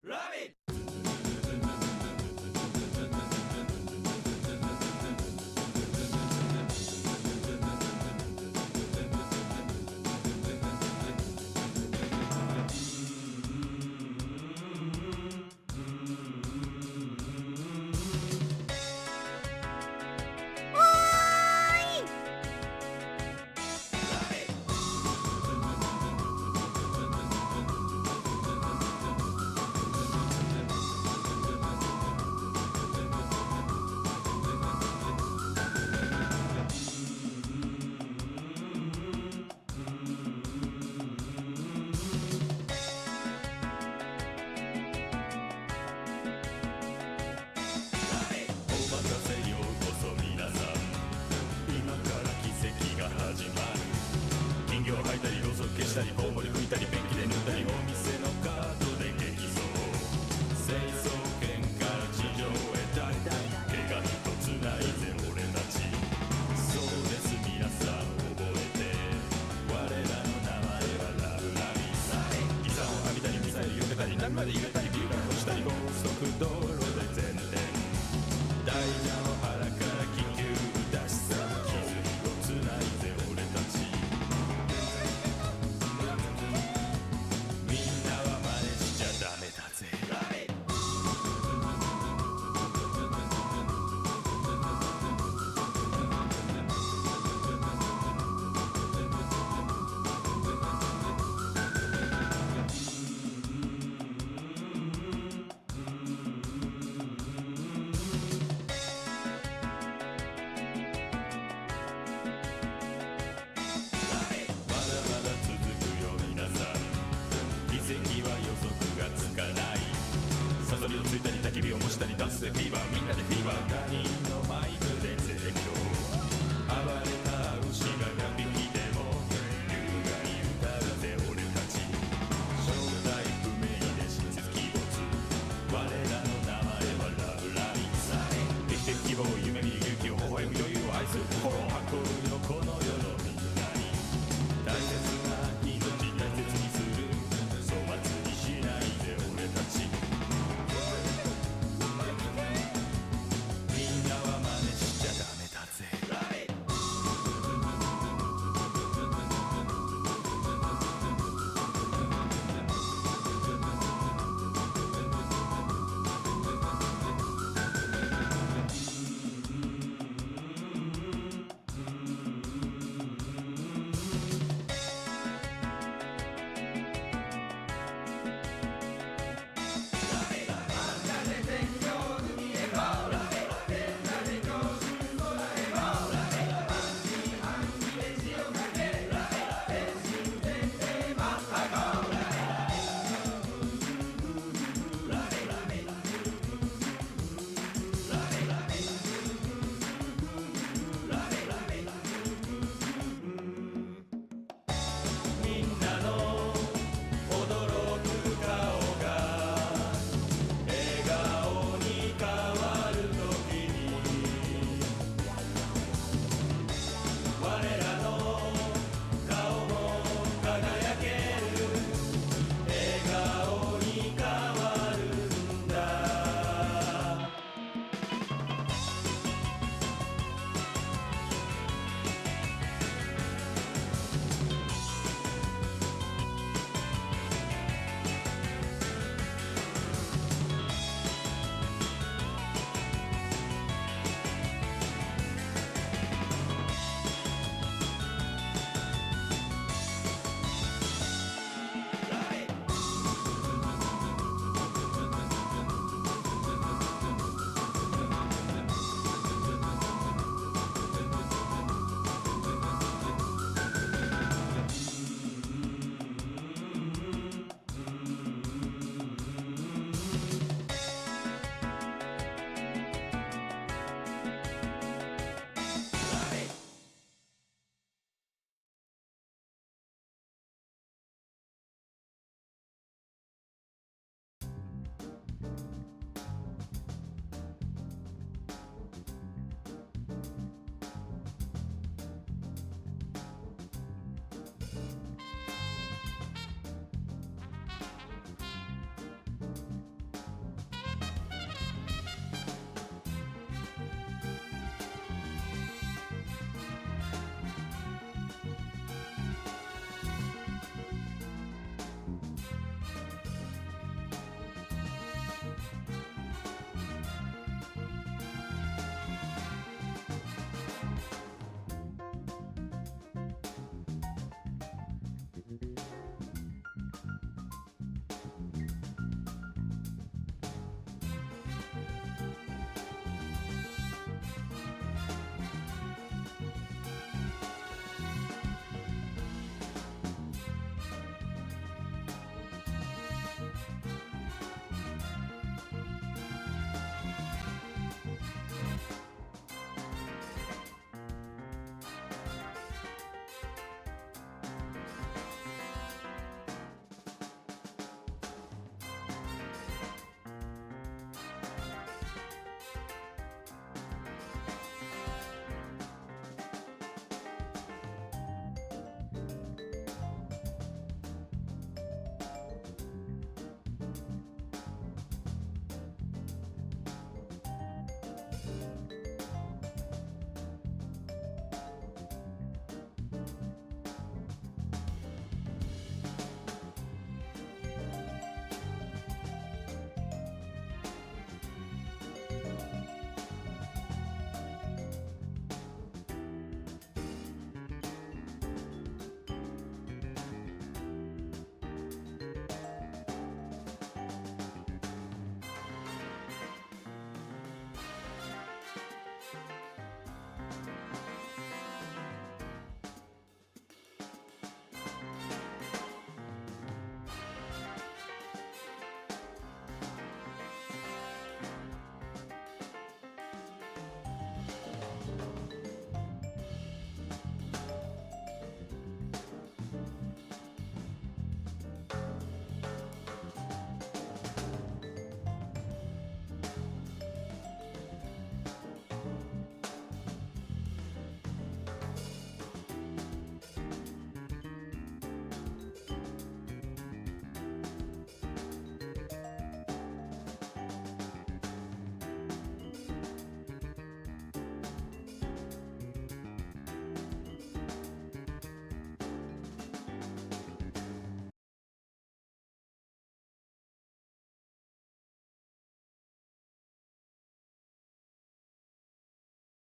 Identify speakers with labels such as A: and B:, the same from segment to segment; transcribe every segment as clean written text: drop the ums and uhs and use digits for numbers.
A: 「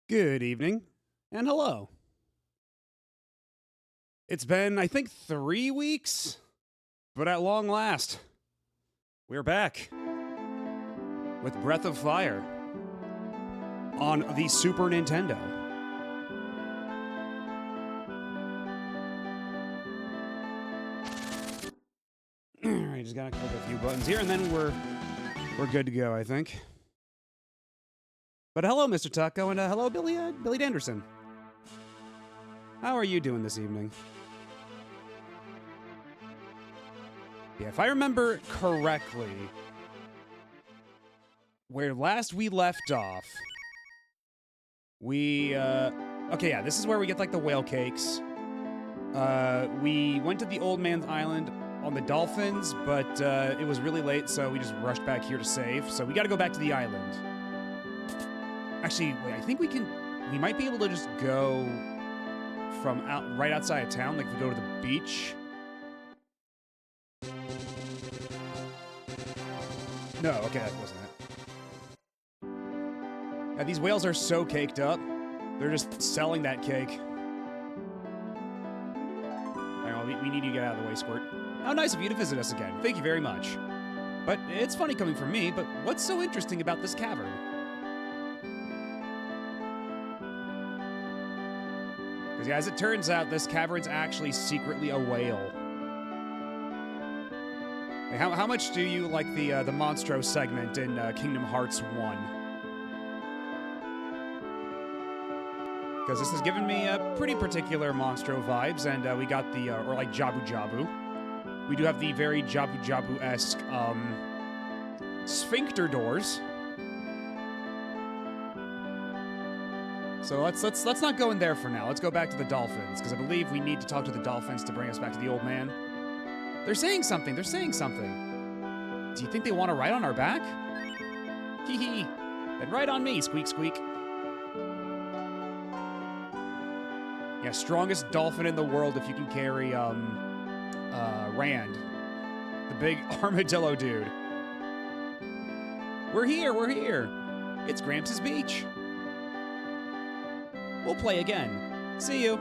A: Good evening, and hello. It's been, I think, 3 weeks, but at long last, we're back with Breath of Fire on the Super Nintendo. Alright, just gotta click a few buttons here, and then we're good to go, I think. But hello, Mr. Tucko, and hello, Billy Danderson. How are you doing this evening? Yeah, if I remember correctly, where last we left off, okay, yeah, this is where we get, like, the whale cakes. We went to the old man's island on the dolphins, but, it was really late, so we just rushed back here to save. So we gotta go back to the island. Actually, wait, I think we might be able to just go from right outside of town, like if we go to the beach. No, okay, that wasn't it. Yeah, these whales are so caked up. They're just selling that cake. Alright, well, we need you to get out of the way, Squirt. How nice of you to visit us again. Thank you very much. But it's funny coming from me, but what's so interesting about this cavern? Because, yeah, as it turns out, this cavern's actually secretly a whale. Hey, how much do you like the Monstro segment in Kingdom Hearts 1? Because this has given me pretty particular Monstro vibes, and we got the, or like Jabu Jabu. We do have the very Jabu Jabu-esque, sphincter doors. So let's not go in there for now. Let's go back to the dolphins, because I believe we need to talk to the dolphins to bring us back to the old man. They're saying something. They're saying something. Do you think they want to ride on our back? Hee hee. Then ride on me, squeak squeak. Yeah, strongest dolphin in the world if you can carry Rand, the big armadillo dude. We're here. We're here. It's Gramps' beach. We'll play again. See you.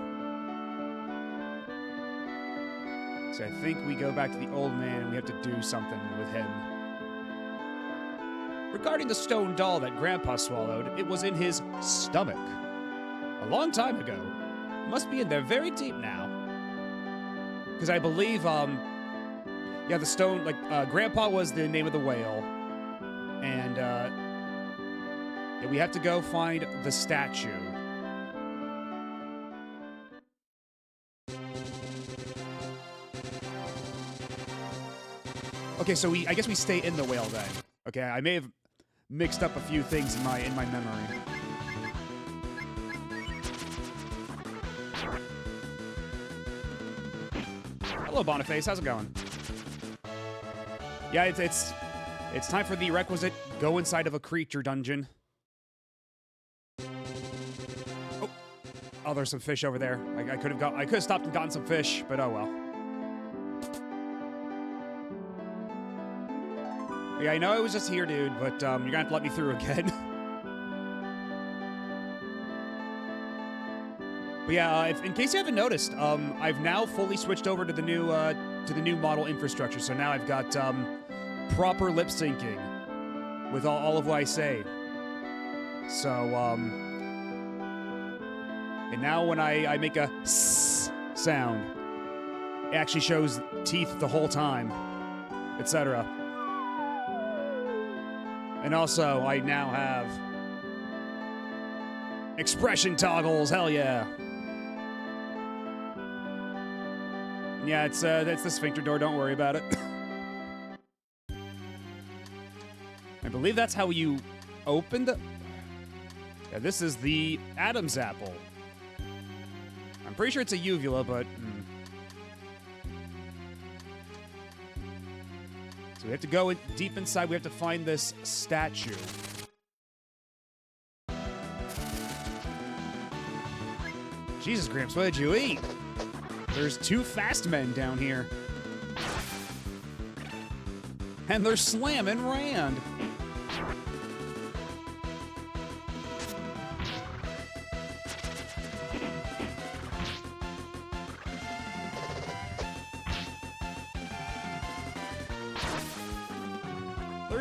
A: So I think we go back to the old man and we have to do something with him. Regarding the stone doll that Grandpa swallowed, it was in his stomach. A long time ago. It must be in there very deep now. Because I believe, yeah, the stone, like, Grandpa was the name of the whale. And, yeah, we have to go find the statue. Okay, so I guess we stay in the whale then. Okay, I may have mixed up a few things in my memory. Hello, Boniface. How's it going? Yeah, it's time for the requisite go inside of a creature dungeon. Oh, there's some fish over there. I could have stopped and gotten some fish, but oh well. Yeah, I know I was just here, dude, but you're gonna have to let me through again. But yeah, in case you haven't noticed, I've now fully switched over to the new model infrastructure. So now I've got proper lip syncing with all of what I say. So and now when I make a s sound, it actually shows teeth the whole time, etc. And also, I now have expression toggles. Hell yeah! Yeah, that's the sphincter door. Don't worry about it. I believe that's how you open the. Yeah, this is the Adam's apple. I'm pretty sure it's a uvula, but. So we have to go deep inside. We have to find this statue. Jesus, Gramps, what did you eat? There's 2 fast men down here. And they're slamming Rand.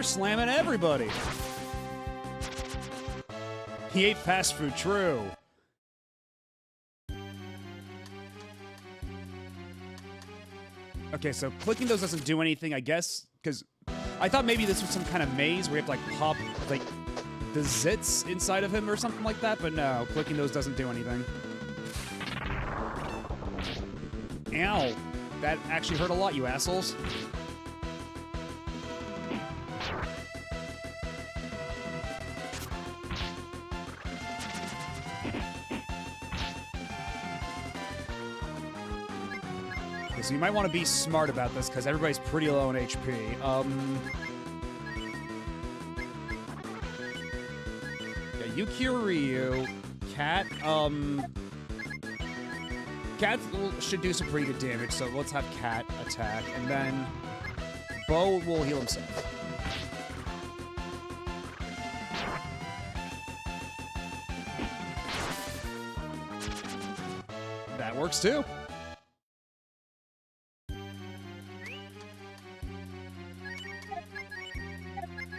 A: You're slamming everybody. He ate fast food, true. Okay, so clicking those doesn't do anything, I guess, because I thought maybe this was some kind of maze where you have to, like, pop, like, the zits inside of him or something like that, but no, clicking those doesn't do anything. Ow. That actually hurt a lot, you assholes. Okay, so you might want to be smart about this, because everybody's pretty low on HP. Yeah, Yuki Ryu, Cat, Cat should do some pretty good damage, so let's have Cat attack, and then Bo will heal himself. That works too.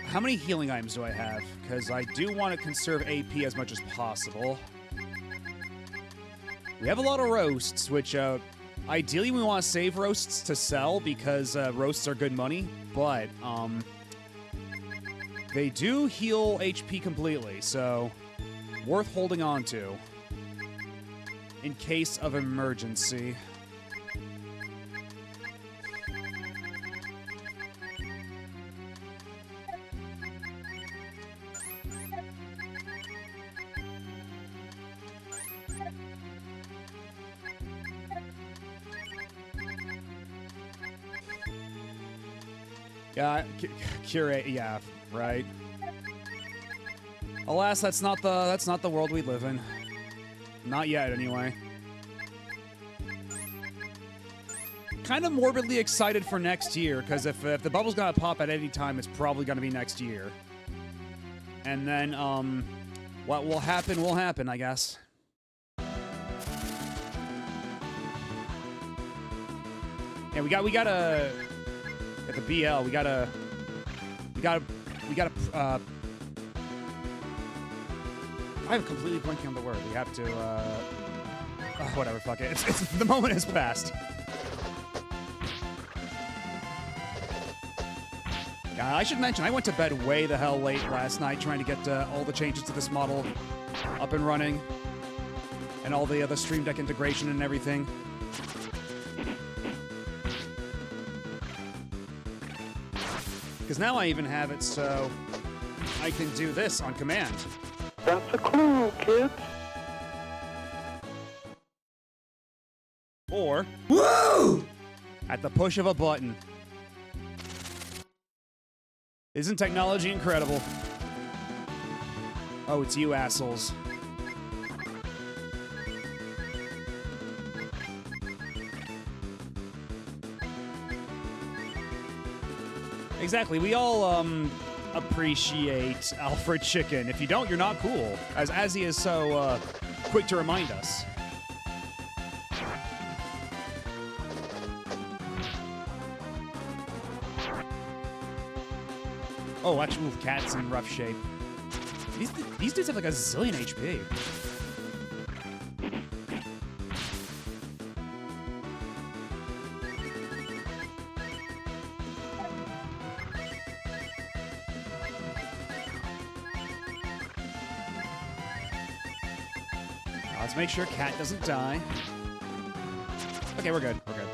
A: How many healing items do I have? Because I do want to conserve AP as much as possible. We have a lot of roasts, which ideally we want to save roasts to sell because roasts are good money, but they do heal HP completely, so worth holding on to in case of emergency. Yeah, curate. Yeah, right. Alas, that's not the world we live in. Not yet, anyway. Kind of morbidly excited for next year, because if the bubble's gonna pop at any time, it's probably gonna be next year. And then, what will happen, I guess. Yeah, we gotta. At the BL, we gotta, I'm completely blanking on the word. We have to, whatever, fuck it. It's the moment has passed. I should mention, I went to bed way the hell late last night trying to get all the changes to this model up and running. And all the other Stream Deck integration and everything. Because now I even have it so I can do this on command.
B: That's a clue, kids.
A: Or,
C: Woo!
A: At the push of a button. Isn't technology incredible? Oh, it's you assholes. Exactly, we all, appreciate Alfred Chicken. If you don't, you're not cool, as he is so, quick to remind us. Oh, actually, Cat's in rough shape. These dudes have like a zillion HP. Let's make sure Cat doesn't die. Okay, we're good. We're good.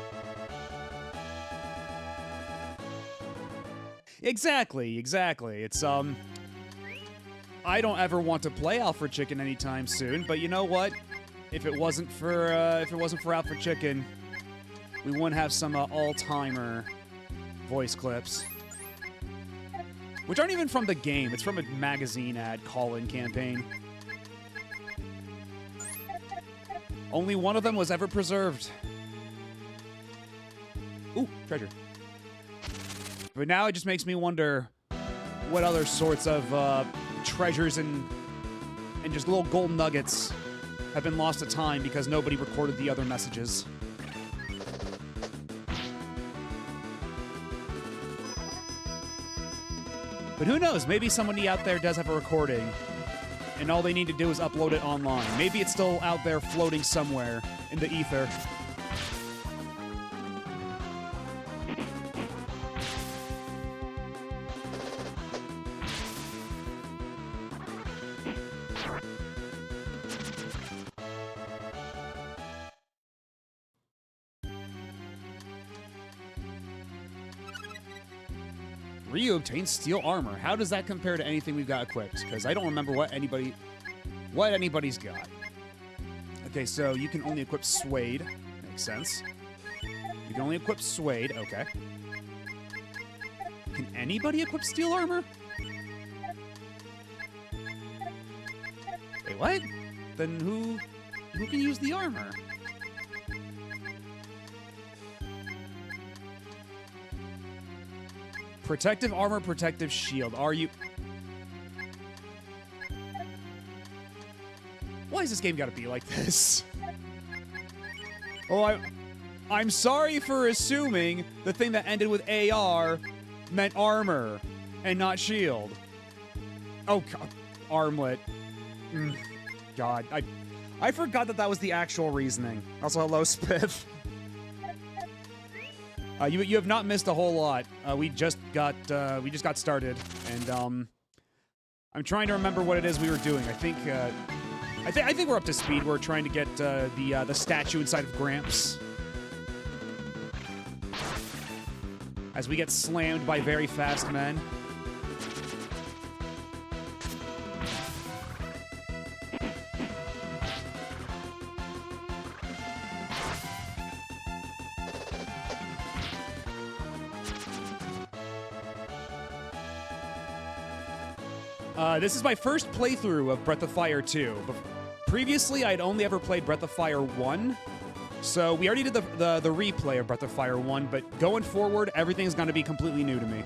A: Exactly. It's, I don't ever want to play Alfred Chicken anytime soon, but you know what? If it wasn't for Alfred Chicken, we wouldn't have some all-timer voice clips. Which aren't even from the game. It's from a magazine ad call-in campaign. Only one of them was ever preserved. Ooh, treasure. But now it just makes me wonder what other sorts of treasures and just little gold nuggets have been lost to time because nobody recorded the other messages. But who knows? Maybe somebody out there does have a recording, and all they need to do is upload it online. Maybe it's still out there floating somewhere in the ether. Ryu obtains steel armor. How does that compare to anything we've got equipped? Because I don't remember what anybody's got. Okay, so you can only equip Suede. Makes sense. You can only equip Suede. Okay. Can anybody equip steel armor? Wait, what? Then who can use the armor? Protective armor, protective shield. Are you... Why has this game got to be like this? Oh, I'm sorry for assuming the thing that ended with AR meant armor and not shield. Oh, God. Armlet. God, I forgot that was the actual reasoning. Also, hello, Spiff. You have not missed a whole lot. We just got started, and I'm trying to remember what it is we were doing. I think we're up to speed. We're trying to get the statue inside of Gramps as we get slammed by very fast men. This is my first playthrough of Breath of Fire 2. But previously, I'd only ever played Breath of Fire 1. So we already did the replay of Breath of Fire 1, but going forward, everything's going to be completely new to me.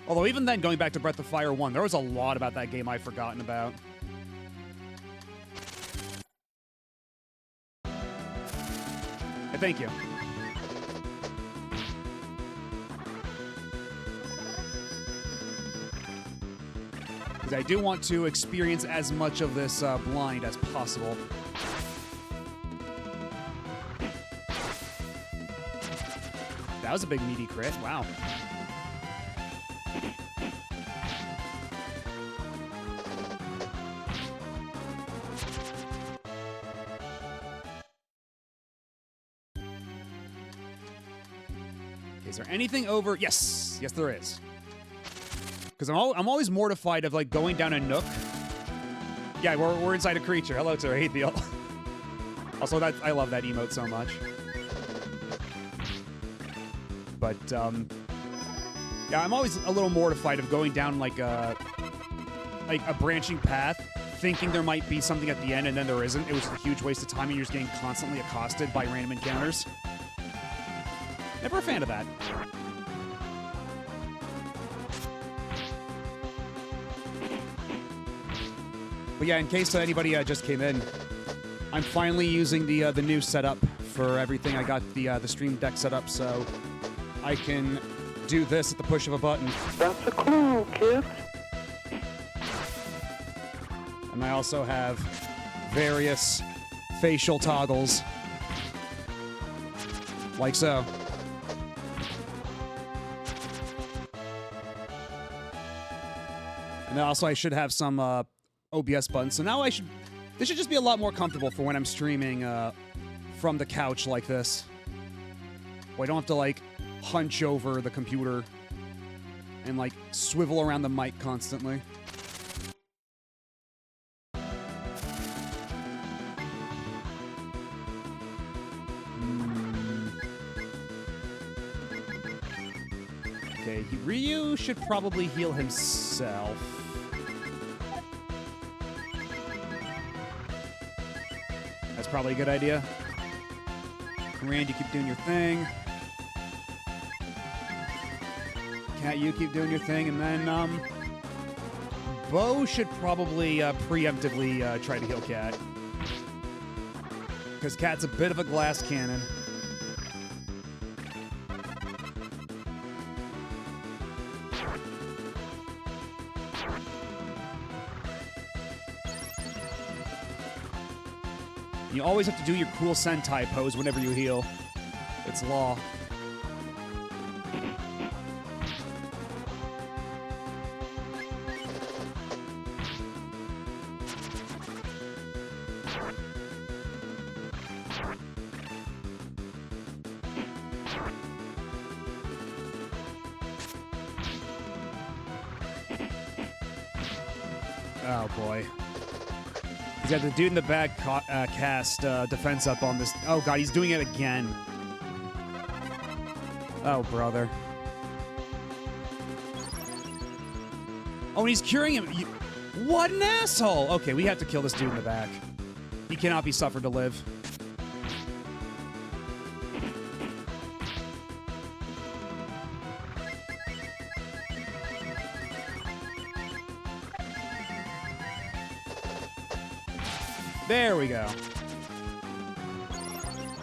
A: Although even then, going back to Breath of Fire 1, there was a lot about that game I've forgotten about. Hey, thank you. Because I do want to experience as much of this blind as possible. That was a big meaty crit. Wow. Okay, is there anything over? Yes, yes, there is. Because I'm always mortified of like going down a nook. Yeah, we're inside a creature. Hello to Aethiel. Also, I love that emote so much. But yeah, I'm always a little mortified of going down like a branching path, thinking there might be something at the end, and then there isn't. It was a huge waste of time, and you're just getting constantly accosted by random encounters. Never a fan of that. But yeah, in case anybody just came in, I'm finally using the new setup for everything. I got the Stream Deck set up so I can do this at the push of a button.
B: That's a clue, kids.
A: And I also have various facial toggles, like so. And also I should have some OBS buttons. So now this should just be a lot more comfortable for when I'm streaming from the couch like this. Well, I don't have to like hunch over the computer and like swivel around the mic constantly. Okay, Ryu should probably heal himself. That's probably a good idea. Rand, you keep doing your thing. Cat, you keep doing your thing, and then Bo should probably preemptively try to heal Cat. Because Cat's a bit of a glass cannon. You always have to do your cool Sentai pose whenever you heal. It's law. Oh boy. He's got the dude in the back cast defense up on this. Oh god, he's doing it again. Oh, brother. Oh, and he's curing him. What an asshole! Okay, we have to kill this dude in the back. He cannot be suffered to live. There we go.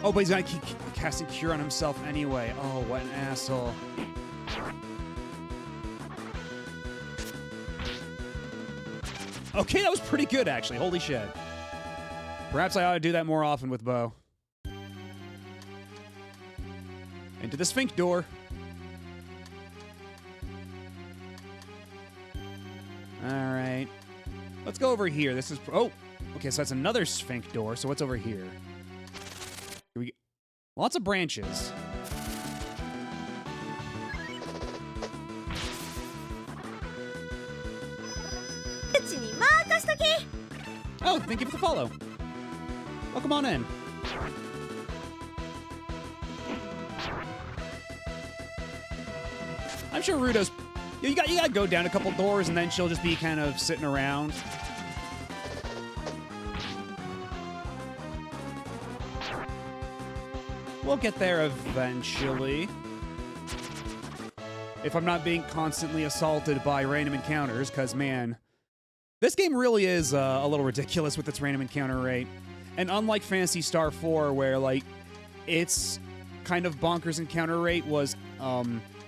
A: Oh, but he's gonna keep casting Cure on himself anyway. Oh, what an asshole. Okay, that was pretty good, actually. Holy shit. Perhaps I ought to do that more often with Bo. Into the Sphinx door. Alright. Let's go over here. This is... Oh! Okay, so that's another Sphinx door. So what's over here? Lots of branches. Oh, thank you for the follow. Welcome on in. I'm sure Rudo's... You gotta go down a couple doors and then she'll just be kind of sitting around. We'll get there eventually. If I'm not being constantly assaulted by random encounters, because, man, this game really is a little ridiculous with its random encounter rate. And unlike Phantasy Star 4, where, like, its kind of bonkers encounter rate was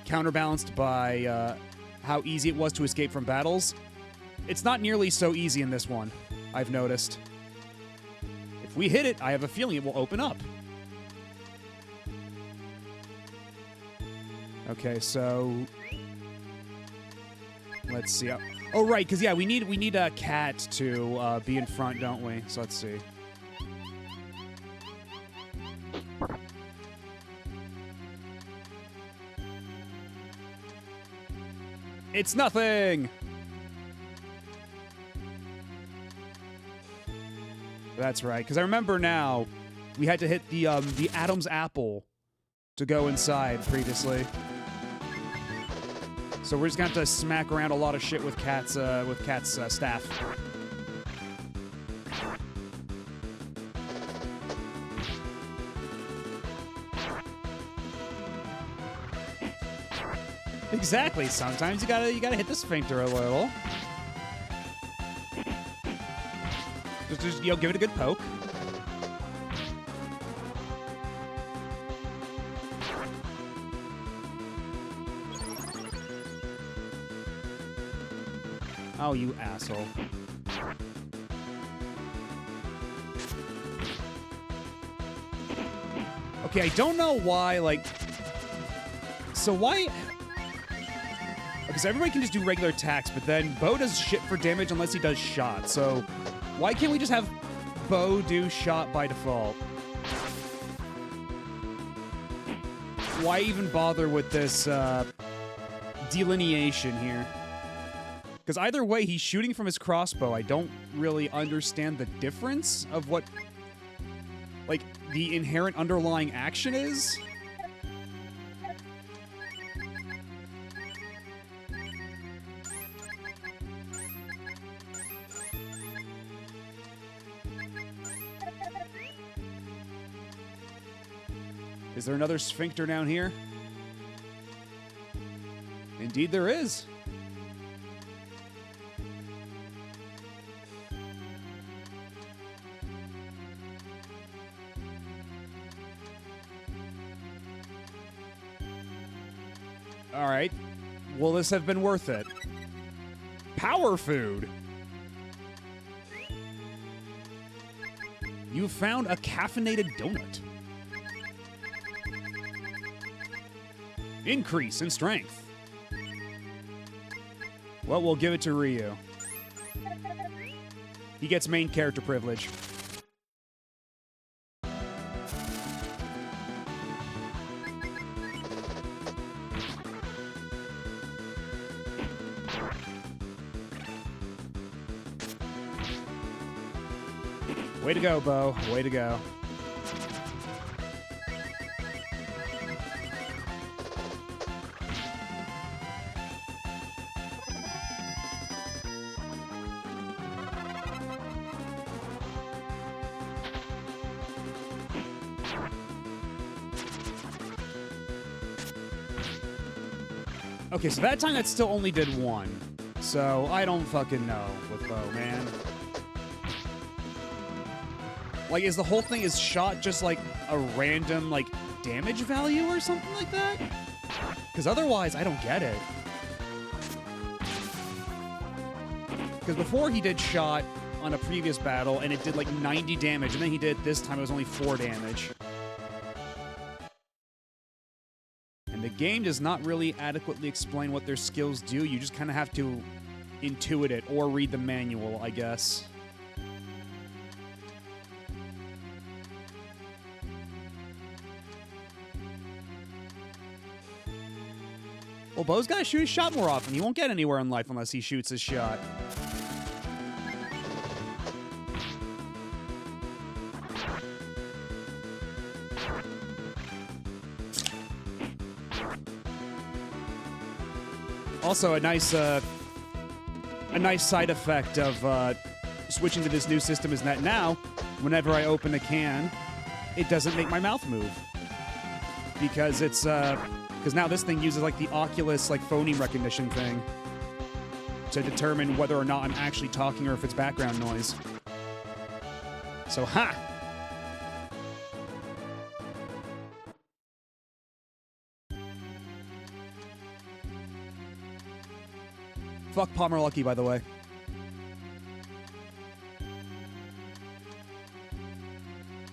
A: counterbalanced by how easy it was to escape from battles, it's not nearly so easy in this one, I've noticed. If we hit it, I have a feeling it will open up. Okay, so let's see. Oh, right, because yeah, we need a cat to be in front, don't we? So let's see. It's nothing. That's right, because I remember now we had to hit the Adam's apple to go inside previously. So we're just gonna have to smack around a lot of shit with Cat's staff. Exactly. Sometimes you gotta hit the sphincter a little. Just give it a good poke. Oh, you asshole. Okay, I don't know why, like... So why... Because everybody can just do regular attacks, but then Bo does shit for damage unless he does shot. So why can't we just have Bo do shot by default? Why even bother with this delineation here? Because either way, he's shooting from his crossbow. I don't really understand the difference of what, like, the inherent underlying action is. Is there another sphincter down here? Indeed there is. All right. Will this have been worth it? Power food. You found a caffeinated donut. Increase in strength. Well, we'll give it to Ryu. He gets main character privilege. Way to go, Bo. Way to go. Okay, so that time that still only did one. So I don't fucking know with Bo, man. Like, is the whole thing is shot just like a random like damage value or something like that? Because otherwise, I don't get it. Because before he did shot on a previous battle and it did like 90 damage, and then he did this time it was only 4 damage. And the game does not really adequately explain what their skills do. You just kind of have to intuit it or read the manual, I guess. Well, Bo's got to shoot his shot more often. He won't get anywhere in life unless he shoots his shot. Also, a nice side effect of switching to this new system is that now, whenever I open a can, it doesn't make my mouth move because it's because now this thing uses like the Oculus like phoneme recognition thing to determine whether or not I'm actually talking or if it's background noise. So, ha! Fuck Palmer Lucky, by the way.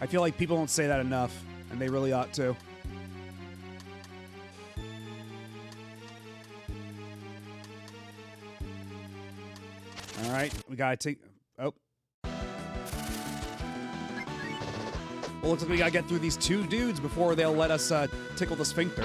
A: I feel like people don't say that enough, and they really ought to. All right, we gotta take... Oh. Well, looks like we gotta get through these 2 dudes before they'll let us tickle the sphincter.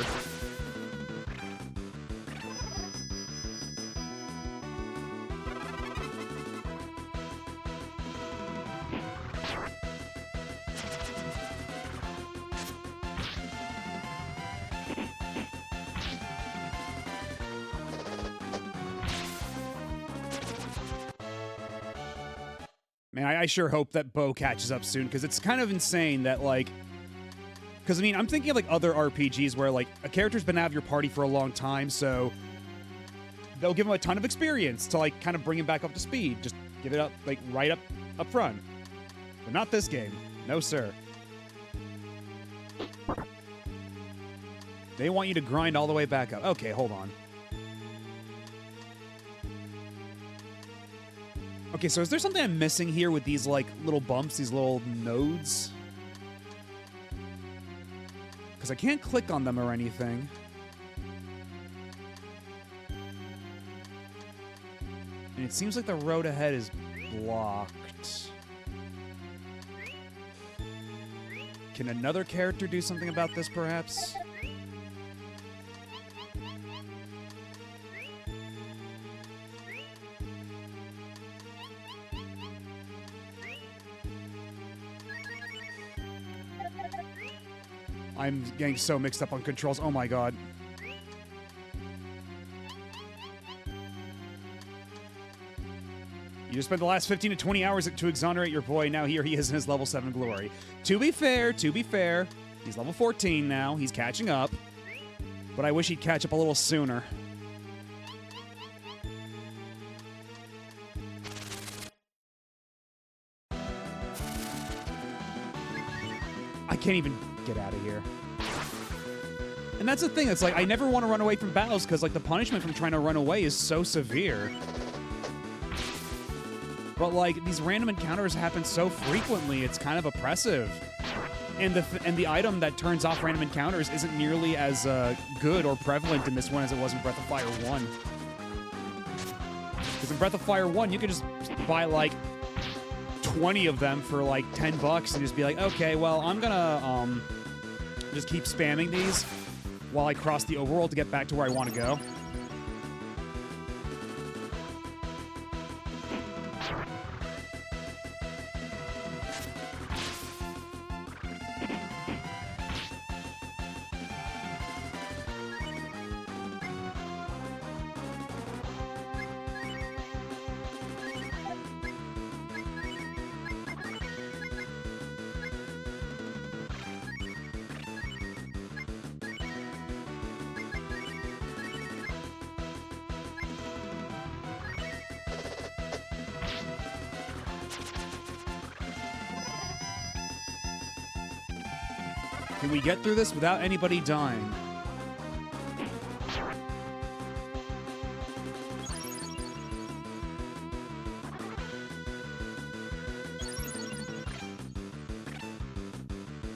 A: Man, I sure hope that Bo catches up soon, because it's kind of insane that, like... Because, I mean, I'm thinking of, like, other RPGs where, like, a character's been out of your party for a long time, so... They'll give him a ton of experience to, like, kind of bring him back up to speed. Just give it up, like, right up front. But not this game. No, sir. They want you to grind all the way back up. Okay, hold on. Okay, so is there something I'm missing here with these, like, little bumps, these little nodes? Because I can't click on them or anything. And it seems like the road ahead is blocked. Can another character do something about this, perhaps? I'm getting so mixed up on controls. Oh my god. You just spent the last 15 to 20 hours to exonerate your boy. Now here he is in his level 7 glory. To be fair, he's level 14 now. He's catching up. But I wish he'd catch up a little sooner. I can't even get out of here. And that's the thing. It's like, I never want to run away from battles because, like, the punishment from trying to run away is so severe. But like these random encounters happen so frequently, it's kind of oppressive. And the item that turns off random encounters isn't nearly as good or prevalent in this one as it was in Breath of Fire 1. Because in Breath of Fire 1, you could just buy like 20 of them for like 10 bucks and just be like, okay, well, I'm gonna just keep spamming these while I cross the overworld to get back to where I want to go. Can we get through this without anybody dying?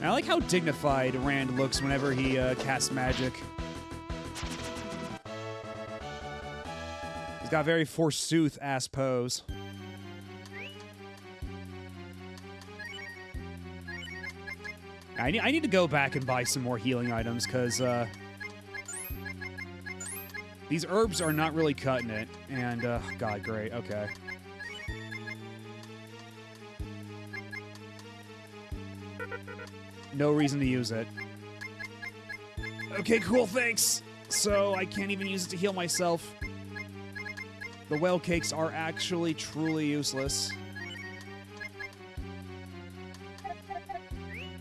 A: I like how dignified Rand looks whenever he casts magic. He's got a very forsooth-ass pose. I need to go back and buy some more healing items, because these herbs are not really cutting it. And, God, great. Okay. No reason to use it. Okay, cool, thanks. So, I can't even use it to heal myself. The whale cakes are actually truly useless.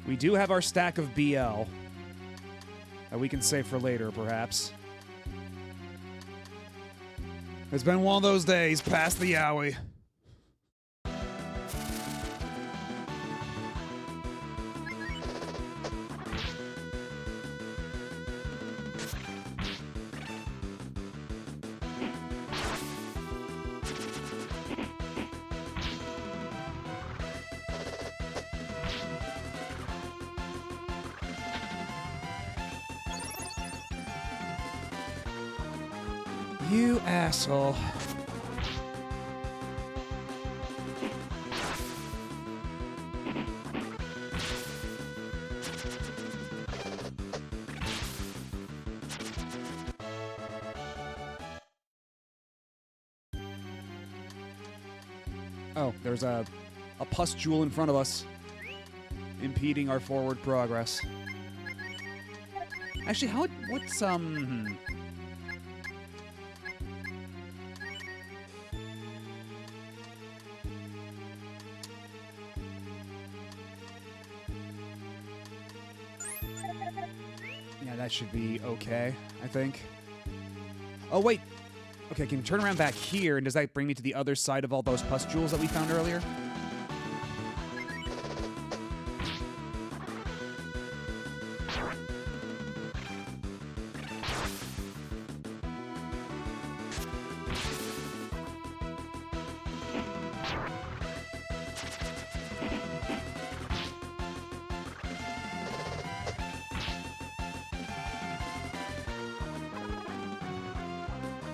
A: We do have our stack of BL that we can save for later, perhaps. It's been one of those days past the Yowie. You asshole. Oh, there's a pustule in front of us, impeding our forward progress. Actually, what's Yeah, that should be okay, I think. Oh, wait. Okay, can you turn around back here, and does that bring me to the other side of all those pustules that we found earlier?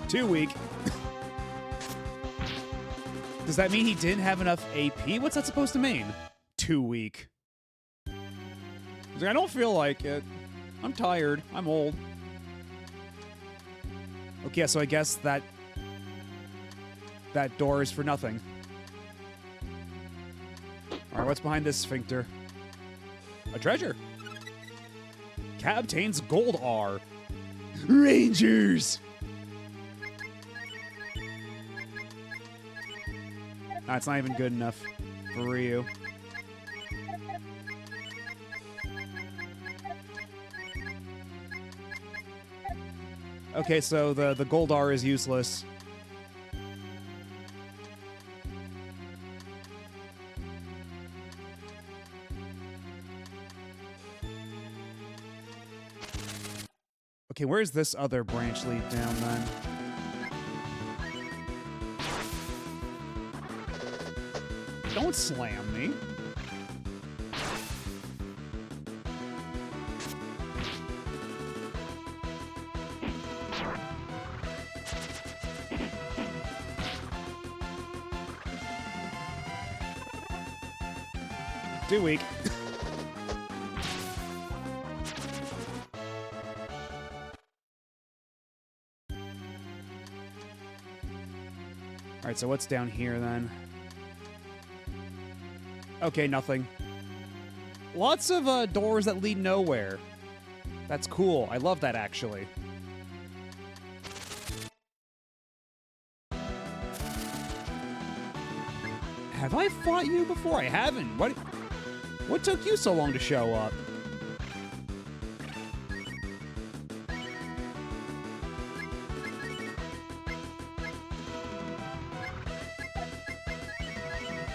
A: Too weak. Does that mean he didn't have enough AP? What's that supposed to mean? Too weak. He's like, I don't feel like it. I'm tired. I'm old. Okay, so I guess that door is for nothing. All right, what's behind this sphincter? A treasure. Cat obtains gold R. Rangers! That's not even good enough for Ryu. Okay, so the gold R is useless. Okay, where's this other branch lead down then? Don't slam me. Too weak. Alright, so what's down here then? Okay, nothing. Lots of doors that lead nowhere. That's cool. I love that, actually. Have I fought you before? I haven't. What took you so long to show up?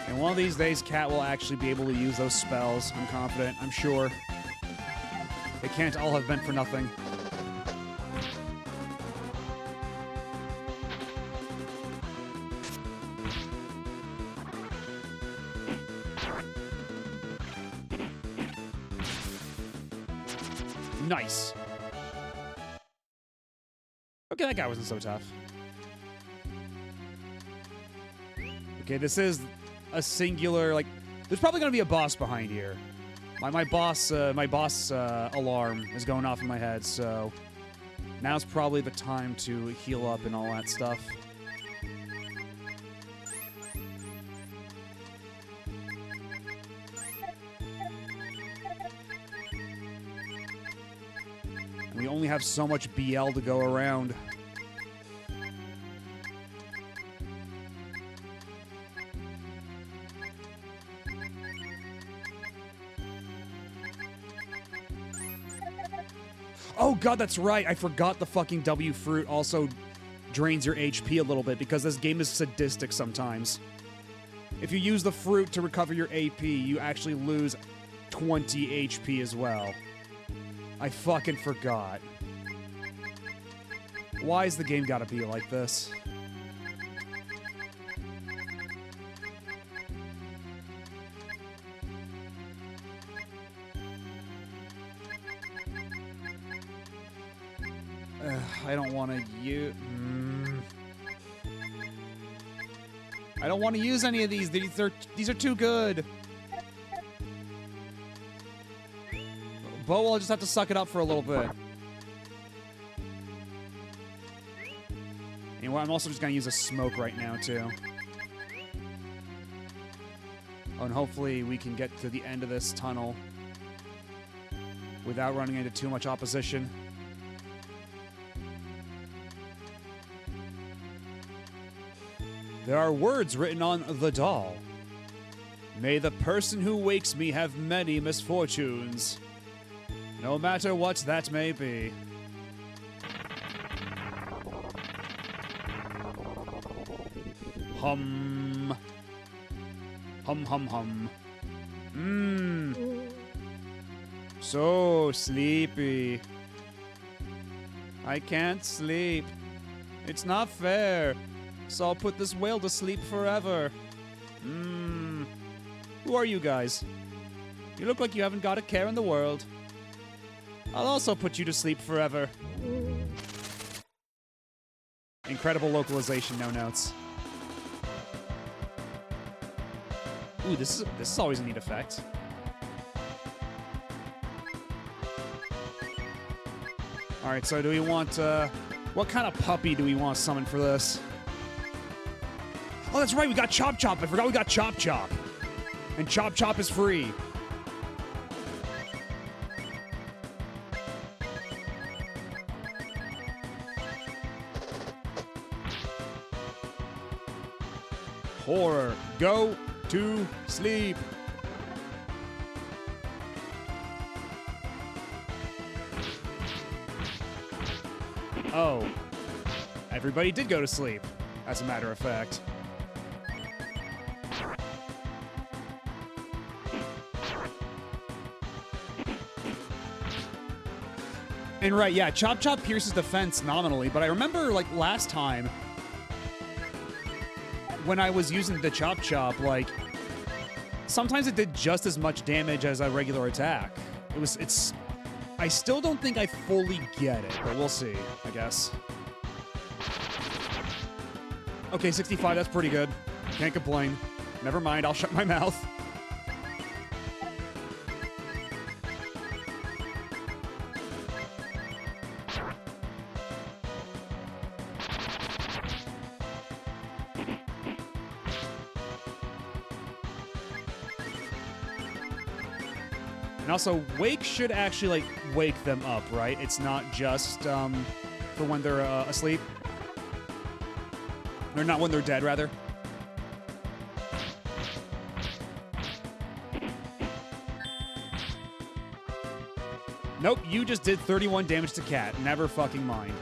A: And one of these days, Cat will actually be able to use those spells. I'm confident. I'm sure. They can't all have been for nothing. Nice. Okay, that guy wasn't so tough. Okay, this is a singular, like, there's probably gonna be a boss behind here. My boss alarm is going off in my head, so now's probably the time to heal up and all that stuff. We only have so much BL to go around. Oh god, that's right. I forgot the fucking W fruit also drains your HP a little bit because this game is sadistic sometimes. If you use the fruit to recover your AP, you actually lose 20 HP as well. I fucking forgot. Why is the game gotta be like this? I don't want to use... I don't want to use any of these. These are too good. Bo will just have to suck it up for a little bit. Anyway, I'm also just going to use a smoke right now, too. Oh, and hopefully we can get to the end of this tunnel without running into too much opposition. There are words written on the doll. May the person who wakes me have many misfortunes, no matter what that may be. Hum. Hum, hum, hum. So sleepy. I can't sleep. It's not fair. So I'll put this whale to sleep forever. Who are you guys? You look like you haven't got a care in the world. I'll also put you to sleep forever. Incredible localization, no notes. Ooh, this is always a neat effect. Alright, so do we want, what kind of puppy do we want to summon for this? Oh, that's right, we got Chop Chop. I forgot we got Chop Chop. And Chop Chop is free. Horror, go to sleep. Oh. Everybody did go to sleep, as a matter of fact. And right, yeah, Chop Chop pierces defense nominally, but I remember, like, last time, when I was using the Chop Chop, like, sometimes it did just as much damage as a regular attack. I still don't think I fully get it, but we'll see, I guess. Okay, 65, that's pretty good. Can't complain. Never mind, I'll shut my mouth. And also, Wake should actually, like, wake them up, right? It's not just, for when they're asleep. Or not when they're dead, rather. Nope, you just did 31 damage to Cat. Never fucking mind.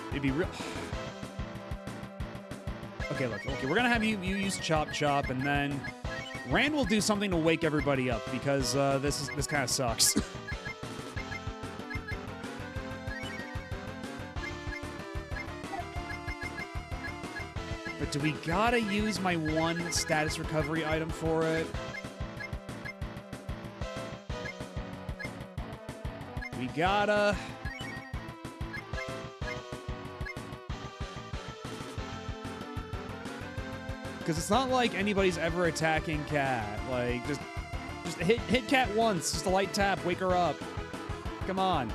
A: It'd be real... Okay, look. Okay, we're gonna have you use Chop Chop, and then Rand will do something to wake everybody up because this kind of sucks. But do we gotta use my one status recovery item for it? We gotta... Because it's not like anybody's ever attacking Cat. Like, just hit Cat once. Just a light tap. Wake her up. Come on.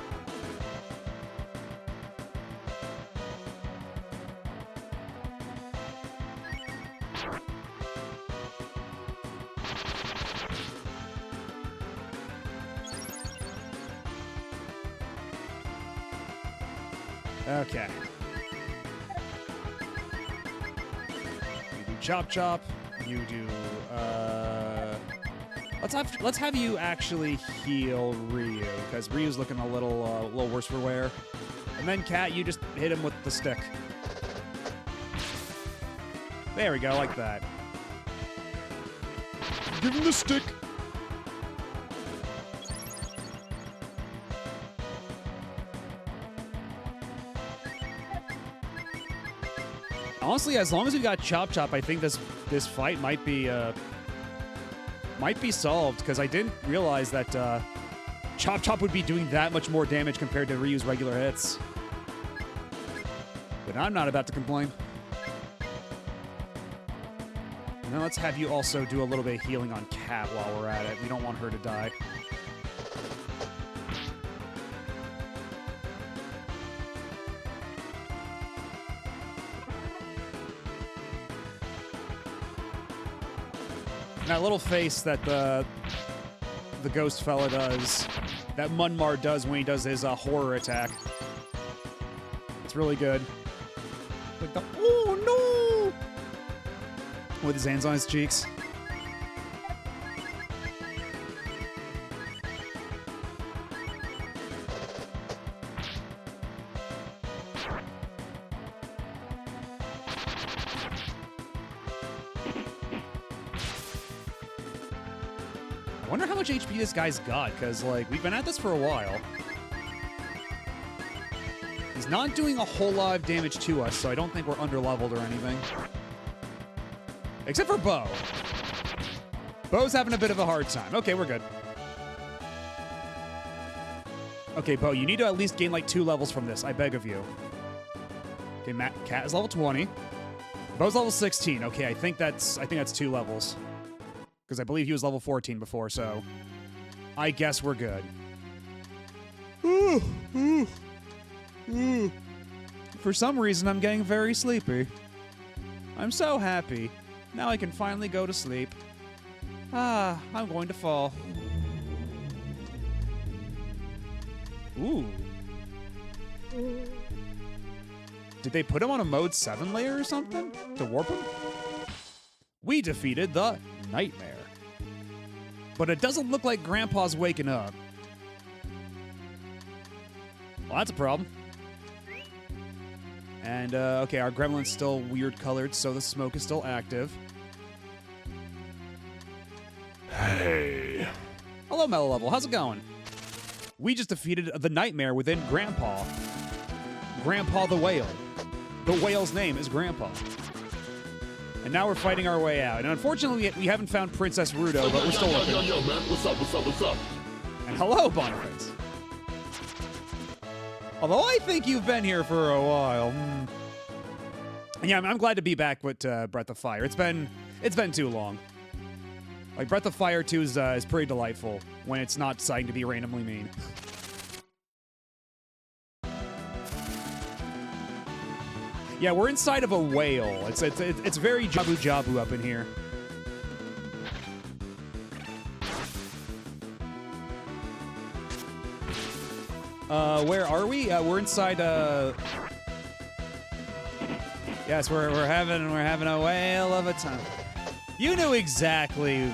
A: Okay. Chop Chop, you do, let's have you actually heal Ryu, because Ryu's looking a little worse for wear. And then Cat, you just hit him with the stick. There we go, like that. Give him the stick! Honestly, as long as we've got Chop Chop, I think this fight might be solved, because I didn't realize that Chop Chop would be doing that much more damage compared to Ryu's regular hits. But I'm not about to complain. And now let's have you also do a little bit of healing on Cat while we're at it. We don't want her to die. That little face that the ghost fella does, that Munmar does when he does his horror attack. It's really good. Like the, oh no! With his hands on his cheeks. I wonder how much HP this guy's got, because, like, we've been at this for a while. He's not doing a whole lot of damage to us, so I don't think we're under-leveled or anything. Except for Bo. Bo's having a bit of a hard time. Okay, we're good. Okay, Bo, you need to at least gain, like, 2 levels from this. I beg of you. Okay, Cat is level 20. Bo's level 16. Okay, I think that's 2 levels. Because I believe he was level 14 before, so I guess we're good. For some reason, I'm getting very sleepy. I'm so happy. Now I can finally go to sleep. Ah, I'm going to fall. Ooh. Did they put him on a mode 7 layer or something? To warp him? We defeated the Nightmare. But it doesn't look like Grandpa's waking up. Well, that's a problem. And, okay, our gremlin's still weird colored, so the smoke is still active.
C: Hey.
A: Hello, Mellow Level. How's it going? We just defeated the Nightmare within Grandpa. Grandpa the Whale. The whale's name is Grandpa. And now we're fighting our way out. And unfortunately, we haven't found Princess Rudo, but we're still looking.
C: Yo, man. What's up?
A: And hello, Boniface. Although I think you've been here for a while. And yeah, I'm glad to be back with Breath of Fire. It's been too long. Like, Breath of Fire 2 is pretty delightful when it's not deciding to be randomly mean. Yeah, we're inside of a whale. It's very Jabu Jabu up in here. Where are we? We're inside. Yes, we're having a whale of a time. You knew exactly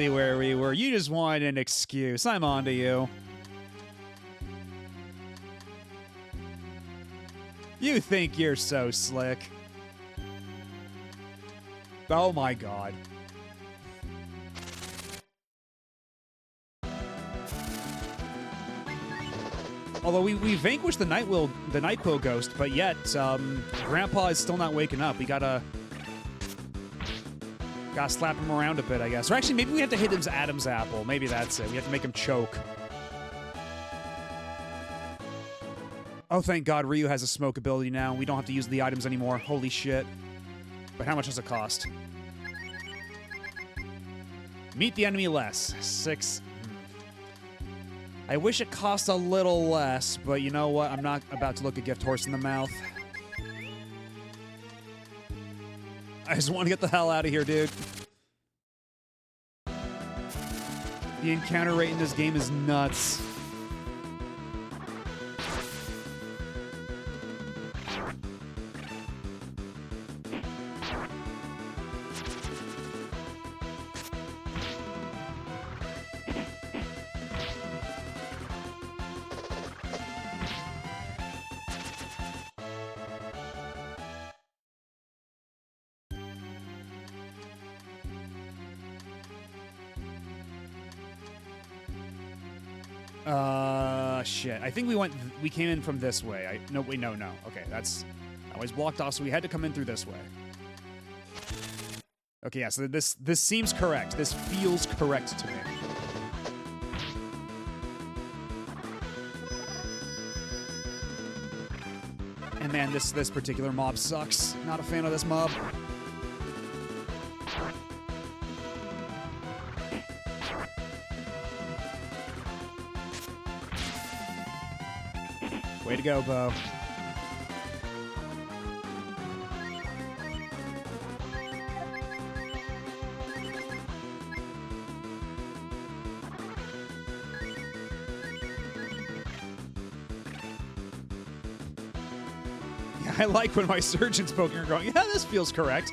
A: where we were. You just wanted an excuse. I'm on to you. You think you're so slick. Oh my god. Although we vanquished the Nyquil ghost, but yet Grandpa is still not waking up. We gotta slap him around a bit, I guess. Or actually, maybe we have to hit his Adam's apple. Maybe that's it. We have to make him choke. Oh, thank God, Ryu has a smoke ability now. We don't have to use the items anymore. Holy shit. But how much does it cost? Meet the enemy less. 6. I wish it cost a little less, but you know what? I'm not about to look a gift horse in the mouth. I just want to get the hell out of here, dude. The encounter rate in this game is nuts. Shit. I think we came in from this way. No. Okay, that was blocked off, so we had to come in through this way. Okay, yeah, so this seems correct. This feels correct to me. And man, this particular mob sucks. Not a fan of this mob. Way to go, Bo. Yeah, I like when my surgeon's poking are going, yeah, this feels correct.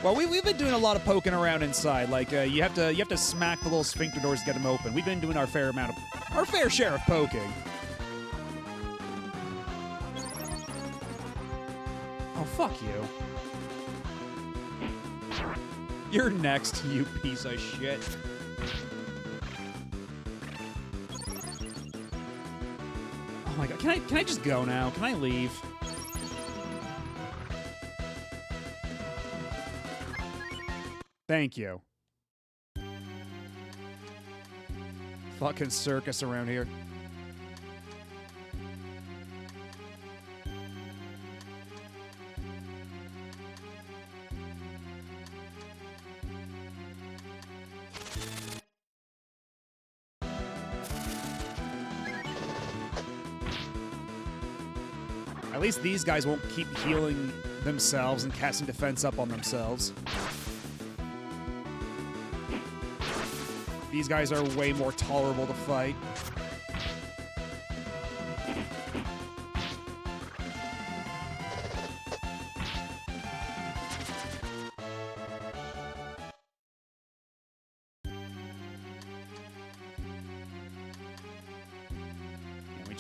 A: Well, we've been doing a lot of poking around inside. Like, you have to smack the little sphincter doors to get them open. We've been doing our fair share of poking. Oh, fuck you. You're next, you piece of shit. Oh my god, can I just go now? Can I leave? Thank you. Fucking circus around here. At least these guys won't keep healing themselves and casting defense up on themselves. These guys are way more tolerable to fight.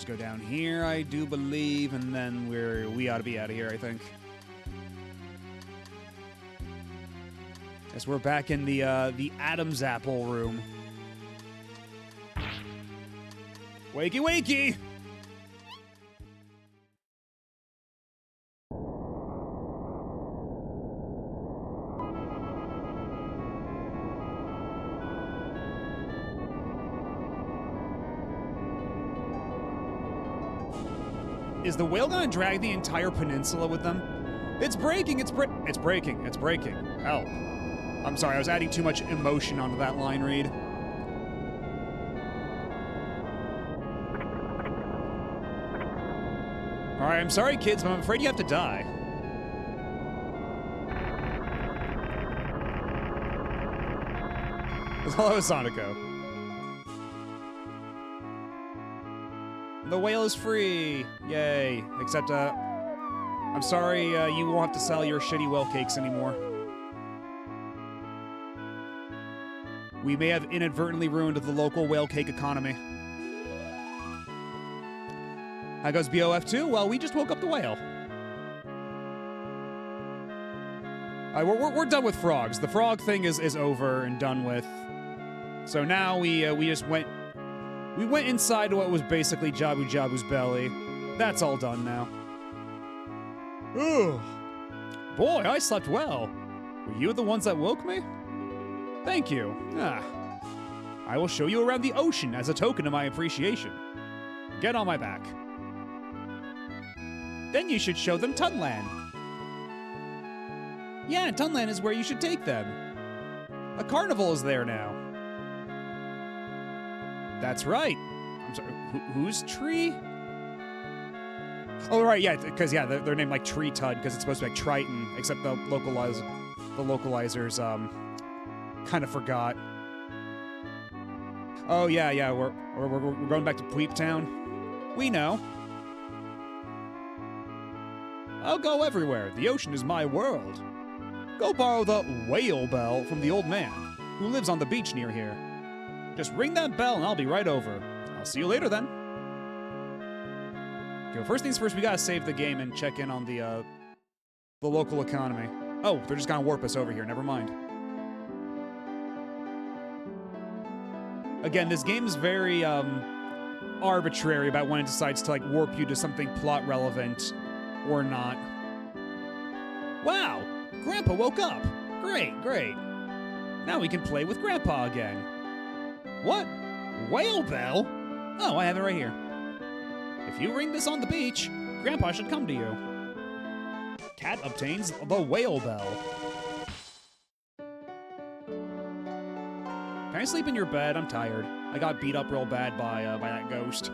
A: Go down here, I do believe, and then we ought to be out of here, I think. Guess we're back in the Adam's apple room. Wakey, wakey! Is the whale gonna drag the entire peninsula with them? It's breaking, it's breaking, it's breaking. Help. I'm sorry, I was adding too much emotion onto that line read. Alright, I'm sorry, kids, but I'm afraid you have to die. Hello, Sonico. The whale is free! Yay. Except, I'm sorry, you won't have to sell your shitty whale cakes anymore. We may have inadvertently ruined the local whale cake economy. How goes BOF2? Well, we just woke up the whale. We're done with frogs. The frog thing is over and done with. So now we just went inside to what was basically Jabu Jabu's belly. That's all done now. Ugh. Boy, I slept well. Were you the ones that woke me? Thank you. I will show you around the ocean as a token of my appreciation. Get on my back. Then you should show them Tunland. Yeah, Tunland is where you should take them. A carnival is there now. That's right. I'm sorry, whose tree? Oh, right, yeah, because, yeah, they're named, like, Tree Tud, because it's supposed to be, like, Triton, except the localizers, kind of forgot. Oh, yeah, we're going back to Pweep Town. We know. I'll go everywhere. The ocean is my world. Go borrow the whale bell from the old man, who lives on the beach near here. Just ring that bell and I'll be right over. I'll see you later then. Okay, first things first, we gotta save the game and check in on the local economy. Oh, they're just gonna warp us over here, never mind. Again, this game is very, arbitrary about when it decides to, like, warp you to something plot relevant or not. Wow! Grandpa woke up! Great. Now we can play with Grandpa again. What? Whale bell? Oh, I have it right here. If you ring this on the beach, Grandpa should come to you. Cat obtains the whale bell. Can I sleep in your bed? I'm tired. I got beat up real bad by that ghost.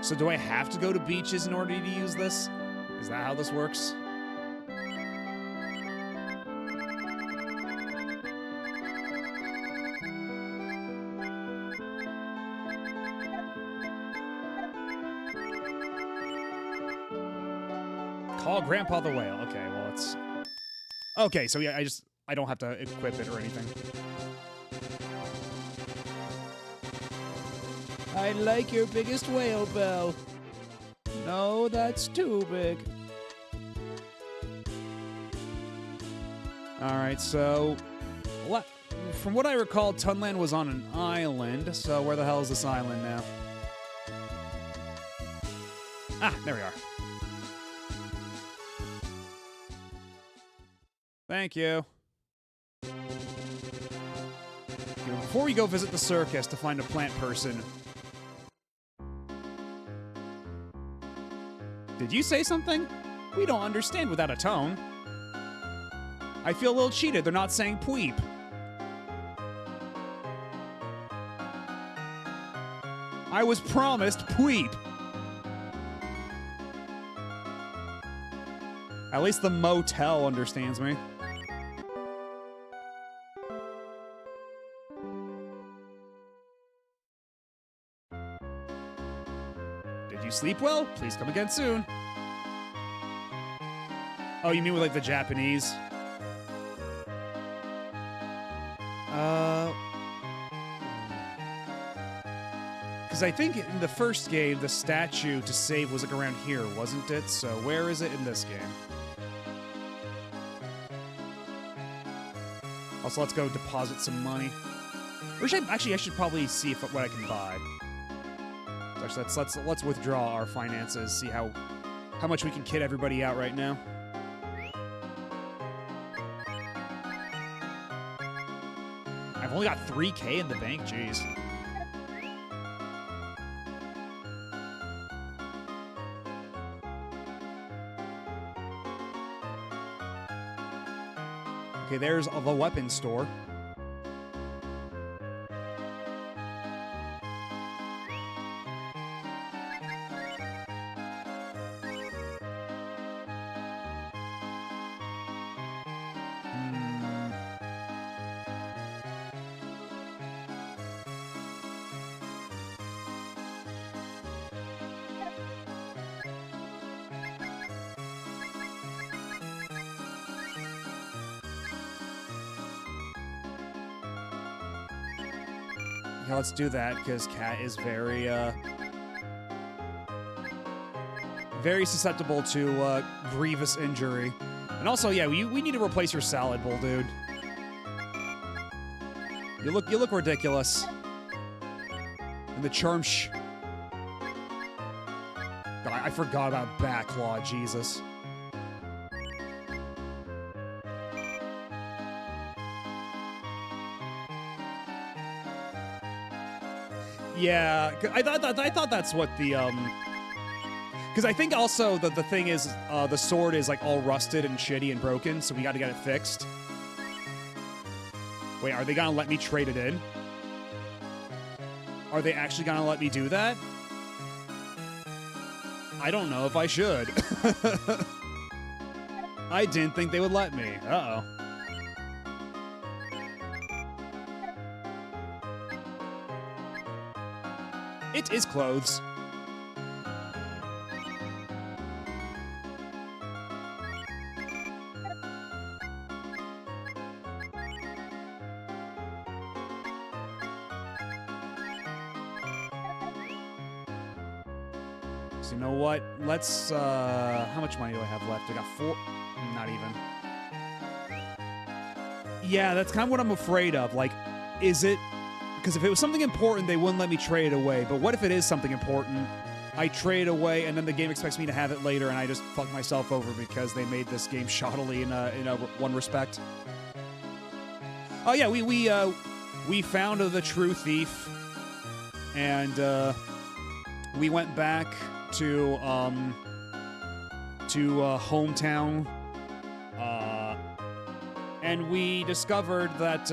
A: So do I have to go to beaches in order to use this? Is that how this works? Call Grandpa the Whale. Okay, well, it's... Okay, so yeah, I don't have to equip it or anything. I like your biggest whale bell. No, that's too big. Alright, so... From what I recall, Tunland was on an island, so where the hell is this island now? Ah, there we are. Thank you. Before we go visit the circus to find a plant person... Did you say something? We don't understand without a tone. I feel a little cheated. They're not saying Pweep. I was promised Pweep. At least the motel understands me. Did you sleep well? Please come again soon. Oh, you mean with, like, the Japanese? Because I think in the first game, the statue to save was, like, around here, wasn't it? So where is it in this game? Also, let's go deposit some money. Or I should probably see what I can buy. Actually, let's withdraw our finances, see how much we can kid everybody out right now. I've only got 3K in the bank, jeez. Okay, there's the weapons store. Yeah, let's do that, because Cat is very susceptible to grievous injury. And also, yeah, we need to replace your salad bowl, dude. You look ridiculous. And the charm God, I forgot about Backlaw, Jesus. Yeah, I thought that's what the because I think also the thing is the sword is like all rusted and shitty and broken, so we got to get it fixed. Wait, are they gonna let me trade it in? Are they actually gonna let me do that? I don't know if I should. I didn't think they would let me. Uh-oh. It is clothes. So you know what? Let's, how much money do I have left? I got 4, not even. Yeah, that's kind of what I'm afraid of. Like, is it, because if it was something important, they wouldn't let me trade it away. But what if it is something important? I trade it away, and then the game expects me to have it later, and I just fuck myself over because they made this game shoddily in one respect. Oh yeah, we found the true thief, and we went back to hometown, and we discovered that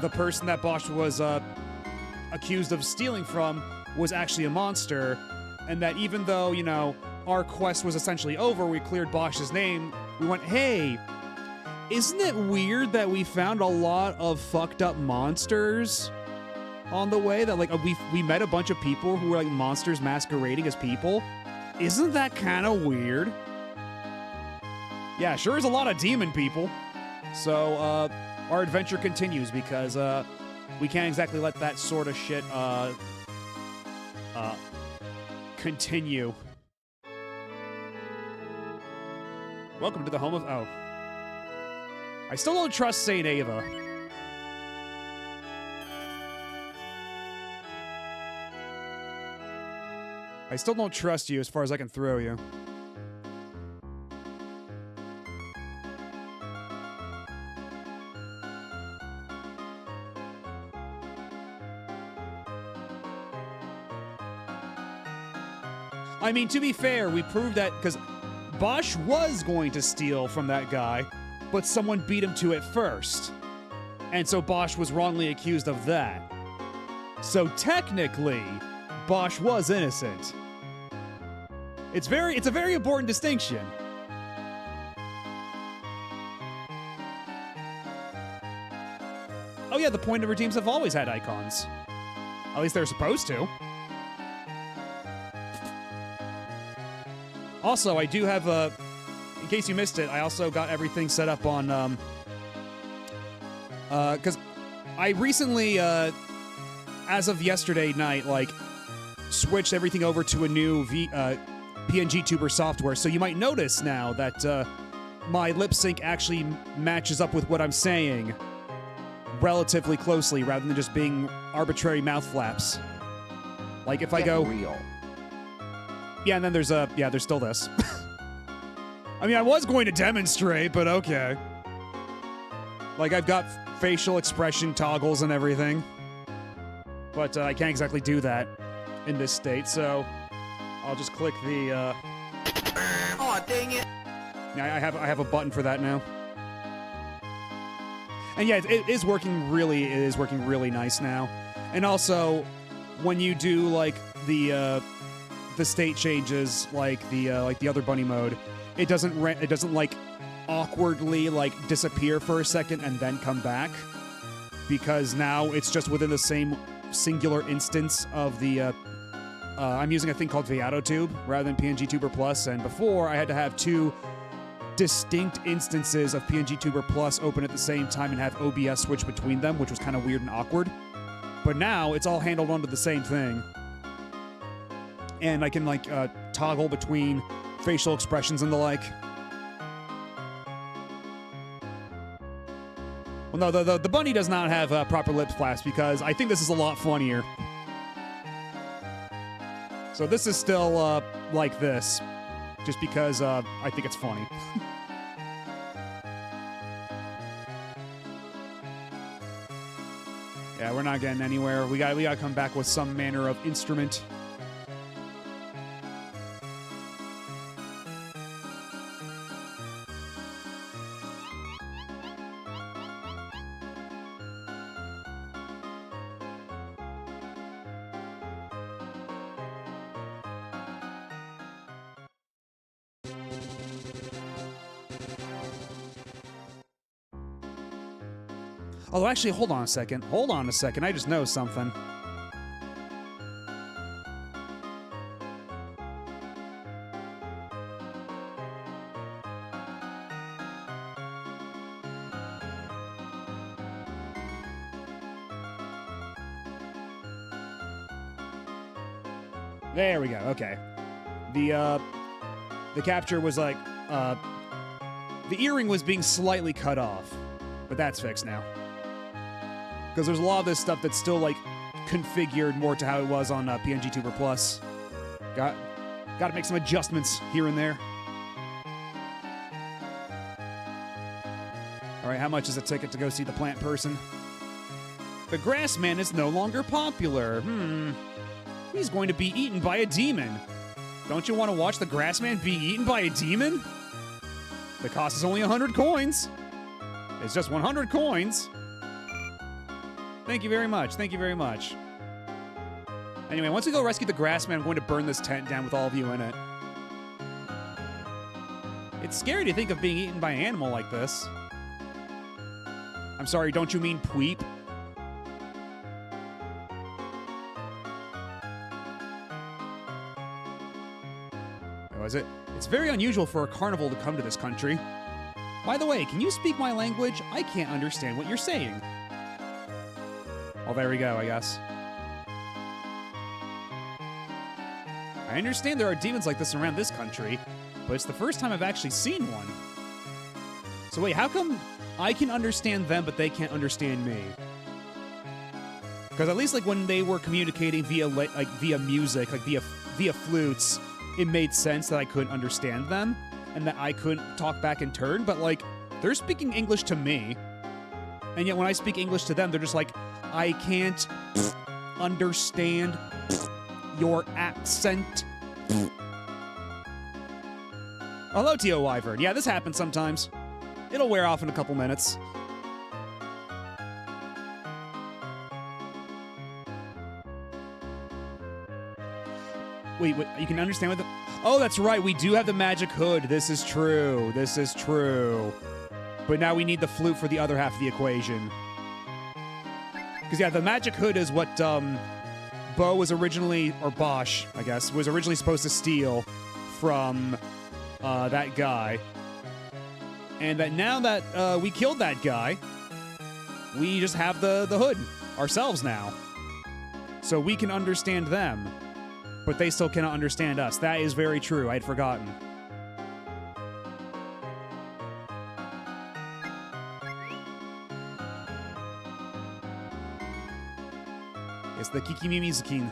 A: the person that Bosch was accused of stealing from was actually a monster, and that even though, you know, our quest was essentially over, we cleared Bosch's name, we went, hey, isn't it weird that we found a lot of fucked up monsters on the way? That, like, we met a bunch of people who were, like, monsters masquerading as people? Isn't that kind of weird? Yeah, sure is a lot of demon people. So, our adventure continues because we can't exactly let that sort of shit continue. Welcome to the home of... Oh. I still don't trust Saint Ava. I still don't trust you as far as I can throw you. I mean, to be fair, we proved that because Bosch was going to steal from that guy, but someone beat him to it first. And so Bosch was wrongly accused of that. So technically, Bosch was innocent. It's a very important distinction. Oh yeah, the point of our teams have always had icons. At least they're supposed to. Also, I do have in case you missed it, I also got everything set up on, because I recently, as of yesterday night, like, switched everything over to a new PNG Tuber software, so you might notice now that, my lip sync actually matches up with what I'm saying relatively closely, rather than just being arbitrary mouth flaps. Like, if I go...
D: real.
A: Yeah, and then there's there's still this. I mean, I was going to demonstrate, but okay. Like, I've got facial expression toggles and everything. But I can't exactly do that in this state, so I'll just click the,
D: Oh, dang it.
A: Yeah, I have a button for that now. And yeah, it is working really nice now. And also, when you do like the state changes, like the other bunny mode, it doesn't like awkwardly like disappear for a second and then come back, because now it's just within the same singular instance of the. I'm using a thing called ViatoTube rather than PNG Tuber Plus, and before I had to have two distinct instances of PNG Tuber Plus open at the same time and have OBS switch between them, which was kind of weird and awkward. But now it's all handled onto the same thing, and I can like toggle between facial expressions and the like. Well, no, the bunny does not have proper lip flaps because I think this is a lot funnier. So this is still like this, just because I think it's funny. Yeah, we're not getting anywhere. We gotta come back with some manner of instrument. Although, actually, hold on a second. I just know something. There we go. Okay. The capture was like, the earring was being slightly cut off, but that's fixed now. Because there's a lot of this stuff that's still like configured more to how it was on PNG Tuber Plus. Got to make some adjustments here and there. All right, how much is a ticket to go see the plant person? The grass man is no longer popular. He's going to be eaten by a demon. Don't you want to watch the grass man be eaten by a demon? The cost is only 100 coins. It's just 100 coins. Thank you very much. Thank you very much. Anyway, once we go rescue the grass man, I'm going to burn this tent down with all of you in it. It's scary to think of being eaten by an animal like this. I'm sorry, don't you mean Pweep? Oh, is it? It's very unusual for a carnival to come to this country. By the way, can you speak my language? I can't understand what you're saying. Oh, there we go, I guess. I understand there are demons like this around this country, but it's the first time I've actually seen one. So wait, how come I can understand them, but they can't understand me? Because at least like when they were communicating via music, like via flutes, it made sense that I couldn't understand them and that I couldn't talk back in turn. But like, they're speaking English to me, and yet when I speak English to them, they're just like, I can't understand your accent. Hello, T.O. Wyvern. Yeah, this happens sometimes. It'll wear off in a couple minutes. Wait, you can understand what the... Oh, that's right, we do have the magic hood. This is true. This is true. But now we need the flute for the other half of the equation. Because, yeah, the magic hood is what Bo was originally, or Bosch, I guess, was originally supposed to steal from that guy. And that now that we killed that guy, we just have the hood ourselves now. So we can understand them, but they still cannot understand us. That is very true. I had forgotten. It's the Kikimimizukin.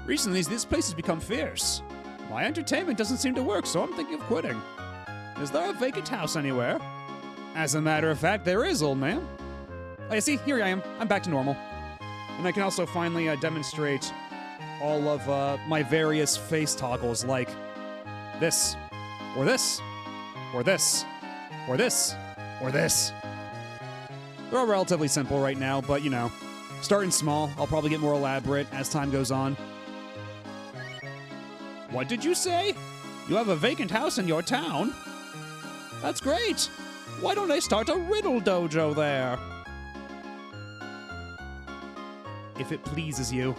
A: Recently, this place has become fierce. My entertainment doesn't seem to work, so I'm thinking of quitting. Is there a vacant house anywhere? As a matter of fact, there is, old man. Oh, you see, here I am. I'm back to normal. And I can also finally demonstrate all of my various face toggles, like this, or this, or this, or this, or this. They're all relatively simple right now, but, you know, starting small. I'll probably get more elaborate as time goes on. What did you say? You have a vacant house in your town? That's great. Why don't I start a riddle dojo there? If it pleases you.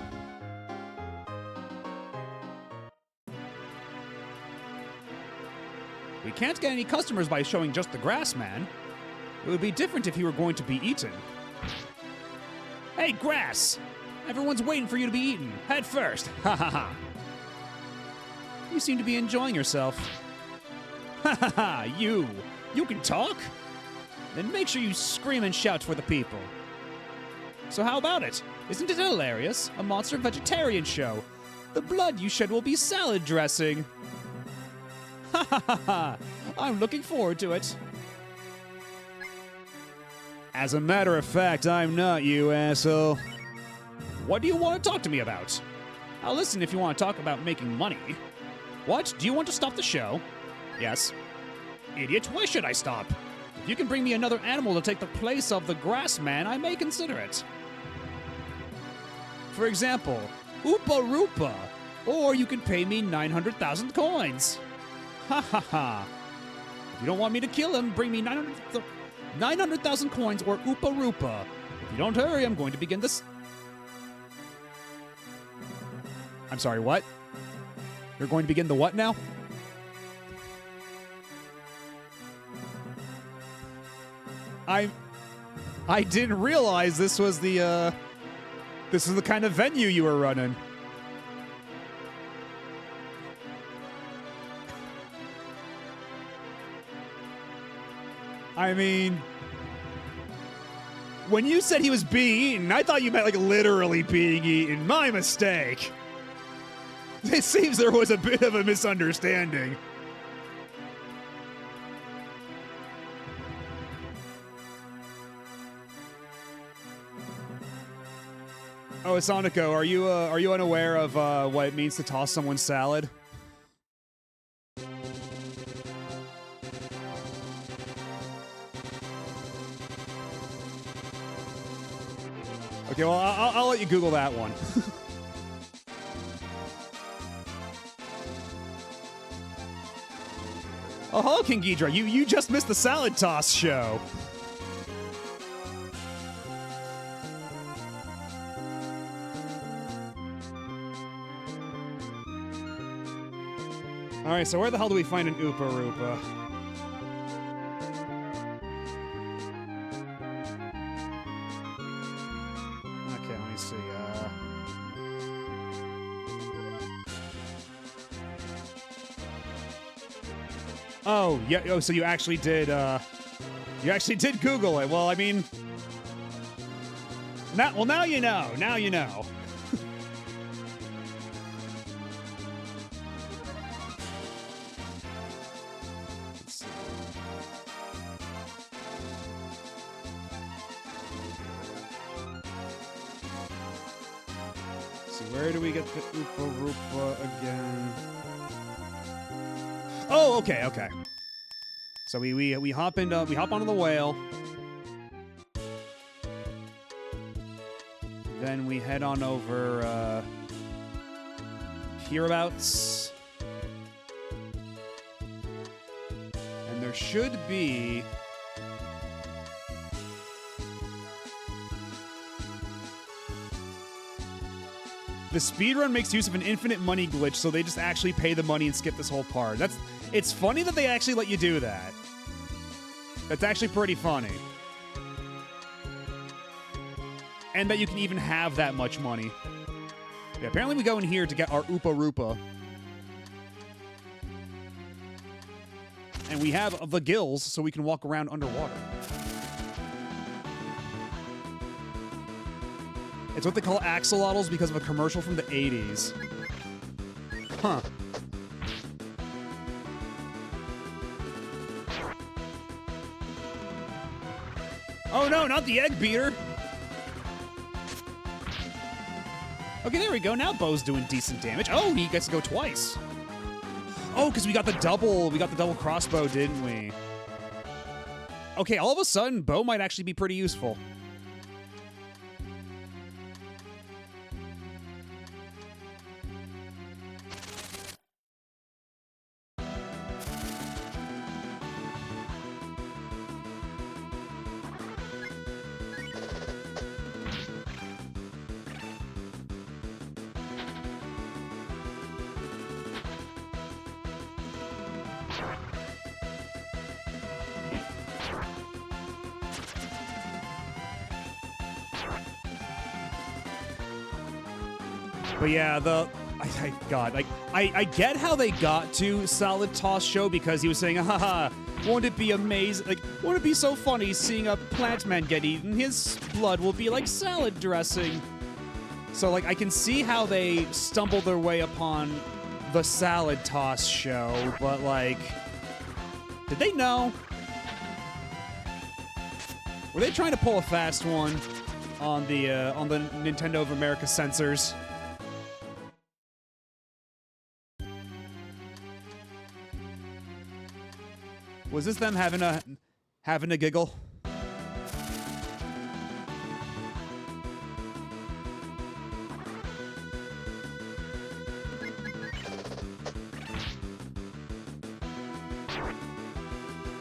A: We can't get any customers by showing just the grass man. It would be different if he were going to be eaten. Hey, grass! Everyone's waiting for you to be eaten. Head first. Ha ha ha. You seem to be enjoying yourself. Ha ha ha, you! You can talk? Then make sure you scream and shout for the people. So how about it? Isn't it hilarious? A monster vegetarian show. The blood you shed will be salad dressing. Ha ha ha ha! I'm looking forward to it. As a matter of fact, I'm not, you asshole. What do you want to talk to me about? I'll listen if you want to talk about making money. What? Do you want to stop the show? Yes. Idiot, why should I stop? If you can bring me another animal to take the place of the grass man, I may consider it. For example, Oopa Roopa. Or you can pay me 900,000 coins. Ha ha ha. If you don't want me to kill him, bring me 900,000 coins or Oopa Roopa. If you don't hurry, I'm going to begin this... I'm sorry, what? You're going to begin the what now? I didn't realize this was the kind of venue you were running. I mean, when you said he was being eaten, I thought you meant like literally being eaten. My mistake. It seems there was a bit of a misunderstanding. Oh, Sonico, are you unaware of what it means to toss someone's salad? Okay, well, I'll let you Google that one. Oh, hello, King Ghidra. You just missed the salad toss show. All right, so where the hell do we find an Oopa Roopa? Okay, let me see. Oh, yeah. Oh, so you actually did Google it. Well, I mean, now you know. Now you know. Where do we get the Oopa Roopa again? Oh, okay. So we hop onto the whale. Then we head on over hereabouts. And there should be... The speedrun makes use of an infinite money glitch, so they just actually pay the money and skip this whole part. It's funny that they actually let you do that. That's actually pretty funny. And that you can even have that much money. Yeah, apparently we go in here to get our Oopa Roopa. And we have the gills, so we can walk around underwater. It's what they call axolotls because of a commercial from the 80s. Huh. Oh no, not the egg beater! Okay, there we go. Now Bo's doing decent damage. Oh, he gets to go twice. Oh, because we got the double crossbow, didn't we? Okay, all of a sudden, Bo might actually be pretty useful. But yeah, I get how they got to Salad Toss Show because he was saying, haha, won't it be amazing? Like, won't it be so funny seeing a plant man get eaten? His blood will be like salad dressing. So, like, I can see how they stumbled their way upon the Salad Toss Show, but, like, did they know? Were they trying to pull a fast one on the Nintendo of America censors? Was this them having a giggle?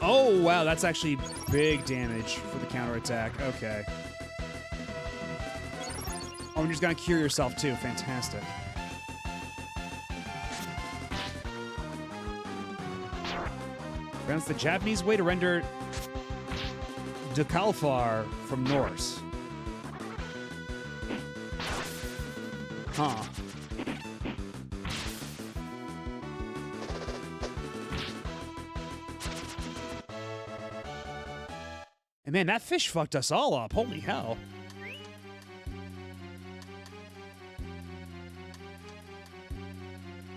A: Oh, wow, that's actually big damage for the counterattack. Okay. Oh, and you're just gonna cure yourself too. Fantastic. That's the Japanese way to render Dekalfar from Norse. Huh. And man, that fish fucked us all up. Holy hell.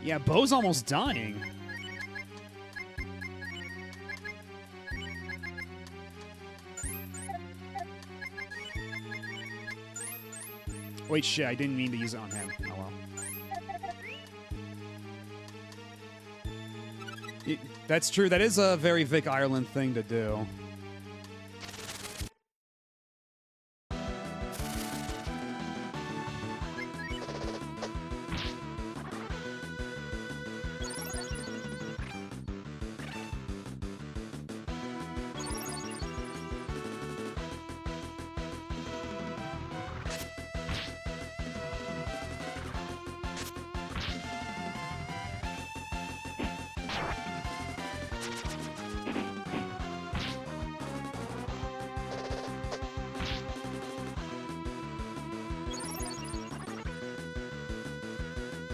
A: Yeah, Bo's almost dying. Wait, shit, I didn't mean to use it on him. Oh well. That's true. That is a very Vic Ireland thing to do.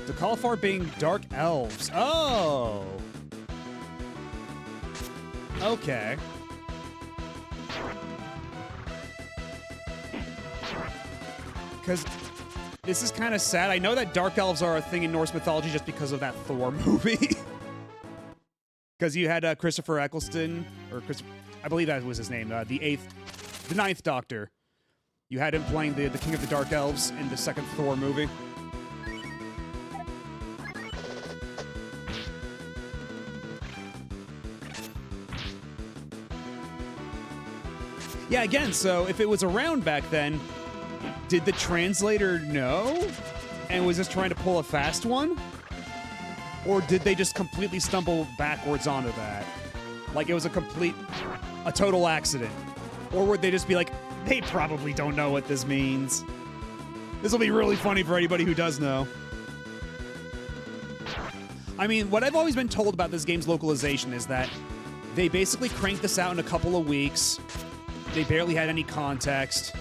A: The Dekalfar being dark elves. Oh. Okay. Because this is kind of sad. I know that dark elves are a thing in Norse mythology just because of that Thor movie. Because you had Christopher Eccleston, or I believe that was his name, the Ninth Doctor. You had him playing the King of the Dark Elves in the second Thor movie. Yeah, again, so if it was around back then, did the translator know and was just trying to pull a fast one? Or did they just completely stumble backwards onto that? Like it was a total accident? Or would they just be like, they probably don't know what this means? This will be really funny for anybody who does know. I mean, what I've always been told about this game's localization is that they basically cranked this out in a couple of weeks. They barely had any context.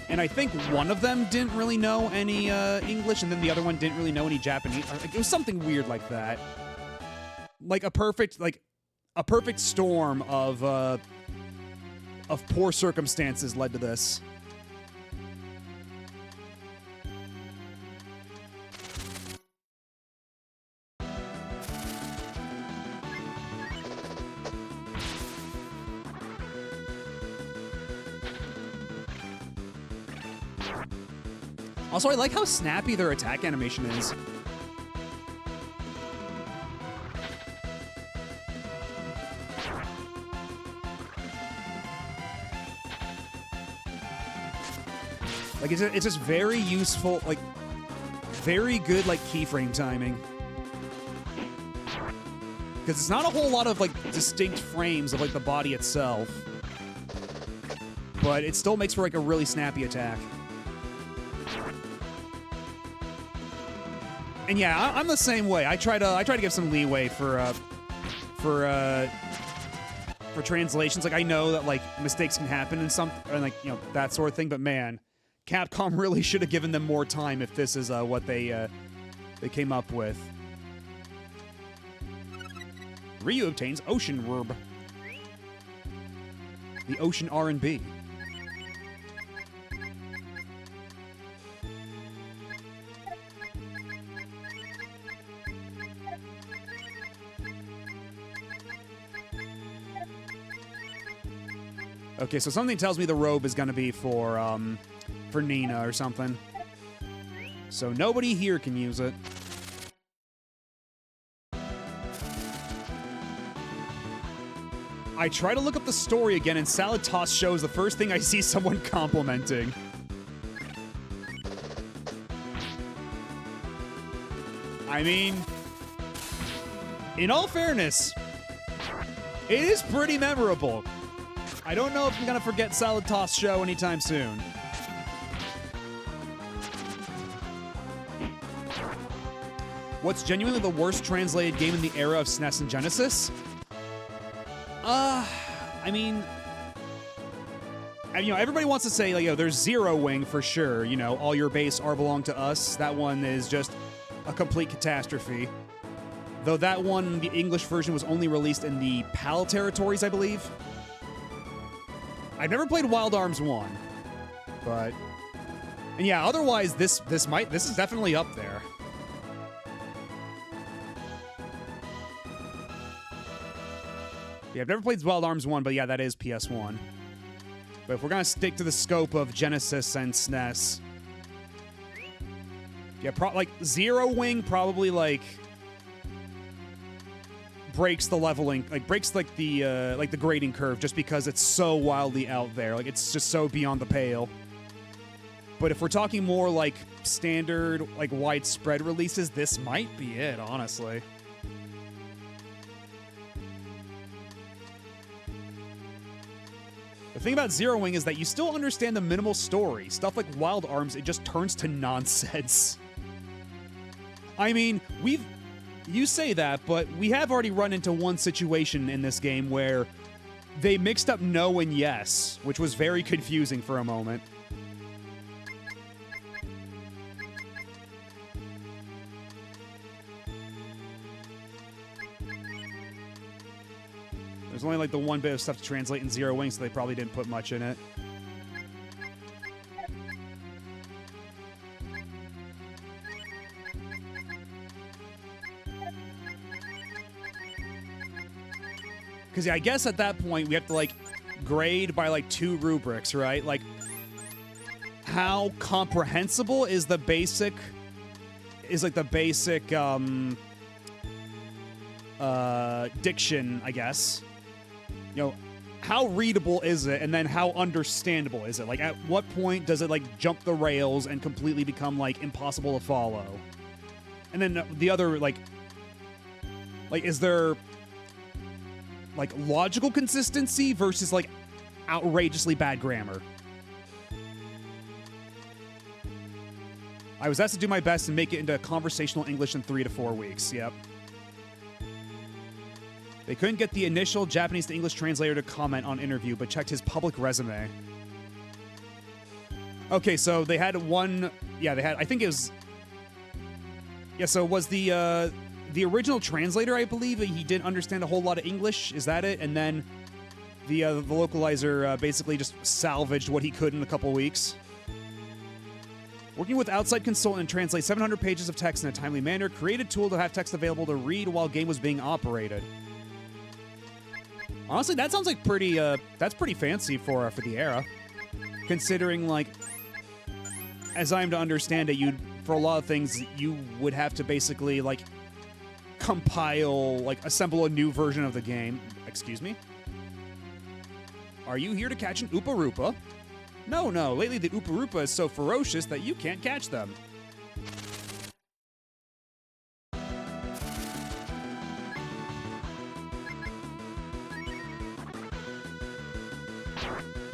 A: And I think one of them didn't really know any English, and then the other one didn't really know any Japanese. It was something weird like that. Like a perfect storm of poor circumstances led to this. Also, I like how snappy their attack animation is. Like, it's just very useful, like, very good, like, keyframe timing. Because it's not a whole lot of, like, distinct frames of, like, the body itself. But it still makes for, like, a really snappy attack. And yeah, I'm the same way. I try to give some leeway for translations. Like, I know that, like, mistakes can happen and like, you know, that sort of thing. But man, Capcom really should have given them more time if this is what they came up with. Ryu obtains Ocean Herb. The Ocean R&B. Okay, so something tells me the robe is gonna be for Nina or something. So nobody here can use it. I try to look up the story again, and Salad Toss shows the first thing I see someone complimenting. I mean, in all fairness, it is pretty memorable. I don't know if I'm gonna forget Salad Toss show anytime soon. What's genuinely the worst translated game in the era of SNES and Genesis? I mean, you know, everybody wants to say, like, you know, there's Zero Wing for sure. You know, all your base are belong to us. That one is just a complete catastrophe. Though that one, the English version, was only released in the PAL territories, I believe. I've never played Wild Arms 1, but... And yeah, otherwise, this is definitely up there. Yeah, I've never played Wild Arms 1, but yeah, that is PS1. But if we're gonna stick to the scope of Genesis and SNES... Yeah, like, Zero Wing probably, like... breaks the leveling, like breaks like the grading curve just because it's so wildly out there. Like, it's just so beyond the pale. But if we're talking more like standard, like widespread releases, this might be it, honestly. The thing about Zero Wing is that you still understand the minimal story. Stuff like Wild Arms, it just turns to nonsense. I mean, you say that, but we have already run into one situation in this game where they mixed up no and yes, which was very confusing for a moment. There's only like the one bit of stuff to translate in Zero Wing, so they probably didn't put much in it. Because yeah, I guess at that point we have to like grade by like 2 rubrics, right? Like, how comprehensible is the basic diction, I guess. You know, how readable is it, and then how understandable is it? Like, at what point does it like jump the rails and completely become like impossible to follow? And then the other like is there like logical consistency versus like outrageously bad grammar? I was asked to do my best and make it into conversational English in 3 to 4 weeks. Yep. They couldn't get the initial Japanese to English translator to comment on interview, but checked his public resume. Okay, so they had one... Yeah, they had... I think it was... Yeah, so it was the original translator, I believe. He didn't understand a whole lot of English. Is that it? And then the localizer basically just salvaged what he could in a couple weeks. Working with outside consultant to translate 700 pages of text in a timely manner, created a tool to have text available to read while game was being operated. Honestly, that sounds like pretty, that's pretty fancy for the era. Considering, like, as I'm to understand it, for a lot of things, you would have to basically, like, compile, like, assemble a new version of the game. Excuse me? Are you here to catch an Oopa Roopa? No, no, lately the Oopa Roopa is so ferocious that you can't catch them.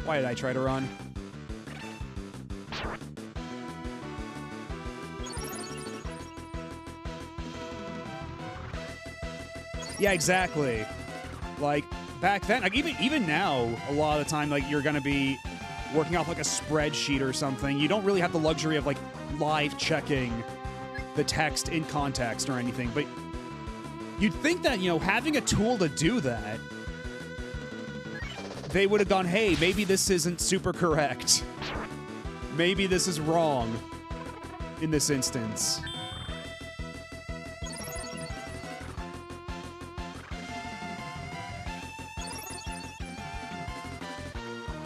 A: Why did I try to run? Yeah, exactly. Like, back then, like even now, a lot of the time, like, you're gonna be working off like a spreadsheet or something. You don't really have the luxury of like live checking the text in context or anything, but you'd think that, you know, having a tool to do that, they would have gone, hey, maybe this isn't super correct. Maybe this is wrong in this instance.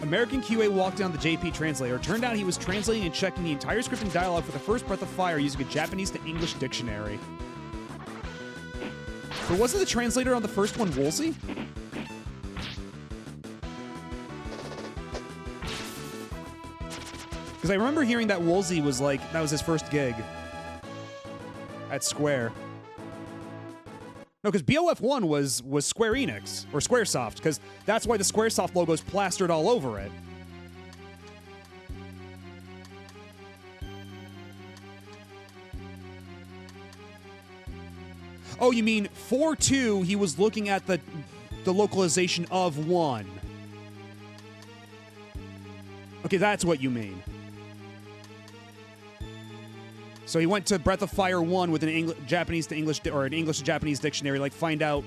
A: American QA walked down the JP translator. Turned out he was translating and checking the entire script and dialogue for the first Breath of Fire using a Japanese to English dictionary. But wasn't the translator on the first one Woolsey? Because I remember hearing that Woolsey was like, that was his first gig at Square. No, because BOF1 was Square Enix, or Squaresoft, because that's why the Squaresoft logo's plastered all over it. Oh, you mean for 2, he was looking at the localization of 1. Okay, that's what you mean. So he went to Breath of Fire 1 with an Japanese to English or an English to Japanese dictionary, like find out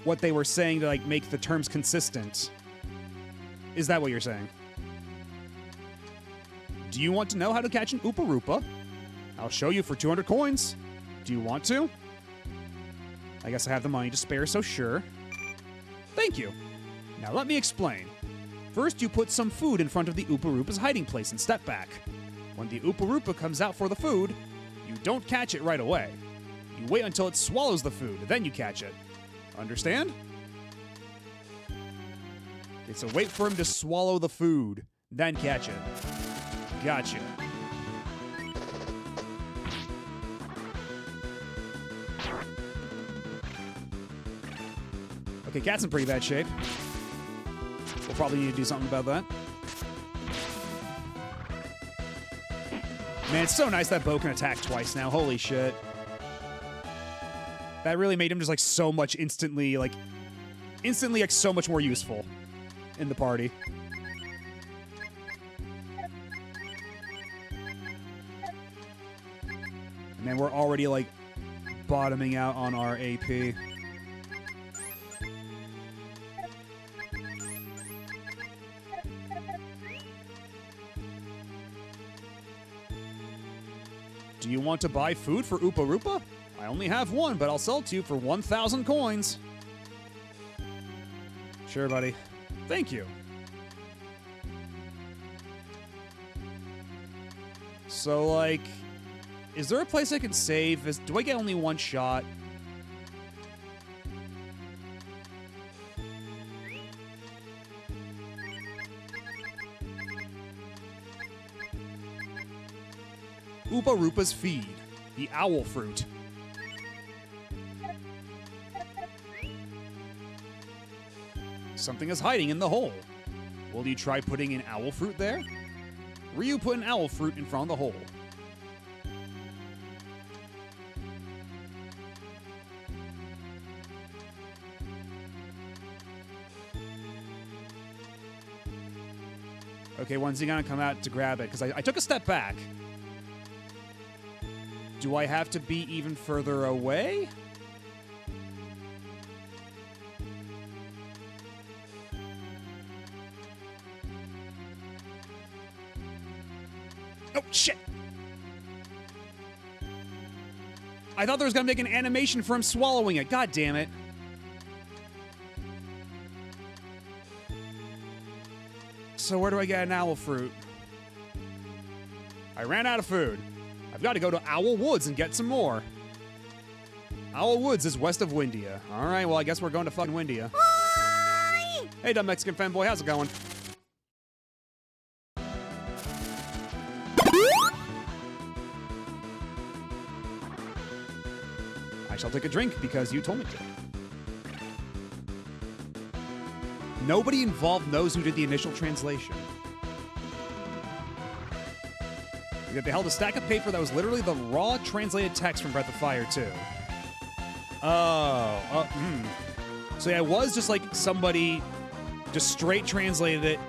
A: what they were saying to like make the terms consistent. Is that what you're saying? Do you want to know how to catch an Oopa Roopa? I'll show you for 200 coins. Do you want to? I guess I have the money to spare, so sure. Thank you. Now let me explain. First, you put some food in front of the Oopa Roopa's hiding place and step back. When the Oopa Roopa comes out for the food, you don't catch it right away. You wait until it swallows the food, then you catch it. Understand? Okay, so wait for him to swallow the food, then catch it. Gotcha. Okay, Cat's in pretty bad shape. We'll probably need to do something about that. Man, it's so nice that Bo can attack twice now. Holy shit. That really made him just like so much instantly like so much more useful in the party. Man, we're already like bottoming out on our AP. Do you want to buy food for Oopa Roopa? I only have one, but I'll sell it to you for 1,000 coins. Sure, buddy. Thank you. So, like, is there a place I can save? Do I get only one shot? Oopa Roopa's feed, the owl fruit. Something is hiding in the hole. Will you try putting an owl fruit there? Ryu put an owl fruit in front of the hole. Okay, when's he gonna come out to grab it? Because I took a step back. Do I have to be even further away? Oh, shit! I thought there was gonna make an animation for him swallowing it. God damn it. So where do I get an owl fruit? I ran out of food. I've got to go to Owl Woods and get some more. Owl Woods is west of Windia. All right, well, I guess we're going to fucking Windia. Hi! Hey, dumb Mexican fanboy, how's it going? I shall take a drink because you told me to. Nobody involved knows who did the initial translation. They held a stack of paper that was literally the raw translated text from Breath of Fire 2. So yeah, it was just like somebody just straight translated it,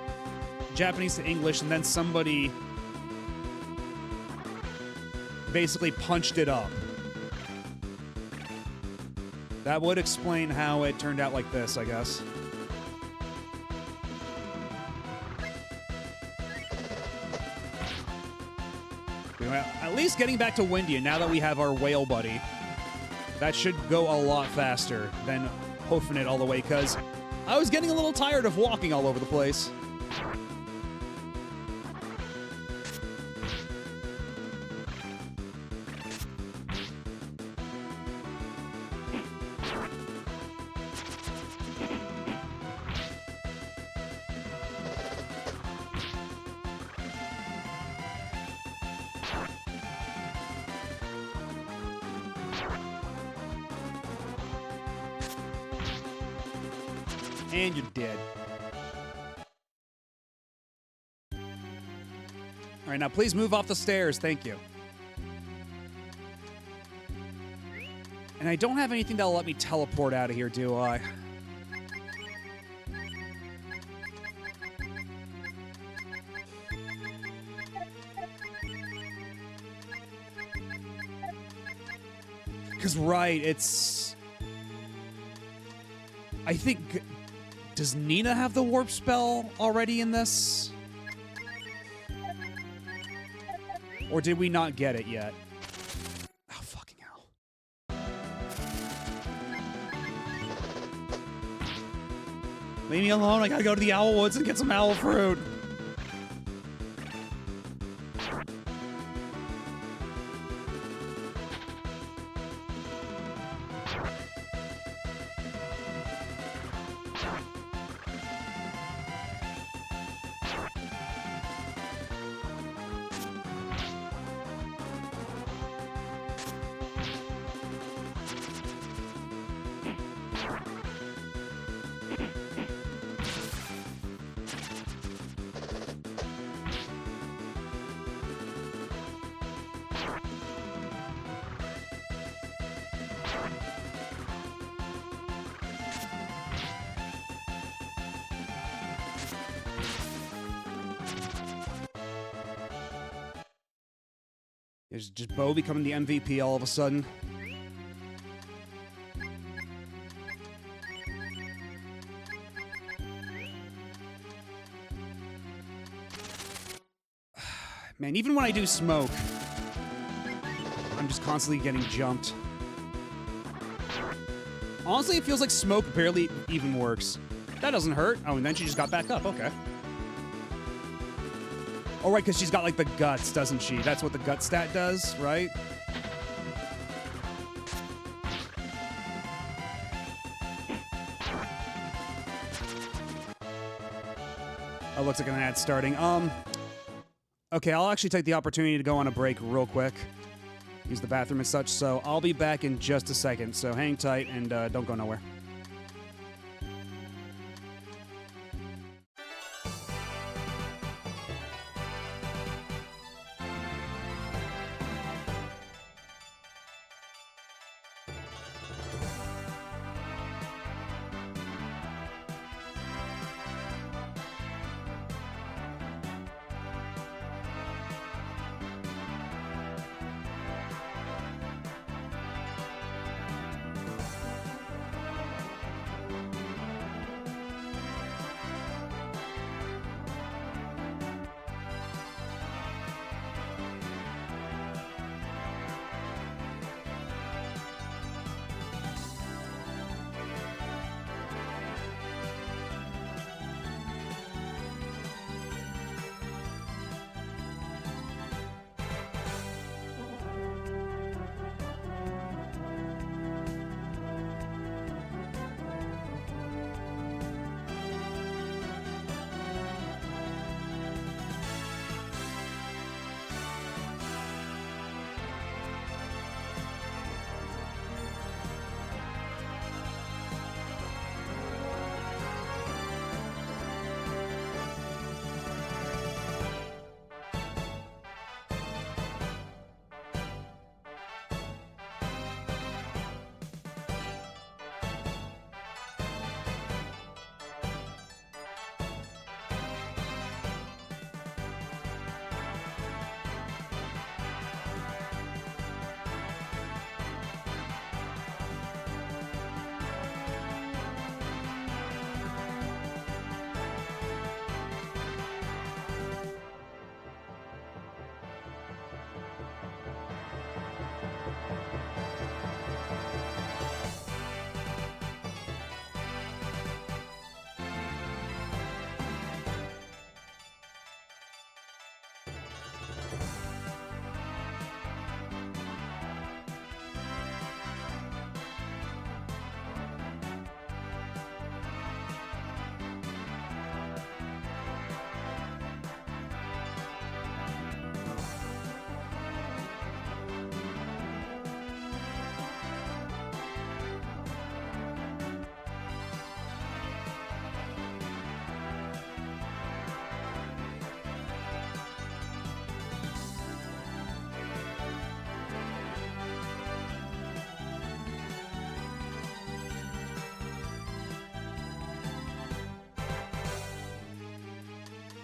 A: Japanese to English, and then somebody basically punched it up. That would explain how it turned out like this, I guess. At least getting back to Windia, now that we have our whale buddy, that should go a lot faster than hoofing it all the way, because I was getting a little tired of walking all over the place. And you're dead. All right, now please move off the stairs. Thank you. And I don't have anything that'll let me teleport out of here, do I? Because, right, it's... I think... Does Nina have the warp spell already in this? Or did we not get it yet? Oh, fucking hell. Leave me alone. I gotta go to the Owl Woods and get some owl fruit. Is just Bo becoming the MVP all of a sudden? Man, even when I do smoke, I'm just constantly getting jumped. Honestly, it feels like smoke barely even works. That doesn't hurt. Oh, and then she just got back up. Okay. Oh, right, because she's got, like, the guts, doesn't she? That's what the gut stat does, right? Oh, looks like an ad starting. Okay, I'll actually take the opportunity to go on a break real quick. Use the bathroom and such, so I'll be back in just a second. So hang tight and don't go nowhere.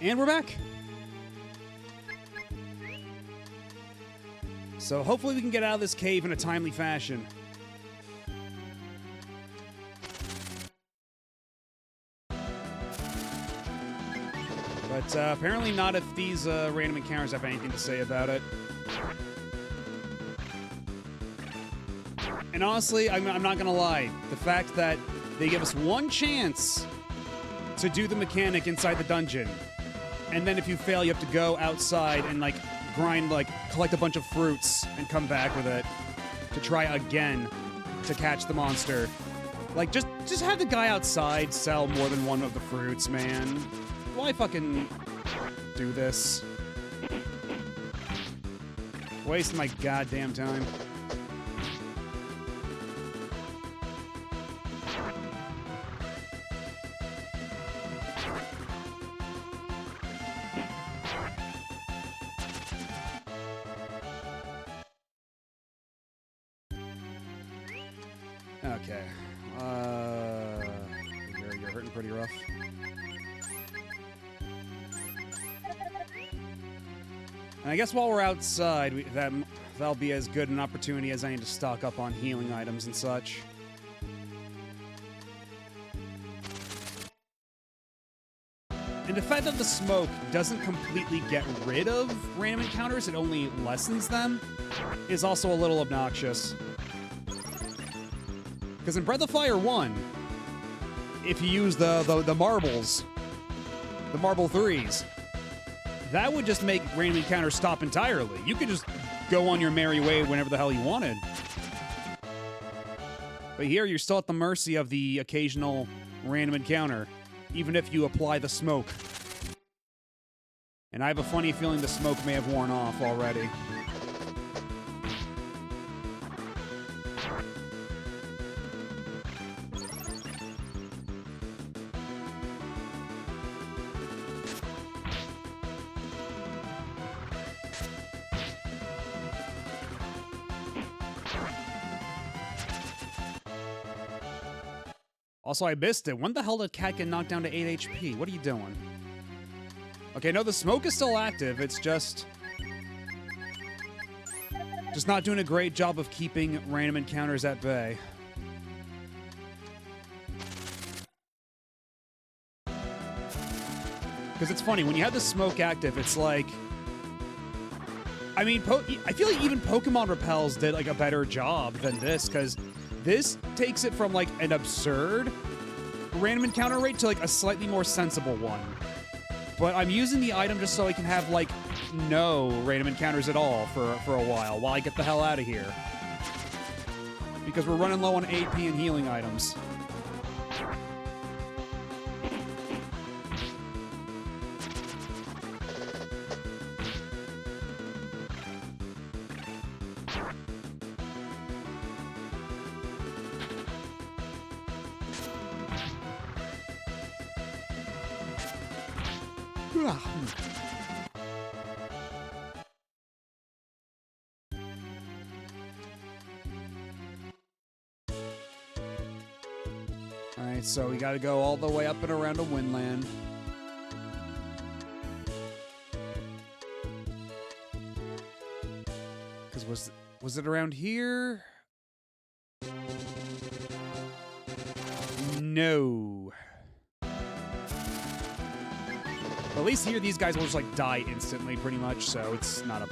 A: And we're back. So hopefully we can get out of this cave in a timely fashion. But apparently not if these random encounters have anything to say about it. And honestly, I'm not gonna lie. The fact that they give us one chance to do the mechanic inside the dungeon, and then if you fail, you have to go outside and like grind, like collect a bunch of fruits and come back with it to try again to catch the monster. Like just have the guy outside sell more than one of the fruits, man. Why fucking do this? Wasting my goddamn time. Okay. You're hurting pretty rough. And I guess while we're outside, that'll be as good an opportunity as any to stock up on healing items and such. And the fact that the smoke doesn't completely get rid of random encounters, it only lessens them, is also a little obnoxious. Because in Breath of Fire 1, if you use the marbles, the marble threes, that would just make random encounters stop entirely. You could just go on your merry way whenever the hell you wanted. But here, you're still at the mercy of the occasional random encounter, even if you apply the smoke. And I have a funny feeling the smoke may have worn off already. Also, I missed it. When the hell did Cat get knocked down to 8 HP? What are you doing? Okay, no, the smoke is still active. It's just not doing a great job of keeping random encounters at bay. Because it's funny, when you have the smoke active, it's like... I mean, I feel like even Pokemon Repels did like a better job than this, because this takes it from like an absurd random encounter rate to like a slightly more sensible one. But I'm using the item just so I can have like no random encounters at all for a while I get the hell out of here. Because we're running low on AP and healing items. Alright, so we gotta go all the way up and around to Windland. Because was it around here? No. At least here, these guys will just like die instantly, pretty much. So it's not a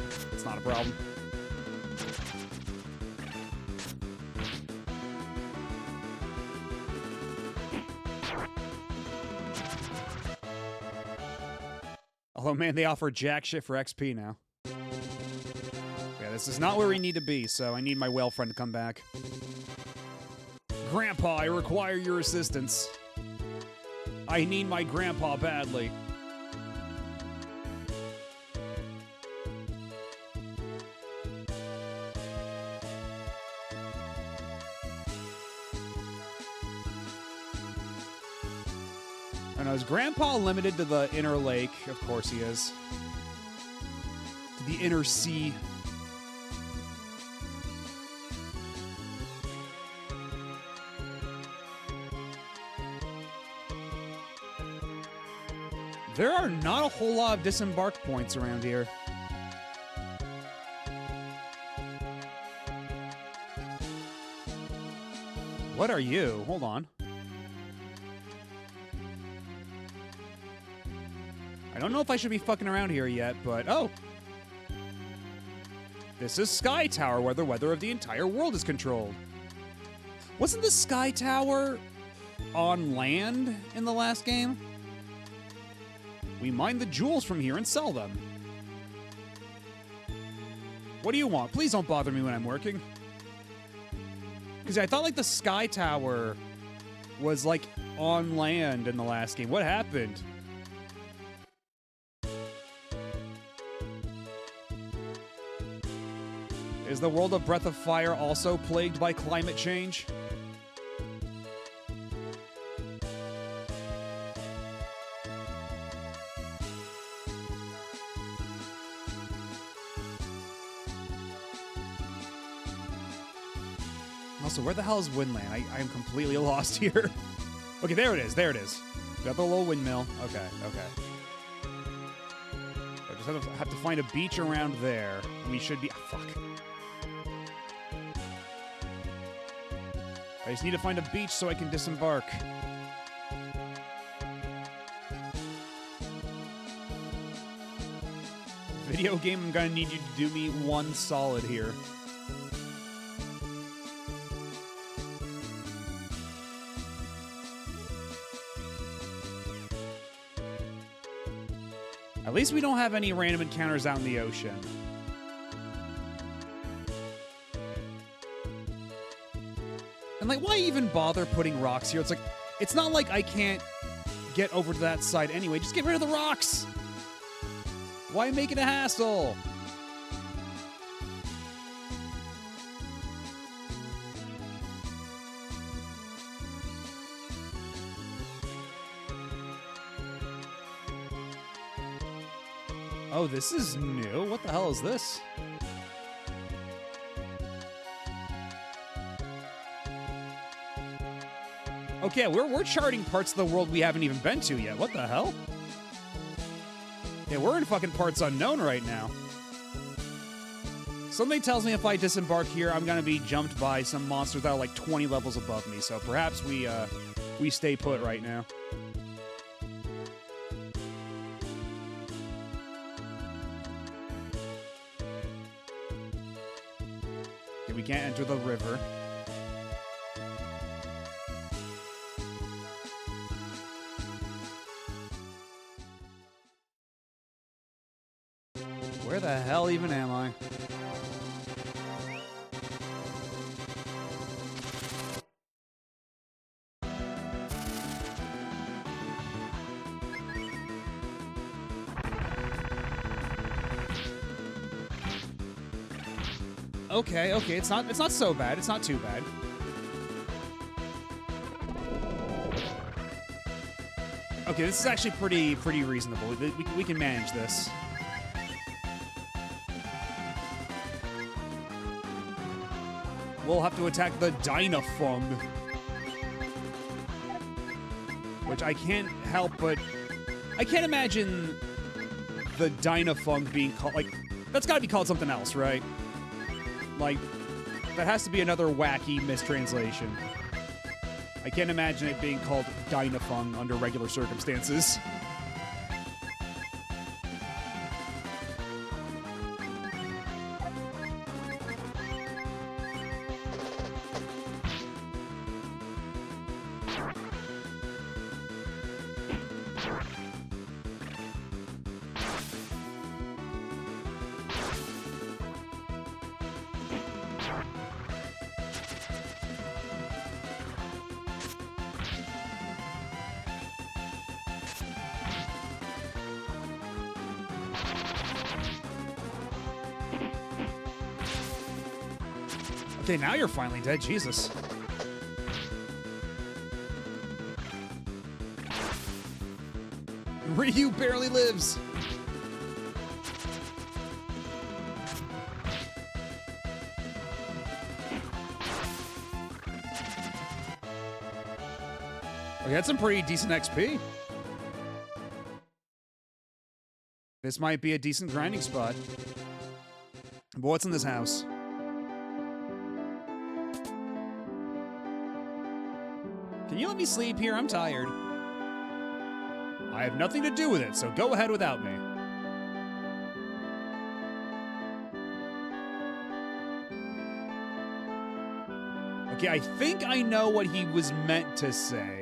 A: problem. Although, man, they offer jack shit for XP now. Yeah, this is not where we need to be. So I need my whale friend to come back. Grandpa, I require your assistance. I need my grandpa badly. I know, is Grandpa limited to the inner lake? Of course he is. To the inner sea. There are not a whole lot of disembark points around here. What are you? Hold on. I don't know if I should be fucking around here yet, but... Oh! This is Sky Tower, where the weather of the entire world is controlled. Wasn't the Sky Tower on land in the last game? We mine the jewels from here and sell them. What do you want? Please don't bother me when I'm working. Because I thought, like, the Sky Tower was, like, on land in the last game. What happened? Is the world of Breath of Fire also plagued by climate change? Also, where the hell is Windland? I am completely lost here. Okay, there it is. There it is. Got the little windmill. Okay, okay. I just have to find a beach around there. We should be... Oh, fuck. I just need to find a beach so I can disembark. Video game, I'm gonna need you to do me one solid here. At least we don't have any random encounters out in the ocean. And, like, why even bother putting rocks here? It's like, it's not like I can't get over to that side anyway. Just get rid of the rocks! Why make it a hassle? Oh, this is new. What the hell is this? Okay, we're charting parts of the world we haven't even been to yet. What the hell? Yeah, we're in fucking parts unknown right now. Something tells me if I disembark here, I'm gonna be jumped by some monsters that are like 20 levels above me. So perhaps we stay put right now. Okay, we can't enter the river. Where the hell even am I? Okay, it's not so bad. It's not too bad. Okay, this is actually pretty reasonable. We can manage this. We'll have to attack the Dynafung. Which I can't help but... I can't imagine the Dynafung being called... Like, that's gotta be called something else, right? Like, that has to be another wacky mistranslation. I can't imagine it being called Dynafung under regular circumstances. Okay, now you're finally dead. Jesus. Ryu barely lives. Okay, that's some pretty decent XP. This might be a decent grinding spot. But what's in this house? Can you let me sleep here? I'm tired. I have nothing to do with it, so go ahead without me. Okay, I think I know what he was meant to say.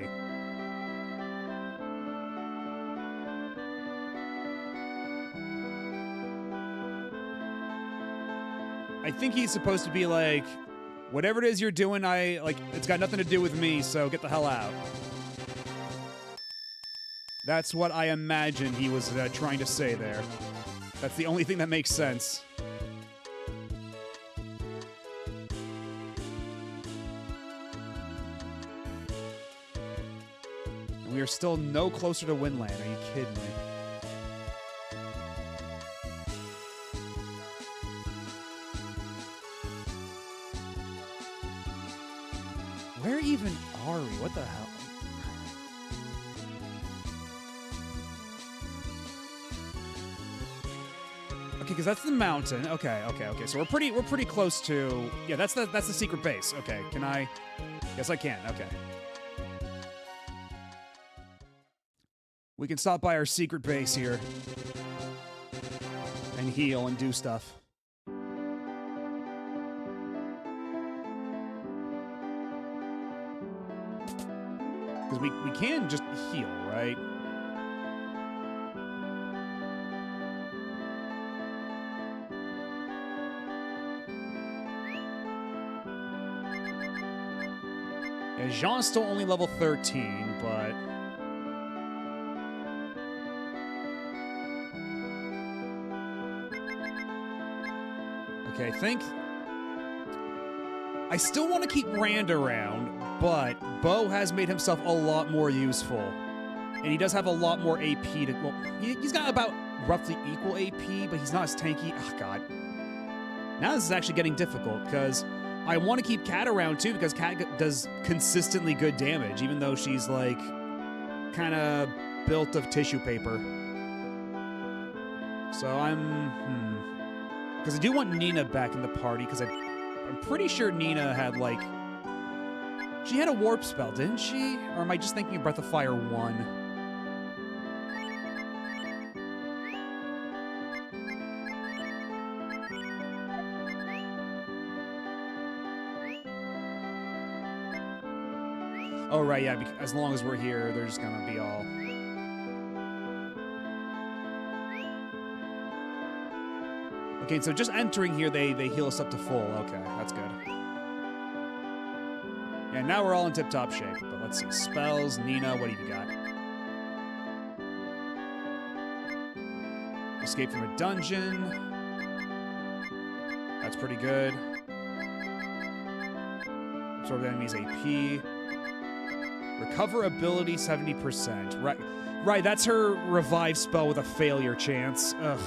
A: I think he's supposed to be like, whatever it is you're doing, it's got nothing to do with me, so get the hell out. That's what I imagine he was trying to say there. That's the only thing that makes sense. And we are still no closer to Winland. Are you kidding me? Where even are we? What the hell? Okay, because that's the mountain. Okay. So we're pretty close to. Yeah, that's the secret base. Okay, can I? Yes, I can. Okay. We can stop by our secret base here and heal and do stuff. Because we can just heal, right? Yeah, Jean's still only level 13, but... Okay, I think... I still want to keep Rand around, but Bo has made himself a lot more useful. And he does have a lot more AP to... Well, he's got about roughly equal AP, but he's not as tanky. Oh, God. Now this is actually getting difficult, because I want to keep Kat around, too, because Kat does consistently good damage, even though she's, like, kind of built of tissue paper. So I'm... Because I do want Nina back in the party, because I'm pretty sure Nina had, like... She had a warp spell, didn't she? Or am I just thinking of Breath of Fire 1? Oh, right, yeah, because as long as we're here, they're just gonna be all... Okay, so just entering here, they heal us up to full. Okay, that's good. Yeah, now we're all in tip-top shape. But let's see. Spells, Nina, what do you got? Escape from a dungeon. That's pretty good. Absorb the enemy's AP. Recover ability 70%. Right, that's her revive spell with a failure chance. Ugh.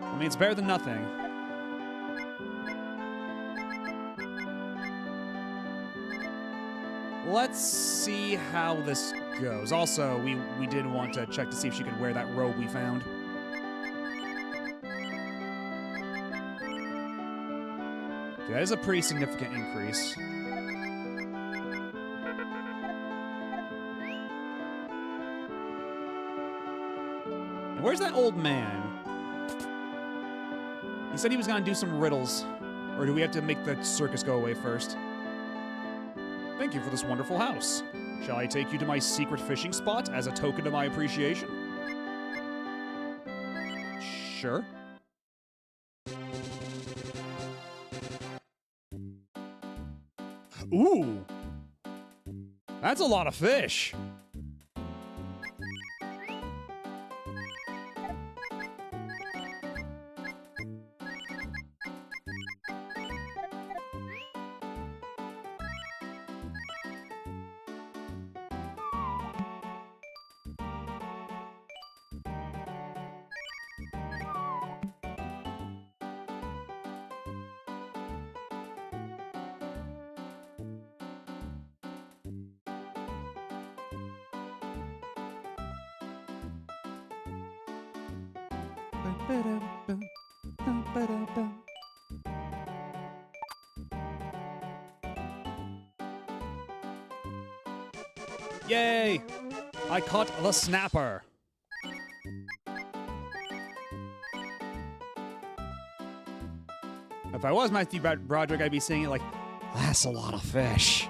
A: I mean, it's better than nothing. Let's see how this goes. Also, we did want to check to see if she could wear that robe we found. Okay, that is a pretty significant increase. And where's that old man? He said he was going to do some riddles. Or do we have to make the circus go away first? Thank you for this wonderful house. Shall I take you to my secret fishing spot as a token of my appreciation? Sure. Ooh! That's a lot of fish! Yay! I caught the snapper. If I was Matthew Broderick, I'd be saying it like, that's a lot of fish.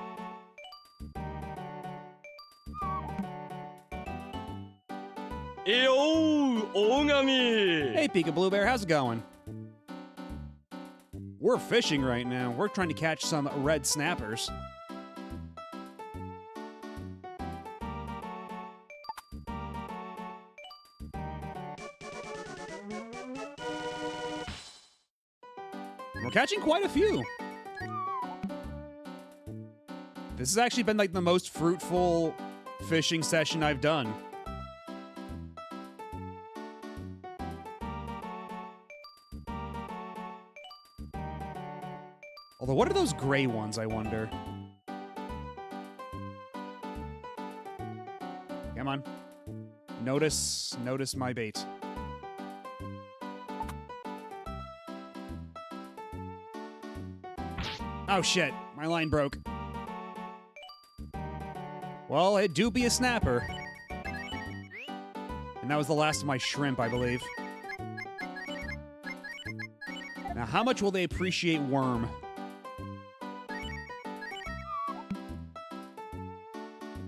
D: Eyo, Ongami!
A: Hey, Peekaboo Bear, how's it going? We're fishing right now. We're trying to catch some red snappers. We're catching quite a few. This has actually been like the most fruitful fishing session I've done. Although, what are those gray ones, I wonder? Come on. Notice my bait. Oh shit, my line broke. Well, it do be a snapper. And that was the last of my shrimp, I believe. Now, how much will they appreciate worm?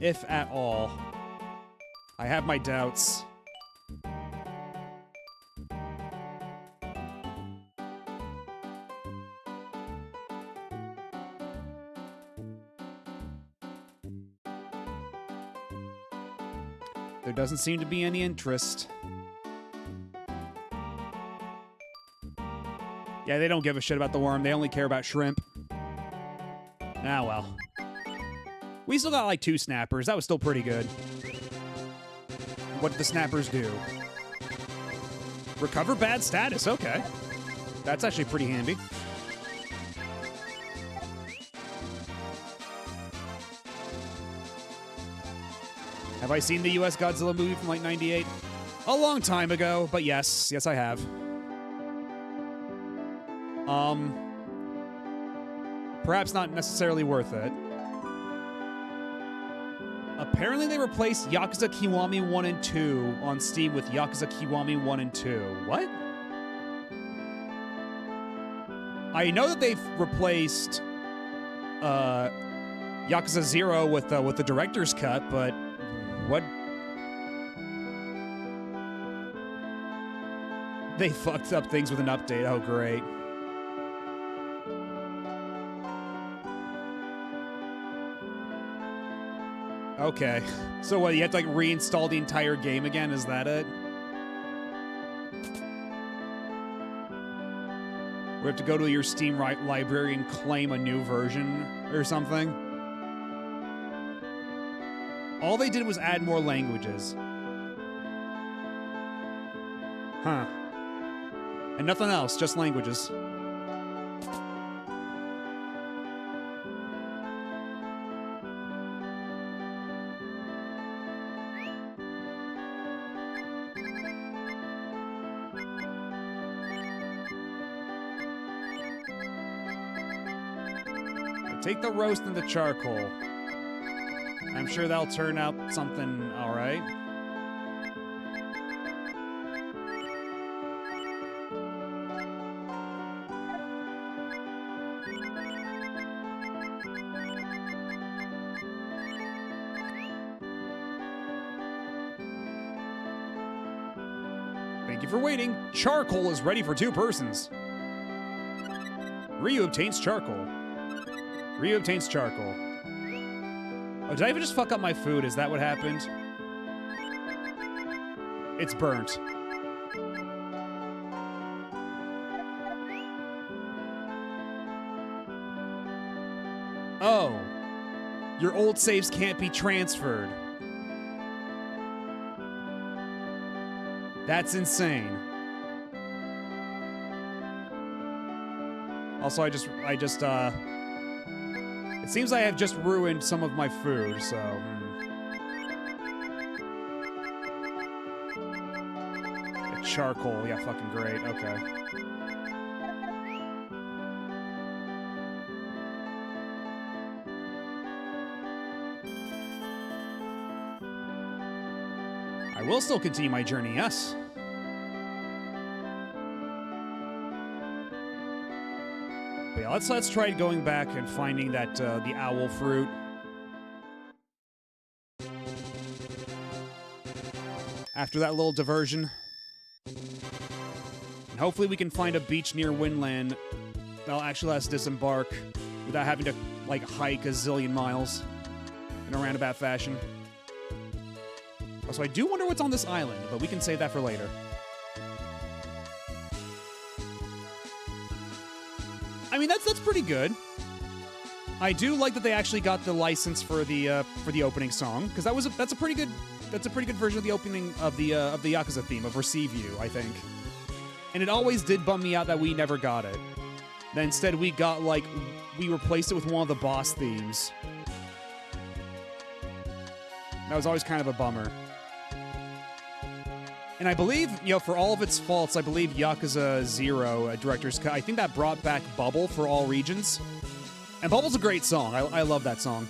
A: If at all. I have my doubts. There doesn't seem to be any interest. Yeah, they don't give a shit about the worm. They only care about shrimp. Ah, well. We still got like 2 snappers. That was still pretty good. What did the snappers do? Recover bad status. Okay. That's actually pretty handy. Have I seen the US Godzilla movie from like 98? A long time ago, but yes. Yes, I have. Perhaps not necessarily worth it. Apparently they replaced Yakuza Kiwami 1 and 2 on Steam with Yakuza Kiwami 1 and 2. What? I know that they've replaced Yakuza 0 with the director's cut, but what? They fucked up things with an update. Oh, great. Okay. So what, you have to like reinstall the entire game again? Is that it? We have to go to your Steam library and claim a new version or something? All they did was add more languages. Huh. And nothing else, just languages. Take the roast and the charcoal. I'm sure that'll turn out something alright. Thank you for waiting. Charcoal is ready for 2 persons. Ryu obtains charcoal. Ryu obtains charcoal. Oh, did I even just fuck up my food? Is that what happened? It's burnt. Oh. Your old saves can't be transferred. That's insane. Also, it seems I have just ruined some of my food, so... Charcoal. Yeah, fucking great. Okay. I will still continue my journey, yes. But yeah, let's try going back and finding that the owl fruit. After that little diversion. And hopefully we can find a beach near Windland that'll actually let us disembark without having to, like, hike a zillion miles in a roundabout fashion. So I do wonder what's on this island, but we can save that for later. I mean, that's pretty good. I do like that they actually got the license for the opening song, because that's a pretty good version of the opening of the Yakuza theme of Receive You, I think. And it always did bum me out that we never got it. That instead we got, like, we replaced it with one of the boss themes. That was always kind of a bummer. And I believe, you know, for all of its faults, I believe Yakuza 0 Director's Cut, I think that brought back Bubble for all regions. And Bubble's a great song. I love that song.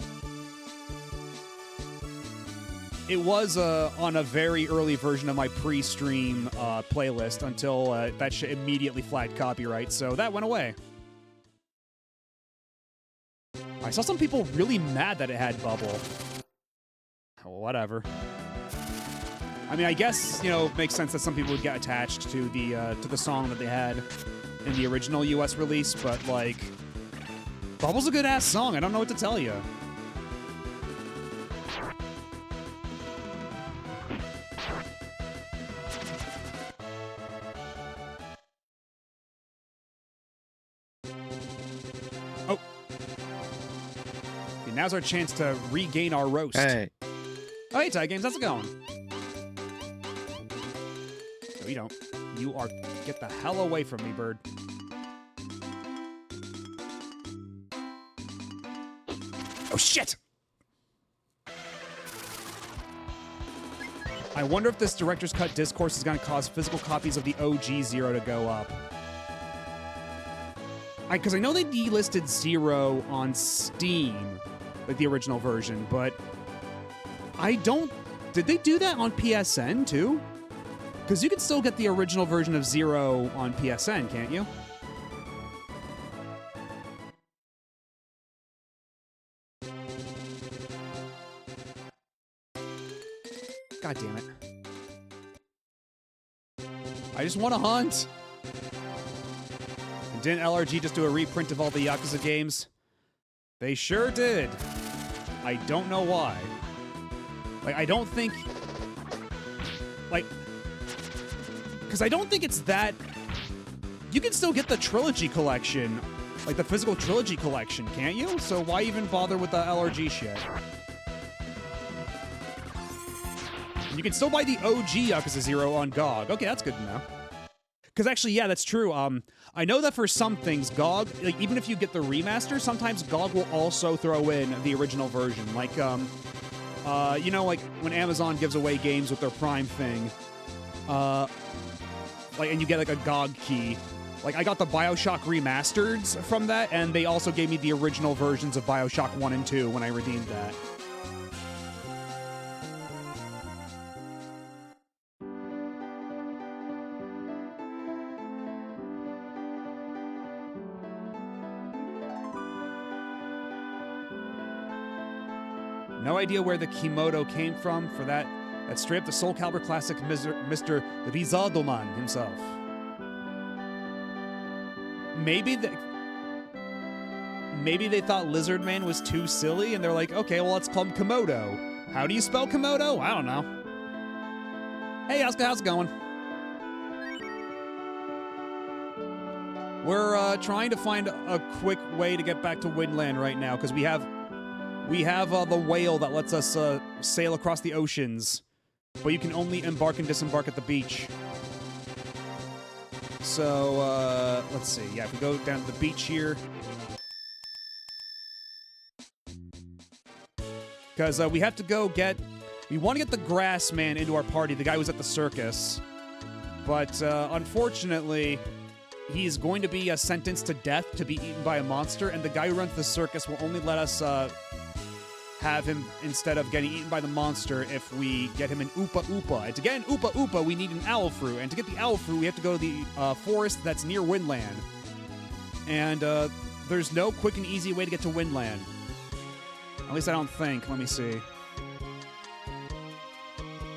A: It was on a very early version of my pre-stream playlist until that shit immediately flagged copyright, so that went away. I saw some people really mad that it had Bubble. Oh, whatever. I mean, I guess, you know, it makes sense that some people would get attached to the song that they had in the original US release, but, like, Bubble's a good-ass song. I don't know what to tell you. Oh. Okay, now's our chance to regain our roast.
E: Hey.
A: Oh, hey, Ty Games, how's it going? No, you don't. You are... Get the hell away from me, bird. Oh, shit! I wonder if this Director's Cut discourse is going to cause physical copies of the OG Zero to go up. Because I know they delisted Zero on Steam, like the original version, but I don't... Did they do that on PSN, too? Because you can still get the original version of Zero on PSN, can't you? God damn it. I just want to hunt. And didn't LRG just do a reprint of all the Yakuza games? They sure did. I don't know why. Like, I don't think... Like... Because I don't think it's that... You can still get the Trilogy Collection, like the physical Trilogy Collection, can't you? So why even bother with the LRG shit? You can still buy the OG Yakuza 0 on GOG. Okay, that's good to know. Because actually, yeah, that's true. I know that for some things, GOG, like, even if you get the remaster, sometimes GOG will also throw in the original version. Like, you know, like when Amazon gives away games with their Prime thing, like, and you get like a GOG key. Like, I got the BioShock remasters from that, and they also gave me the original versions of BioShock 1 and 2 when I redeemed that. No idea where the Kimoto came from for that. That's straight up the Soul Calibur classic Mr. Rizaldoman himself. Maybe they thought Lizardman was too silly, and they're like, okay, well, let's call him Komodo. How do you spell Komodo? I don't know. Hey, how's it going? We're trying to find a quick way to get back to Windland right now, because we have the whale that lets us sail across the oceans, but you can only embark and disembark at the beach. So, let's see. Yeah, if we go down to the beach here. Because we have to go get... We want to get the grass man into our party, the guy who's at the circus. but unfortunately, he's going to be sentenced to death to be eaten by a monster, and the guy who runs the circus will only let us have him, instead of getting eaten by the monster, if we get him an Oopa Oopa. And to get an Oopa Oopa, we need an owl fruit. And to get the owl fruit, we have to go to the forest that's near Windland. And there's no quick and easy way to get to Windland. At least I don't think. Let me see.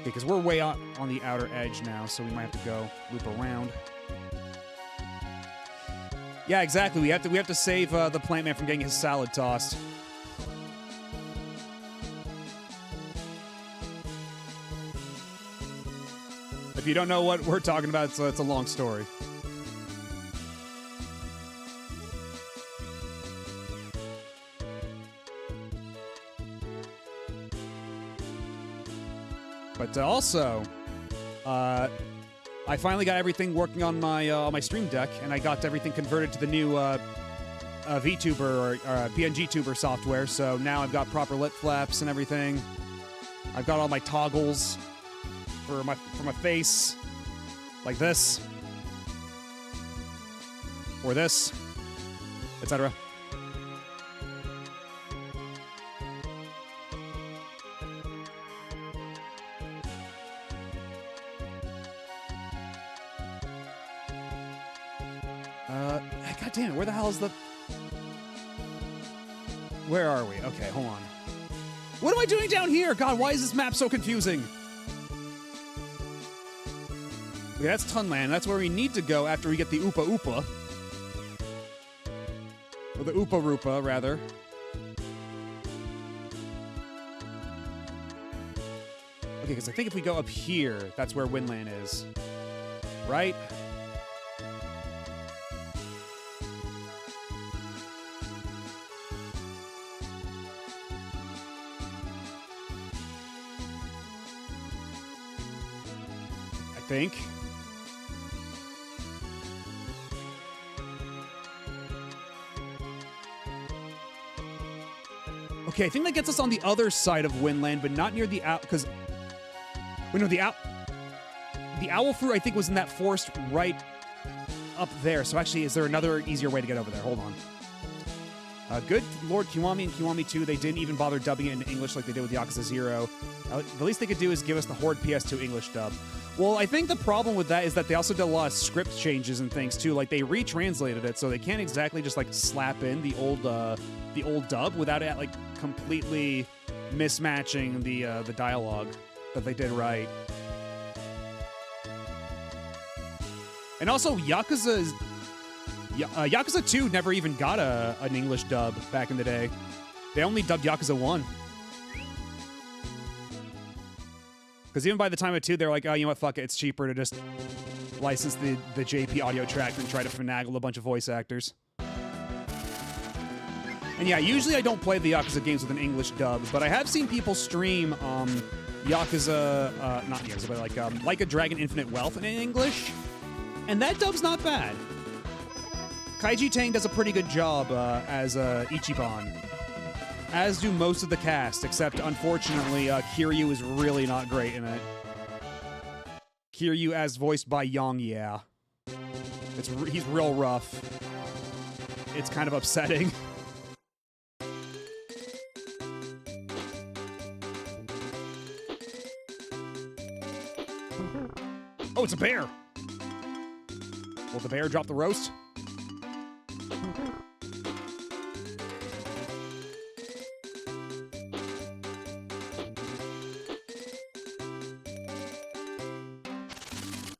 A: Okay, because we're way out on the outer edge now, so we might have to go loop around. Yeah, exactly. We have to save the plant man from getting his salad tossed. If you don't know what we're talking about, it's a long story. But also, I finally got everything working on my Stream Deck, and I got everything converted to the new VTuber or PNG Tuber software. So now I've got proper lip flaps and everything. I've got all my toggles for my face, like this, or this, etc. God damn it, where the hell is the... Where are we? Okay, hold on. What am I doing down here? God, why is this map so confusing? Okay, that's Tunland. That's where we need to go after we get the Oopa Oopa. Or the Oopa Roopa, rather. Okay, because I think if we go up here, that's where Windland is. Right? I think. Okay, I think that gets us on the other side of Windland, but not near the owl, because... Wait, no, the owl fruit, I think, was in that forest right up there. So actually, is there another easier way to get over there? Hold on. Good Lord Kiwami and Kiwami 2, they didn't even bother dubbing it in English like they did with Yakuza 0. The least they could do is give us the Horde PS2 English dub. Well, I think the problem with that is that they also did a lot of script changes and things, too. Like, they retranslated it, so they can't exactly just, like, slap in the old dub without it, like, completely mismatching the dialogue that they did right. And also, Yakuza 2 never even got an English dub back in the day. They only dubbed Yakuza 1. Because even by the time of 2, they're like, oh, you know what, fuck it, it's cheaper to just license the JP audio track than try to finagle a bunch of voice actors. And yeah, usually I don't play the Yakuza games with an English dub, but I have seen people stream Yakuza, not Yakuza, but like a Dragon Infinite Wealth in English, and that dub's not bad. Kaiji Tang does a pretty good job as Ichiban, as do most of the cast, except unfortunately Kiryu is really not great in it. Kiryu as voiced by Yang Yeah. He's real rough. It's kind of upsetting. Oh, it's a bear! Will the bear drop the roast?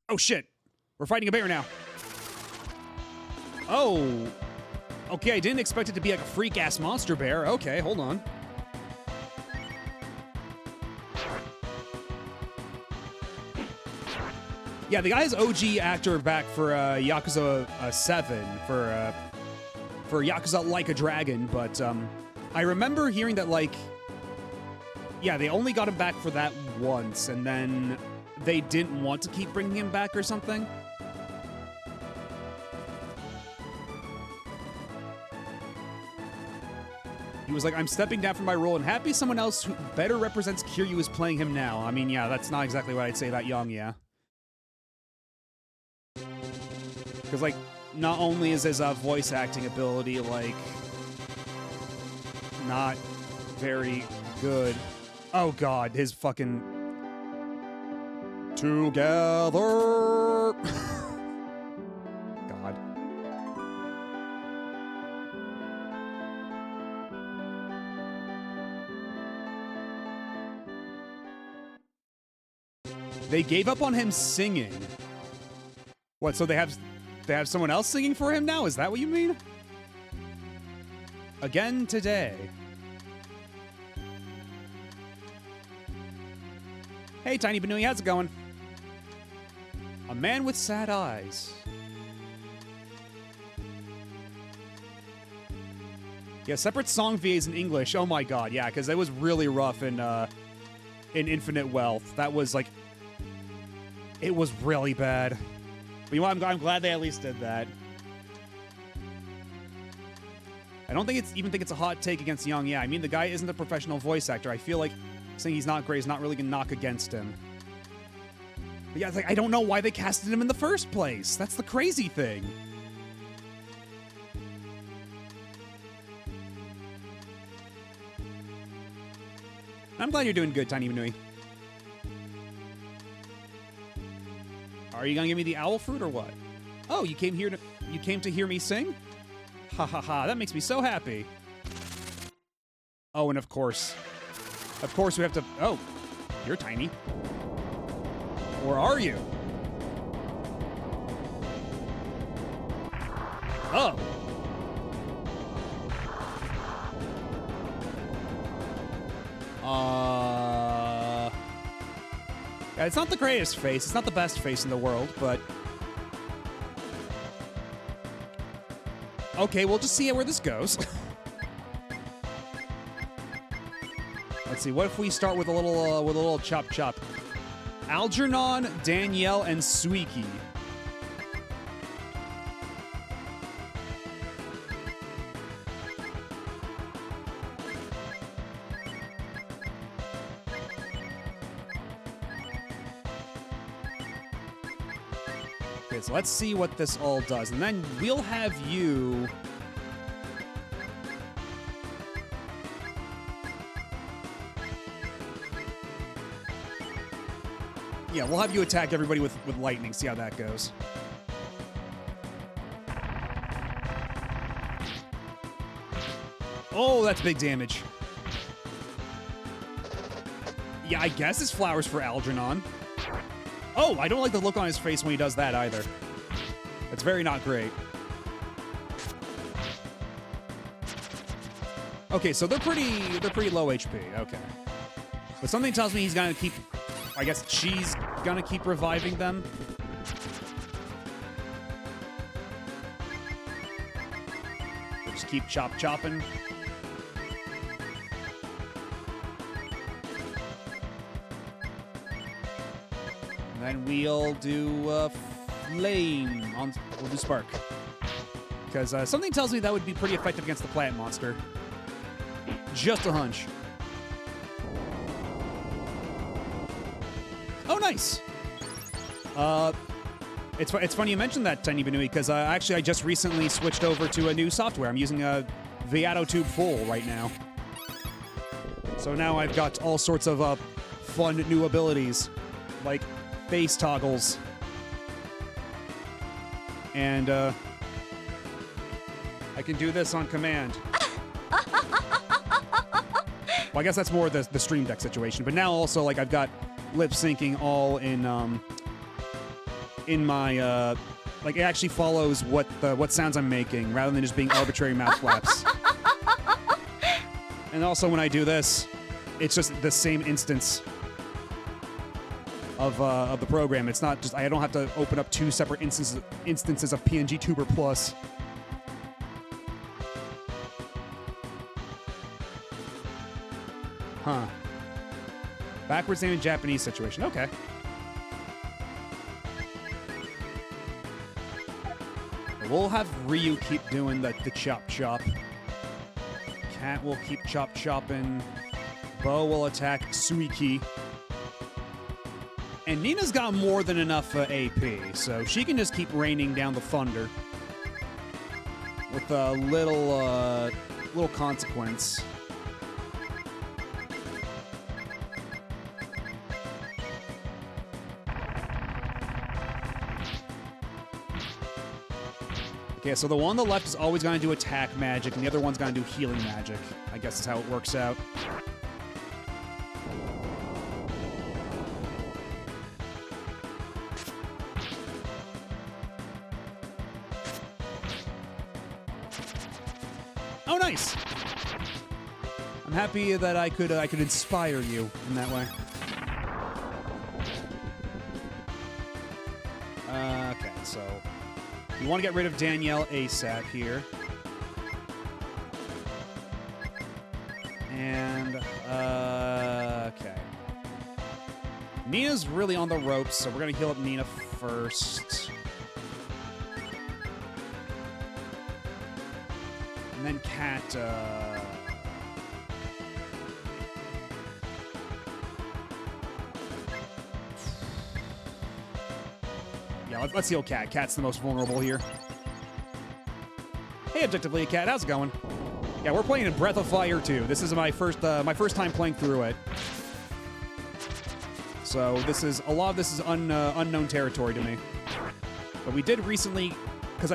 A: Oh shit! We're fighting a bear now. Oh! Okay, I didn't expect it to be like a freak-ass monster bear. Okay, hold on. Yeah, the guy's OG actor back for Yakuza 7, for Yakuza Like a Dragon, but I remember hearing that, like, yeah, they only got him back for that once, and then they didn't want to keep bringing him back or something. He was like, I'm stepping down from my role and happy someone else who better represents Kiryu is playing him now. I mean, yeah, that's not exactly what I'd say about Yang, yeah. Because, like, not only is his voice acting ability, like, not very good. Oh, God, his fucking... Together! God. They gave up on him singing. What, so they have someone else singing for him now? Is that what you mean? Again today. Hey, Tiny Banui, how's it going? A man with sad eyes. Yeah, separate song VAs in English. Oh my god, yeah, because it was really rough in Infinite Wealth. That was like... It was really bad. But you know what? I'm glad they at least did that. I don't think it's a hot take against Young. Yeah, I mean, the guy isn't a professional voice actor. I feel like saying he's not great is not really gonna knock against him. But yeah, it's like, I don't know why they casted him in the first place. That's the crazy thing. I'm glad you're doing good, Tiny Manui. Are you gonna give me the owl fruit or what? Oh, you came to hear me sing? Ha ha ha, that makes me so happy. Oh, and of course we have to... Oh, you're tiny. Or are you? Oh. Yeah, it's not the greatest face. It's not the best face in the world, but... Okay, we'll just see where this goes. Let's see, what if we start with a little chop chop? Algernon, Danielle, and Suiki. Okay, so let's see what this all does, and then we'll have you... Yeah, we'll have you attack everybody with lightning, see how that goes. Oh, that's big damage. Yeah, I guess it's flowers for Algernon. Oh, I don't like the look on his face when he does that either. That's very not great. Okay, so they're pretty low HP. Okay. But something tells me he's gonna keep... I guess she's gonna keep reviving them. We'll just keep chopping. And then we'll do flame on. We'll do spark. Because something tells me that would be pretty effective against the plant monster. Just a hunch. Oh, nice. It's funny you mentioned that, Tiny Banui, because actually I just recently switched over to a new software. I'm using a Viatotube Full right now. So now I've got all sorts of fun new abilities, like face toggles. And I can do this on command. Well, I guess that's more the Stream Deck situation. But now also, like, I've got lip syncing all in my like it actually follows what sounds I'm making rather than just being arbitrary mouth flaps. And also when I do this, it's just the same instance of the program. It's not just I don't have to open up two separate instances of PNG Tuber Plus. Huh. Backwards name in Japanese situation. Okay. We'll have Ryu keep doing the chop chop. Cat will keep chop chopping. Bo will attack Suiki. And Nina's got more than enough AP, so she can just keep raining down the thunder with a little consequence. Okay, so the one on the left is always going to do attack magic, and the other one's going to do healing magic. I guess that's how it works out. Oh, nice! I'm happy that I could inspire you in that way. Okay, so we want to get rid of Danielle ASAP here. And, okay. Nina's really on the ropes, so we're going to heal up Nina first. And then Kat, yeah, let's heal Kat. Kat's the most vulnerable here. Hey, Objectively, Kat, how's it going? Yeah, we're playing in Breath of Fire 2. This is my first time playing through it. So a lot of this is unknown territory to me. But we did recently, because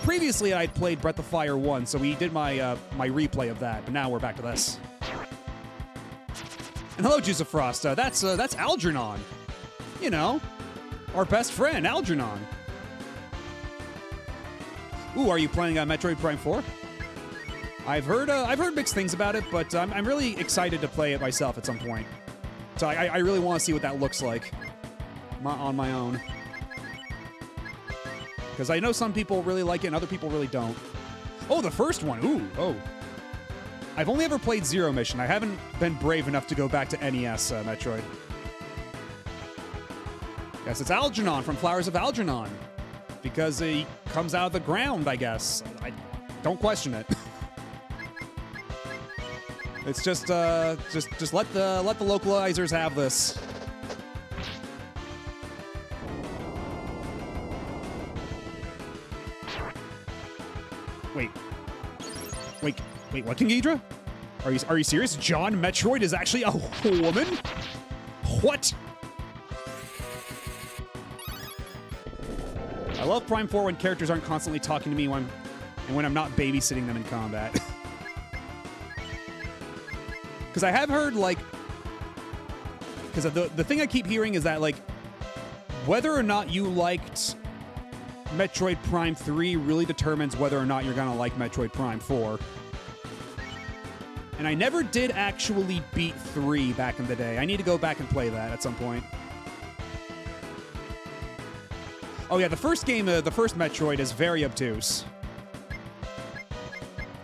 A: previously I'd played Breath of Fire 1, so we did my my replay of that. But now we're back to this. And hello, Juice of Frost. That's Algernon. You know, our best friend, Algernon. Ooh, are you playing Metroid Prime 4? I've heard mixed things about it, but I'm really excited to play it myself at some point. So I really want to see what that looks like on my own. Because I know some people really like it and other people really don't. Oh, the first one. Ooh, oh. I've only ever played Zero Mission. I haven't been brave enough to go back to NES Metroid. Yes, it's Algernon from Flowers of Algernon. Because he comes out of the ground, I guess. I don't question it. It's just let the localizers have this. Wait, what, King Ghidra? Are you serious? John Metroid is actually a woman? What? I love Prime 4 when characters aren't constantly talking to me when I'm not babysitting them in combat. Because I have heard, like... Because the thing I keep hearing is that, like, whether or not you liked Metroid Prime 3 really determines whether or not you're going to like Metroid Prime 4. And I never did actually beat 3 back in the day. I need to go back and play that at some point. Oh yeah, the first game, the first Metroid is very obtuse.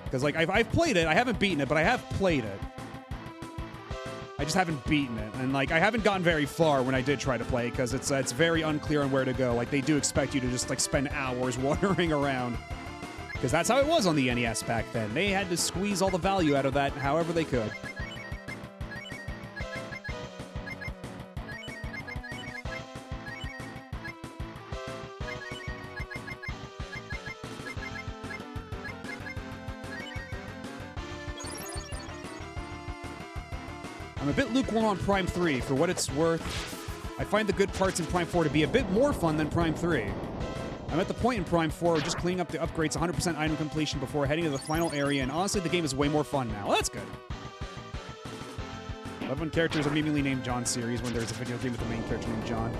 A: Because, like, I've played it. I haven't beaten it, but I have played it. I just haven't beaten it. And, like, I haven't gotten very far when I did try to play it, because it's very unclear on where to go. Like, they do expect you to just, like, spend hours wandering around. Because that's how it was on the NES back then. They had to squeeze all the value out of that however they could. I'm a bit lukewarm on Prime 3. For what it's worth, I find the good parts in Prime 4 to be a bit more fun than Prime 3. I'm at the point in Prime 4 where just cleaning up the upgrades 100% item completion before heading to the final area, and honestly, the game is way more fun now. Well, that's good. I love when characters are immediately named John series when there's a video game with the main character named John.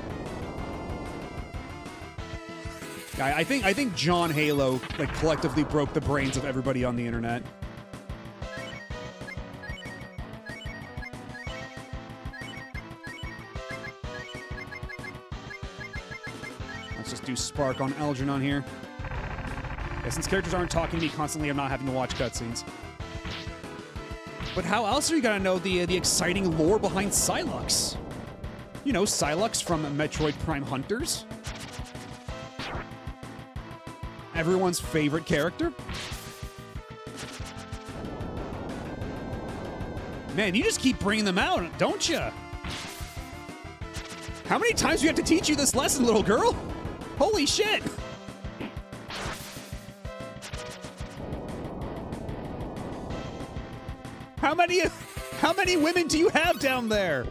A: I think John Halo, like, collectively broke the brains of everybody on the internet. Let's just do Spark on Algernon here. Yeah, since characters aren't talking to me constantly, I'm not having to watch cutscenes. But how else are you gonna know the exciting lore behind Sylux? You know, Sylux from Metroid Prime Hunters. Everyone's favorite character. Man, you just keep bringing them out, don't you? How many times do we have to teach you this lesson, little girl? Holy shit! How many women do you have down there?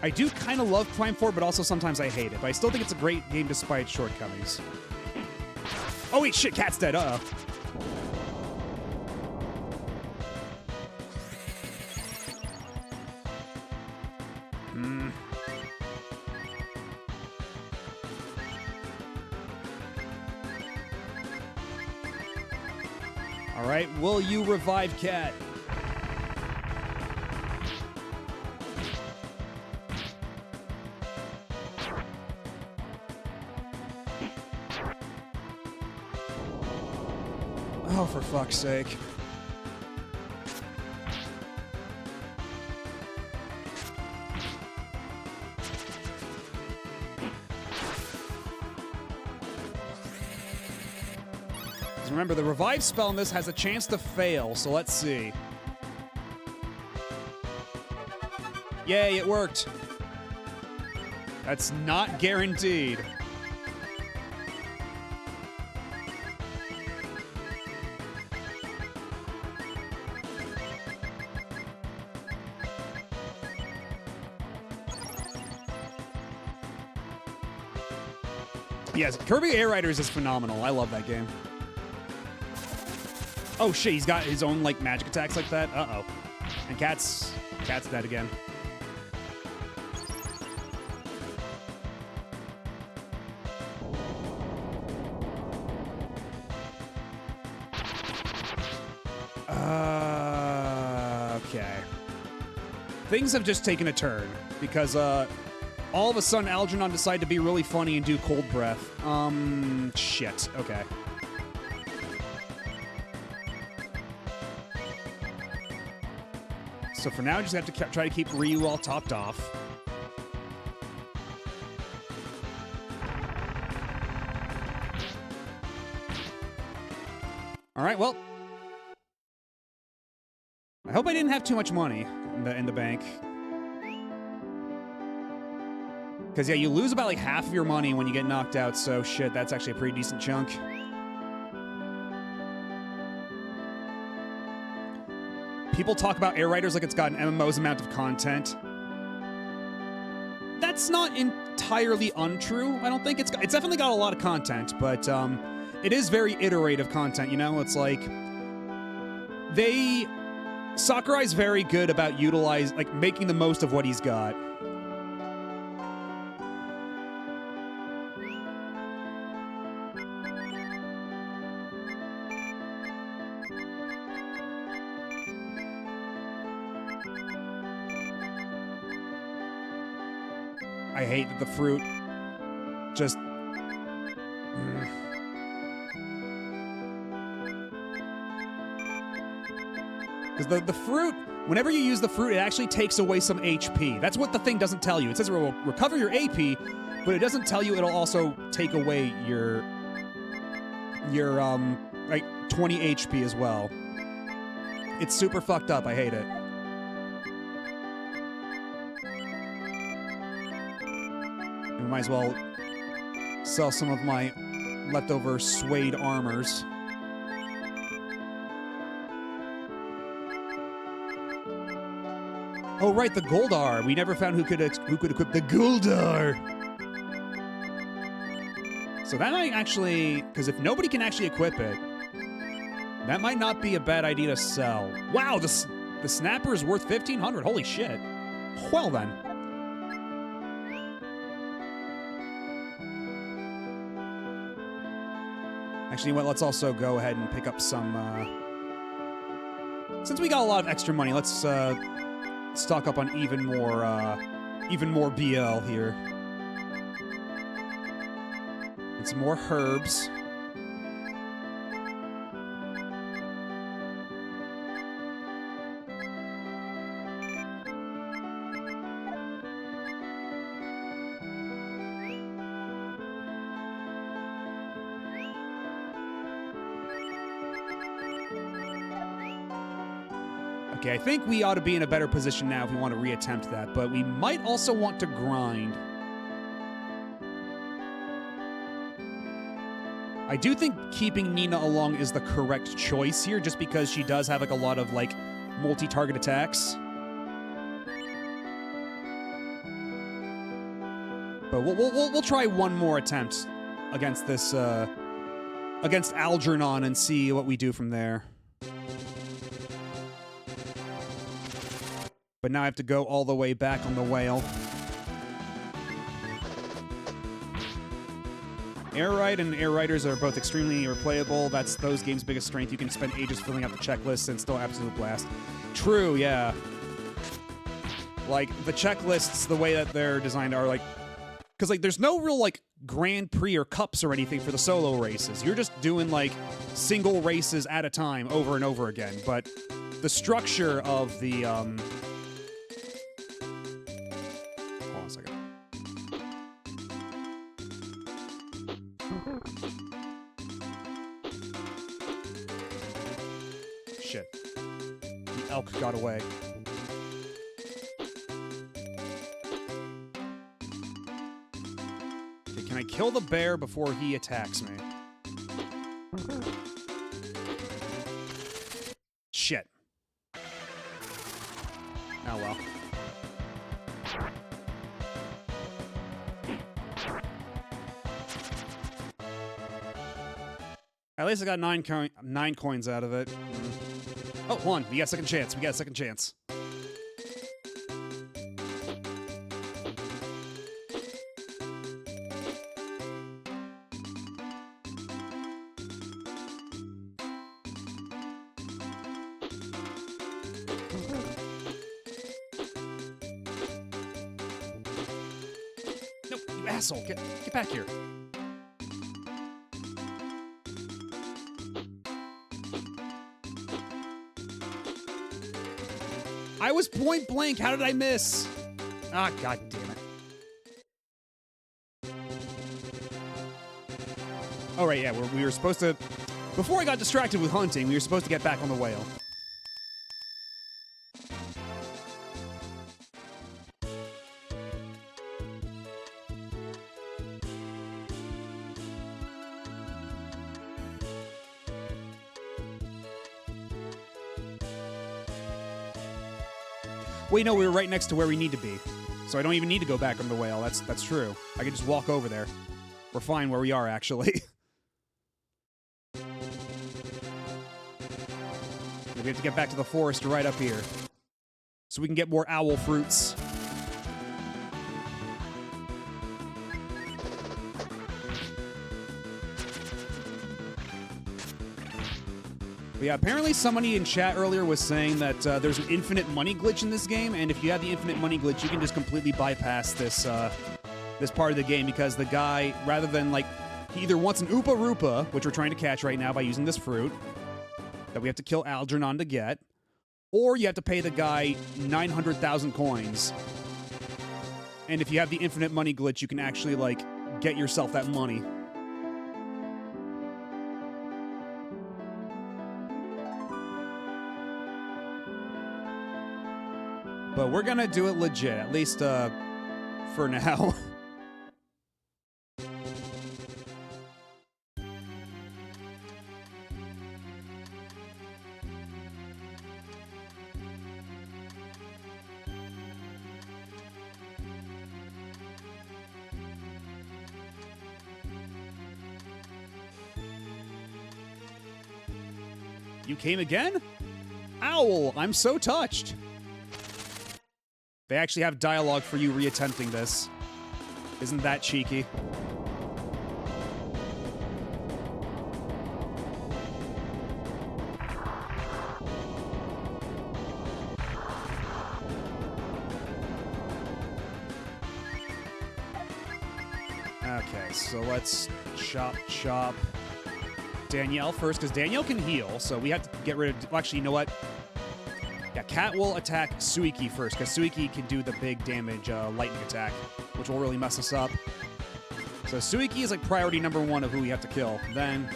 A: I do kind of love Prime 4, but also sometimes I hate it. But I still think it's a great game despite its shortcomings. Oh wait, shit, Cat's dead. Uh-oh. All right, will you revive Cat? Oh, for fuck's sake. Remember, the revive spell in this has a chance to fail, so let's see. Yay, it worked. That's not guaranteed. Yes, Kirby Air Riders is phenomenal. I love that game. Oh shit, he's got his own like magic attacks like that. Uh-oh. And Cat's dead again. Okay. Things have just taken a turn because all of a sudden Algernon decided to be really funny and do cold breath. Shit. Okay. So for now, just have to try to keep Ryu all topped off. All right, well, I hope I didn't have too much money in the bank. Because yeah, you lose about like half of your money when you get knocked out. So shit, that's actually a pretty decent chunk. People talk about Air Riders like it's got an MMO's amount of content. That's not entirely untrue. I don't think it's definitely got a lot of content, but it is very iterative content, you know? It's like Sakurai's very good about making the most of what he's got. I hate that the fruit just... Because the fruit, whenever you use the fruit, it actually takes away some HP. That's what the thing doesn't tell you. It says it will recover your AP, but it doesn't tell you it'll also take away your like 20 HP as well. It's super fucked up. I hate it. We might as well sell some of my leftover suede armors. Oh right, the Goldar. We never found who could equip the Goldar. So that might actually, because if nobody can actually equip it, that might not be a bad idea to sell. Wow, the snapper is worth 1,500. Holy shit. Well then. Actually, what? Let's also go ahead and pick up some. Since we got a lot of extra money, let's stock up on even more BL here. And some more herbs. Okay, I think we ought to be in a better position now if we want to reattempt that, but we might also want to grind. I do think keeping Nina along is the correct choice here, just because she does have like a lot of like multi-target attacks. But we'll try one more attempt against this against Algernon and see what we do from there. But now I have to go all the way back on the whale. Air Ride and Air Riders are both extremely replayable. That's those games' biggest strength. You can spend ages filling out the checklist and still absolute blast. True, yeah. Like, the checklists, the way that they're designed are like... Because, like, there's no real, like, Grand Prix or Cups or anything for the solo races. You're just doing, like, single races at a time over and over again. But the structure of the, Hold on a second. Shit. The elk got away. Okay, can I kill the bear before he attacks me? Shit. Oh well. At least I got nine coins out of it. Oh, hold on. We got a second chance. We got a second chance. Nope, you asshole. Get back here. I was point blank. How did I miss? Ah, god damn it. Oh, right, yeah. We were supposed to... Before I got distracted with hunting, we were supposed to get back on the whale. Wait, no, we were right next to where we need to be. So I don't even need to go back on the whale. That's true. I can just walk over there. We're fine where we are, actually. We have to get back to the forest right up here. So we can get more owl fruits. But yeah, apparently somebody in chat earlier was saying that there's an infinite money glitch in this game, and if you have the infinite money glitch, you can just completely bypass this this part of the game, because the guy, rather than, like, he either wants an Oopa Roopa, which we're trying to catch right now by using this fruit, that we have to kill Algernon to get, or you have to pay the guy 900,000 coins. And if you have the infinite money glitch, you can actually, like, get yourself that money. But we're gonna do it legit, at least, for now. You came again? Owl, I'm so touched. They actually have dialogue for you reattempting this. Isn't that cheeky? Okay, so let's chop Danielle first, because Danielle can heal, so we have to get rid of... Well, actually, you know what? Yeah, Cat will attack Suiki first, because Suiki can do the big damage lightning attack, which will really mess us up. So Suiki is like priority number one of who we have to kill. Then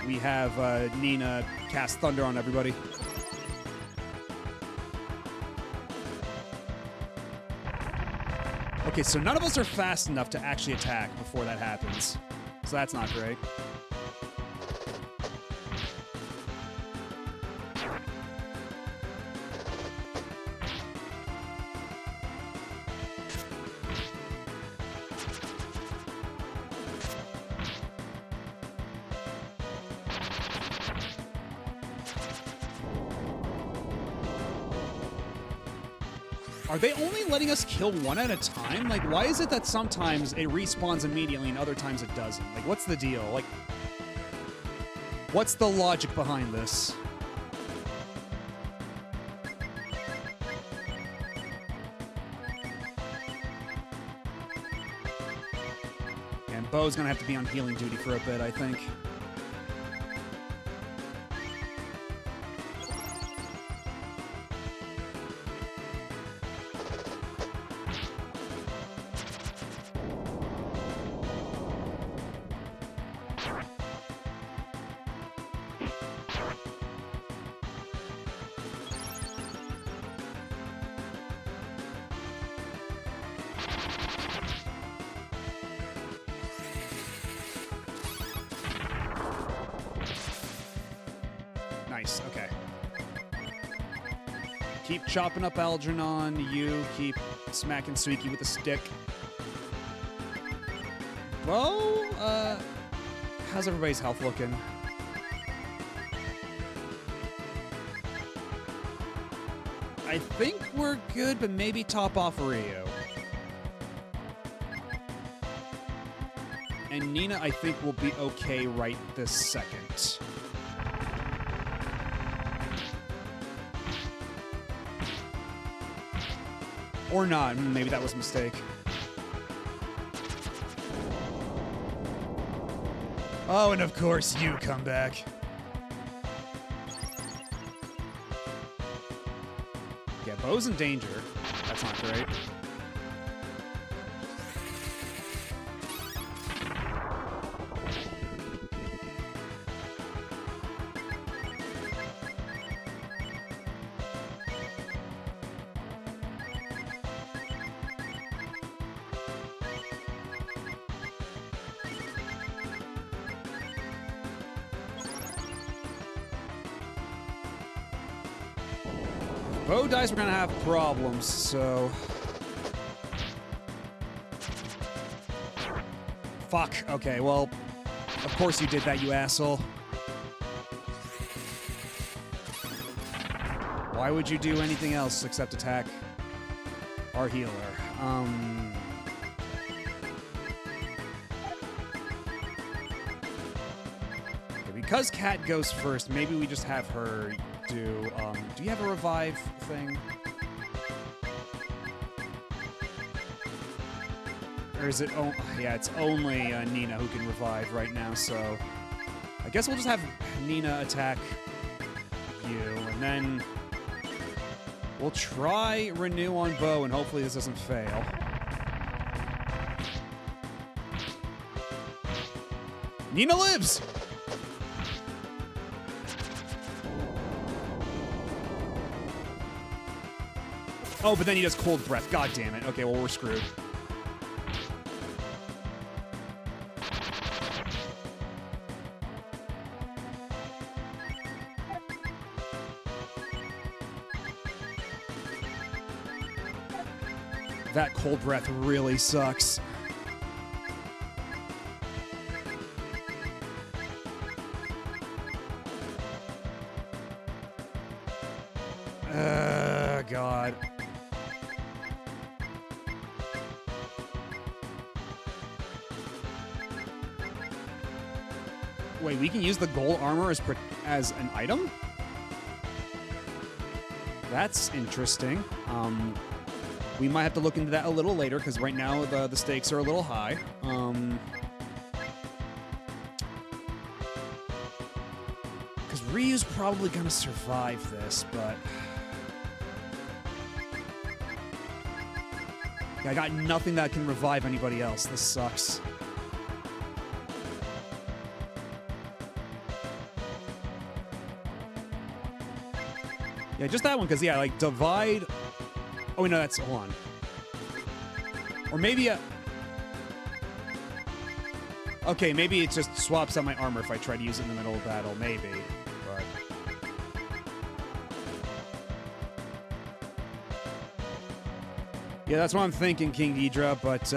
A: we have Nina cast Thunder on everybody. Okay, so none of us are fast enough to actually attack before that happens. So that's not great. Are they only letting us kill one at a time? Like, why is it that sometimes it respawns immediately and other times it doesn't? Like, what's the deal? Like, what's the logic behind this? And Bo's gonna have to be on healing duty for a bit, I think. Nice, okay. Keep chopping up Algernon. You keep smacking Suiki with a stick. Well, how's everybody's health looking? I think we're good, but maybe top off Ryu. And Nina, I think, will be okay right this second. Or not. Maybe that was a mistake. Oh, and of course you come back. Yeah, Bo's in danger. That's not great. Bo dies, we're gonna have problems, so... Fuck, okay, well... Of course you did that, you asshole. Why would you do anything else except attack our healer? Okay, because Kat goes first, maybe we just have her do you have a revive thing? Or is it, oh, yeah, it's only Nina who can revive right now, so I guess we'll just have Nina attack you, and then we'll try Renew on Bo, and hopefully this doesn't fail. Nina lives! Oh, but then he does cold breath. God damn it. Okay, well, we're screwed. That cold breath really sucks. God. Wait, we can use the gold armor as an item? That's interesting. We might have to look into that a little later, because right now the stakes are a little high. Because Ryu's probably going to survive this, but... I got nothing that can revive anybody else. This sucks. Yeah, just that one, because, yeah, like, divide... Oh, wait, no, that's... Hold on. Or maybe a... Okay, maybe it just swaps out my armor if I try to use it in the middle of battle. Maybe. But... Yeah, that's what I'm thinking, King Ghidra, but,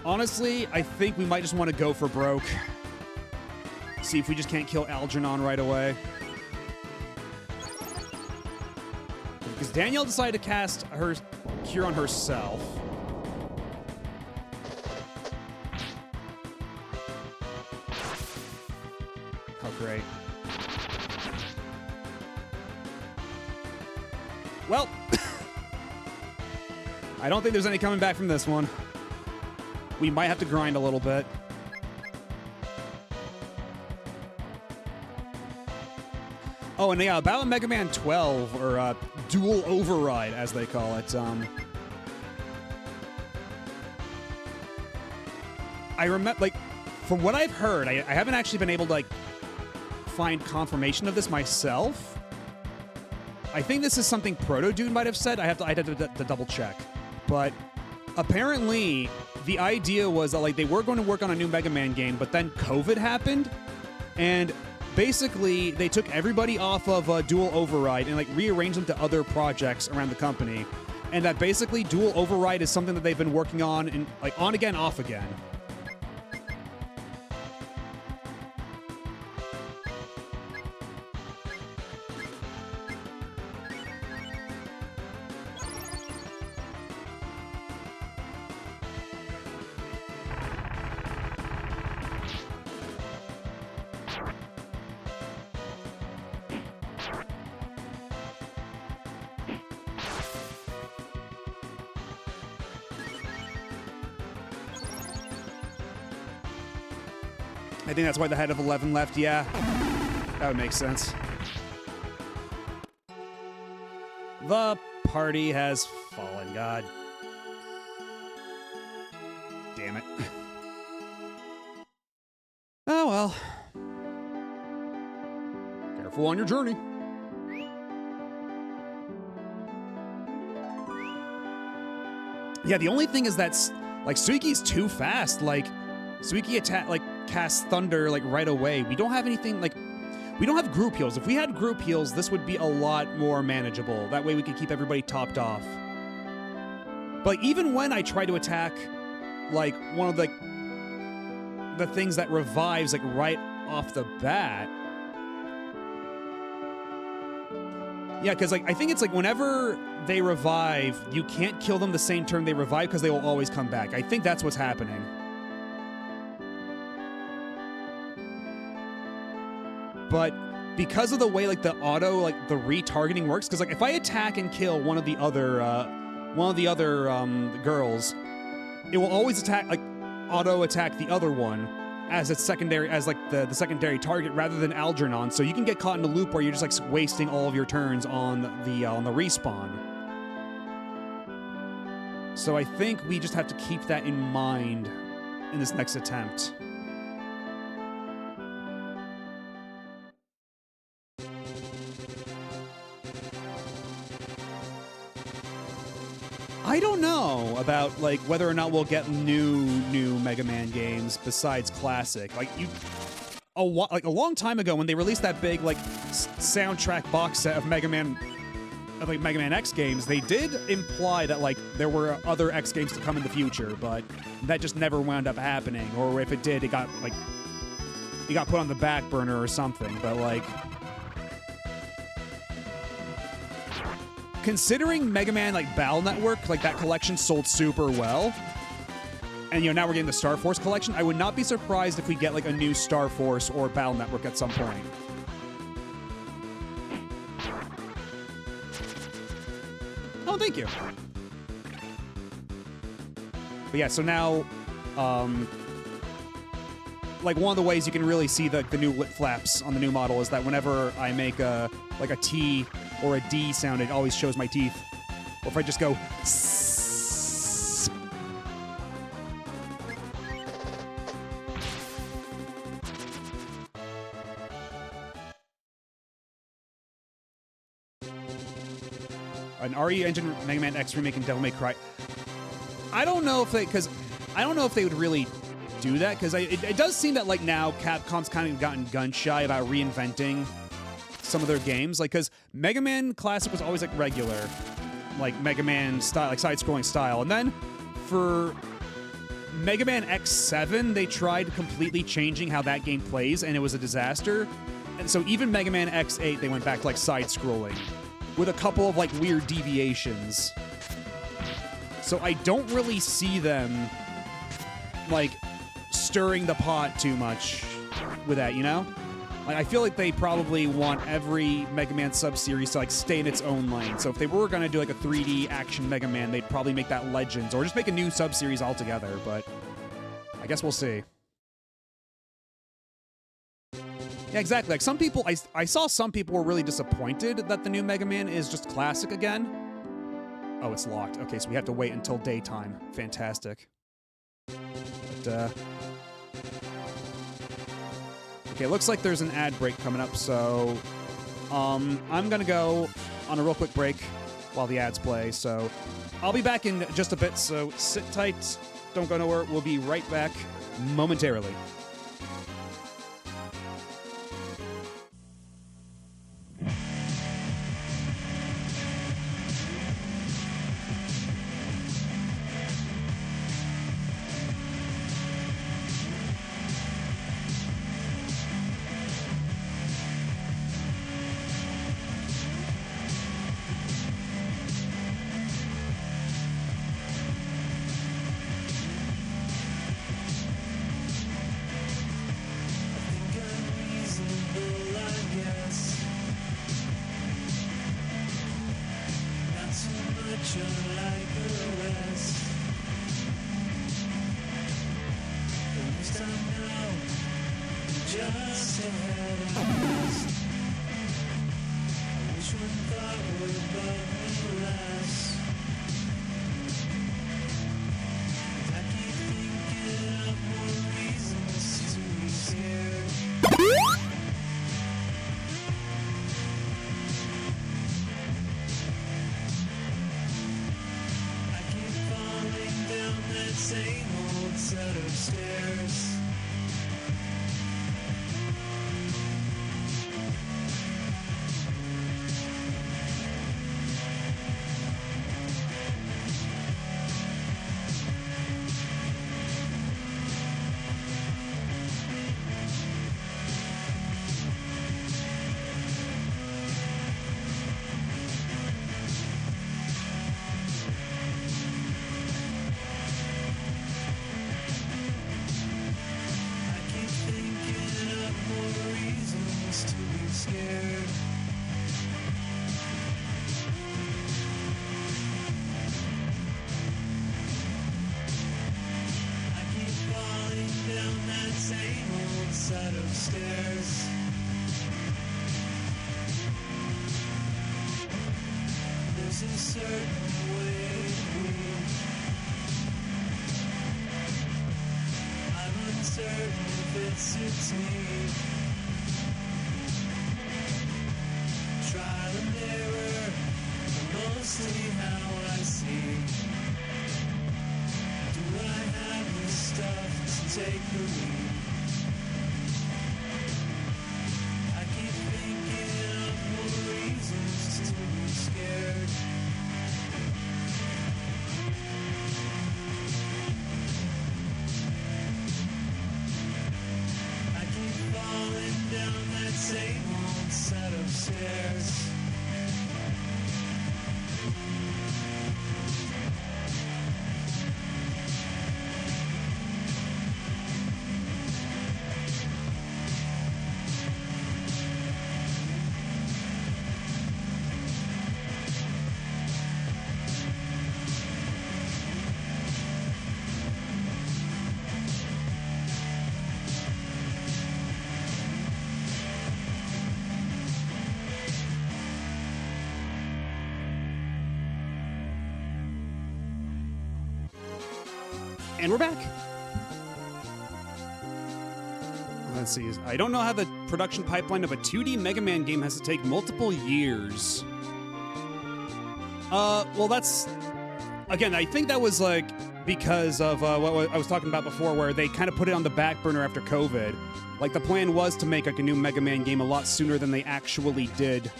A: honestly, I think we might just want to go for broke. See if we just can't kill Algernon right away. Because Danielle decided to cast her Cure on herself. Oh, great. Well, I don't think there's any coming back from this one. We might have to grind a little bit. Oh, and yeah, about Mega Man 12, or Dual Override, as they call it. I remember, like, from what I've heard, I haven't actually been able to, like, find confirmation of this myself. I think this is something Proto Dude might have said. I'd have to double check. But apparently, the idea was that, like, they were going to work on a new Mega Man game, but then COVID happened, and basically, they took everybody off of Dual Override and, like, rearranged them to other projects around the company. And that basically Dual Override is something that they've been working on, and, like, on again, off again. I think that's why the head of 11 left, yeah. That would make sense. The party has fallen, God. Damn it. Oh, well. Careful on your journey. Yeah, the only thing is that, like, Suiki's too fast. Like, Suiki casts Thunder, like, right away. We don't have anything, like, we don't have group heals. If we had group heals, this would be a lot more manageable. That way we could keep everybody topped off. But even when I try to attack, like, one of the things that revives, like, right off the bat. Yeah, because, like, I think it's, like, whenever they revive, you can't kill them the same turn they revive because they will always come back. I think that's what's happening. But because of the way, like, the auto, like, the retargeting works, because, like, if I attack and kill one of the other girls, it will always attack, like, auto attack the other one as its secondary, as, like, the secondary target rather than Algernon. So you can get caught in a loop where you're just, like, wasting all of your turns on the respawn. So I think we just have to keep that in mind in this next attempt. I don't know about, like, whether or not we'll get new Mega Man games besides Classic. Like, a long time ago when they released that big, like, soundtrack box set of Mega Man X games, they did imply that, like, there were other X games to come in the future, but that just never wound up happening. Or if it did, it got put on the back burner or something. But, like, considering Mega Man, like, Battle Network, like, that collection sold super well, and, you know, now we're getting the Star Force collection, I would not be surprised if we get, like, a new Star Force or Battle Network at some point. Oh, thank you. But yeah, so now, like, one of the ways you can really see the new lip flaps on the new model is that whenever I make a T or a D sound, it always shows my teeth. Or if I just go An RE Engine Mega Man X remake and Devil May Cry. I don't know if they would really do that, because it does seem that like now Capcom's kind of gotten gun shy about reinventing some of their games, like because Mega Man Classic was always like regular, like Mega Man style, like side-scrolling style, and then for Mega Man X7 they tried completely changing how that game plays, and it was a disaster. And so even Mega Man X8 they went back to like side-scrolling with a couple of like weird deviations. So I don't really see them like stirring the pot too much with that, you know? Like, I feel like they probably want every Mega Man sub-series to like stay in its own lane. So if they were going to do like a 3D action Mega Man, they'd probably make that Legends or just make a new sub-series altogether, but I guess we'll see. Yeah, exactly. Like some people, I saw some people were really disappointed that the new Mega Man is just classic again. Oh, it's locked. Okay, so we have to wait until daytime. Fantastic. But, okay, it looks like there's an ad break coming up, so I'm gonna go on a real quick break while the ads play. So I'll be back in just a bit, so sit tight. Don't go nowhere. We'll be right back momentarily. And we're back. Let's see. I don't know how the production pipeline of a 2D Mega Man game has to take multiple years. Well, that's again. I think that was like because of what I was talking about before, where they kind of put it on the back burner after COVID. Like the plan was to make like a new Mega Man game a lot sooner than they actually did,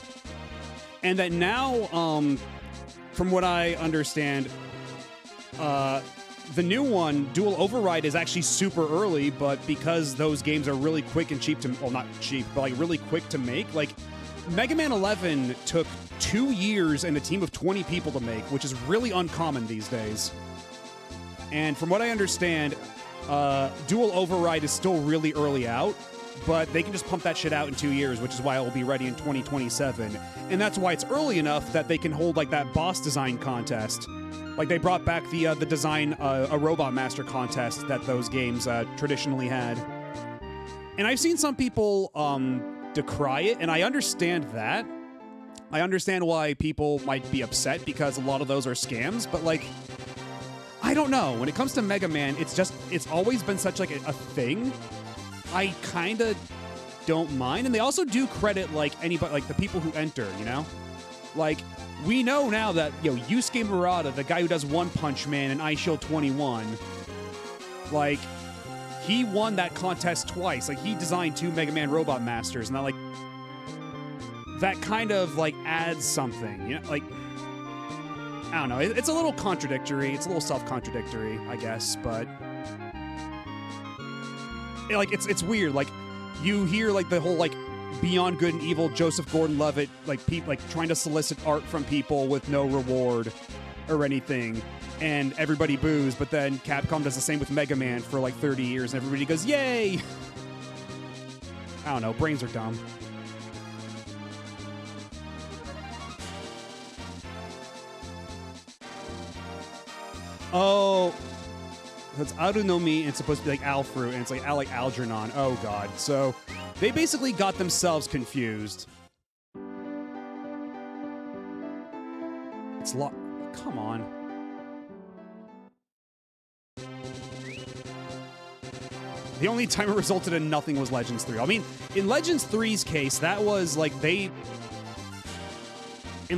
A: and that now, from what I understand, the new one, Dual Override, is actually super early, but because those games are really quick and cheap to, well, not cheap, but like really quick to make, like Mega Man 11 took 2 years and a team of 20 people to make, which is really uncommon these days. And from what I understand, Dual Override is still really early out, but they can just pump that shit out in 2 years, which is why it will be ready in 2027. And that's why it's early enough that they can hold like that boss design contest. Like they brought back the design a Robot Master contest that those games traditionally had. And I've seen some people decry it, and I understand that. I understand why people might be upset because a lot of those are scams, but like, I don't know. When it comes to Mega Man, it's always been such like a thing. I kind of don't mind, and they also do credit like anybody, like the people who enter, you know? Like, we know now that, Yusuke Murata, the guy who does One Punch Man and Ice Shield 21, like, he won that contest twice. Like, he designed 2 Mega Man Robot Masters, and that kind of, like, adds something, you know? Like, I don't know. It's a little contradictory. It's a little self-contradictory, I guess, but... like, it's weird. Like, you hear, like, the whole, like, Beyond Good and Evil, Joseph Gordon-Levitt, like trying to solicit art from people with no reward or anything, and everybody boos. But then Capcom does the same with Mega Man for like 30 years, and everybody goes, "Yay!" I don't know. Brains are dumb. Oh, it's Arunomi, and it's supposed to be like Alfruit, and it's like Algernon. Oh god. So they basically got themselves confused. It's come on. The only time it resulted in nothing was Legends 3. I mean, in Legends 3's case, that was like in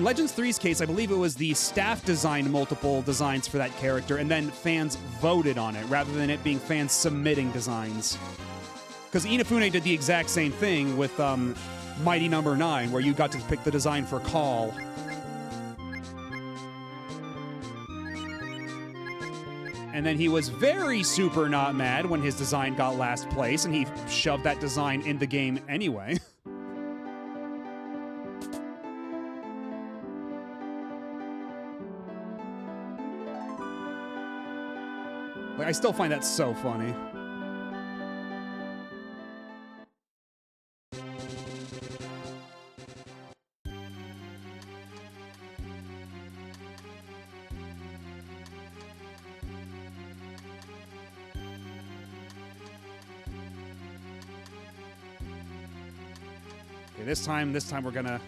A: Legends 3's case, I believe it was the staff designed multiple designs for that character, and then fans voted on it, rather than it being fans submitting designs. Because Inafune did the exact same thing with Mighty Number 9, where you got to pick the design for Call. And then he was very super not mad when his design got last place, and he shoved that design in the game anyway. Like, I still find that so funny. Okay, this time we're gonna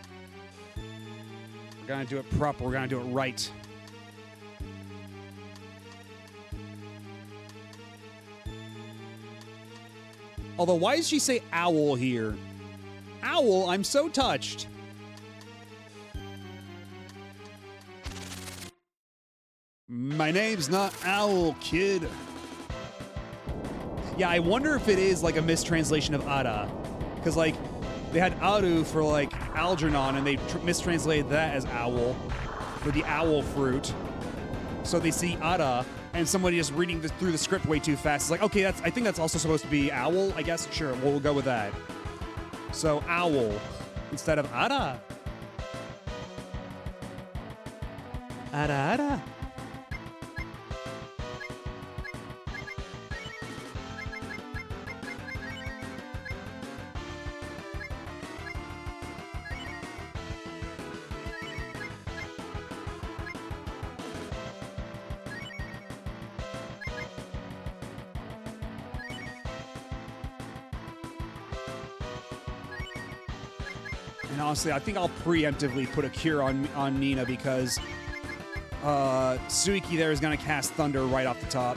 A: do it proper. We're gonna do it right. Although, why does she say owl here? Owl, I'm so touched. My name's not Owl, kid. Yeah, I wonder if it is like a mistranslation of Ada. Because, like, they had Aru for, like, Algernon, and they mistranslated that as owl for the owl fruit. So they see Ada, and somebody just reading through the script way too fast is like, okay, I think that's also supposed to be owl, I guess. Sure, we'll go with that. So owl instead of Ada. Ada. And honestly, I think I'll preemptively put a cure on Nina because Suiki there is going to cast Thunder right off the top.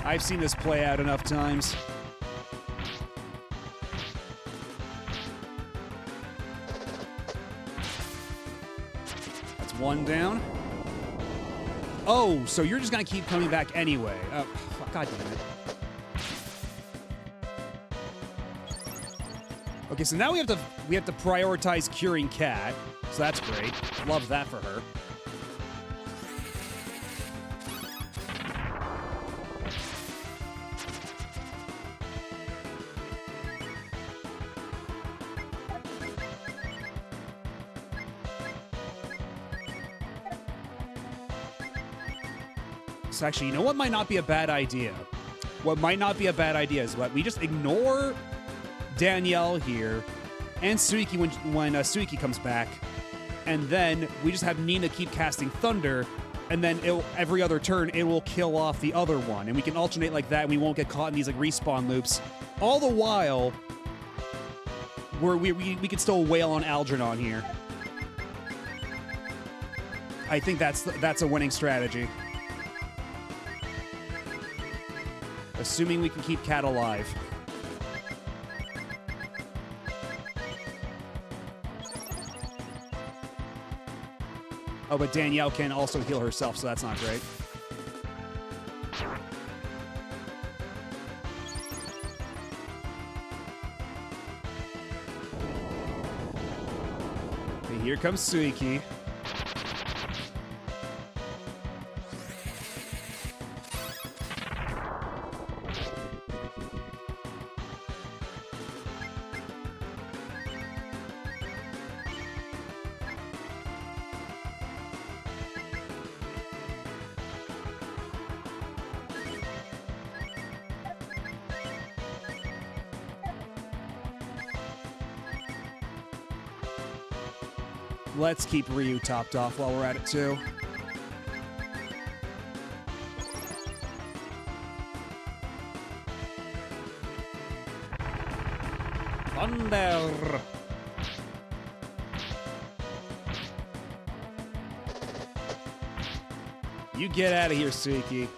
A: I've seen this play out enough times. one down. Oh, so you're just gonna keep coming back anyway. Oh, God damn it. Okay, so now we have to prioritize curing Cat. So that's great. Love that for her. So actually, you know what might not be a bad idea? What might not be a bad idea is what we just ignore Danielle here and Suiki when Suiki comes back, and then we just have Nina keep casting Thunder, and then every other turn it will kill off the other one, and we can alternate like that, and we won't get caught in these like respawn loops. All the while, we can still wail on Algernon here. I think that's a winning strategy. Assuming we can keep Cat alive. Oh, but Danielle can also heal herself, so that's not great. Okay, here comes Suiki. Let's keep Ryu topped off while we're at it, too. Thunder! You get out of here, Suiki.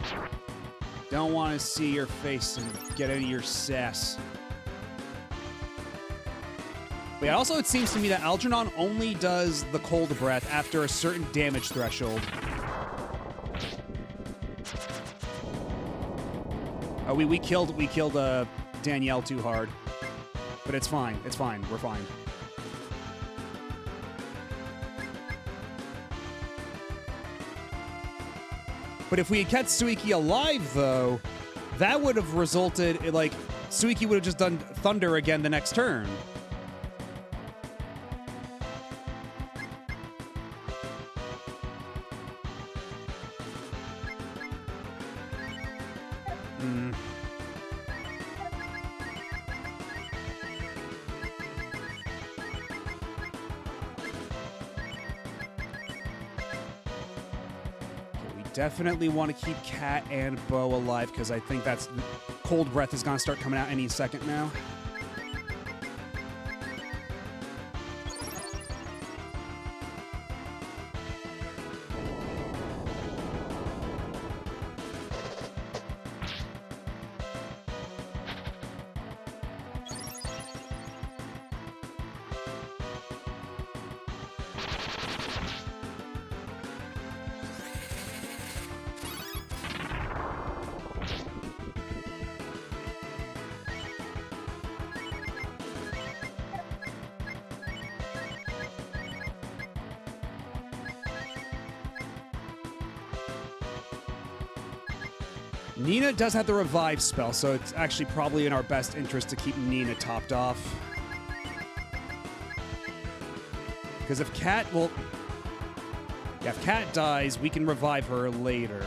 A: Don't want to see your face and get any of your sass. But yeah, also it seems to me that Algernon only does the cold breath after a certain damage threshold. Oh, we killed Danielle too hard. But it's fine. It's fine. We're fine. But if we had kept Suiki alive, though, that would have resulted in, like, Suiki would have just done Thunder again the next turn. Definitely want to keep Cat and Bo alive because I think that's Cold Breath is going to start coming out any second now. Nina does have the revive spell, so it's actually probably in our best interest to keep Nina topped off. Because if Cat, well... yeah, if Cat dies, we can revive her later.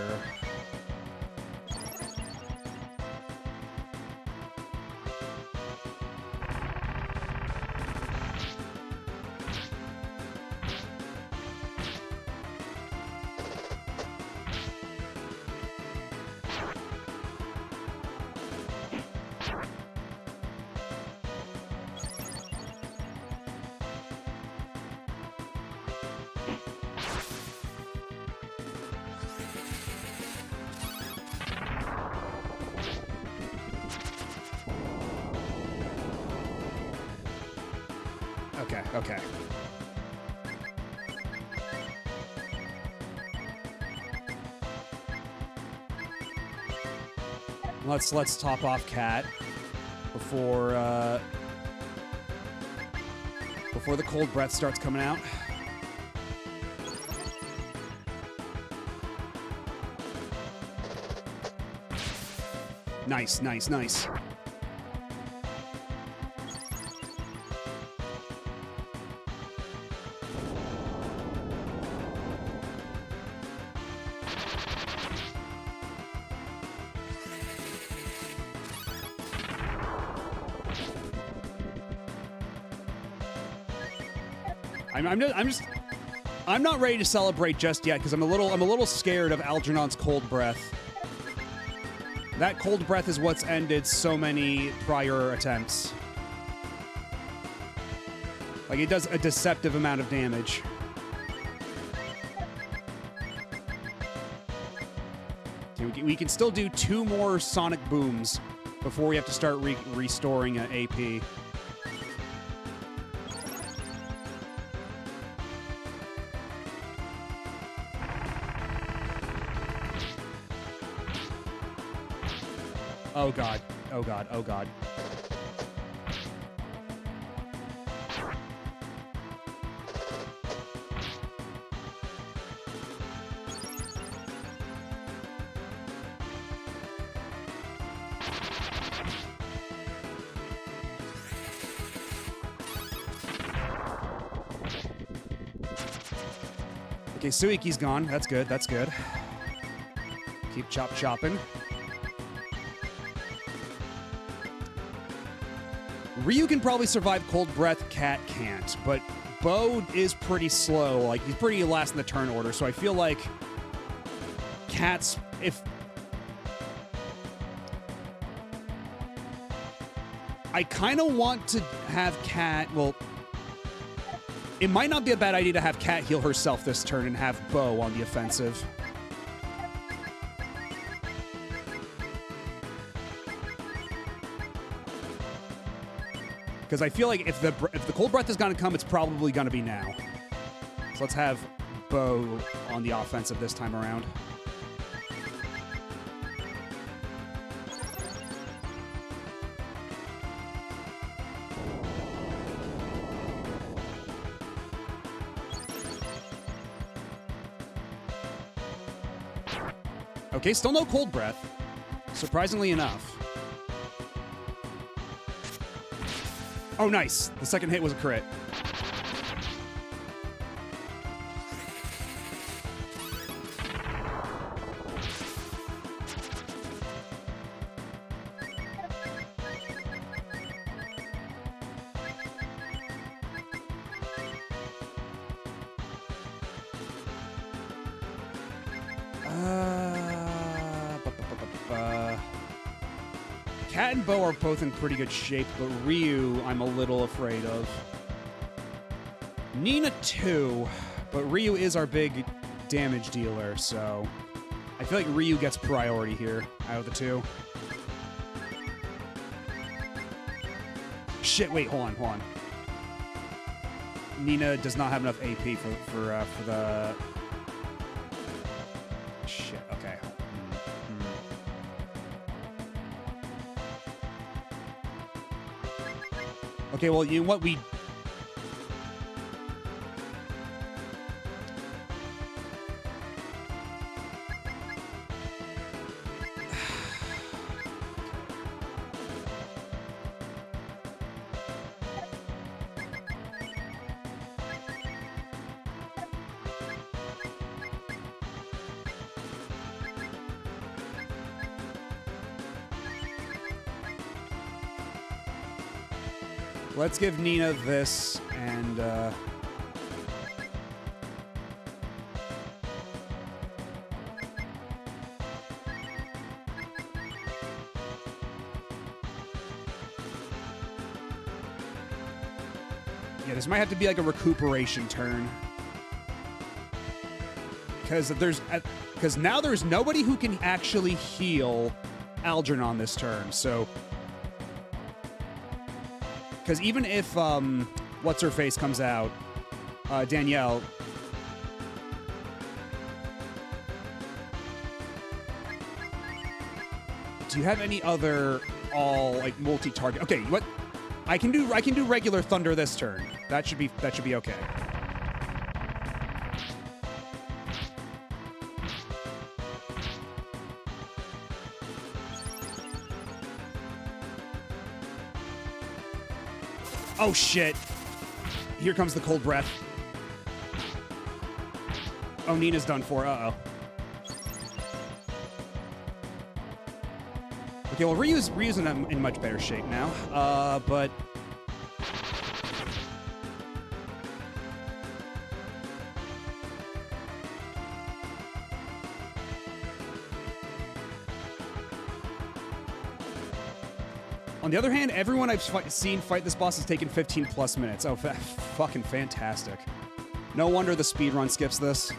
A: Okay. Let's top off Cat before the cold breath starts coming out. Nice, nice, nice. I'm not ready to celebrate just yet because I'm a little scared of Algernon's cold breath. That cold breath is what's ended so many prior attempts. Like, it does a deceptive amount of damage. Okay, we can still do 2 more sonic booms before we have to start restoring AP. Oh god. Oh god. Oh god. Okay, Suiki's gone. That's good. That's good. Keep chopping. Ryu can probably survive Cold Breath, Cat can't, but Bo is pretty slow. Like, he's pretty last in the turn order, so I feel like Cat's... if... I kind of want to have Cat... Well, it might not be a bad idea to have Cat heal herself this turn and have Bo on the offensive. Because I feel like if the Cold Breath is going to come, it's probably going to be now. So let's have Bo on the offensive this time around. Okay, still no Cold Breath, surprisingly enough. Oh, nice. The second hit was a crit. Cat and Bo are both in pretty good shape, but Ryu, I'm a little afraid of. Nina, too, but Ryu is our big damage dealer, so I feel like Ryu gets priority here out of the two. Shit, wait, hold on. Nina does not have enough AP for the... Shit, okay. Okay, well, you know what, we... Let's give Nina this, and, yeah, this might have to be like a recuperation turn. Because now there's nobody who can actually heal Algernon this turn, so... Because even if, What's-Her-Face comes out, Danielle... Do you have any other all like multi-target? Okay, what? I can do regular thunder this turn. That should be okay. Oh shit. Here comes the cold breath. Oh, Nina's done for. Uh-oh. Okay, well, Ryu's in much better shape now, but... On the other hand, everyone I've seen fight this boss has taken 15 plus minutes. Oh, fucking fantastic. No wonder the speedrun skips this.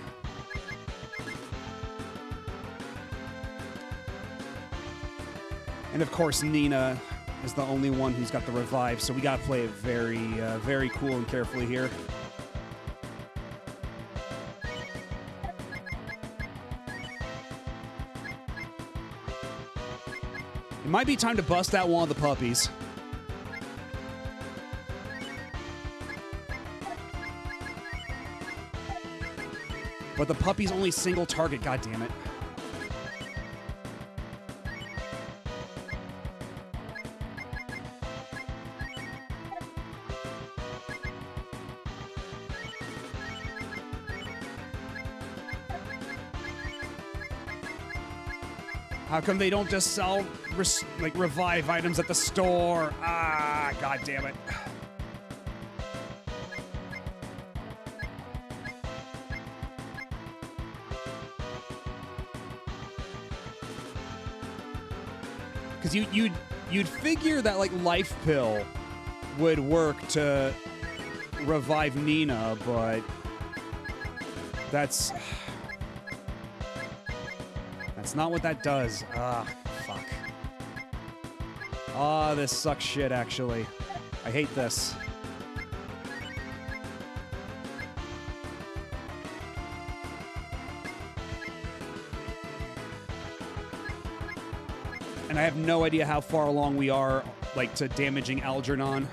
A: And of course, Nina is the only one who's got the revive, so we gotta play it very, very cool and carefully here. It might be time to bust out one of the puppies. But the puppy's only single target, god damn it. How come they don't just sell, like, revive items at the store? Ah, god damn it. Because you'd figure that, like, Life Pill would work to revive Nina, but that's not what that does. Ah, fuck. Ah, this sucks shit, actually. I hate this. And I have no idea how far along we are, like, to damaging Algernon.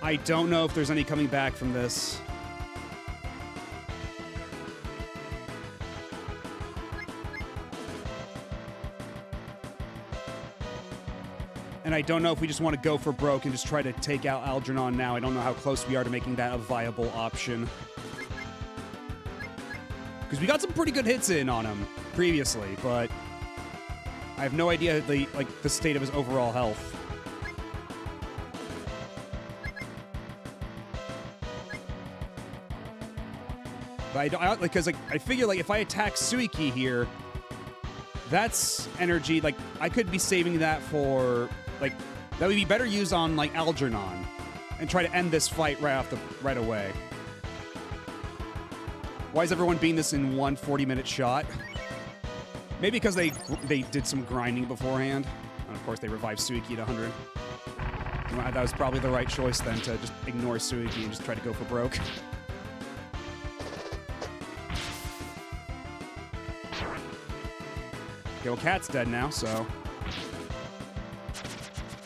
A: I don't know if there's any coming back from this. And I don't know if we just want to go for broke and just try to take out Algernon now. I don't know how close we are to making that a viable option. Because we got some pretty good hits in on him previously, but I have no idea the state of his overall health. But I figure, like, if I attack Suiki here, that's energy, like, I could be saving that for, like, that would be better used on, like, Algernon, and try to end this fight right away. Why is everyone beating this in one 40-minute shot? Maybe because they did some grinding beforehand, and of course they revived Suiki at 100. That was probably the right choice then, to just ignore Suiki and just try to go for broke. Okay, well, Cat's dead now, so...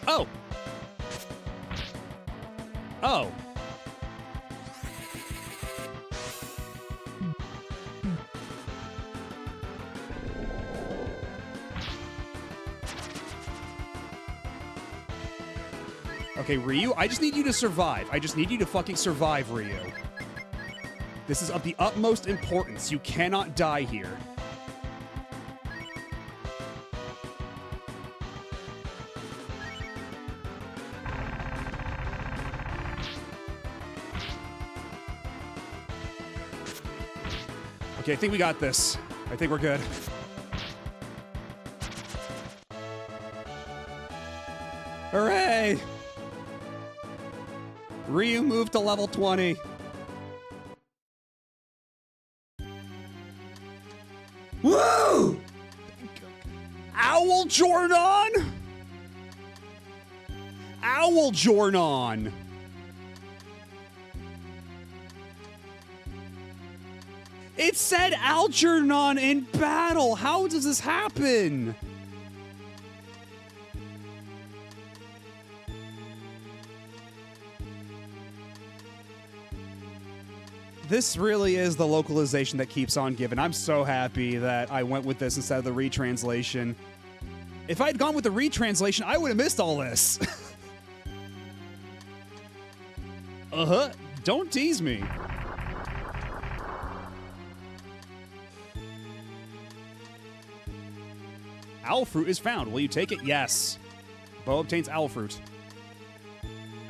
A: Oh! Oh! Okay, Ryu, I just need you to survive. I just need you to fucking survive, Ryu. This is of the utmost importance. You cannot die here. Okay, I think we got this. I think we're good. Hooray! Ryu moved to level 20. Woo! Owl Jornon! Owl Jornon! It said Algernon in battle. How does this happen? This really is the localization that keeps on giving. I'm so happy that I went with this instead of the retranslation. If I had gone with the retranslation, I would have missed all this. Uh-huh. Don't tease me. Owl fruit is found. Will you take it? Yes. Bo obtains owl fruit.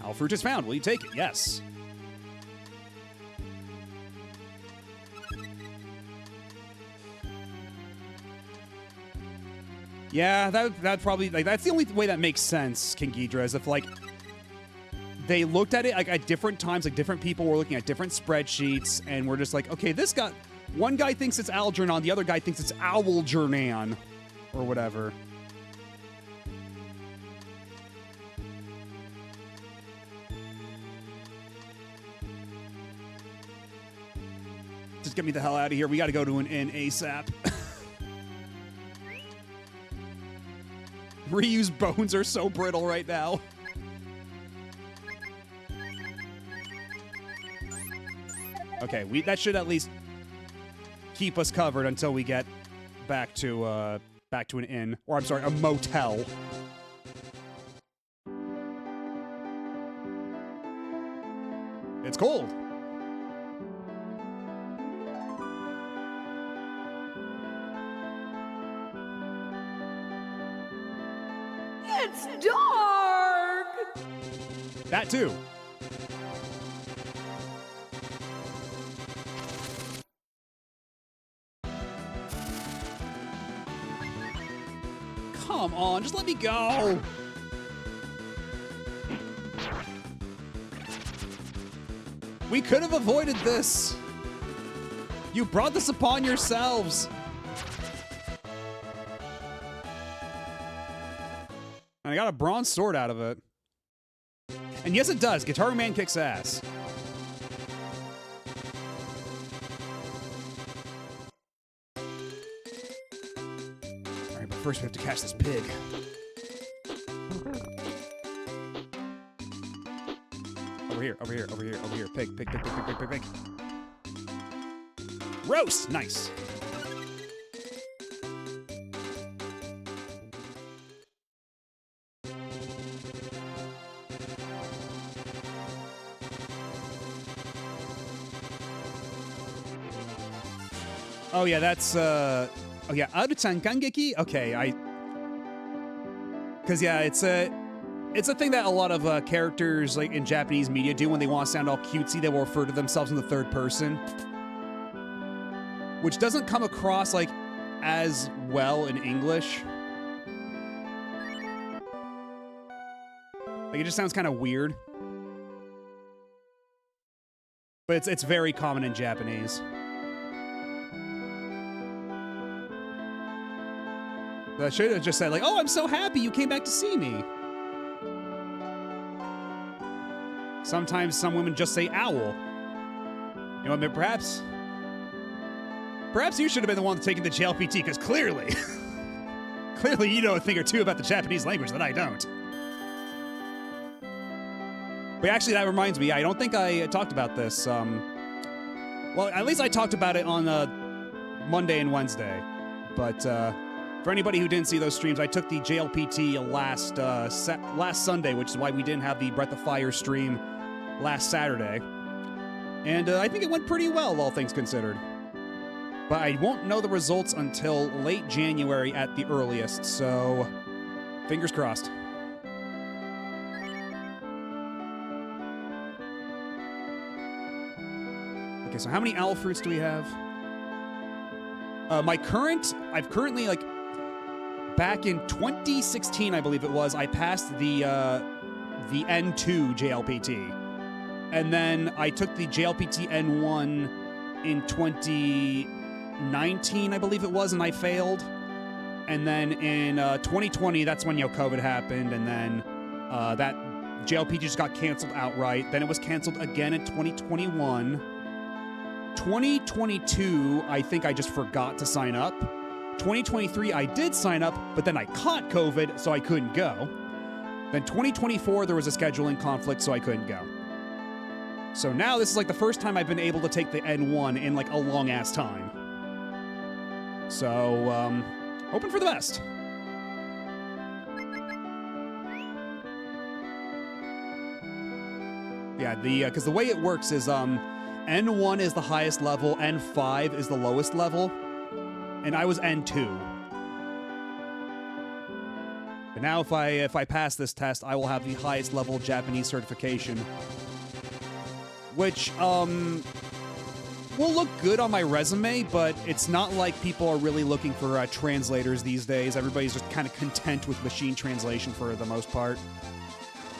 A: Owl fruit is found. Will you take it? Yes. Yeah, that probably, like, that's the only way that makes sense, King Ghidra, is if, like, they looked at it, like, at different times, like, different people were looking at different spreadsheets, and we're just like, okay, this guy, one guy thinks it's Algernon, the other guy thinks it's Owlgernan, or whatever. Just get me the hell out of here. We gotta go to an inn ASAP. Ryu's bones are so brittle right now. Okay, that should at least keep us covered until we get back to an inn, or I'm sorry, a motel. It's cold.
E: It's dark!
A: That too. Come on, just let me go. We could have avoided this. You brought this upon yourselves. And I got a bronze sword out of it. And yes, it does. Guitar Man kicks ass. Alright, but first we have to catch this pig. Over here, over here, over here, over here. Pig, pig, pig, pig, pig, pig, pig, pig. Roast! Nice. Oh yeah, that's oh yeah, Aruchan Kangeki? Okay, cause yeah, it's a thing that a lot of characters like in Japanese media do when they want to sound all cutesy. They will refer to themselves in the third person, which doesn't come across like as well in English. Like it just sounds kind of weird, but it's very common in Japanese. I should have just said, like, oh, I'm so happy you came back to see me. Sometimes some women just say owl. You know, I mean, perhaps you should have been the one taking the JLPT, because clearly, clearly you know a thing or two about the Japanese language that I don't. But actually, that reminds me, I don't think I talked about this. Well, at least I talked about it on Monday and Wednesday. But for anybody who didn't see those streams, I took the JLPT last Sunday, which is why we didn't have the Breath of Fire stream last Saturday. And I think it went pretty well, all things considered. But I won't know the results until late January at the earliest, so fingers crossed. Okay, so how many owl fruits do we have? I've currently, like, back in 2016, I believe it was, I passed the N2 JLPT. And then I took the JLPT N1 in 2019, I believe it was, and I failed. And then in 2020, that's when, COVID happened, and then that JLPT just got canceled outright. Then it was canceled again in 2021. 2022, I think I just forgot to sign up. 2023, I did sign up, but then I caught COVID, so I couldn't go. Then 2024, there was a scheduling conflict, so I couldn't go. So now this is like the first time I've been able to take the N1 in like a long ass time. So, hoping for the best. Yeah, because the way it works is, N1 is the highest level, N5 is the lowest level, and I was N2. But now if I pass this test, I will have the highest level Japanese certification, which will look good on my resume, but it's not like people are really looking for translators these days. Everybody's just kind of content with machine translation for the most part.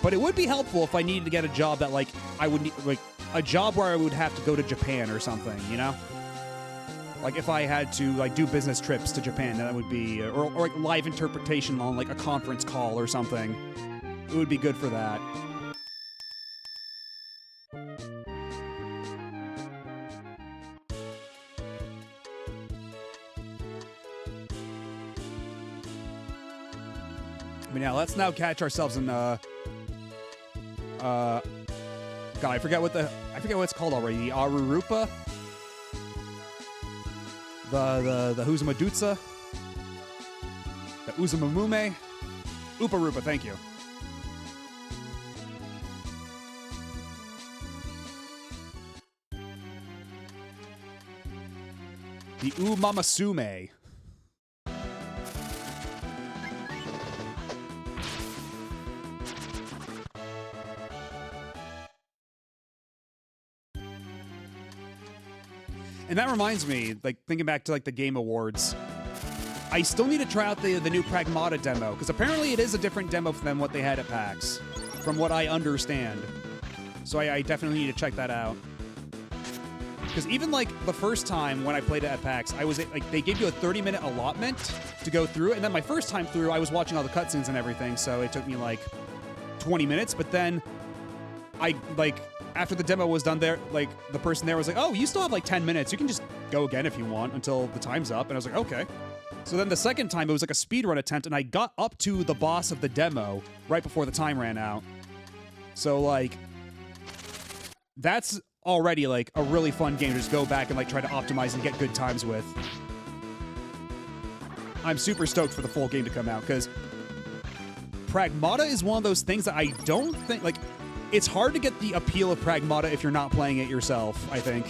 A: But it would be helpful if I needed to get a job that, like, I would need, like, a job where I would have to go to Japan or something, you know? Like, if I had to, like, do business trips to Japan, that would be, or like, live interpretation on, like, a conference call or something. It would be good for that. I mean, yeah, let's now catch ourselves in, God, I forget what it's called already. The Arurupa? The Huzamadutsa? The Uzamamume? Uparupa, thank you. The Umamasume. And that reminds me, like, thinking back to, like, the Game Awards, I still need to try out the new Pragmata demo, because apparently it is a different demo than what they had at PAX, from what I understand. So I definitely need to check that out. Because even, like, the first time when I played it at PAX, I was, like, they gave you a 30-minute allotment to go through, and then my first time through, I was watching all the cutscenes and everything, so it took me, like, 20 minutes, but then I, like, after the demo was done there, like, the person there was like, oh, you still have like 10 minutes. You can just go again if you want until the time's up. And I was like, okay. So then the second time, it was like a speedrun attempt, and I got up to the boss of the demo right before the time ran out. So, like, that's already, like, a really fun game to just go back and, like, try to optimize and get good times with. I'm super stoked for the full game to come out, because Pragmata is one of those things that I don't think, like, it's hard to get the appeal of Pragmata if you're not playing it yourself, I think.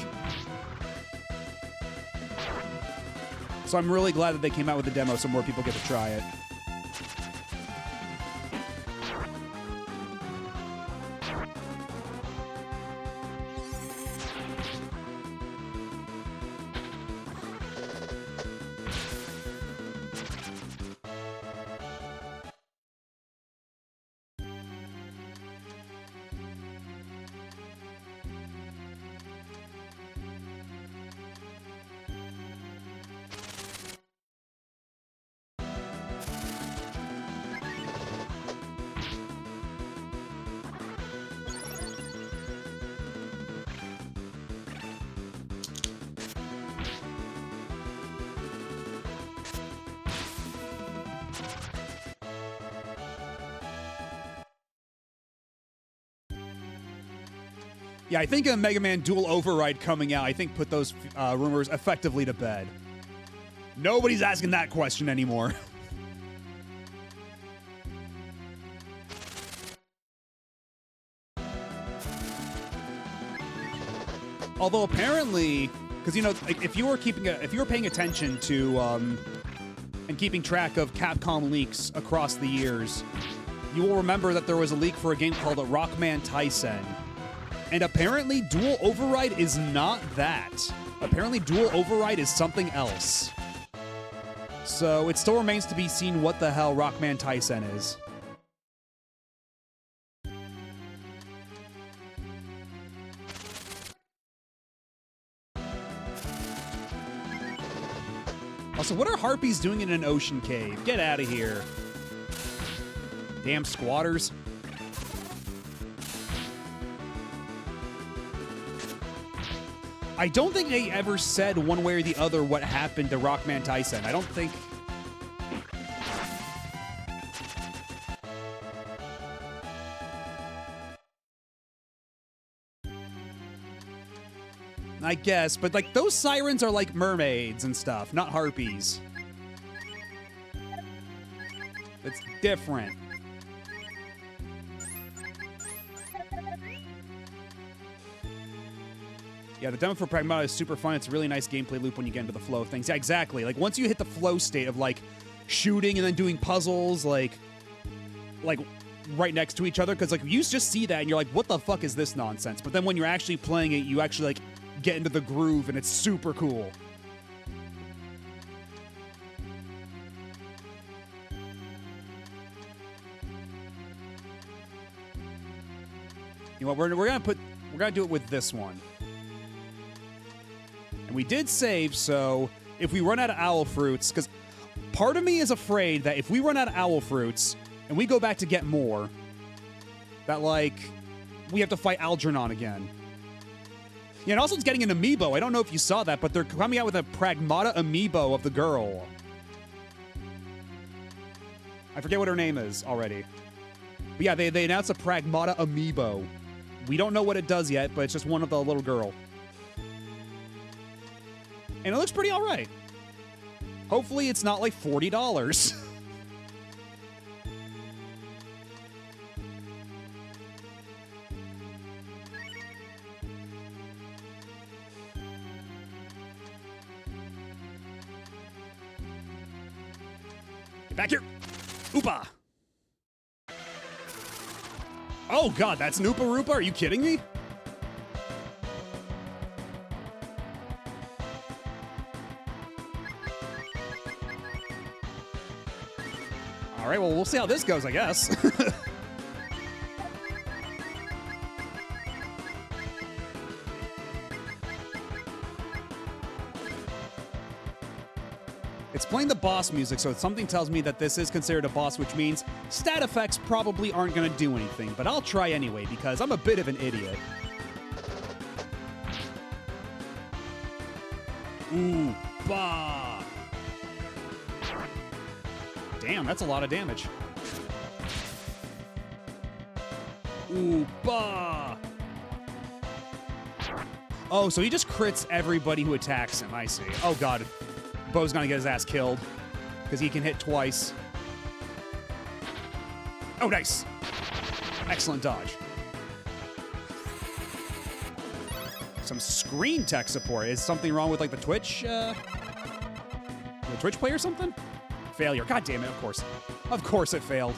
A: So I'm really glad that they came out with the demo so more people get to try it. Yeah, I think a Mega Man Dual Override coming out, I think put those rumors effectively to bed. Nobody's asking that question anymore. Although apparently, because, you know, like, if you were paying attention to and keeping track of Capcom leaks across the years, you will remember that there was a leak for a game called Rockman Taisen. And apparently Dual Override is not that. Apparently Dual Override is something else. So it still remains to be seen what the hell Rockman Taisen is. Also, what are harpies doing in an ocean cave? Get out of here. Damn squatters. I don't think they ever said one way or the other what happened to Rockman Tyson. I don't think... I guess, but like those sirens are like mermaids and stuff, not harpies. It's different. Yeah, the demo for Pragmata is super fun. It's a really nice gameplay loop when you get into the flow of things. Yeah, exactly. Like once you hit the flow state of like shooting and then doing puzzles, like right next to each other, because like you just see that and you're like, what the fuck is this nonsense? But then when you're actually playing it, you actually like get into the groove and it's super cool. You know what? We're gonna do it with this one. And we did save, so if we run out of owl fruits, because part of me is afraid that if we run out of owl fruits and we go back to get more, that like we have to fight Algernon again. Yeah, and also it's getting an amiibo. I don't know if you saw that, but they're coming out with a Pragmata amiibo of the girl. I forget what her name is already. But yeah, they announced a Pragmata amiibo. We don't know what it does yet, but it's just one of the little girl. And it looks pretty all right. Hopefully it's not like $40. Get back here. Oopa. Oh god, that's an Oopa Roopa? Are you kidding me? All right, well, we'll see how this goes, I guess. It's playing the boss music, so something tells me that this is considered a boss, which means stat effects probably aren't going to do anything, but I'll try anyway, because I'm a bit of an idiot. Ooh, bah! Damn, that's a lot of damage. Ooh, bah! Oh, so he just crits everybody who attacks him, I see. Oh god. Bo's gonna get his ass killed because he can hit twice. Oh, nice. Excellent dodge. Some screen tech support. Is something wrong with like the Twitch Play or something? Failure. God damn it, of course. Of course it failed.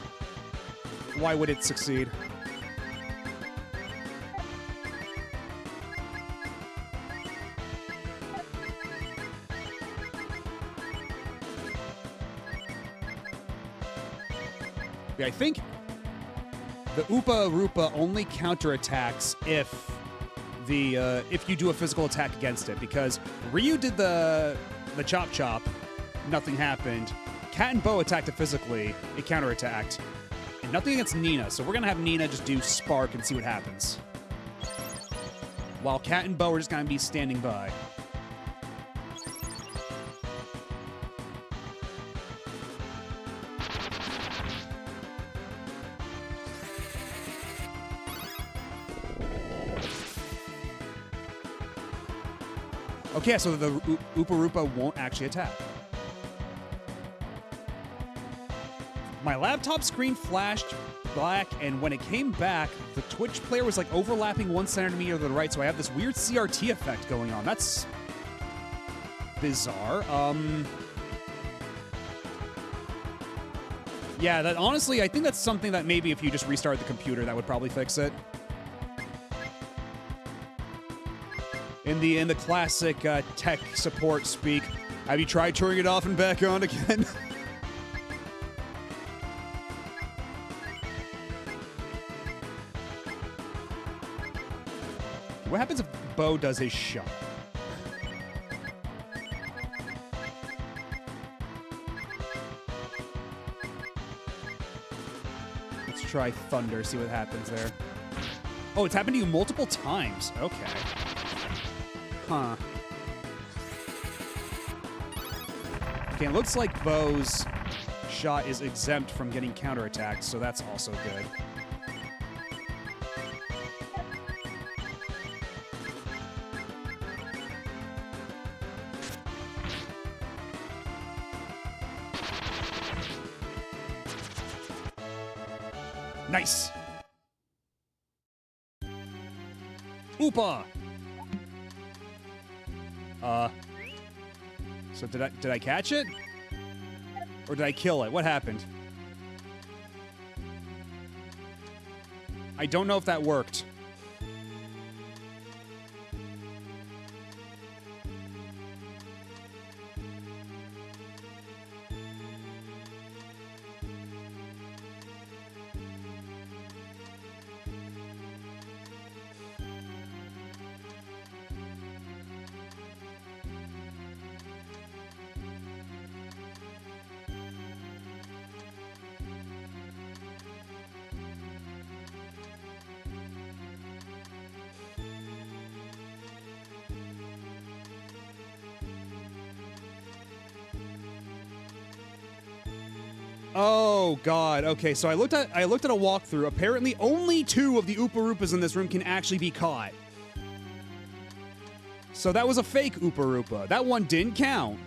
A: Why would it succeed? I think the Oopa Roopa only counterattacks if you do a physical attack against it, because Ryu did the Chop Chop, nothing happened. Cat and Bo attacked it physically, it counterattacked, and nothing against Nina. So we're gonna have Nina just do Spark and see what happens, while Cat and Bo are just gonna be standing by. Okay, so the Oopa Roopa won't actually attack. My laptop screen flashed black, and when it came back, the Twitch player was like overlapping 1 centimeter to the right, so I have this weird CRT effect going on. That's bizarre. Yeah, that honestly, I think that's something that maybe if you just restart the computer, that would probably fix it. In the classic tech support speak, have you tried turning it off and back on again? What happens if Bo does his shot? Let's try Thunder, see what happens there. Oh, it's happened to you multiple times. Okay. Huh. Okay, it looks like Bo's shot is exempt from getting counterattacked, so that's also good. Nice. Oopa. So did I catch it? Or did I kill it? What happened? I don't know if that worked. Oh god. Okay, so I looked at a walkthrough. Apparently, only 2 of the Oopa Roopas in this room can actually be caught. So that was a fake Oopa Roopa. That one didn't count.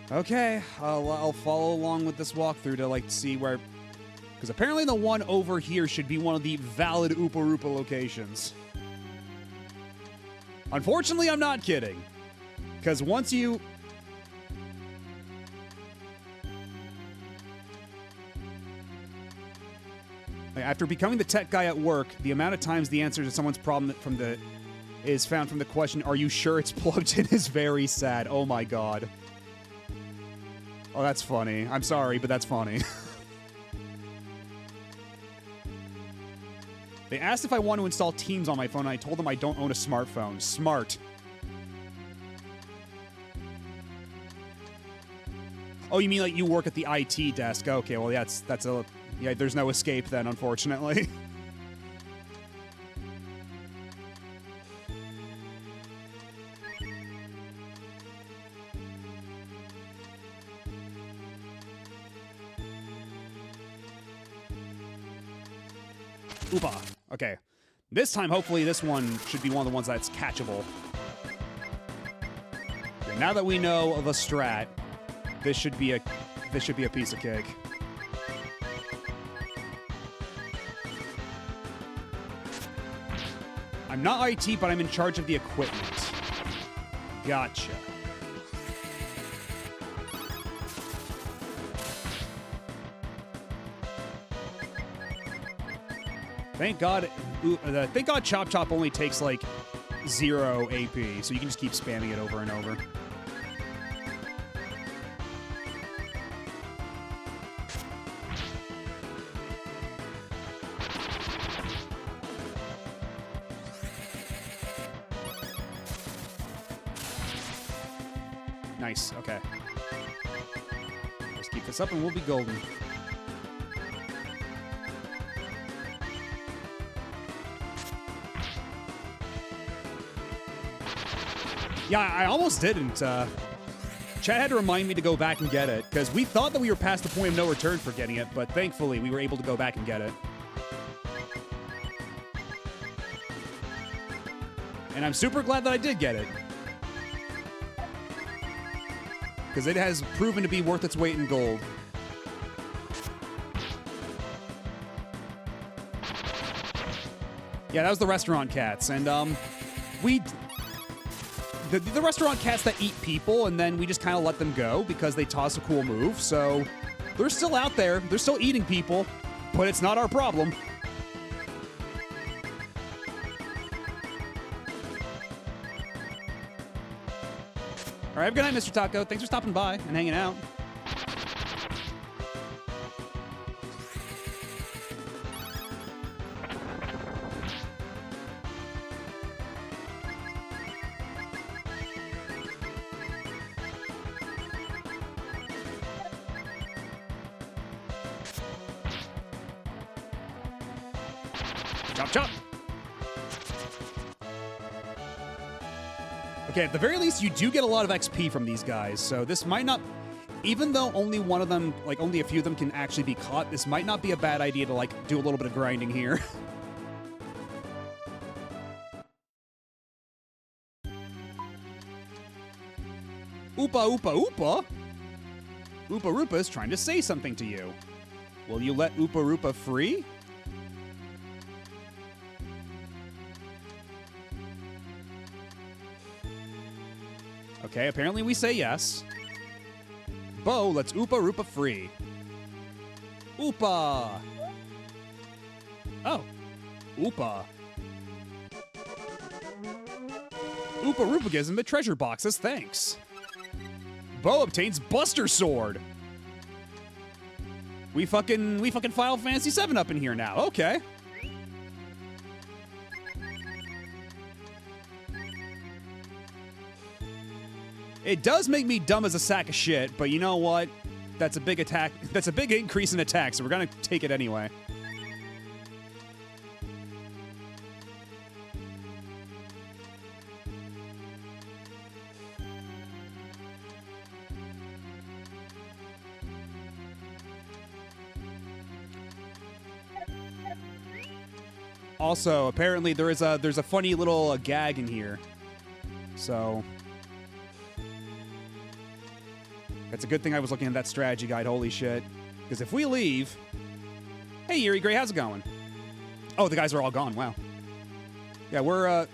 A: Okay, I'll follow along with this walkthrough to, like, see where... Because apparently the one over here should be one of the valid Oopa Roopa locations. Unfortunately, I'm not kidding. Because once you... After becoming the tech guy at work, the amount of times the answer to someone's problem is found from the question, "Are you sure it's plugged in?" is very sad. Oh my god. Oh, that's funny. I'm sorry, but that's funny. They asked if I want to install Teams on my phone, and I told them I don't own a smartphone. Smart. Oh, you mean like you work at the IT desk? Okay, well, yeah, yeah, there's no escape then, unfortunately. Oopa. Okay. This time, hopefully, this one should be one of the ones that's catchable. Okay, now that we know of a strat, this should be a piece of cake. I'm not IT, but I'm in charge of the equipment. Gotcha. Thank God Chop Chop only takes, like, 0 AP, so you can just keep spamming it over and over. Nice, okay. Let's keep this up and we'll be golden. Yeah, I almost didn't. Chad had to remind me to go back and get it, because we thought that we were past the point of no return for getting it, but thankfully we were able to go back and get it. And I'm super glad that I did get it. Because it has proven to be worth its weight in gold. Yeah, that was the restaurant cats, and the restaurant cats that eat people, and then we just kind of let them go because they toss a cool move. So they're still out there. They're still eating people, but it's not our problem. All right, have a good night, Mr. Taco. Thanks for stopping by and hanging out. Chop, chop. Okay, at the very least, you do get a lot of XP from these guys, so this might not... Even though only one of them, like, only a few of them can actually be caught, this might not be a bad idea to, like, do a little bit of grinding here. Oopa, Oopa, Oopa? Oopa Roopa is trying to say something to you. Will you let Oopa Roopa free? Okay, apparently we say yes. Bo lets Oopa Roopa free. Oopa! Oh. Oopa. Oopa Roopa gives him a treasure box as thanks. Bo obtains Buster Sword. We fucking Final Fantasy 7 up in here now. Okay. It does make me dumb as a sack of shit, but you know what? That's a big attack. That's a big increase in attack, so we're gonna take it anyway. Also, apparently there's a funny little gag in here. So it's a good thing I was looking at that strategy guide, holy shit. Because if we leave... Hey, Eerie Gray, how's it going? Oh, the guys are all gone, wow. Yeah, we're,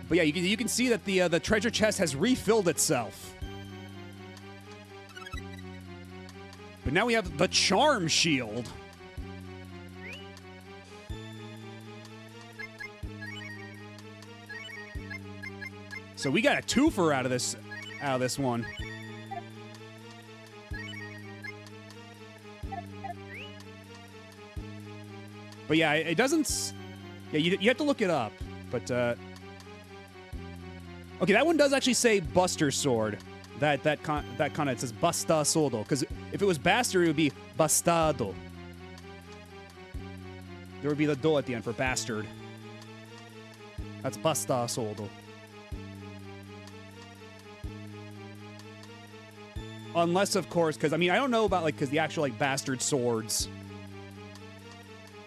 A: But yeah, you can see that the treasure chest has refilled itself. But now we have the Charm Shield. So we got a twofer out of this one. But yeah, it doesn't... Yeah, you have to look it up. But, okay, that one does actually say Buster Sword. That kind of, it says Basta Sordo. Because if it was Bastard, it would be Bastardo. There would be the do at the end for Bastard. That's Basta Sordo. Unless, of course, because, I mean, I don't know about, like, because the actual, like, Bastard Swords.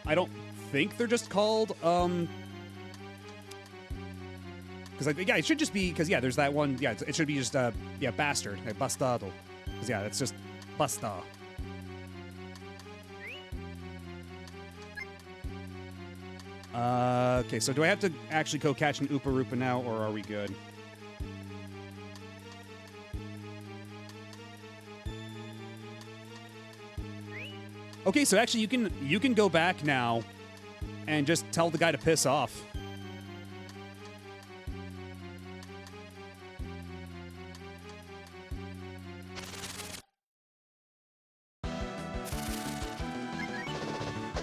A: I don't think they're just called, because, like, yeah, it should just be, because, yeah, there's that one, yeah, it should be just, yeah, Bastard, like, Bastardo. Because, yeah, it's just Basta. Okay, so do I have to actually go catch an Oopa Roopa now, or are we good? Okay, so actually you can go back now and just tell the guy to piss off.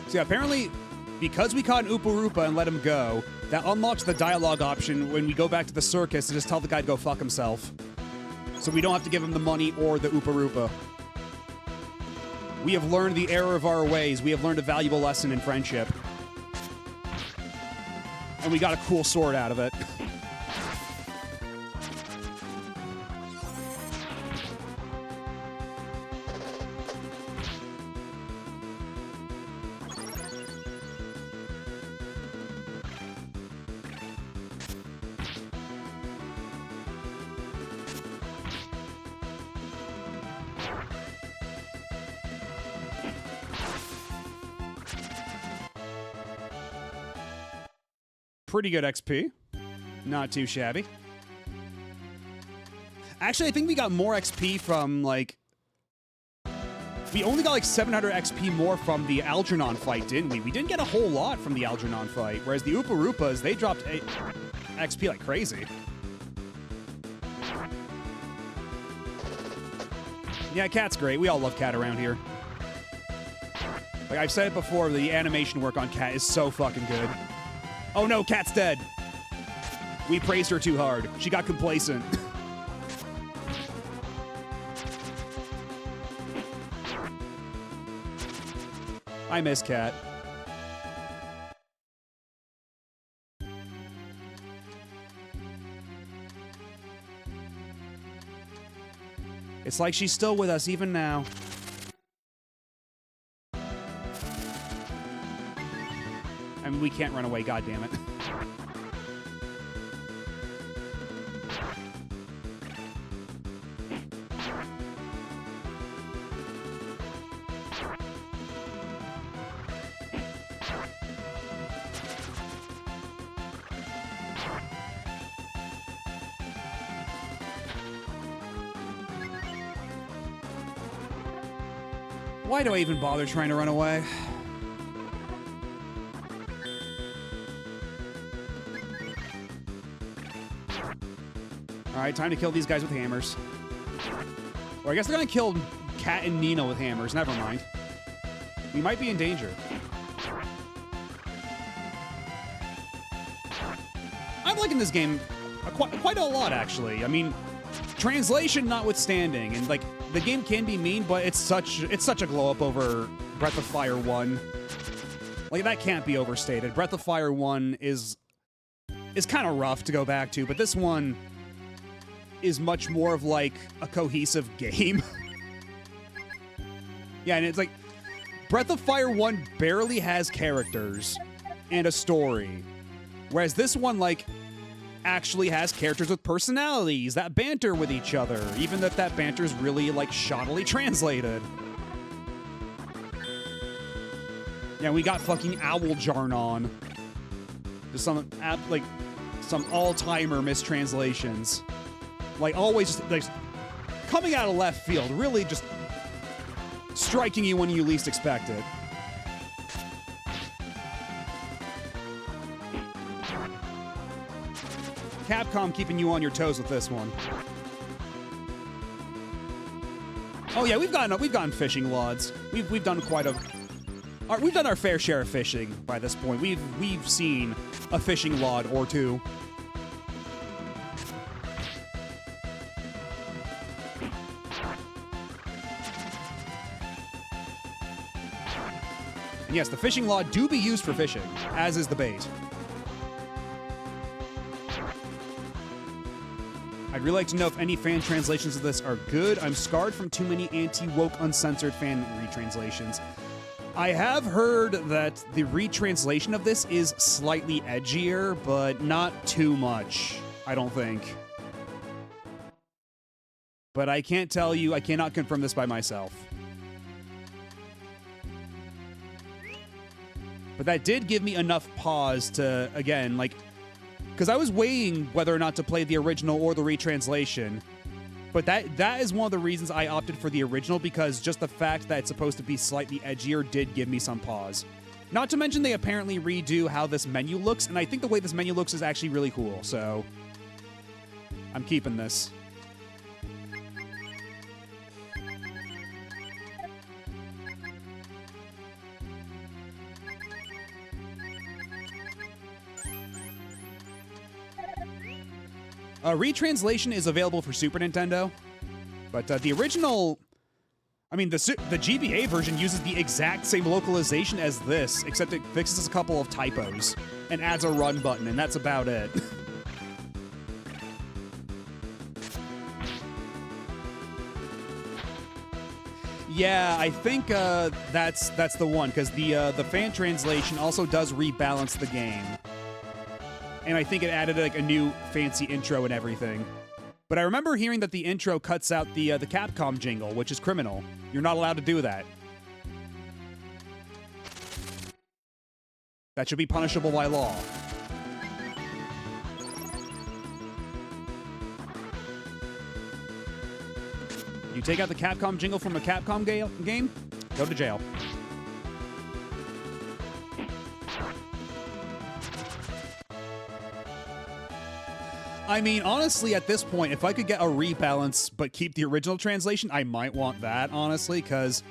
A: So yeah, apparently, because we caught an Oopa Roopa and let him go, that unlocks the dialogue option when we go back to the circus to just tell the guy to go fuck himself. So we don't have to give him the money or the Oopa Roopa. We have learned the error of our ways. We have learned a valuable lesson in friendship. And we got a cool sword out of it. Pretty good XP. Not too shabby. Actually, I think we got more XP from, like... We only got, like, 700 XP more from the Algernon fight, didn't we? We didn't get a whole lot from the Algernon fight, whereas the Oopa Roopas, they dropped XP like crazy. Yeah, Cat's great. We all love Cat around here. Like I've said it before, the animation work on Cat is so fucking good. Oh no, Cat's dead. We praised her too hard. She got complacent. I miss Cat. It's like she's still with us even now. I mean, we can't run away, goddammit. Why do I even bother trying to run away? Alright, time to kill these guys with hammers. Or I guess they're gonna kill Cat and Nina with hammers. Never mind. We might be in danger. I'm liking this game quite a lot, actually. I mean, translation notwithstanding, and like the game can be mean, but it's such a glow up over Breath of Fire 1. Like that can't be overstated. Breath of Fire 1 is kind of rough to go back to, but this one is much more of like a cohesive game. Yeah, and it's like Breath of Fire 1 barely has characters and a story, whereas this one like actually has characters with personalities that banter with each other, even if that banter is really like shoddily translated. Yeah, we got fucking Owljarn on. Just some all-timer mistranslations. Like always just like coming out of left field, really just striking you when you least expect it. Capcom keeping you on your toes with this one. Oh yeah, we've gotten fishing lods. We've done we've done our fair share of fishing by this point. We've seen a fishing lod or two. And yes, the fishing rod do be used for fishing, as is the bait. I'd really like to know if any fan translations of this are good. I'm scarred from too many anti-woke, uncensored fan retranslations. I have heard that the retranslation of this is slightly edgier, but not too much, I don't think. But I can't tell you, I cannot confirm this by myself. But that did give me enough pause to, again, like, because I was weighing whether or not to play the original or the retranslation. But that is one of the reasons I opted for the original, because just the fact that it's supposed to be slightly edgier did give me some pause. Not to mention they apparently redo how this menu looks, and I think the way this menu looks is actually really cool, so I'm keeping this. Retranslation is available for Super Nintendo, but the original, I mean, the GBA version uses the exact same localization as this, except it fixes a couple of typos and adds a run button, and that's about it. Yeah, I think that's the one, because the fan translation also does rebalance the game. And I think it added like a new fancy intro and everything. But I remember hearing that the intro cuts out the Capcom jingle, which is criminal. You're not allowed to do that. That should be punishable by law. You take out the Capcom jingle from a Capcom game, go to jail. I mean, honestly, at this point, if I could get a rebalance but keep the original translation, I might want that, honestly, because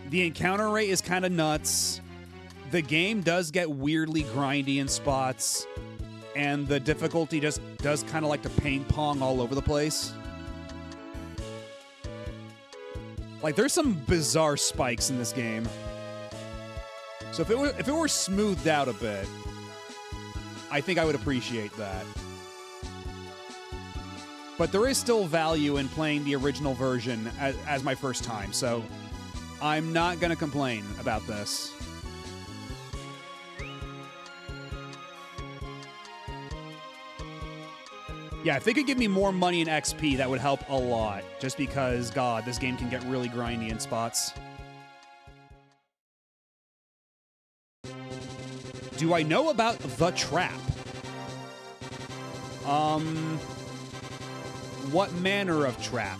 A: the encounter rate is kind of nuts. The game does get weirdly grindy in spots, and the difficulty just does kind of like to ping pong all over the place. Like, there's some bizarre spikes in this game. So if it were smoothed out a bit, I think I would appreciate that. But there is still value in playing the original version as my first time, so I'm not going to complain about this. Yeah, if they could give me more money and XP, that would help a lot. Just because, God, this game can get really grindy in spots. Do I know about the trap? What manner of trap?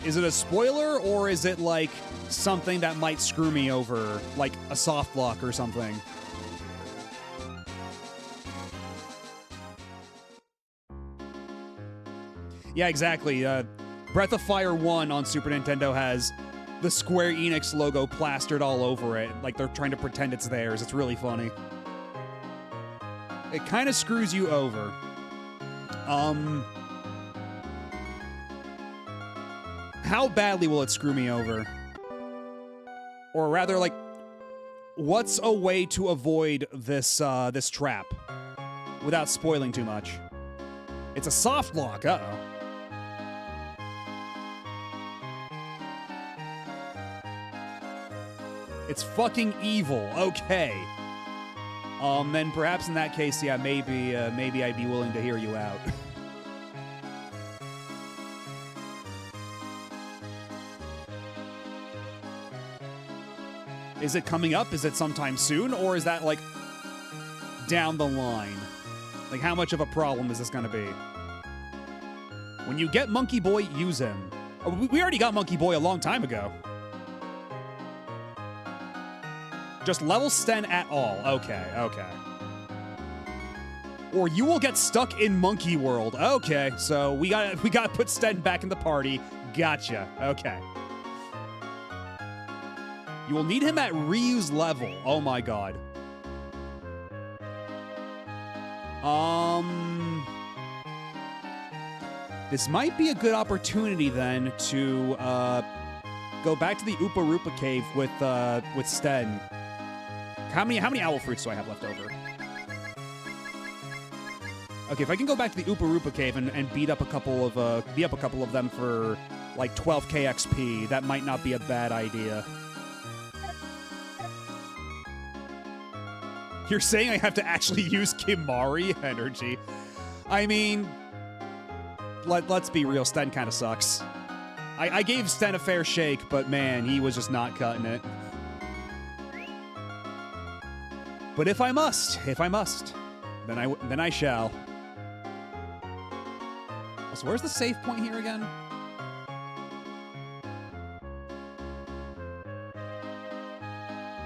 A: Is it a spoiler, or is it like something that might screw me over, like a soft lock or something? Yeah, exactly. Breath of Fire 1 on Super Nintendo has the Square Enix logo plastered all over it, like they're trying to pretend it's theirs. It's really funny. It kind of screws you over. How badly will it screw me over? Or rather, like, what's a way to avoid this this trap without spoiling too much? It's a soft lock. Uh-oh. It's fucking evil. Okay. Then perhaps in that case, yeah, maybe I'd be willing to hear you out. Is it coming up? Is it sometime soon? Or is that, like, down the line? Like, how much of a problem is this gonna be? When you get Monkey Boy, use him. Oh, we already got Monkey Boy a long time ago. Just level Sten at all. Okay, okay. Or you will get stuck in Monkey World. Okay, so we gotta put Sten back in the party. Gotcha. Okay. You will need him at Ryu's level. Oh my god. This might be a good opportunity then to go back to the Oopa Roopa cave with Sten. How many owl fruits do I have left over? Okay, if I can go back to the Oopa Roopa cave and beat up a couple of them for like 12k XP, that might not be a bad idea. You're saying I have to actually use Kimari energy? I mean, let's be real, Sten kind of sucks. I gave Sten a fair shake, but man, he was just not cutting it. But if I must, then I shall. So where's the save point here again?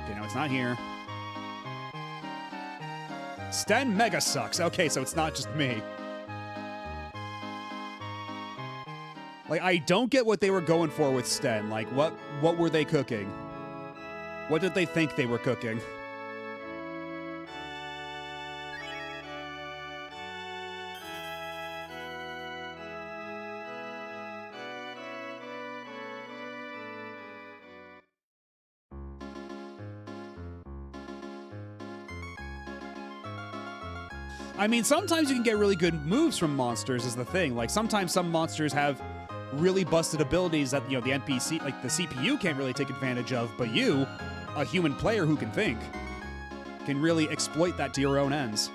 A: Okay, no, it's not here. Sten mega sucks. Okay, so it's not just me. Like, I don't get what they were going for with Sten. Like, what were they cooking? What did they think they were cooking? I mean, sometimes you can get really good moves from monsters is the thing. Like, sometimes some monsters have really busted abilities that, you know, the NPC, like the CPU can't really take advantage of, but you, a human player who can think, can really exploit that to your own ends.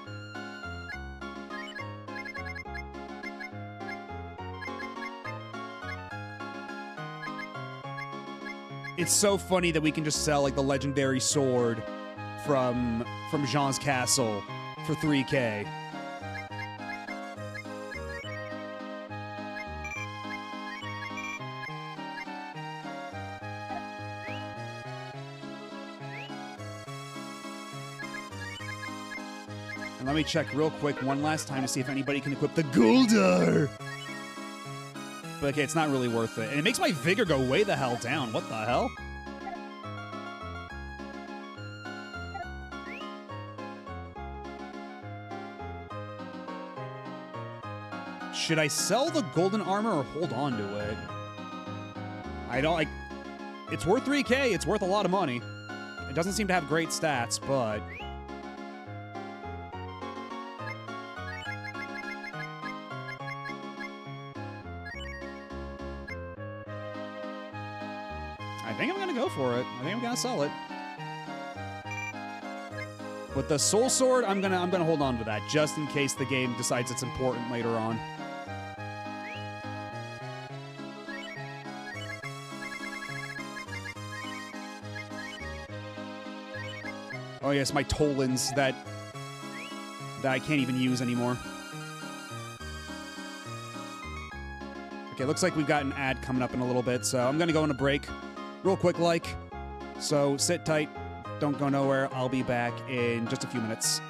A: It's so funny that we can just sell, like, the legendary sword from Jean's castle for 3k. And let me check real quick one last time to see if anybody can equip the Guldar. But okay, it's not really worth it. And it makes my vigor go way the hell down. What the hell? Should I sell the golden armor or hold on to it? I don't like... It's worth 3k. It's worth a lot of money. doesn't seem to have great stats, but... I think I'm gonna go for it. I think I'm gonna sell it. With the Soul Sword, I'm gonna hold on to that just in case the game decides it's important later on. Oh yes, my Tolans that I can't even use anymore. Okay, looks like we've got an ad coming up in a little bit, so I'm gonna go on a break real quick like. So sit tight, don't go nowhere. I'll be back in just a few minutes.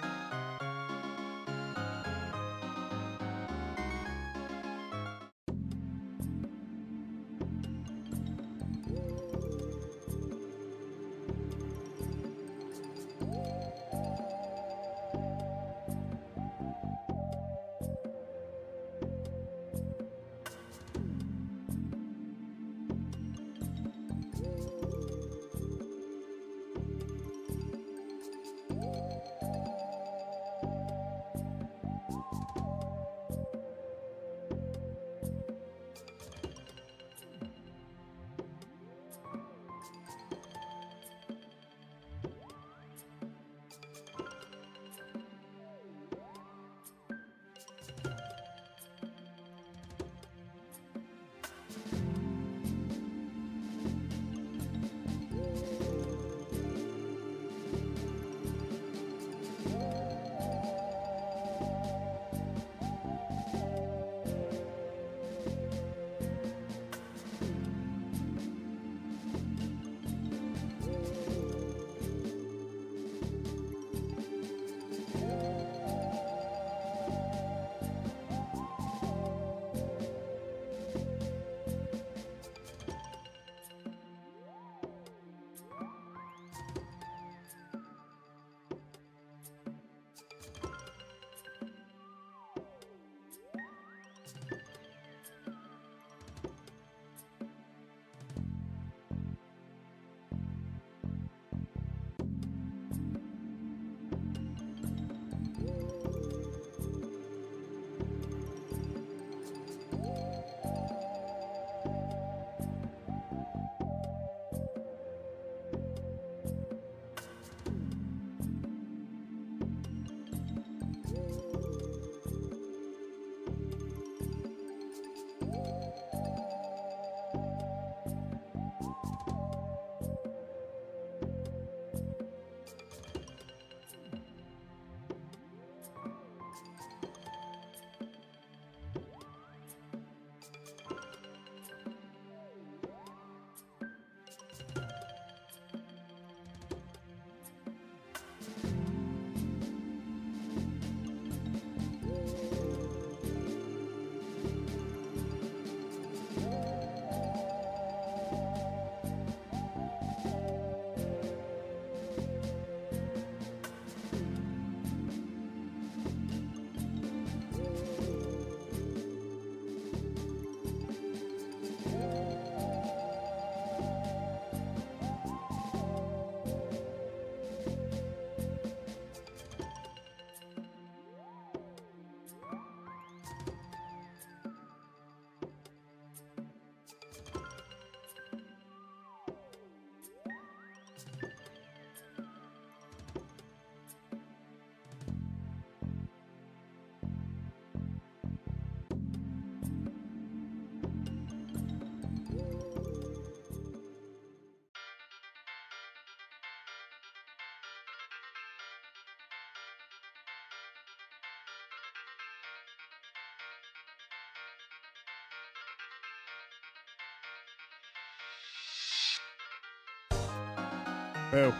A: Boo.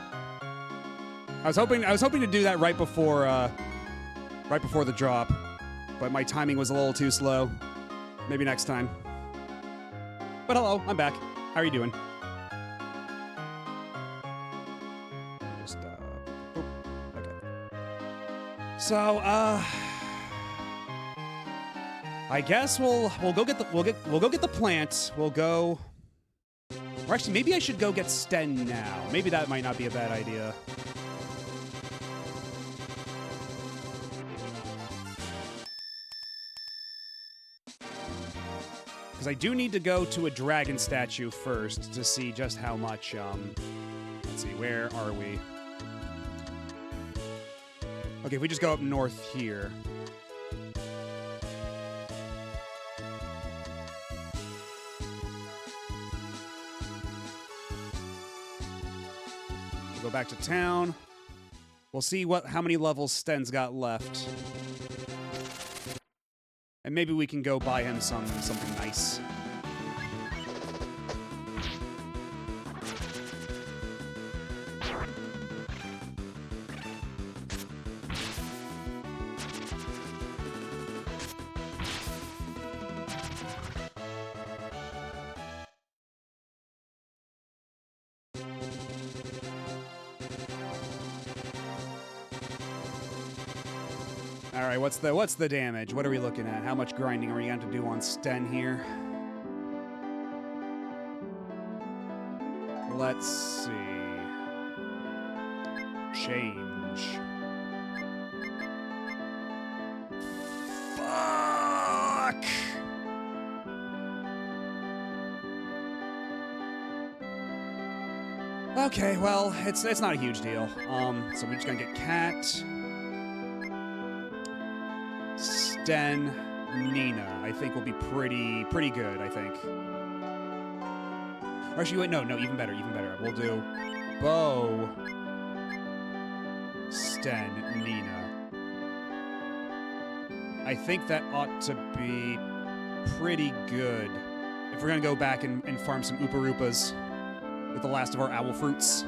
A: I was hoping to do that right before the drop, but my timing was a little too slow. Maybe next time. But hello, I'm back. How are you doing? Just oop, okay. So I guess we'll go get the plant. We'll go Or actually, maybe I should go get Sten now. Maybe that might not be a bad idea. Because I do need to go to a dragon statue first to see just how much, let's see, where are we? Okay, if we just go up north here. We'll go back to town. We'll see how many levels Sten's got left. And maybe we can go buy him something nice. All right, what's the damage? What are we looking at? How much grinding are we going to do on Sten here? Let's see. Change. Fuck! Okay, well, it's not a huge deal. So we're just gonna get Cat, Sten, Nina. I think will be pretty good, I think. Or actually, wait, no, even better. We'll do Bo, Sten, Nina. I think that ought to be pretty good if we're gonna go back and farm some Oopa-Roopas with the last of our owl fruits.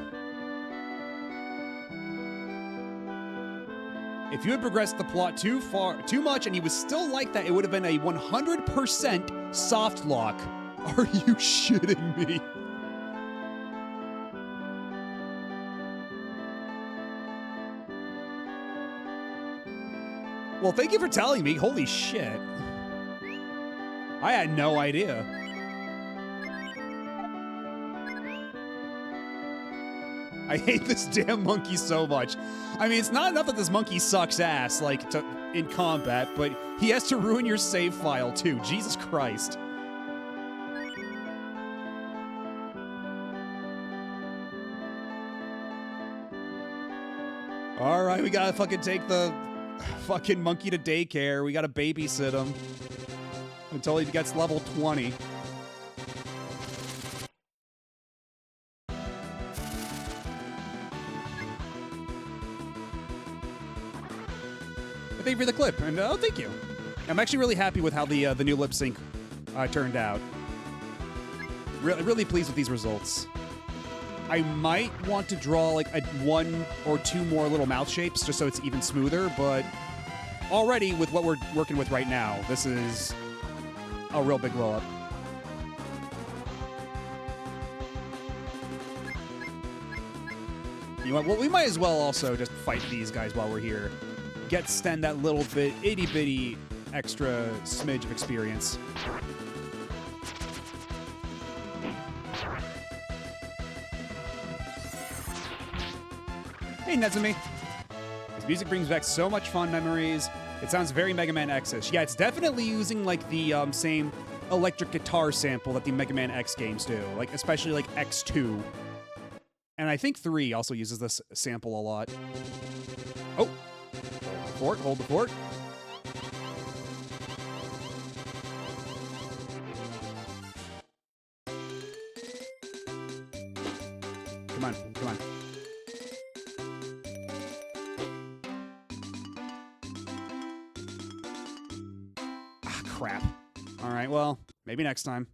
A: If you had progressed the plot too much, and he was still like that, it would have been a 100% soft lock. Are you shitting me? Well, thank you for telling me. Holy shit. I had no idea. I hate this damn monkey so much. I mean, it's not enough that this monkey sucks ass, like, in combat, but he has to ruin your save file, too. Jesus Christ. Alright, we gotta fucking take the fucking monkey to daycare. We gotta babysit him until he gets level 20. Thank you for the clip, and oh, thank you. I'm actually really happy with how the new lip sync turned out. Really pleased with these results. I might want to draw like one or two more little mouth shapes just so it's even smoother, but already with what we're working with right now, this is a real big blow up. You know what? Well, we might as well also just fight these guys while we're here. Get Sten that little bit, itty-bitty extra smidge of experience. Hey, Nezumi. His music brings back so much fond memories. It sounds very Mega Man X-ish. Yeah, it's definitely using like the same electric guitar sample that the Mega Man X games do, like especially like X2. And I think 3 also uses this sample a lot. Oh. Hold the fort. Come on. Ah, crap. All right, well, maybe next time.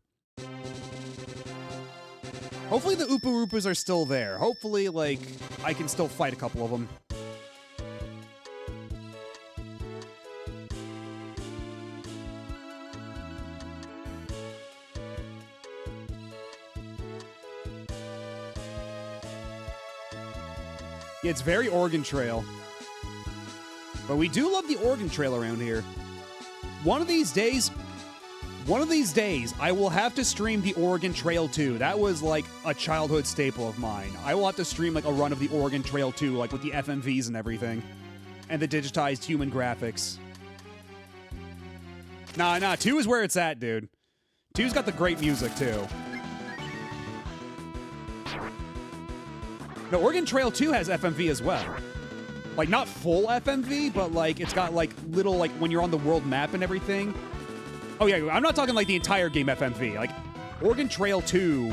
A: Hopefully the Oopa-Roopas are still there. Hopefully, like, I can still fight a couple of them. Yeah, it's very Oregon Trail. But we do love the Oregon Trail around here. One of these days, One of these days, I will have to stream the Oregon Trail 2. That was like a childhood staple of mine. I will have to stream like a run of the Oregon Trail 2, like with the FMVs and everything. And the digitized human graphics. Nah, 2 is where it's at, dude. 2's got the great music, too. No, Oregon Trail 2 has FMV as well. Like, not full FMV, but like, it's got like little, like, when you're on the world map and everything. Oh yeah, I'm not talking like the entire game FMV. Like, Oregon Trail 2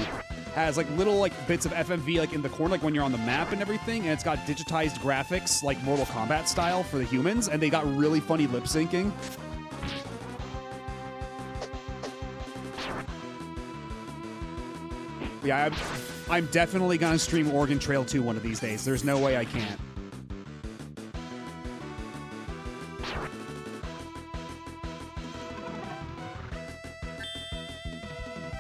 A: has like little like bits of FMV like in the corner, like when you're on the map and everything, and it's got digitized graphics like Mortal Kombat style for the humans, and they got really funny lip syncing. Yeah, I'm definitely gonna stream Oregon Trail 2 one of these days. There's no way I can't.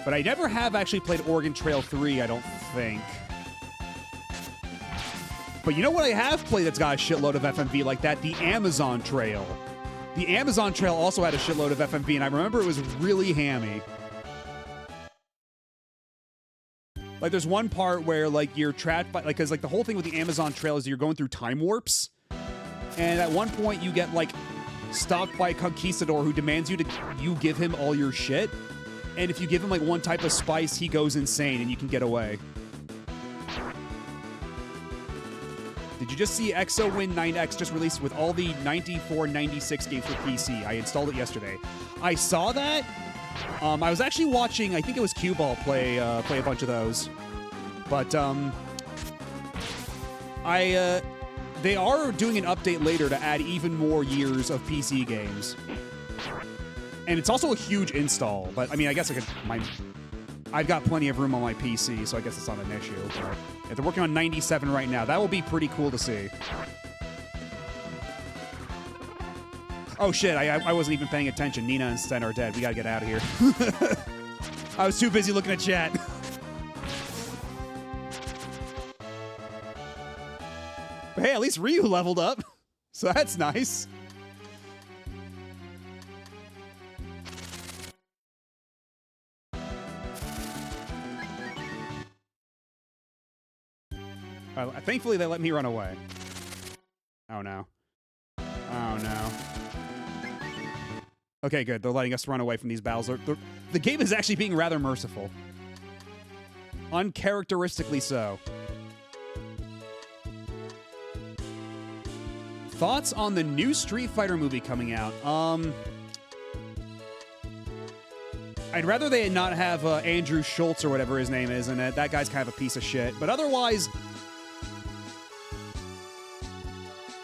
A: But I never have actually played Oregon Trail 3, I don't think. But you know what I have played that's got a shitload of FMV like that? The Amazon Trail. The Amazon Trail also had a shitload of FMV, and I remember it was really hammy. Like, there's one part where, like, you're trapped by, like, because, like, the whole thing with the Amazon Trail is you're going through time warps. And at one point, you get, like, stopped by a conquistador who demands you give him all your shit. And if you give him, like, one type of spice, he goes insane and you can get away. Did you just see ExoWin 9X just released with all the 94, 96 games for PC? I installed it yesterday. I saw that. I was actually watching, I think it was Cue Ball play a bunch of those. But, they are doing an update later to add even more years of PC games. And it's also a huge install, but I mean, I guess I've got plenty of room on my PC, so I guess it's not an issue. But if they're working on 97 right now, that will be pretty cool to see. Oh shit, I wasn't even paying attention. Nina and Sten are dead. We gotta get out of here. I was too busy looking at chat. But hey, at least Ryu leveled up, so that's nice. Thankfully, they let me run away. Oh, no. Oh, no. Okay, good. They're letting us run away from these battles. The game is actually being rather merciful. Uncharacteristically so. Thoughts on the new Street Fighter movie coming out? I'd rather they not have Andrew Schultz or whatever his name is in it. That guy's kind of a piece of shit. But otherwise,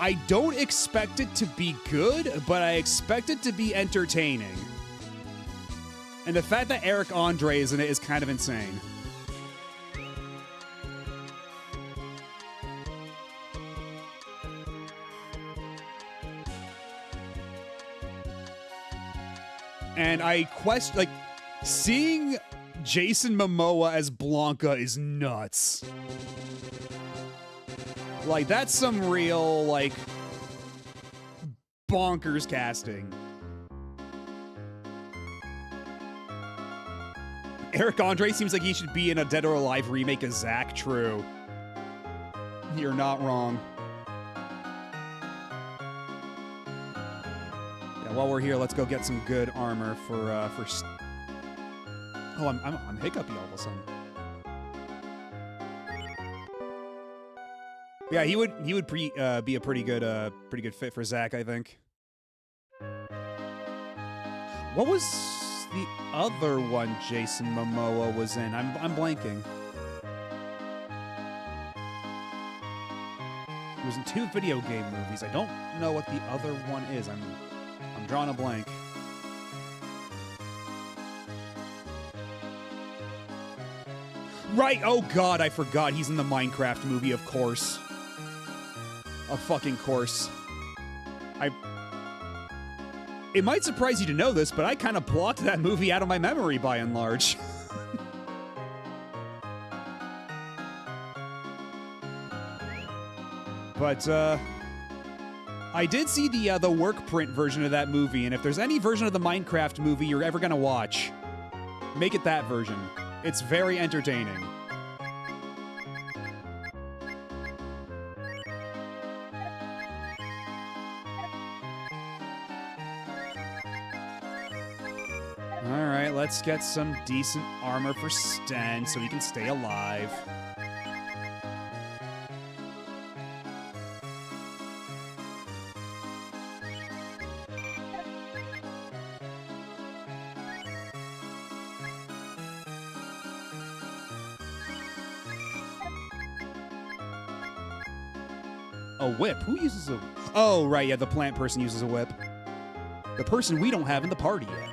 A: I don't expect it to be good, but I expect it to be entertaining. And the fact that Eric Andre is in it is kind of insane. And I question, like, seeing Jason Momoa as Blanca is nuts. Like, that's some real, like, bonkers casting. Eric Andre seems like he should be in a Dead or Alive remake of Zack. True. You're not wrong. Yeah, while we're here, let's go get some good armor for Oh, I'm hiccupy all of a sudden. Yeah, he would be a pretty good fit for Zack, I think. What was the other one Jason Momoa was in? I'm blanking. He was in 2 video game movies. I don't know what the other one is. I'm drawing a blank. Right, oh god, I forgot. He's in the Minecraft movie, of course. Of fucking course. It might surprise you to know this, but I kind of blocked that movie out of my memory by and large. But, I did see the work print version of that movie, and if there's any version of the Minecraft movie you're ever gonna watch, make it that version. It's very entertaining. Alright, let's get some decent armor for Sten so he can stay alive. A whip? Who uses a... Oh, right, yeah, the plant person uses a whip. The person we don't have in the party yet.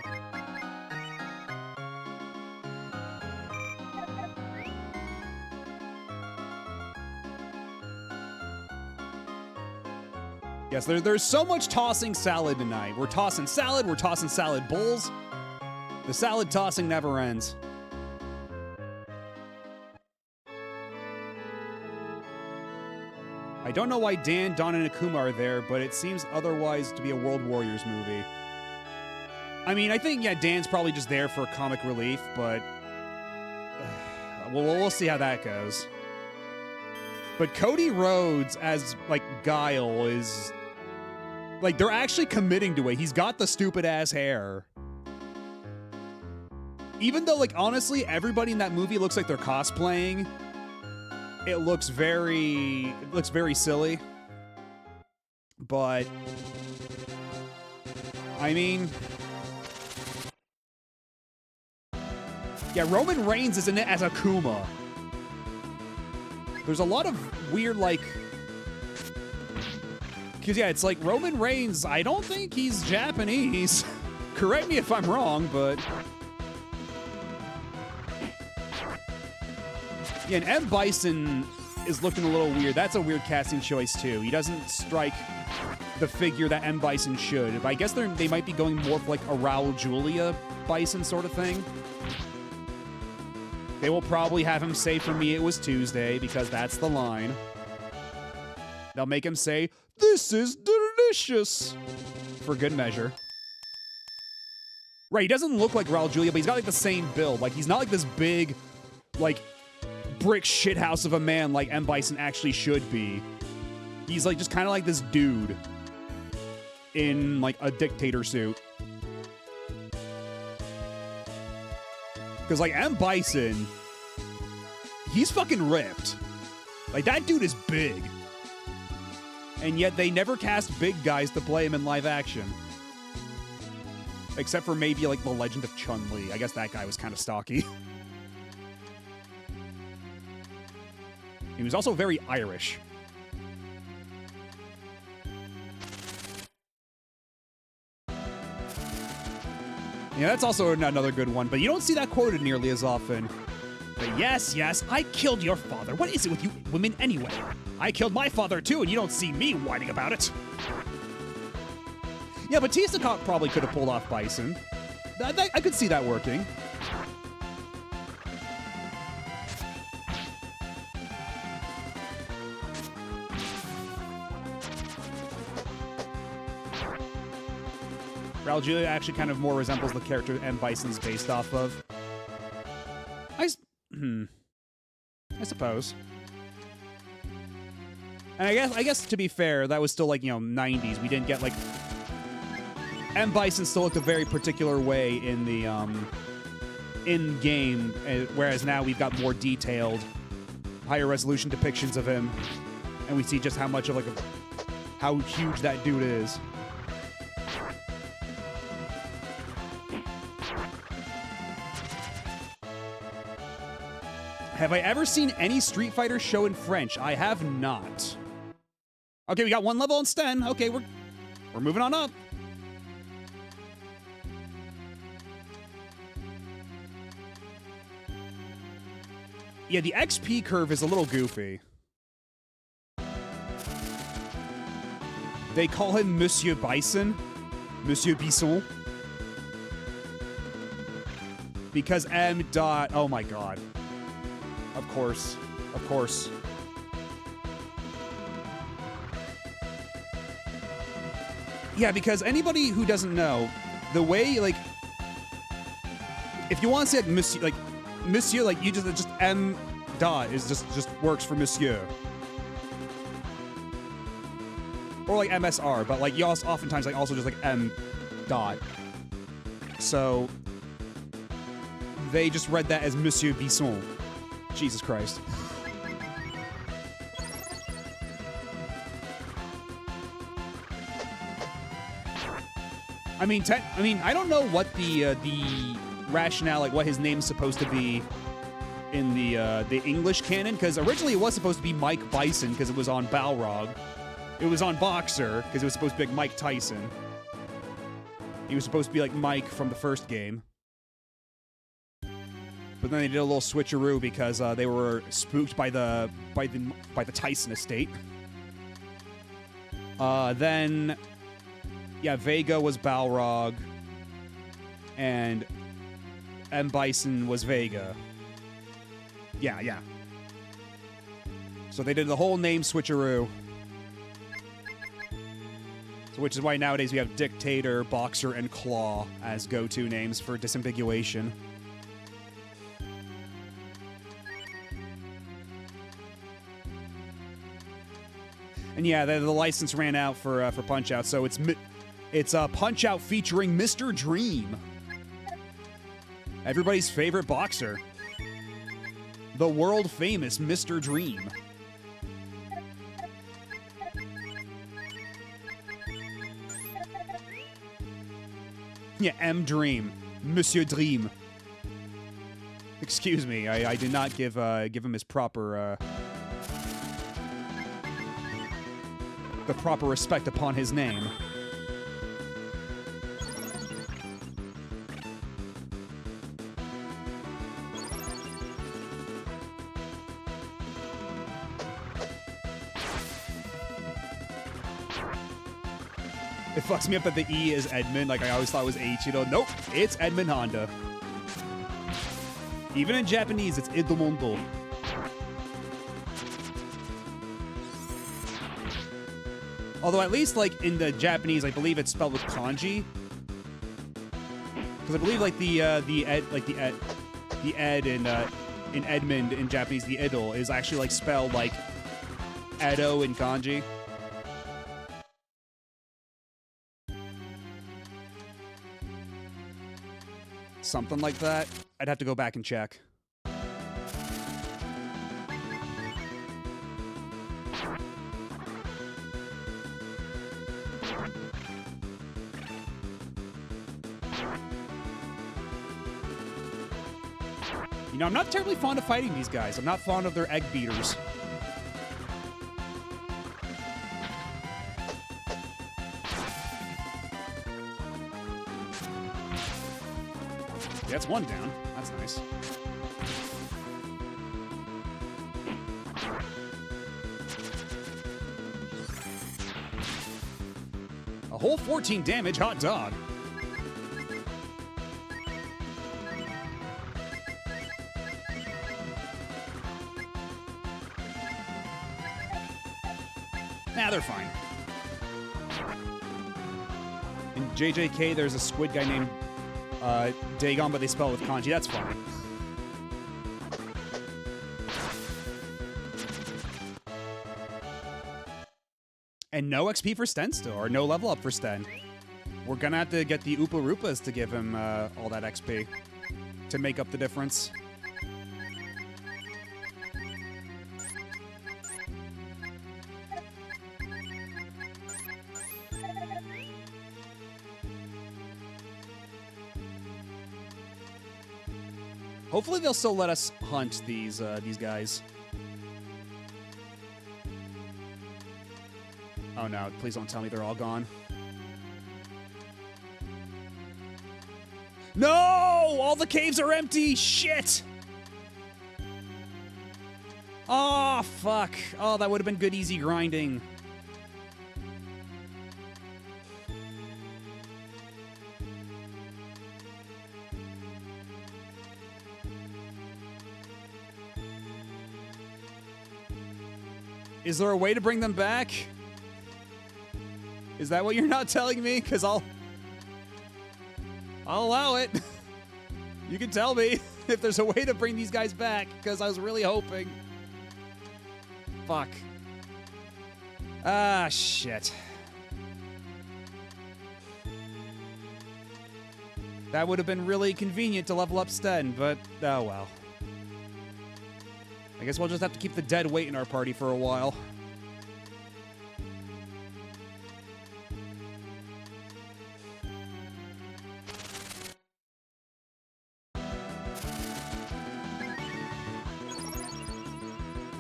A: Yes, there's so much tossing salad tonight. We're tossing salad bowls. The salad tossing never ends. I don't know why Dan, Don, and Akuma are there, but it seems otherwise to be a World Warriors movie. I mean, I think, yeah, Dan's probably just there for comic relief, but... we'll see how that goes. But Cody Rhodes as, like, Guile is... Like, they're actually committing to it. He's got the stupid-ass hair. Even though, like, honestly, everybody in that movie looks like they're cosplaying... It looks very silly. But I mean, yeah, Roman Reigns is in it as Akuma. There's a lot of weird, like, because yeah, it's like Roman Reigns, I don't think he's Japanese. Correct me if I'm wrong, but yeah, and M. Bison is looking a little weird. That's a weird casting choice, too. He doesn't strike the figure that M. Bison should. But I guess they might be going more for like a Raul Julia Bison sort of thing. They will probably have him say, "For me, it was Tuesday," because that's the line. They'll make him say, "This is delicious," for good measure. Right, he doesn't look like Raul Julia, but he's got like the same build. Like, he's not like this big, like, brick shithouse of a man like M. Bison actually should be. He's like just kind of like this dude in like a dictator suit. Because like M. Bison, he's fucking ripped. Like, that dude is big. And yet they never cast big guys to play him in live action. Except for maybe like the Legend of Chun-Li. I guess that guy was kind of stocky. He was also very Irish. Yeah, that's also another good one, but you don't see that quoted nearly as often. But yes, I killed your father. What is it with you women anyway? I killed my father too, and you don't see me whining about it. Yeah, Batista probably could have pulled off Bison. I could see that working. Raul Julia actually kind of more resembles the character M. Bison's based off of. I suppose. And I guess to be fair, that was still like, 90s. We didn't get like M. Bison still looked a very particular way in the in game, whereas now we've got more detailed, higher resolution depictions of him, and we see just how much of like how huge that dude is. Have I ever seen any Street Fighter show in French? I have not. Okay, we got one level on Sten. Okay, we're moving on up. Yeah, the XP curve is a little goofy. They call him Monsieur Bison. Monsieur Bison. Because M. Dot... Oh my god. Of course. Of course. Yeah, because anybody who doesn't know, the way, like, if you want to say like monsieur, like you just M dot is just works for monsieur. Or like MSR, but like you also oftentimes like also just like M dot. So they just read that as Monsieur Bisson. Jesus Christ. I mean, I don't know what the rationale, like what his name's supposed to be in the English canon, because originally it was supposed to be Mike Bison because it was on Balrog. It was on Boxer because it was supposed to be like Mike Tyson. He was supposed to be like Mike from the first game. But then they did a little switcheroo because they were spooked by the Tyson estate. Then, yeah, Vega was Balrog, and M. Bison was Vega. Yeah. So they did the whole name switcheroo. So which is why nowadays we have Dictator, Boxer, and Claw as go-to names for disambiguation. And yeah, the license ran out for Punch-Out, so it's Punch-Out featuring Mr. Dream, everybody's favorite boxer, the world famous Mr. Dream. Yeah, M. Dream, Monsieur Dream. Excuse me, I did not give him his proper the proper respect upon his name. It fucks me up that the E is Edmund. Like, I always thought it was Eiichiro. Nope, it's Edmund Honda. Even in Japanese, it's Edmundo. Although at least, like, in the Japanese, I believe it's spelled with kanji. Because I believe, like, the ed in Edmund in Japanese, the Edo, is actually, like, spelled like Edo in kanji. Something like that. I'd have to go back and check. You know, I'm not terribly fond of fighting these guys. I'm not fond of their egg beaters. That's one down. That's nice. A whole 14 damage, hot dog. Nah, they're fine. In JJK, there's a squid guy named Dagon, but they spell it with kanji. That's fine. And no XP for Sten still, or no level up for Sten. We're gonna have to get the Oopa Roopas to give him all that XP to make up the difference. Hopefully they'll still let us hunt these guys. Oh no, please don't tell me they're all gone. No! All the caves are empty! Shit! Oh, fuck. Oh, that would have been good easy grinding. Is there a way to bring them back? Is that what you're not telling me? Because I'll allow it. You can tell me if there's a way to bring these guys back, because I was really hoping. Fuck. Ah, shit. That would have been really convenient to level up Sten, but oh well. I guess we'll just have to keep the dead weight in our party for a while. I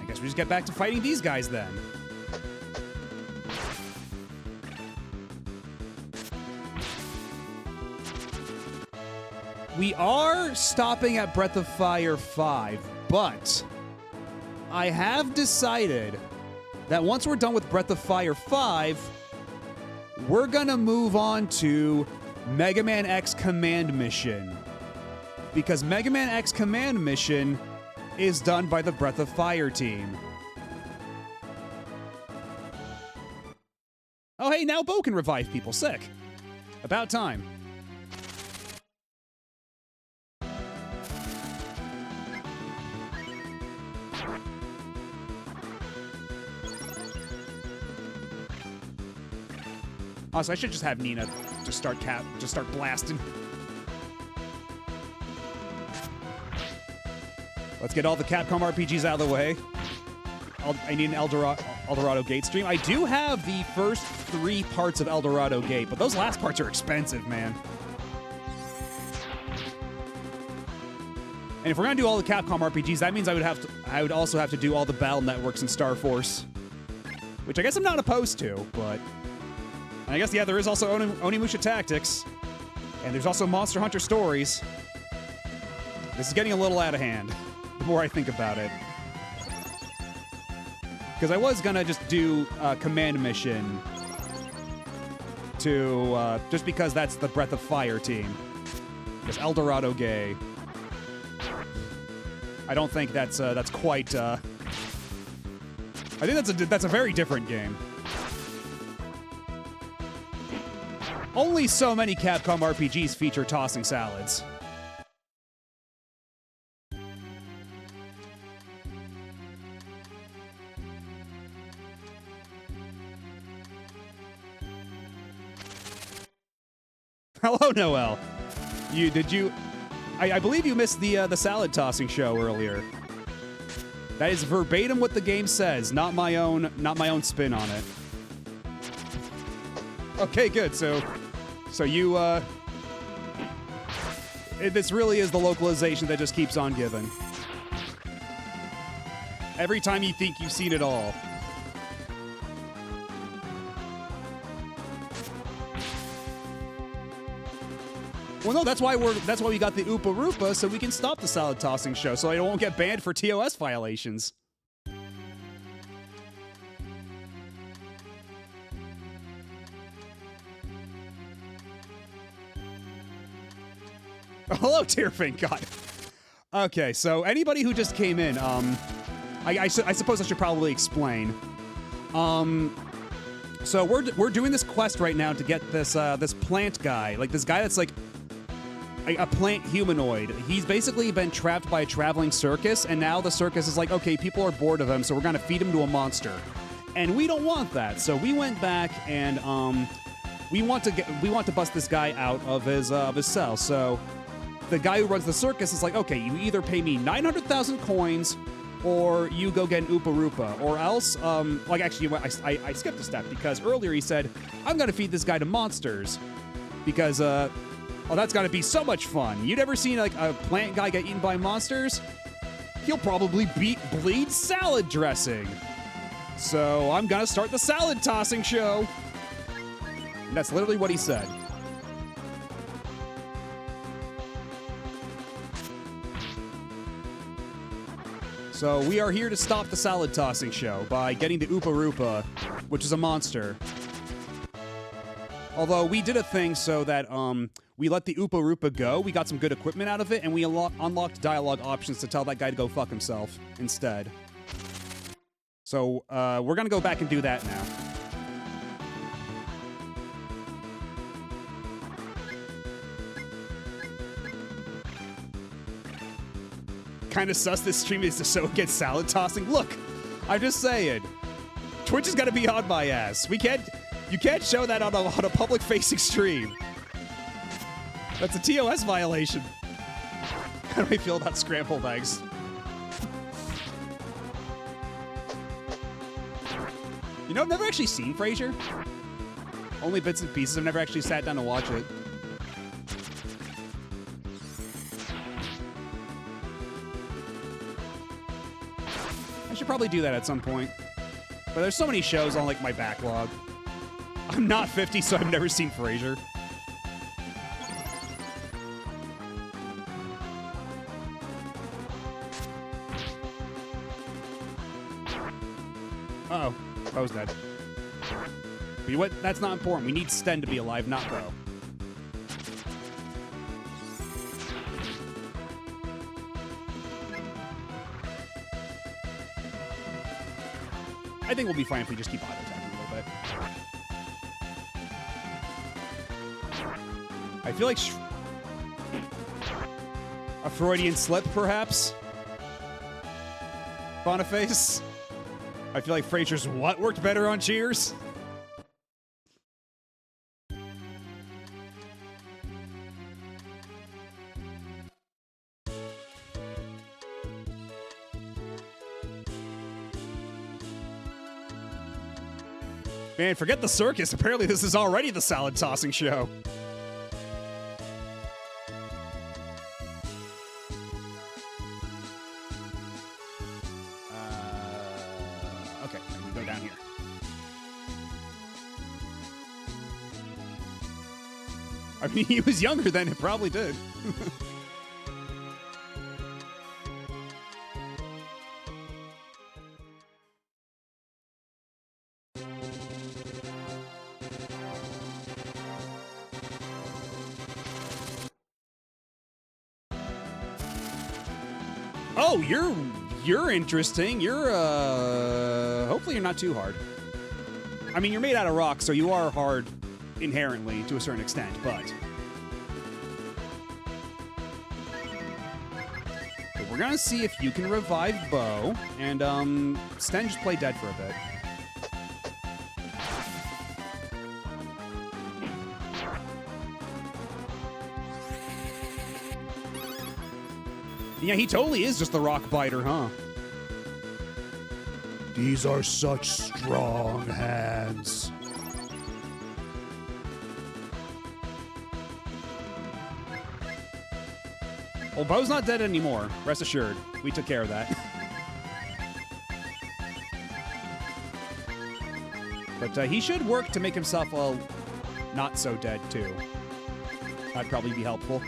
A: guess we just get back to fighting these guys then. We are stopping at Breath of Fire 5, but I have decided that once we're done with Breath of Fire 5, we're gonna move on to Mega Man X Command Mission. Because Mega Man X Command Mission is done by the Breath of Fire team. Oh hey, now Bo can revive people. Sick. About time. Also, I should just have Nina just start blasting. Let's get all the Capcom RPGs out of the way. I need an Eldorado Gate stream. I do have the first 3 parts of Eldorado Gate, but those last parts are expensive, man. And if we're gonna do all the Capcom RPGs, that means I would also have to do all the Battle Networks and Star Force, which I guess I'm not opposed to, but. And I guess, yeah, there is also Onimusha Tactics. And there's also Monster Hunter Stories. This is getting a little out of hand, the more I think about it. Because I was gonna just do Command Mission to, just because that's the Breath of Fire team. Because Eldorado Gay. I don't think that's quite, I think that's a very different game. Only so many Capcom RPGs feature tossing salads. Hello, Noel. I believe you missed the salad tossing show earlier. That is verbatim what the game says, not my own spin on it. Okay, good. So you, this really is the localization that just keeps on giving. Every time you think you've seen it all. Well, no, that's why we got the Oopa Roopa, so we can stop the salad tossing show, so I won't get banned for TOS violations. Hello, Tearfink. God. Okay, so anybody who just came in, I suppose I should probably explain. So we're doing this quest right now to get this plant guy, like this guy that's like a plant humanoid. He's basically been trapped by a traveling circus, and now the circus is like, okay, people are bored of him, so we're gonna feed him to a monster, and we don't want that. So we went back and we want to bust this guy out of his cell. So the guy who runs the circus is like, okay, you either pay me 900,000 coins, or you go get an Oopa Roopa, or else, like actually, I skipped a step because earlier he said, I'm gonna feed this guy to monsters, because oh, that's gotta be so much fun. You'd ever seen like a plant guy get eaten by monsters? He'll probably bleed salad dressing. So I'm gonna start the salad tossing show. And that's literally what he said. So we are here to stop the salad tossing show by getting the Oopa Roopa, which is a monster. Although we did a thing so that we let the Oopa Roopa go, we got some good equipment out of it, and we unlocked dialogue options to tell that guy to go fuck himself instead. So we're gonna go back and do that now. kind of sus this stream is to show against salad tossing. Look, I'm just saying. Twitch has got to be on my ass. You can't show that on a public-facing stream. That's a TOS violation. How do I feel about scrambled eggs? You know, I've never actually seen Frasier. Only bits and pieces. I've never actually sat down to watch it. I should probably do that at some point. But there's so many shows on, like, my backlog. I'm not 50, so I've never seen Frasier. Uh-oh. Bo's dead. But you know what? That's not important. We need Sten to be alive, not Bo. I think we'll be fine if we just keep auto-attacking a little bit. I feel like a Freudian slip, perhaps? Boniface? I feel like Frasier's what worked better on Cheers? Man, forget the circus. Apparently this is already the salad tossing show. Okay, we go down here. I mean, he was younger then. It probably did. Oh, you're interesting. You're hopefully you're not too hard. I mean, you're made out of rock, so you are hard inherently to a certain extent, but we're gonna see if you can revive Bo, and Sten just play dead for a bit. Yeah, he totally is just the rock biter, huh? These are such strong hands. Well, Bo's not dead anymore. Rest assured. We took care of that. But he should work to make himself, well, not so dead, too. That'd probably be helpful.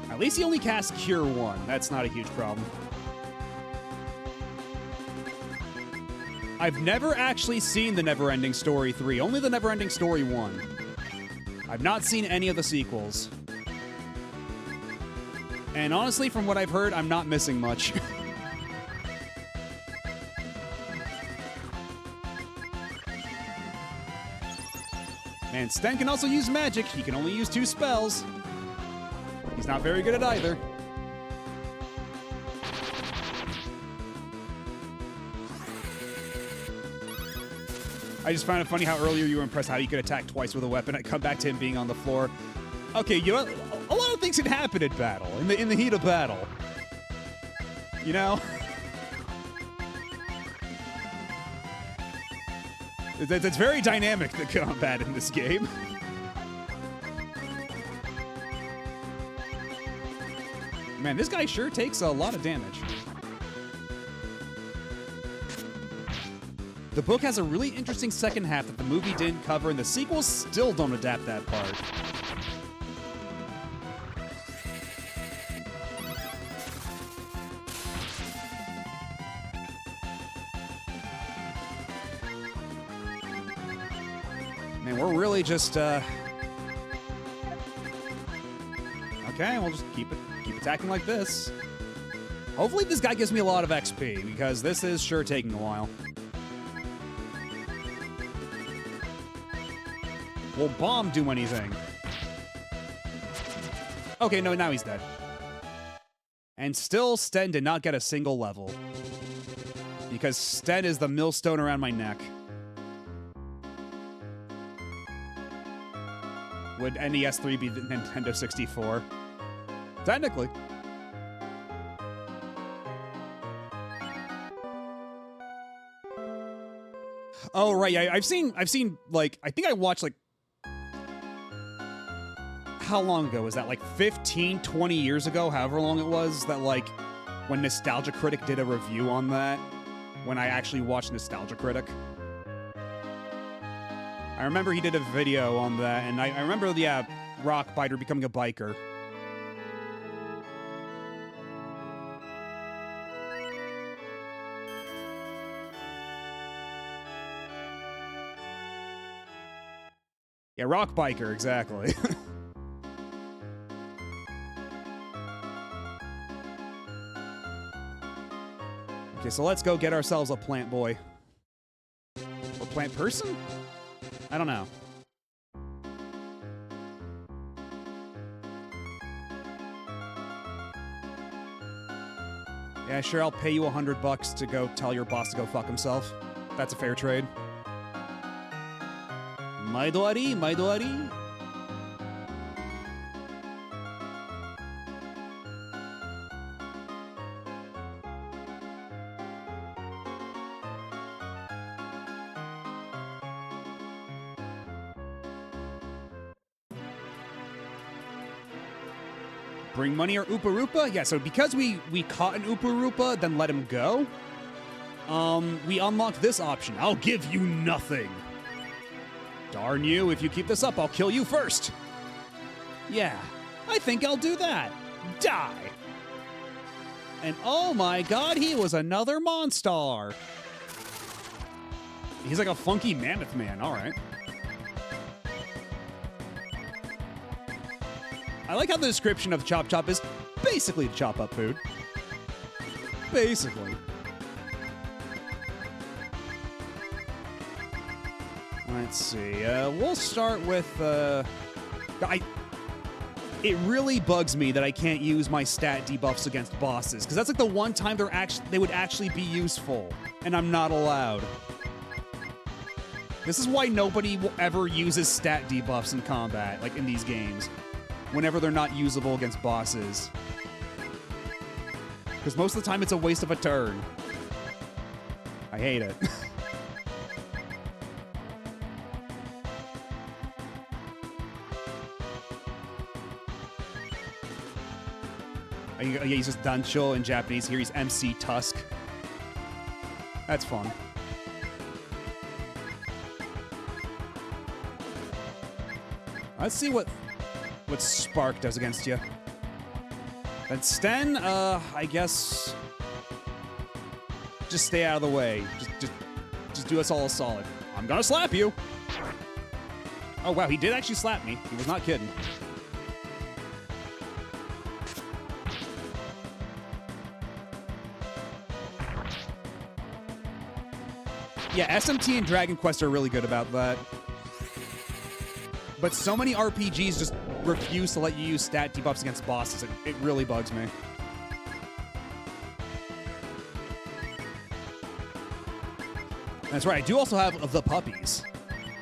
A: At least he only cast Cure 1. That's not a huge problem. I've never actually seen the Neverending Story 3, only the Neverending Story 1. I've not seen any of the sequels. And honestly, from what I've heard, I'm not missing much. And Sten can also use magic. He can only use 2 spells. He's not very good at either. I just found it funny how earlier you were impressed how you could attack twice with a weapon. I come back to him being on the floor. Okay, you know, a lot of things can happen in battle, in the heat of battle. You know? It's very dynamic, the combat in this game. Man, this guy sure takes a lot of damage. The book has a really interesting second half that the movie didn't cover, and the sequels still don't adapt that part. Man, we're really just, Okay, we'll just keep attacking like this. Hopefully this guy gives me a lot of XP, because this is sure taking a while. Will bomb do anything? Okay, no, now he's dead. And still, Sten did not get a single level. Because Sten is the millstone around my neck. Would NES 3 be the Nintendo 64? Technically. Oh, right, yeah, I've seen, like, I think I watched, like, how long ago was that? Like 15, 20 years ago, however long it was, that like when Nostalgia Critic did a review on that, when I actually watched Nostalgia Critic. I remember he did a video on that, and I remember, yeah, Rockbiter becoming a biker. Yeah, Rock Biker, exactly. Okay, so let's go get ourselves a plant boy. Or plant person? I don't know. Yeah, sure, I'll pay you $100 to go tell your boss to go fuck himself. That's a fair trade. Maidori, Maidori. Bring money or Oopa Roopa? Yeah, so because we caught an Oopa Roopa, then let him go, we unlock this option. I'll give you nothing. Darn you, if you keep this up, I'll kill you first. Yeah, I think I'll do that. Die. And oh my god, he was another Monstar. He's like a funky mammoth man, all right. I like how the description of Chop Chop is basically chop up food. Basically. Let's see. We'll start with. It really bugs me that I can't use my stat debuffs against bosses, because that's like the one time they would actually be useful, and I'm not allowed. This is why nobody ever uses stat debuffs in combat, like in these games, whenever they're not usable against bosses. Because most of the time it's a waste of a turn. I hate it. Yeah, he's just Dancho in Japanese. Here he's MC Tusk. That's fun. Let's see what Spark does against you. And Sten, I guess just stay out of the way. Just do us all a solid. I'm gonna slap you. Oh wow, he did actually slap me. He was not kidding. Yeah, SMT and Dragon Quest are really good about that. But so many RPGs just refuse to let you use stat debuffs against bosses. It really bugs me. That's right, I do also have the puppies,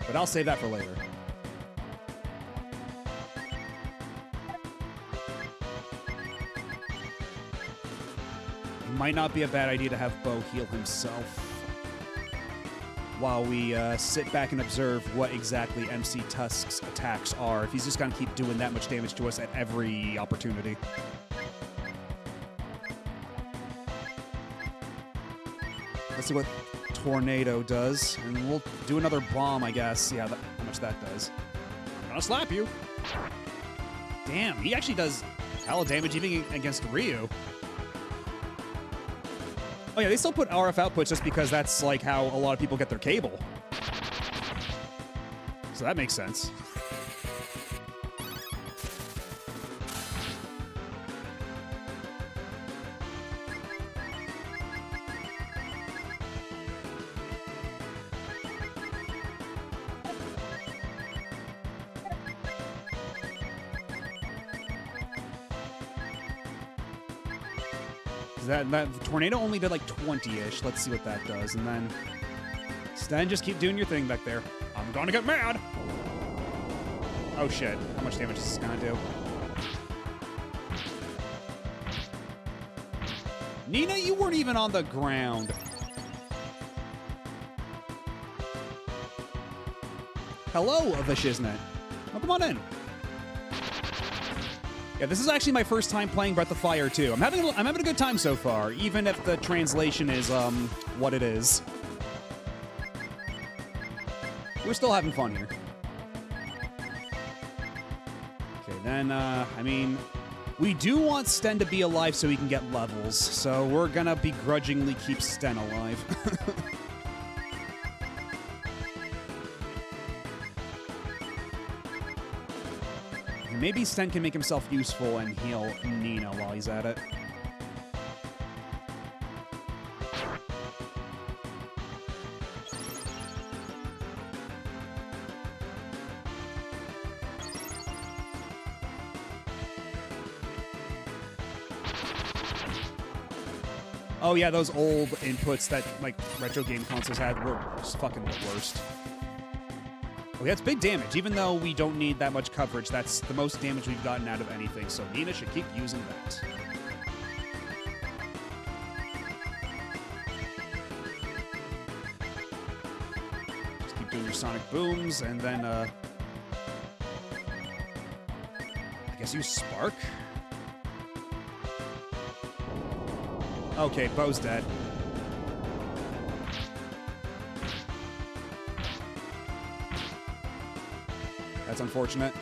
A: but I'll save that for later. It might not be a bad idea to have Bo heal himself while we sit back and observe what exactly MC Tusk's attacks are, if he's just gonna keep doing that much damage to us at every opportunity. Let's see what Tornado does, and we'll do another bomb, I guess. Yeah, how much that does. I'm gonna slap you. Damn, he actually does hella damage even against Ryu. Oh yeah, they still put RF outputs just because that's like how a lot of people get their cable. So that makes sense. That tornado only did like 20-ish. Let's see what that does. And then Sten, just keep doing your thing back there. I'm gonna get mad. Oh shit. How much damage is this gonna do? Nina, you weren't even on the ground. Hello, Vishiznit. Oh, come on in. Yeah, this is actually my first time playing Breath of Fire 2. I'm having a good time so far, even if the translation is what it is. We're still having fun here. Okay, then I mean, we do want Sten to be alive so he can get levels, so we're gonna begrudgingly keep Sten alive. Maybe Sten can make himself useful and heal Nina while he's at it. Oh yeah, those old inputs that like retro game consoles had were just fucking the worst. Okay, that's big damage. Even though we don't need that much coverage, that's the most damage we've gotten out of anything, so Nina should keep using that. Just keep doing your sonic booms, and then, I guess use Spark? Okay, Bo's dead. That's unfortunate.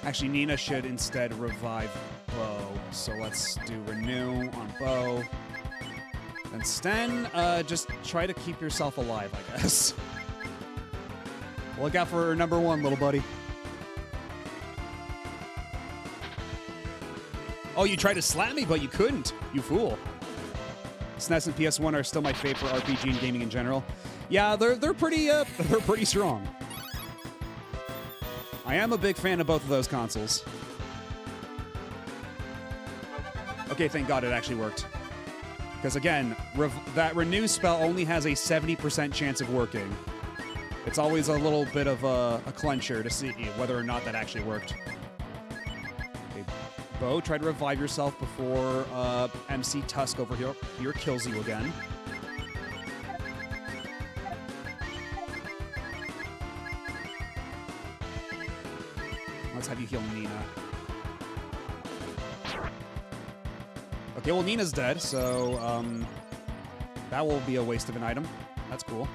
A: Actually, Nina should instead revive Bo. So let's do Renew on Bo. And Sten, just try to keep yourself alive, I guess. Look out for number one, little buddy. Oh, you tried to slap me, but you couldn't. You fool. SNES and PS1 are still my favorite RPG and gaming in general. Yeah, they're pretty strong. I am a big fan of both of those consoles. Okay, thank God it actually worked. Because again, that Renew spell only has a 70% chance of working. It's always a little bit of a clencher to see whether or not that actually worked. Okay, Bo, try to revive yourself before MC Tusk over here kills you again. Let's have you heal Nina. Okay, well, Nina's dead, so that will be a waste of an item. That's cool.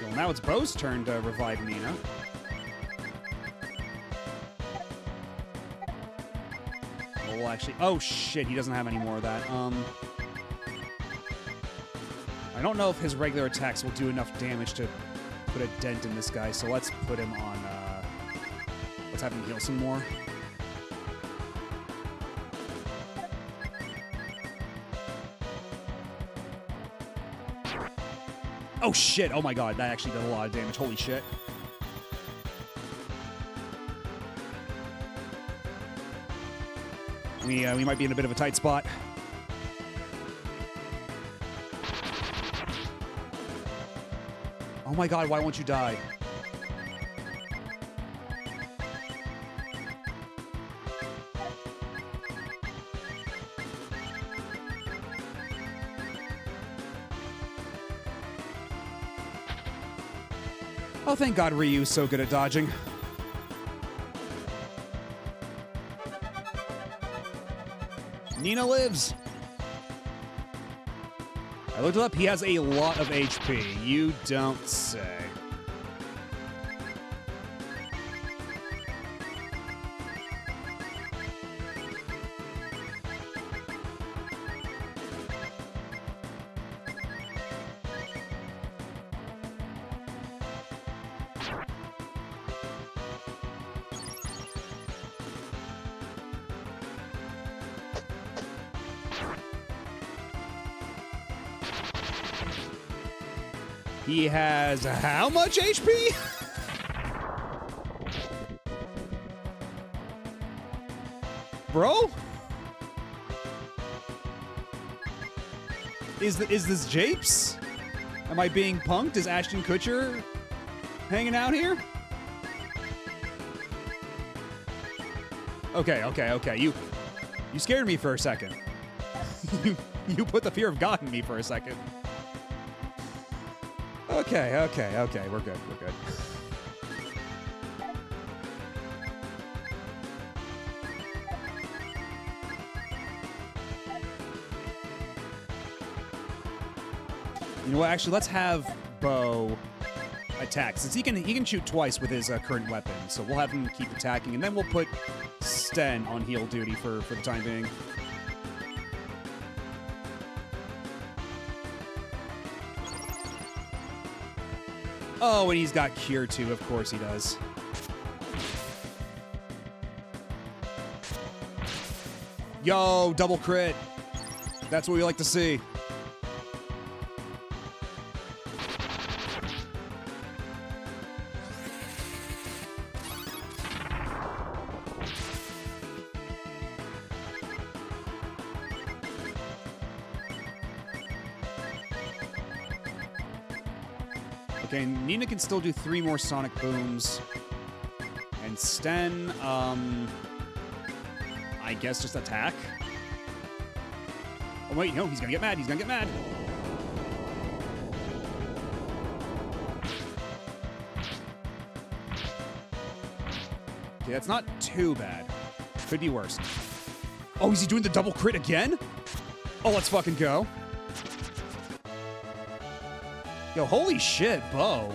A: Well, now it's Bo's turn to revive Nina. Well, actually, oh shit, he doesn't have any more of that. I don't know if his regular attacks will do enough damage to put a dent in this guy, so let's put him on, let's have him heal some more. Oh shit, oh my god, that actually did a lot of damage, holy shit. We might be in a bit of a tight spot. Oh my god, why won't you die? Oh, thank God Ryu's so good at dodging. Nina lives. I looked it up. He has a lot of HP. You don't say. He has how much HP? Bro? Is this Japes? Am I being punked? Is Ashton Kutcher hanging out here? Okay. You scared me for a second. you put the fear of God in me for a second. Okay. We're good. You know what? Actually, let's have Bo attack, since he can shoot twice with his current weapon. So we'll have him keep attacking, and then we'll put Sten on heal duty for the time being. Oh, and he's got Cure too. Of course he does. Yo, double crit. That's what we like to see. Okay, Nina can still do 3 more sonic booms. And Sten, I guess just attack. Oh wait, no, he's gonna get mad. Okay, that's not too bad. Could be worse. Oh, is he doing the double crit again? Oh, let's fucking go. Yo, holy shit, Bo.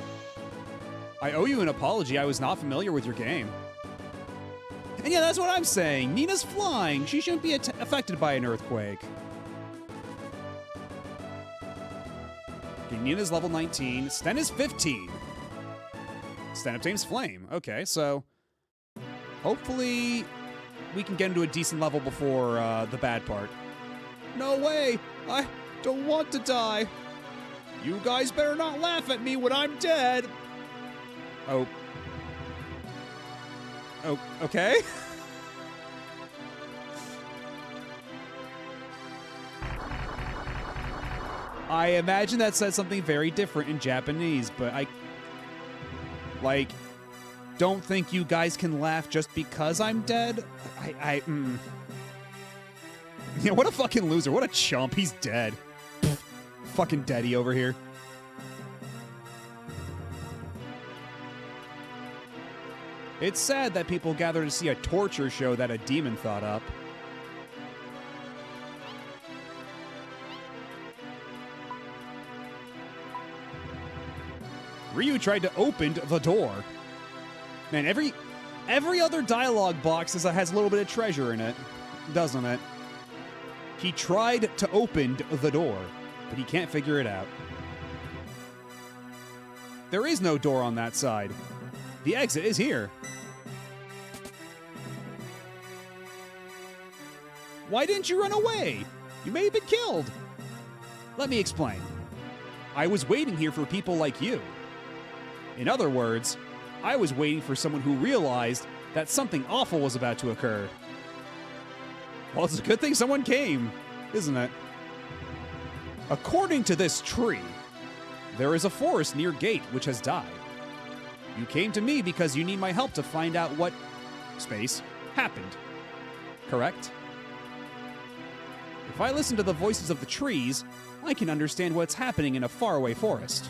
A: I owe you an apology. I was not familiar with your game. And yeah, that's what I'm saying. Nina's flying. She shouldn't be affected by an earthquake. Okay, Nina's level 19. Sten is 15. Sten obtains flame. Okay, so hopefully we can get into a decent level before the bad part. No way. I don't want to die. You guys better not laugh at me when I'm dead. Oh, okay. I imagine that says something very different in Japanese, but I don't think you guys can laugh just because I'm dead. Yeah, what a fucking loser. What a chump. He's dead. Fucking Daddy over here. It's sad that people gather to see a torture show that a demon thought up. Ryu tried to open the door. Man, every other dialogue box has a little bit of treasure in it, doesn't it? He tried to open the door, but he can't figure it out. There is no door on that side. The exit is here. Why didn't you run away? You may have been killed. Let me explain. I was waiting here for people like you. In other words, I was waiting for someone who realized that something awful was about to occur. Well, it's a good thing someone came, isn't it? According to this tree, there is a forest near Gate which has died. You came to me because you need my help to find out what happened. Correct? If I listen to the voices of the trees, I can understand what's happening in a faraway forest.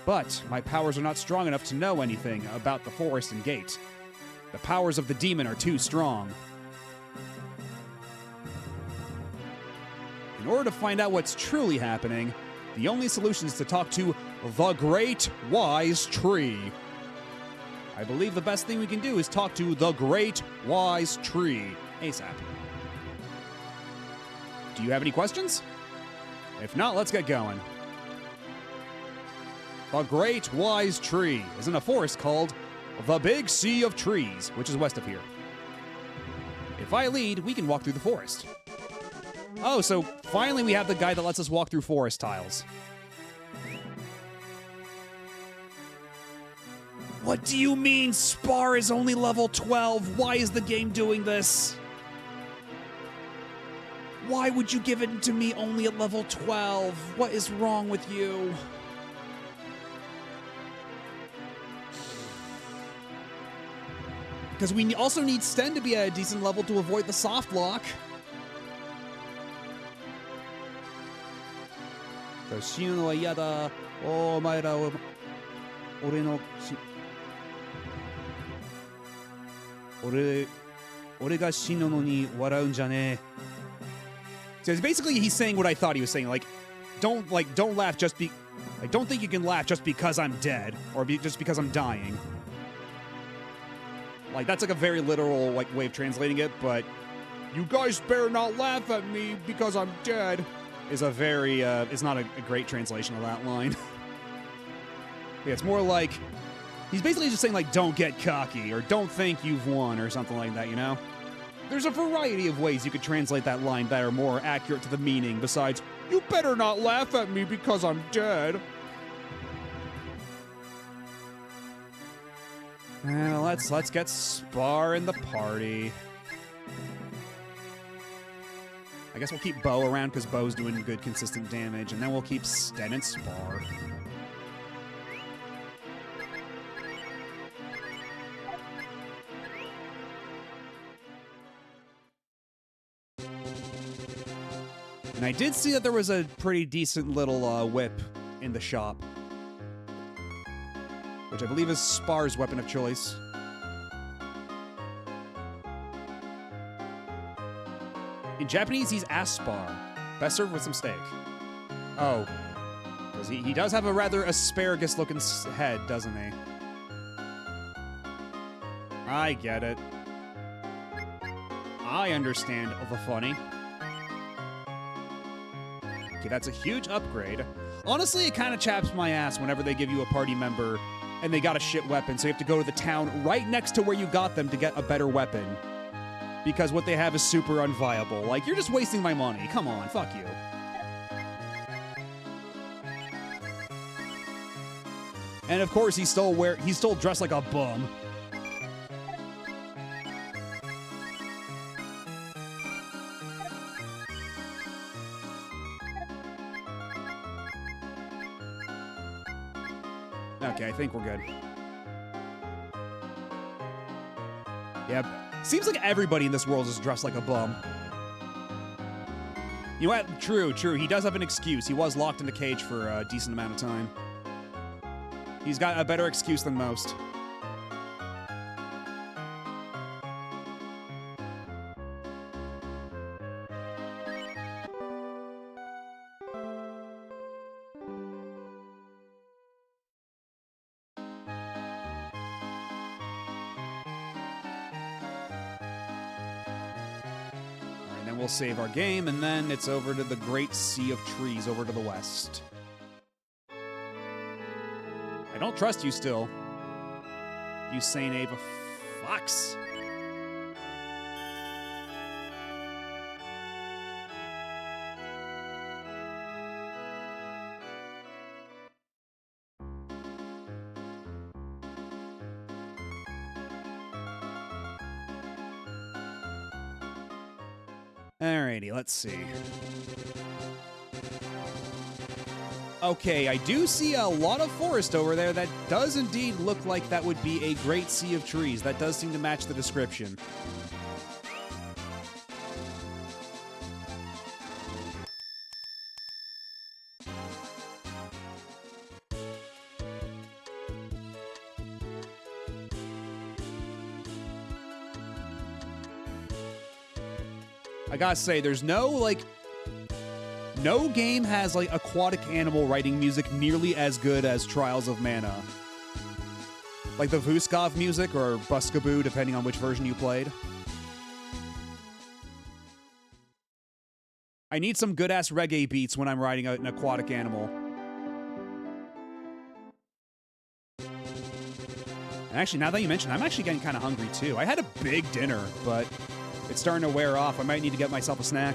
A: But my powers are not strong enough to know anything about the forest and Gate. The powers of the demon are too strong. In order to find out what's truly happening, the only solution is to talk to the Great Wise Tree. I believe the best thing we can do is talk to the Great Wise Tree ASAP. Do you have any questions? If not, let's get going. The Great Wise Tree is in a forest called the Big Sea of Trees, which is west of here. If I lead, we can walk through the forest. Oh, so finally we have the guy that lets us walk through forest tiles. What do you mean Spar is only level 12? Why is the game doing this? Why would you give it to me only at level 12? What is wrong with you? Because we also need Sten to be at a decent level to avoid the soft lock. So, 死ぬのは嫌だ。お前らを俺の俺が死ぬのに笑うんじゃねえ. So it's basically he's saying what I thought he was saying. Don't laugh just don't think you can laugh just because I'm dead or just because I'm dying. That's a very literal way of translating it, but you guys better not laugh at me because I'm dead is a very is not a great translation of that line. Yeah, it's more like he's basically just saying don't get cocky or don't think you've won or something like that, you know? There's a variety of ways you could translate that line that are more accurate to the meaning besides, you better not laugh at me because I'm dead. Well, let's get Spar in the party. I guess we'll keep Bo around because Bo's doing good consistent damage, and then we'll keep Sten and Spar. And I did see that there was a pretty decent little whip in the shop, which I believe is Spar's weapon of choice. In Japanese, he's Aspar. Best served with some steak. Oh. Because he does have a rather asparagus-looking head, doesn't he? I get it. I understand the funny. Okay, that's a huge upgrade. Honestly, it kind of chaps my ass whenever they give you a party member and they got a shit weapon, so you have to go to the town right next to where you got them to get a better weapon. Because what they have is super unviable. You're just wasting my money. Come on, fuck you. And of course, he's still dressed like a bum. Okay, I think we're good. Yep. Seems like everybody in this world is dressed like a bum. You know what? True. He does have an excuse. He was locked in the cage for a decent amount of time. He's got a better excuse than most. We'll save our game, and then it's over to the Great Sea of Trees over to the west. I don't trust you still. You Saint Ava Fox. Alrighty, let's see. Okay, I do see a lot of forest over there. That does indeed look like that would be a great sea of trees. That does seem to match the description. I gotta say, there's no game has aquatic animal writing music nearly as good as Trials of Mana. Like the Vuskov music or Buskaboo, depending on which version you played. I need some good-ass reggae beats when I'm riding an aquatic animal. And actually, now that you mention it, I'm actually getting kind of hungry too. I had a big dinner, but it's starting to wear off. I might need to get myself a snack.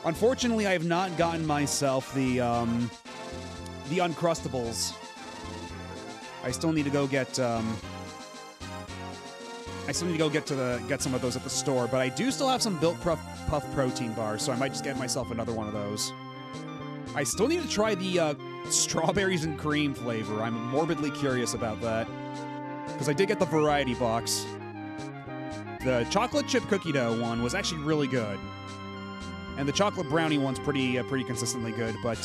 A: Unfortunately, I have not gotten myself the Uncrustables. I still need to go get get some of those at the store, but I do still have some Built Puff protein bars, so I might just get myself another one of those. I still need to try the strawberries and cream flavor. I'm morbidly curious about that because I did get the variety box. The chocolate chip cookie dough one was actually really good, and the chocolate brownie one's pretty consistently good. But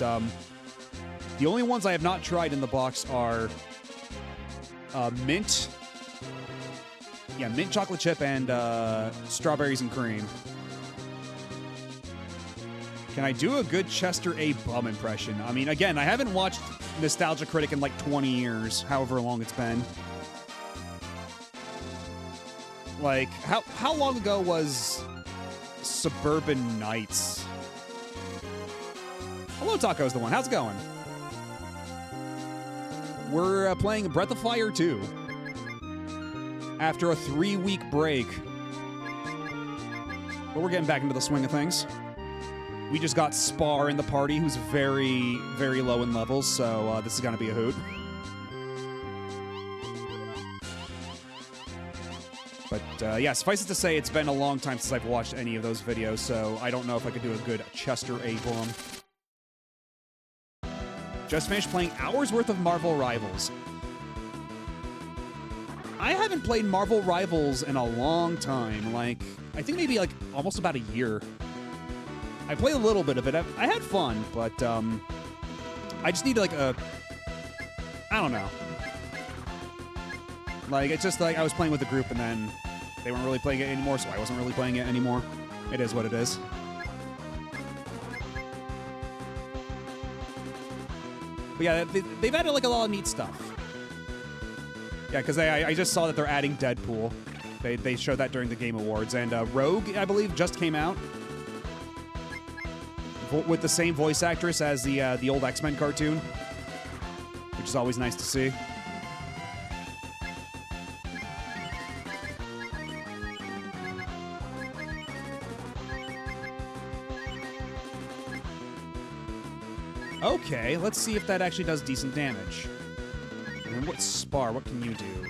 A: the only ones I have not tried in the box are mint chocolate chip and strawberries and cream. Can I do a good Chester A. Bum impression? I mean, again, I haven't watched Nostalgia Critic in like 20 years, however long it's been. Like, how long ago was Suburban Nights? Hello, Taco's the one. How's it going? We're playing Breath of Fire 2. After a 3-week break. But we're getting back into the swing of things. We just got Spar in the party, who's very, very low in levels, so this is going to be a hoot. But yeah, suffice it to say, it's been a long time since I've watched any of those videos, so I don't know if I could do a good Chester A. Bum. Just finished playing hours worth of Marvel Rivals. I haven't played Marvel Rivals in a long time. Like, I think maybe like almost about a year. I played a little bit of it. I had fun, but I just need like I don't know. Like, it's just like I was playing with a group and then they weren't really playing it anymore, so I wasn't really playing it anymore. It is what it is. But yeah, they've added like a lot of neat stuff. Yeah, because I just saw that they're adding Deadpool. They showed that during the Game Awards. And Rogue, I believe, just came out. With the same voice actress as the old X-Men cartoon. Which is always nice to see. Okay, let's see if that actually does decent damage. And what Spar? What can you do?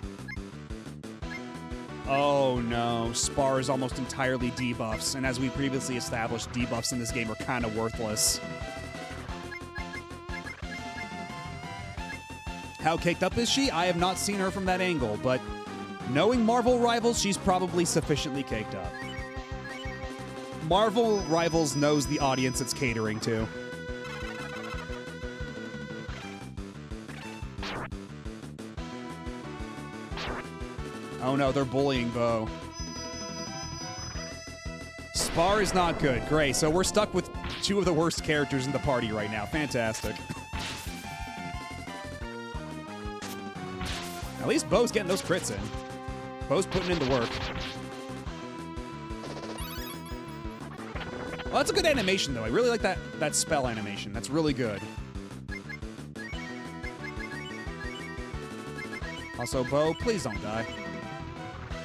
A: Oh no, Spar is almost entirely debuffs, and as we previously established, debuffs in this game are kind of worthless. How caked up is she? I have not seen her from that angle, but knowing Marvel Rivals, she's probably sufficiently caked up. Marvel Rivals knows the audience it's catering to. Oh no, they're bullying Bo. Spar is not good. Great, so we're stuck with two of the worst characters in the party right now. Fantastic. At least Bo's getting those crits in. Bo's putting in the work. Well, that's a good animation, though. I really like that spell animation. That's really good. Also, Bo, please don't die.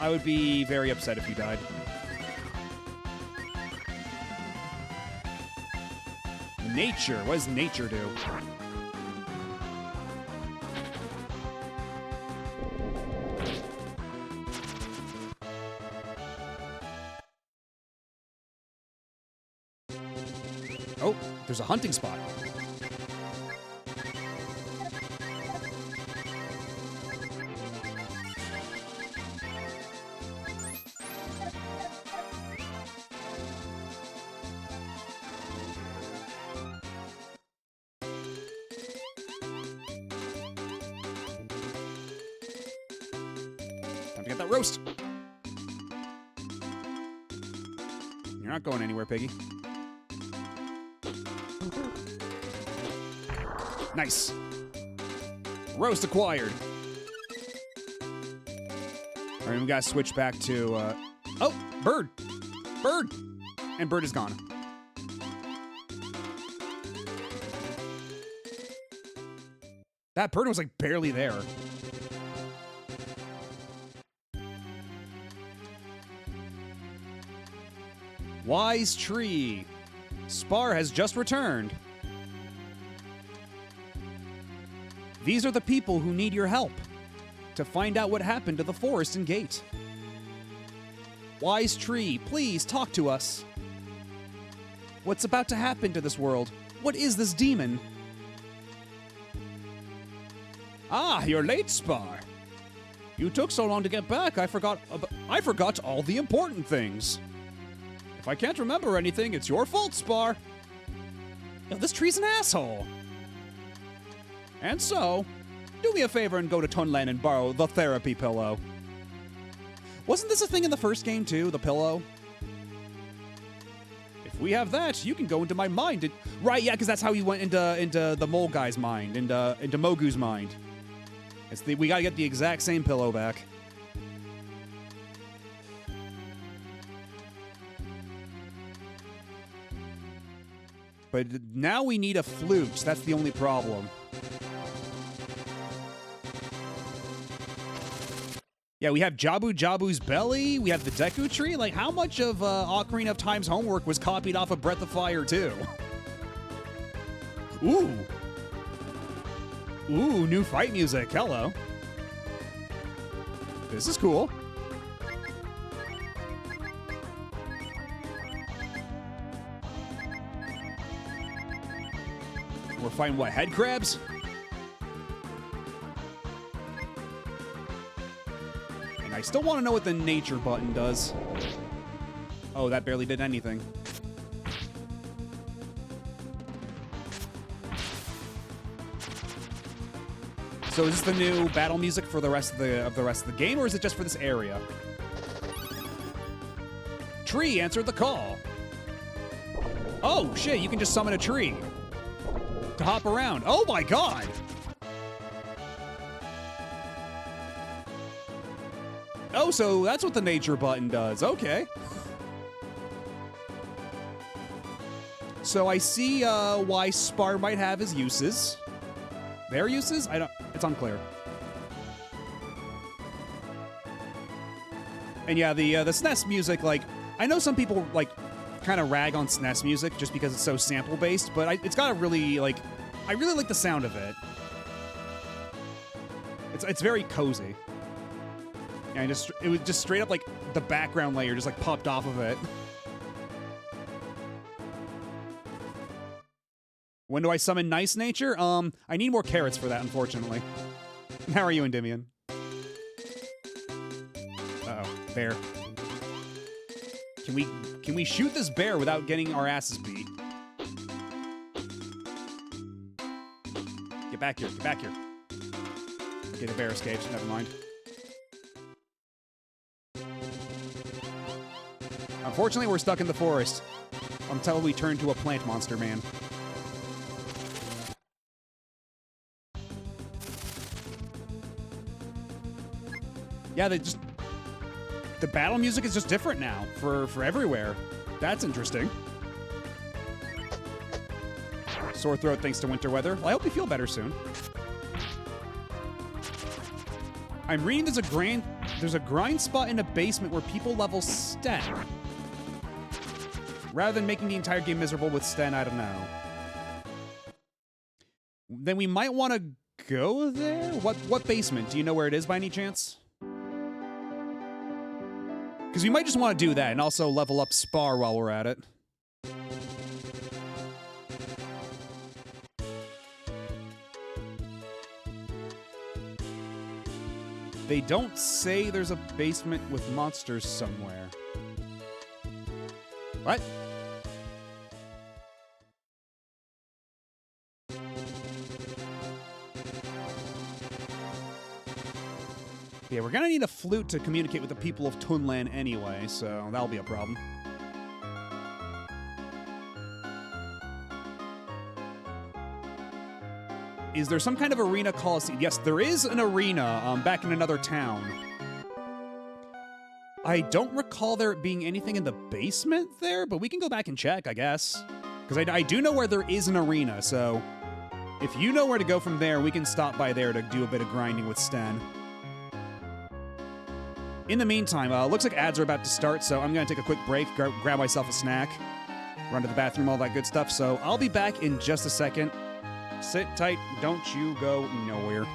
A: I would be very upset if you died. Nature. What does nature do? Oh, there's a hunting spot. Time to get that roast. You're not going anywhere, Piggy. Nice. Roast acquired. All right, we gotta switch back to, oh, Bird. Bird. And Bird is gone. That bird was like barely there. Wise Tree. Spar has just returned. These are the people who need your help to find out what happened to the forest and gate. Wise tree, please talk to us. What's about to happen to this world? What is this demon? Ah, you're late, Spar. You took so long to get back, I forgot all the important things. If I can't remember anything, it's your fault, Spar. Yo, this tree's an asshole. And so, do me a favor and go to Tunland and borrow the therapy pillow. Wasn't this a thing in the first game too, the pillow? If we have that, you can go into my mind. Right, yeah, because that's how you went into the mole guy's mind, into Mogu's mind. We gotta get the exact same pillow back. But now we need a flute. That's the only problem. Yeah, we have Jabu Jabu's belly. We have the Deku tree. Like, how much of Ocarina of Time's homework was copied off of Breath of Fire 2? Ooh. Ooh, new fight music. Hello. This is cool. We're fighting what, head crabs? And I still want to know what the nature button does. Oh, that barely did anything. So is this the new battle music for the rest of the game, or is it just for this area? Tree answered the call. Oh shit! You can just summon a tree to hop around. Oh my god! Oh, so that's what the nature button does. Okay. So I see why Spar might have his uses. Their uses? It's unclear. And yeah, the SNES music, like, I know some people, like, kind of rag on SNES music just because it's so sample-based, but it's got a really, like, I really like the sound of it. It's very cozy. And it was just straight up, like, the background layer just, like, popped off of it. When do I summon Nice Nature? I need more carrots for that, unfortunately. How are you, Endymion? Uh-oh, bear. Can we shoot this bear without getting our asses beat? Get back here, get back here. Okay, the bear escaped, never mind. Unfortunately, we're stuck in the forest until we turn to a plant monster man. Yeah, the battle music is just different now for everywhere. That's interesting. Sore throat thanks to winter weather. Well, I hope you feel better soon. I'm reading there's a grind spot in a basement where people level Sten. Rather than making the entire game miserable with Sten, I don't know. Then we might want to go there? What basement? Do you know where it is by any chance? Because we might just want to do that and also level up Spar while we're at it. They don't say there's a basement with monsters somewhere. What? Yeah, we're gonna need a flute to communicate with the people of Tunland anyway, so that'll be a problem. Is there some kind of arena coliseum? Yes, there is an arena back in another town. I don't recall there being anything in the basement there, but we can go back and check, I guess. Because I do know where there is an arena, so if you know where to go from there, we can stop by there to do a bit of grinding with Sten. In the meantime, looks like ads are about to start, so I'm going to take a quick break, grab myself a snack, run to the bathroom, all that good stuff. So I'll be back in just a second. Sit tight. Don't you go nowhere.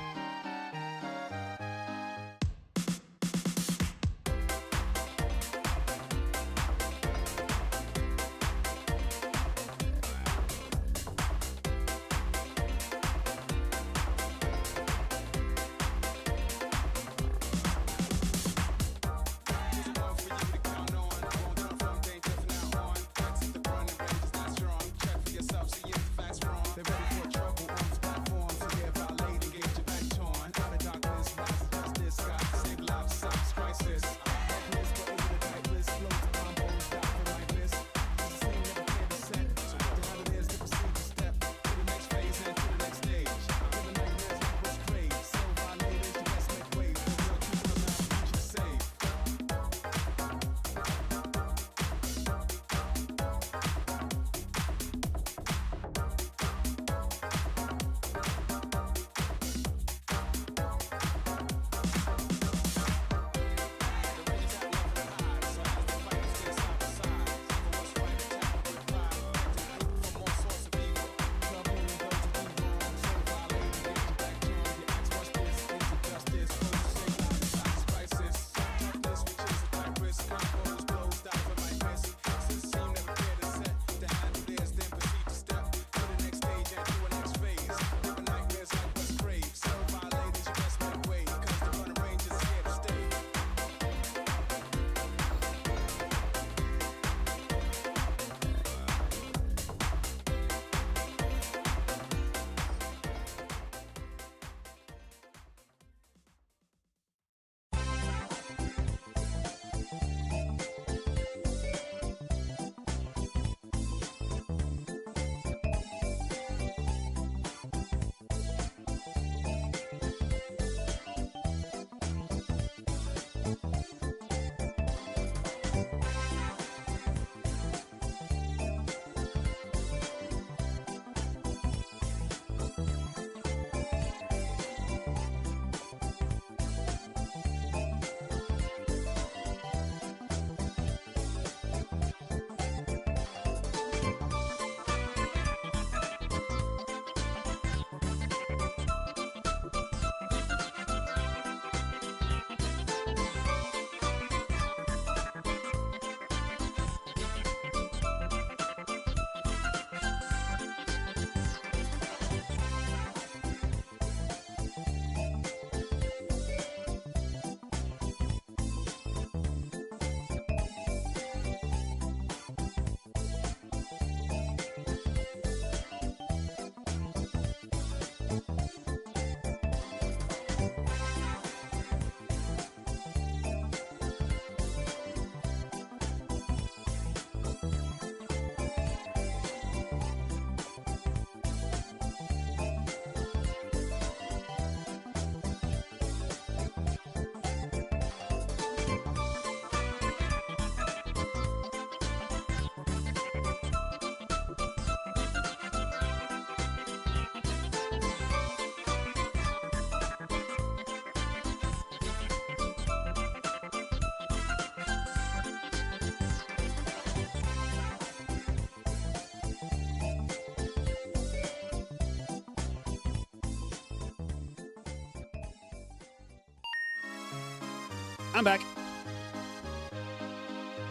A: I'm back.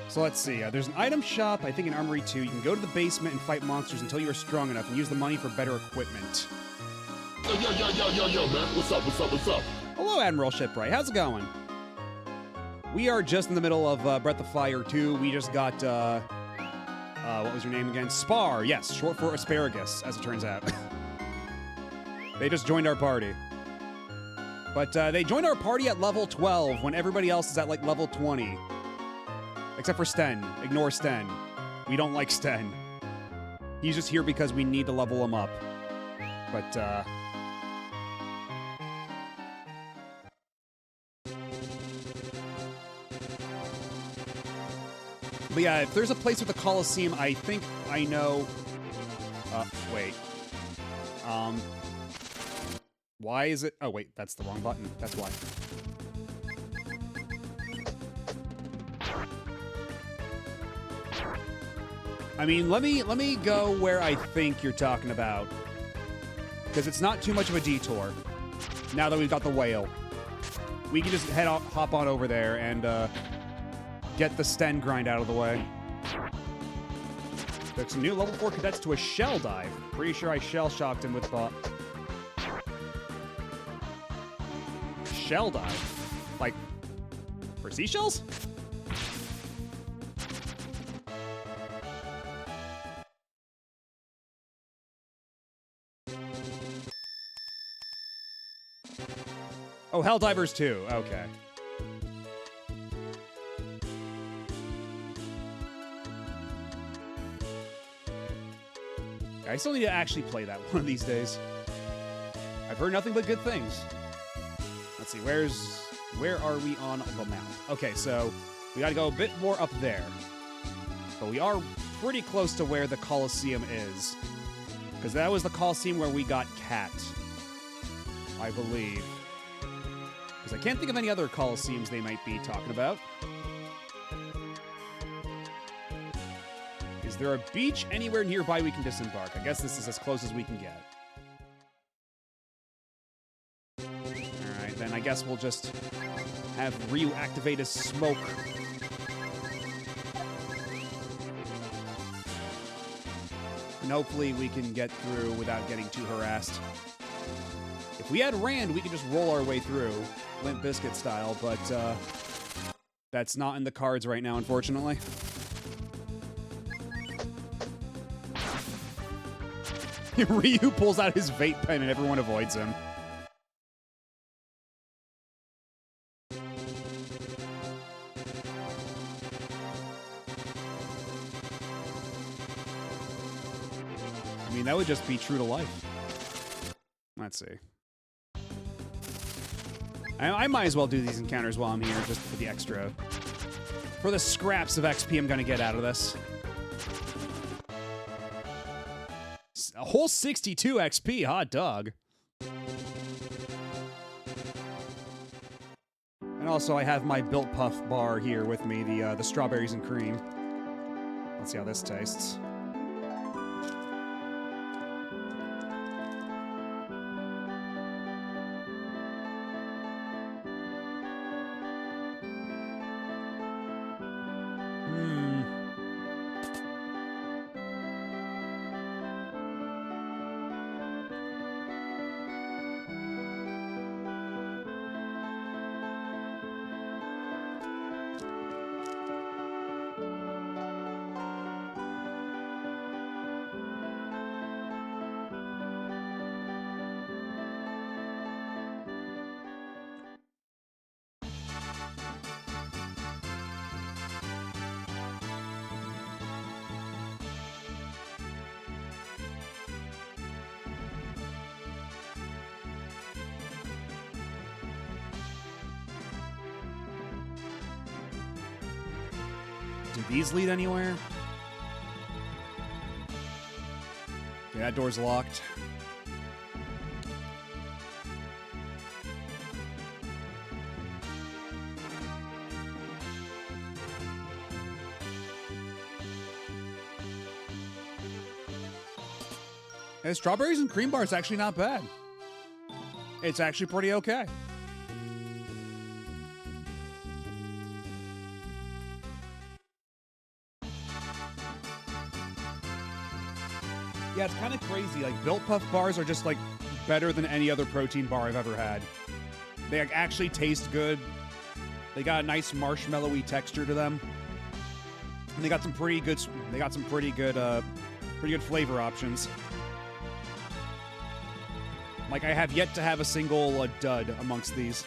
A: So let's see. There's an item shop, I think in Armory 2. You can go to the basement and fight monsters until you are strong enough and use the money for better equipment.
C: Yo, man. What's up?
A: Hello, Admiral Shipwright. How's it going? We are just in the middle of Breath of Fire 2. We just got, what was your name again? Spar. Yes, short for asparagus, as it turns out. They just joined our party. But they joined our party at level 12 when everybody else is at, like, level 20. Except for Sten. Ignore Sten. We don't like Sten. He's just here because we need to level him up. But, But yeah, if there's a place with a Coliseum, I think I know... wait. Why is it... Oh, wait, that's the wrong button. That's why. I mean, let me go where I think you're talking about. because it's not too much of a detour. Now that we've got the whale, we can just hop on over there and get the Sten grind out of the way. Took some new level 4 cadets to a shell dive. Pretty sure I shell shocked him with shell dive, like for seashells. Oh, Helldivers 2. Okay. I still need to actually play that one of these days. I've heard nothing but good things. Let's see, where are we on the map? Okay, so we gotta go a bit more up there. But we are pretty close to where the Colosseum is. Because that was the Colosseum where we got Cat, I believe. Because I can't think of any other Colosseums they might be talking about. Is there a beach anywhere nearby we can disembark? I guess this is as close as we can get. Alright, then I guess we'll just have Ryu activate his smoke. And hopefully we can get through without getting too harassed. If we had Rand, we could just roll our way through, Limp Bizkit style, but that's not in the cards right now, unfortunately. Ryu pulls out his vape pen and everyone avoids him. I mean, that would just be true to life. Let's see. I might as well do these encounters while I'm here, just for the extra... For the scraps of XP I'm gonna get out of this. A whole 62 XP, hot dog. And also, I have my Built Puff bar here with me, the strawberries and cream. Let's see how this tastes. Do these lead anywhere? Okay, that door's locked. Hey, strawberries and cream bar is actually not bad. It's actually pretty okay. Yeah, it's kind of crazy. Like, Built Puff bars are just, like, better than any other protein bar I've ever had. They like, actually taste good. They got a nice marshmallowy texture to them. And they got some pretty good flavor options. Like, I have yet to have a single dud amongst these.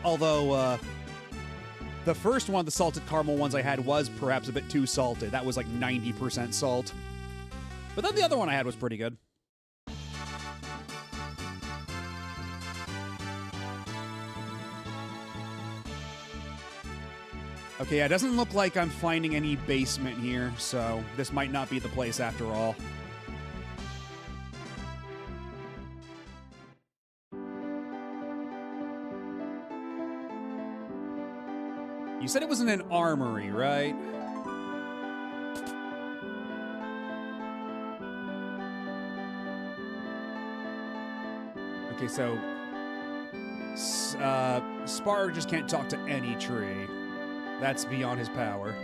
A: Although, the first one, the salted caramel ones I had, was perhaps a bit too salted. That was like 90% salt. But then the other one I had was pretty good. Okay, yeah, it doesn't look like I'm finding any basement here, so this might not be the place after all. You said it was in an armory, right? Okay, so Spar just can't talk to any tree. That's beyond his power.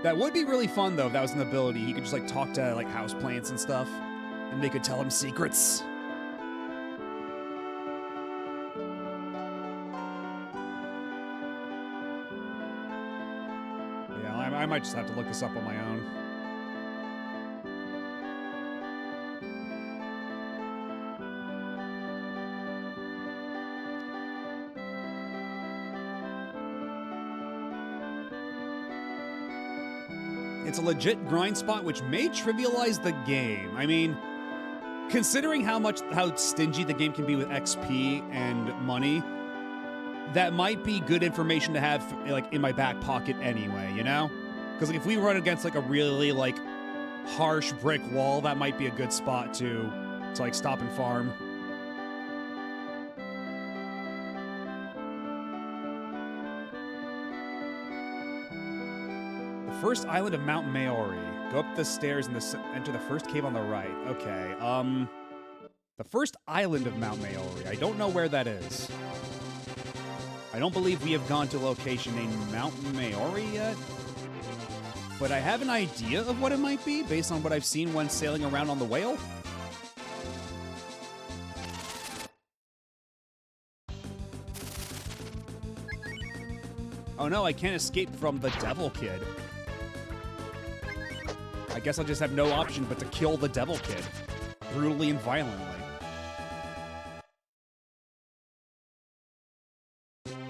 A: That would be really fun, though, if that was an ability. He could just, like, talk to, like, houseplants and stuff, and they could tell him secrets. Yeah, I might just have to look this up on my own. It's a legit grind spot, which may trivialize the game. I mean, considering how stingy the game can be with XP and money, that might be good information to have, like, in my back pocket anyway, you know? Because, like, if we run against, like, a really, like, harsh brick wall, that might be a good spot to like, stop and farm. First island of Mount Maori. Go up the stairs and enter the first cave on the right. Okay, the first island of Mount Maori. I don't know where that is. I don't believe we have gone to a location named Mount Maori yet. But I have an idea of what it might be based on what I've seen when sailing around on the whale. Oh no, I can't escape from the Devil Kid. I guess I'll just have no option but to kill the Devil Kid. Brutally and violently.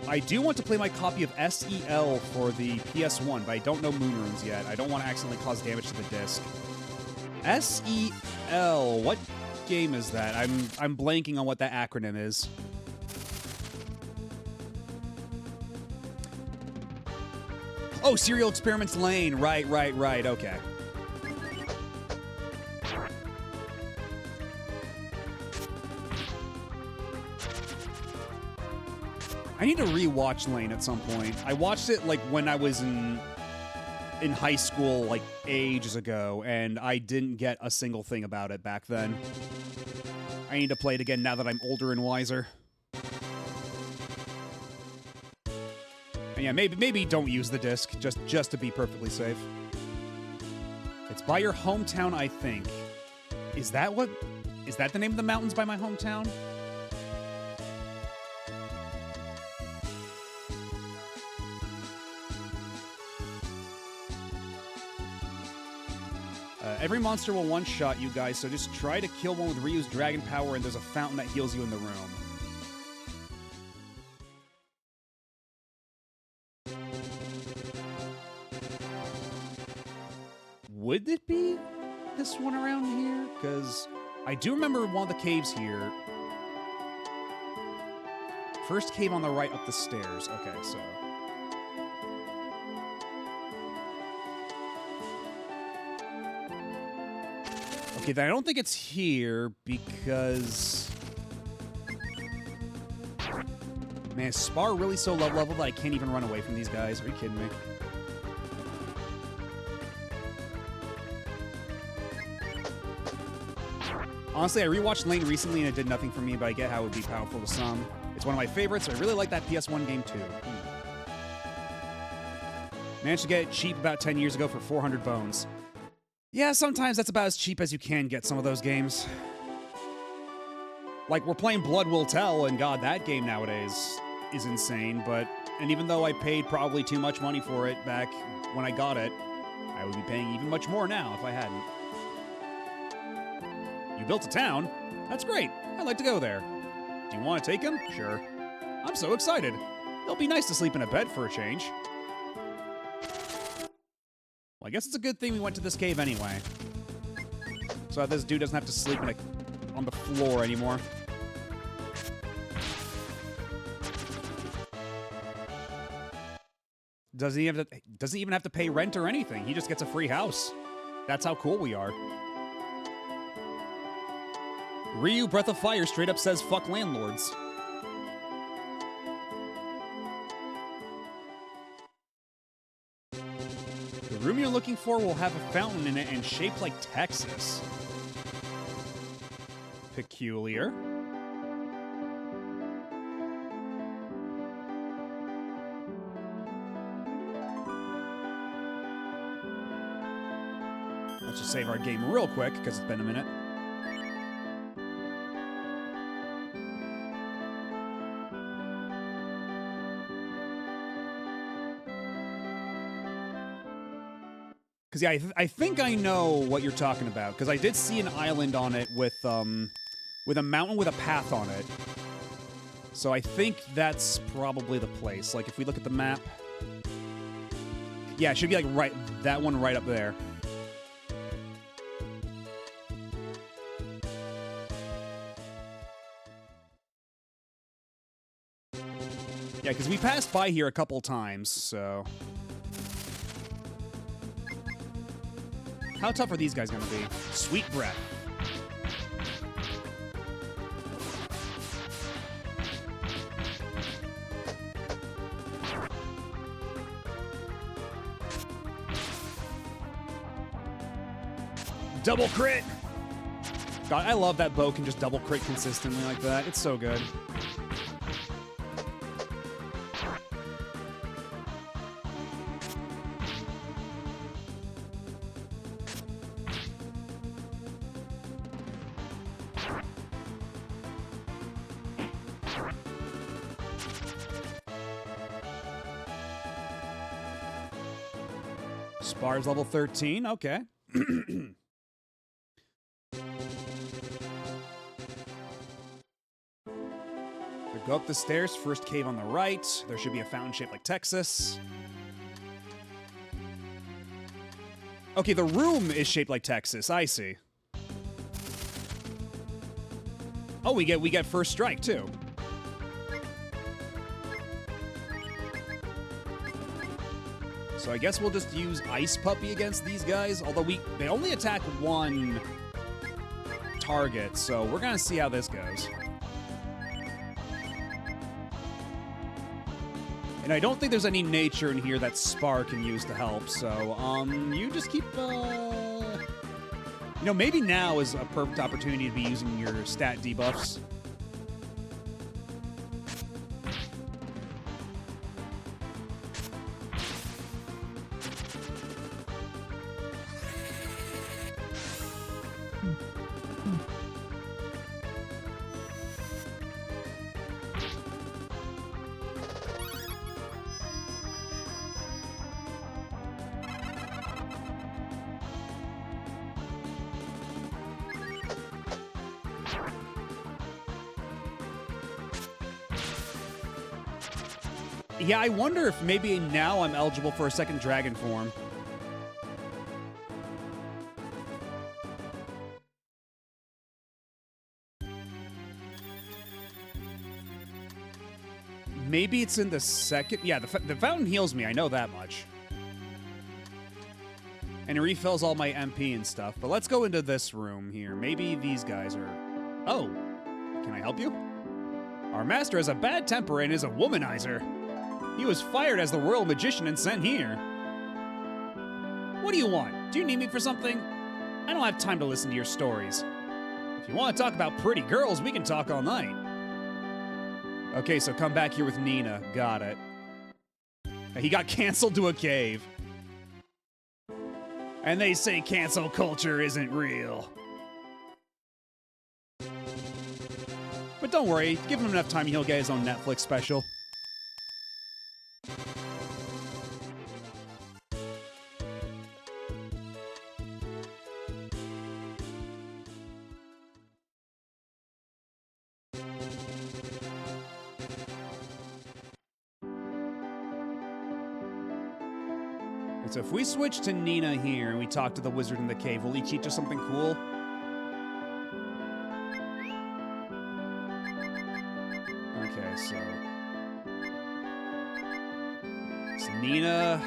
A: I do want to play my copy of SEL for the PS1, but I don't know Moonrunes yet. I don't want to accidentally cause damage to the disc. SEL, what game is that? I'm blanking on what that acronym is. Oh, Serial Experiments Lane. Right, okay. I need to rewatch Lane at some point. I watched it, like, when I was in high school, like, ages ago, and I didn't get a single thing about it back then. I need to play it again now that I'm older and wiser. And yeah, maybe don't use the disc, just to be perfectly safe. It's by your hometown, I think. Is that the name of the mountains by my hometown? Every monster will one-shot you guys, so just try to kill one with Ryu's dragon power, and there's a fountain that heals you in the room. Would it be this one around here? Because I do remember one of the caves here. First cave on the right up the stairs. Okay, so... Okay, then I don't think it's here because... Man, is Spar really so low level that I can't even run away from these guys? Are you kidding me? Honestly, I rewatched Lane recently and it did nothing for me, but I get how it would be powerful to some. It's one of my favorites. I really like that PS1 game too. Managed to get it cheap about 10 years ago for 400 bones. Yeah, sometimes that's about as cheap as you can get some of those games. Like, we're playing Blood Will Tell, and God, that game nowadays is insane, and even though I paid probably too much money for it back when I got it, I would be paying even much more now if I hadn't. You built a town? That's great. I'd like to go there. Do you want to take him? Sure. I'm so excited. It'll be nice to sleep in a bed for a change. Well, I guess it's a good thing we went to this cave anyway. So that this dude doesn't have to sleep on the floor anymore. Doesn't even have to pay rent or anything. He just gets a free house. That's how cool we are. Ryu Breath of Fire straight up says fuck landlords. The room you're looking for will have a fountain in it and shaped like Texas. peculiar. Let's just save our game real quick, because it's been a minute. Because, yeah, I think I know what you're talking about, because I did see an island on it with a mountain with a path on it. So I think that's probably the place. Like, if we look at the map... Yeah, it should be, like, right... That one right up there. Yeah, because we passed by here a couple times, so... How tough are these guys gonna be? Sweet breath. Double crit! God, I love that bow can just double crit consistently like that. It's so good. Spar's level 13, okay. Go up the stairs, first cave on the right. There should be a fountain shaped like Texas. Okay, the room is shaped like Texas, I see. Oh, we get first strike too. So I guess we'll just use Ice Puppy against these guys, although they only attack one target, so we're gonna see how this goes. And I don't think there's any nature in here that Spar can use to help, so, you just keep, You know, maybe now is a perfect opportunity to be using your stat debuffs. Yeah, I wonder if maybe now I'm eligible for a second dragon form. Maybe it's in the second... Yeah, the fountain heals me, I know that much. And it refills all my MP and stuff. But let's go into this room here. Maybe these guys are... Oh, can I help you? Our master has a bad temper and is a womanizer. He was fired as the royal magician and sent here. What do you want? Do you need me for something? I don't have time to listen to your stories. If you want to talk about pretty girls, we can talk all night. Okay, so come back here with Nina. Got it. He got canceled to a cave. And they say cancel culture isn't real. But don't worry, give him enough time, he'll get his own Netflix special. So if we switch to Nina here and we talk to the wizard in the cave, will he teach us something cool? Okay, so... It's Nina,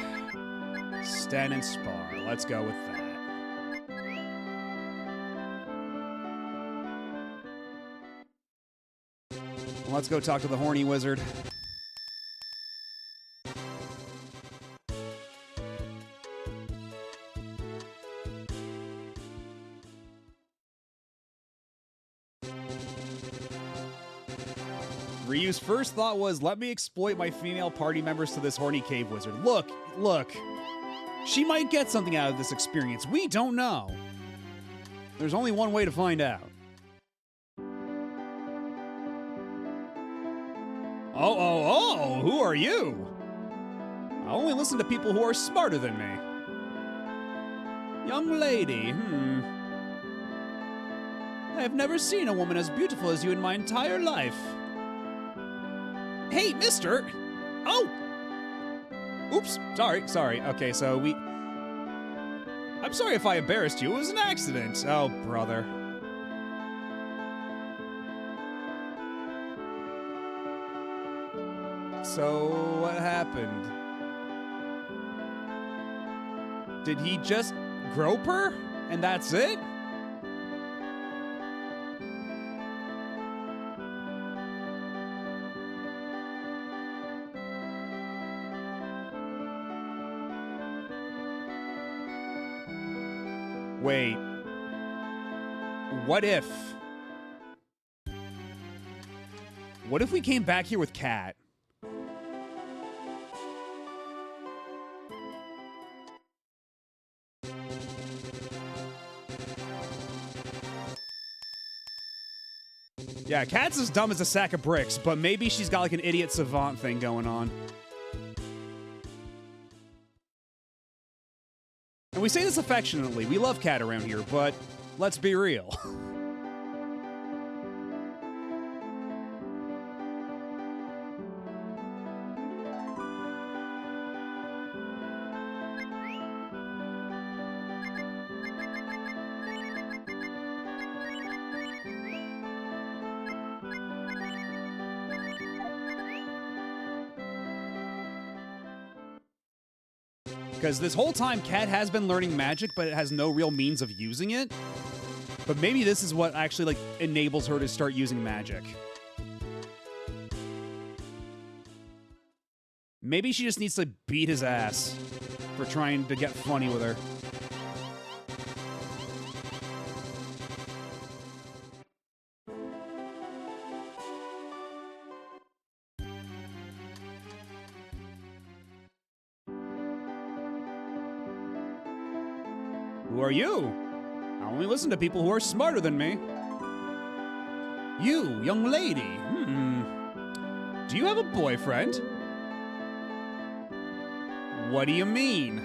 A: Sten, and Spar. Let's go with that. Let's go talk to the horny wizard. Ryu's first thought was, let me exploit my female party members to this horny cave wizard. Look. She might get something out of this experience. We don't know. There's only one way to find out. Oh, who are you? I only listen to people who are smarter than me. Young lady, I have never seen a woman as beautiful as you in my entire life. Hey, mister! Oh! Oops, sorry. Okay, so I'm sorry if I embarrassed you. It was an accident. Oh, brother. So, what happened? Did he just grope her? And that's it? Wait. What if? What if we came back here with Kat? Yeah, Kat's as dumb as a sack of bricks, but maybe she's got like an idiot savant thing going on. And we say this affectionately. We love Kat around here, but let's be real. Because this whole time, Kat has been learning magic, but it has no real means of using it. But maybe this is what actually, like, enables her to start using magic. Maybe she just needs to beat his ass for trying to get funny with her. Who are you? I only listen to people who are smarter than me. You, young lady. Do you have a boyfriend? What do you mean?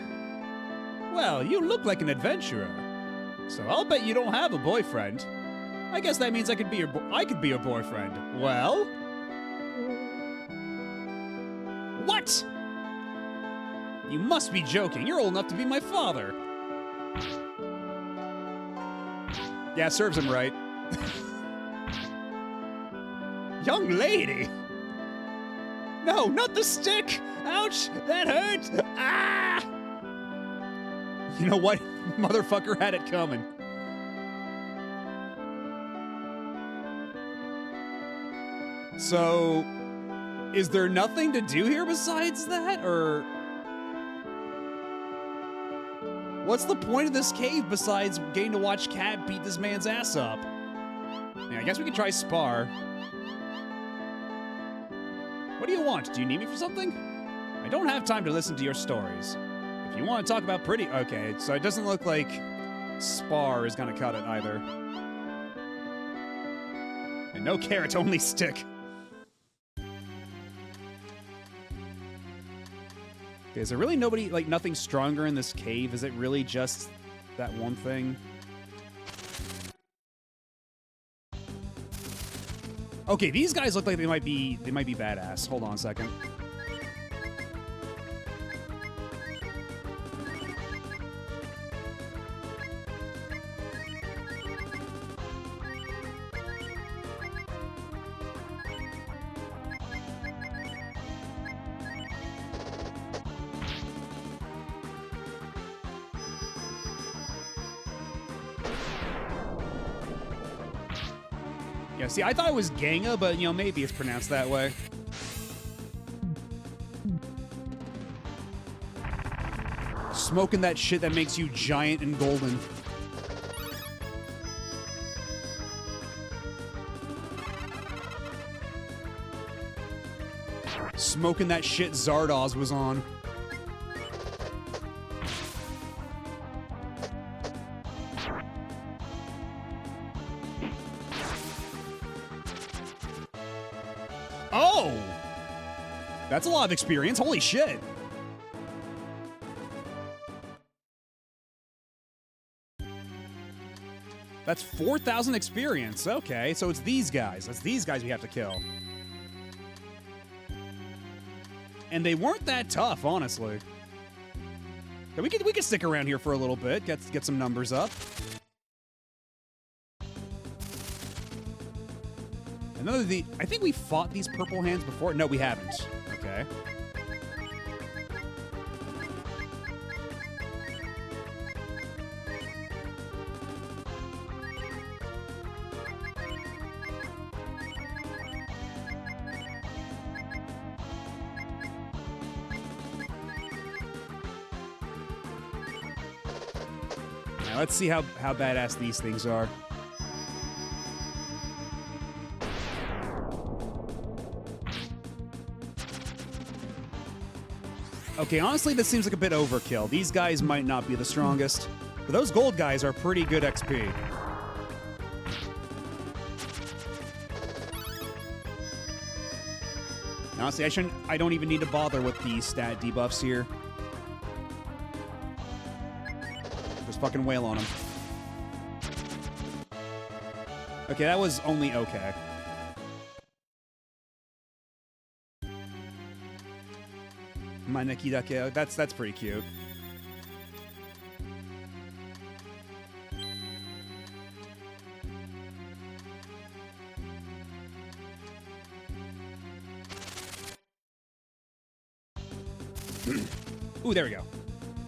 A: Well, you look like an adventurer. So I'll bet you don't have a boyfriend. I guess that means I could be your boyfriend. Well? What? You must be joking. You're old enough to be my father. Yeah, serves him right. Young lady! No, not the stick! Ouch! That hurt! Ah! You know what? Motherfucker had it coming. So, is there nothing to do here besides that, or... What's the point of this cave besides getting to watch Kat beat this man's ass up? Yeah, I guess we could try spar. What do you want? Do you need me for something? I don't have time to listen to your stories. If you want to talk about pretty... Okay, so it doesn't look like spar is gonna cut it either. And no carrot, only stick. Is there really nobody, like, nothing stronger in this cave? Is it really just that one thing? Okay, these guys look like they might be badass. Hold on a second. Yeah, see, I thought it was Ganga, but, you know, maybe it's pronounced that way. Smoking that shit that makes you giant and golden. Smoking that shit Zardoz was on. Oh! That's a lot of experience. Holy shit. That's 4,000 experience. Okay, so it's these guys. That's these guys we have to kill. And they weren't that tough, honestly. Yeah, we could stick around here for a little bit, get some numbers up. I think we fought these purple hands before. No, we haven't. Okay. Now let's see how badass these things are. Okay, honestly, this seems like a bit overkill. These guys might not be the strongest, but those gold guys are pretty good XP. Honestly, I don't even need to bother with the stat debuffs here. Just fucking wail on them. Okay, that was only okay. Maneki Dake, that's pretty cute. Ooh, there we go.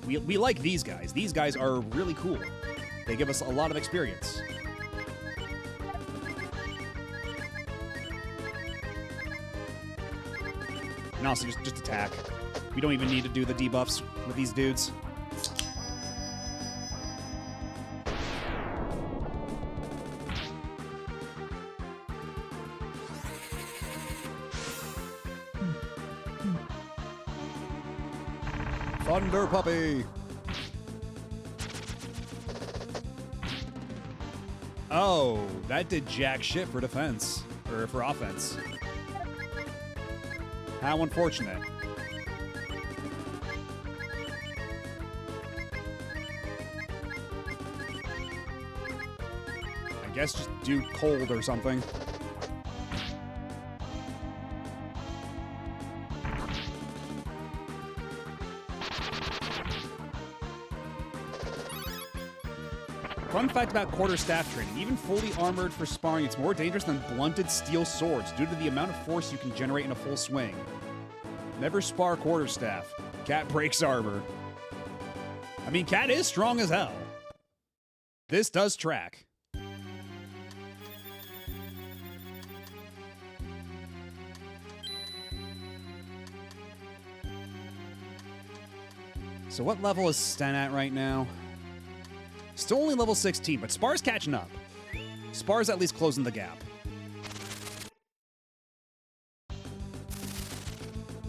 A: We like these guys. These guys are really cool. They give us a lot of experience. And also, just attack. We don't even need to do the debuffs with these dudes. Thunder Puppy! Oh, that did jack shit for defense. Or for offense. How unfortunate. I guess just do cold or something. Fun fact about quarterstaff training. Even fully armored for sparring, it's more dangerous than blunted steel swords due to the amount of force you can generate in a full swing. Never spar quarterstaff. Cat breaks armor. I mean, Cat is strong as hell. This does track. So what level is Sten at right now? Still only level 16, but Spar's catching up. Spar's at least closing the gap.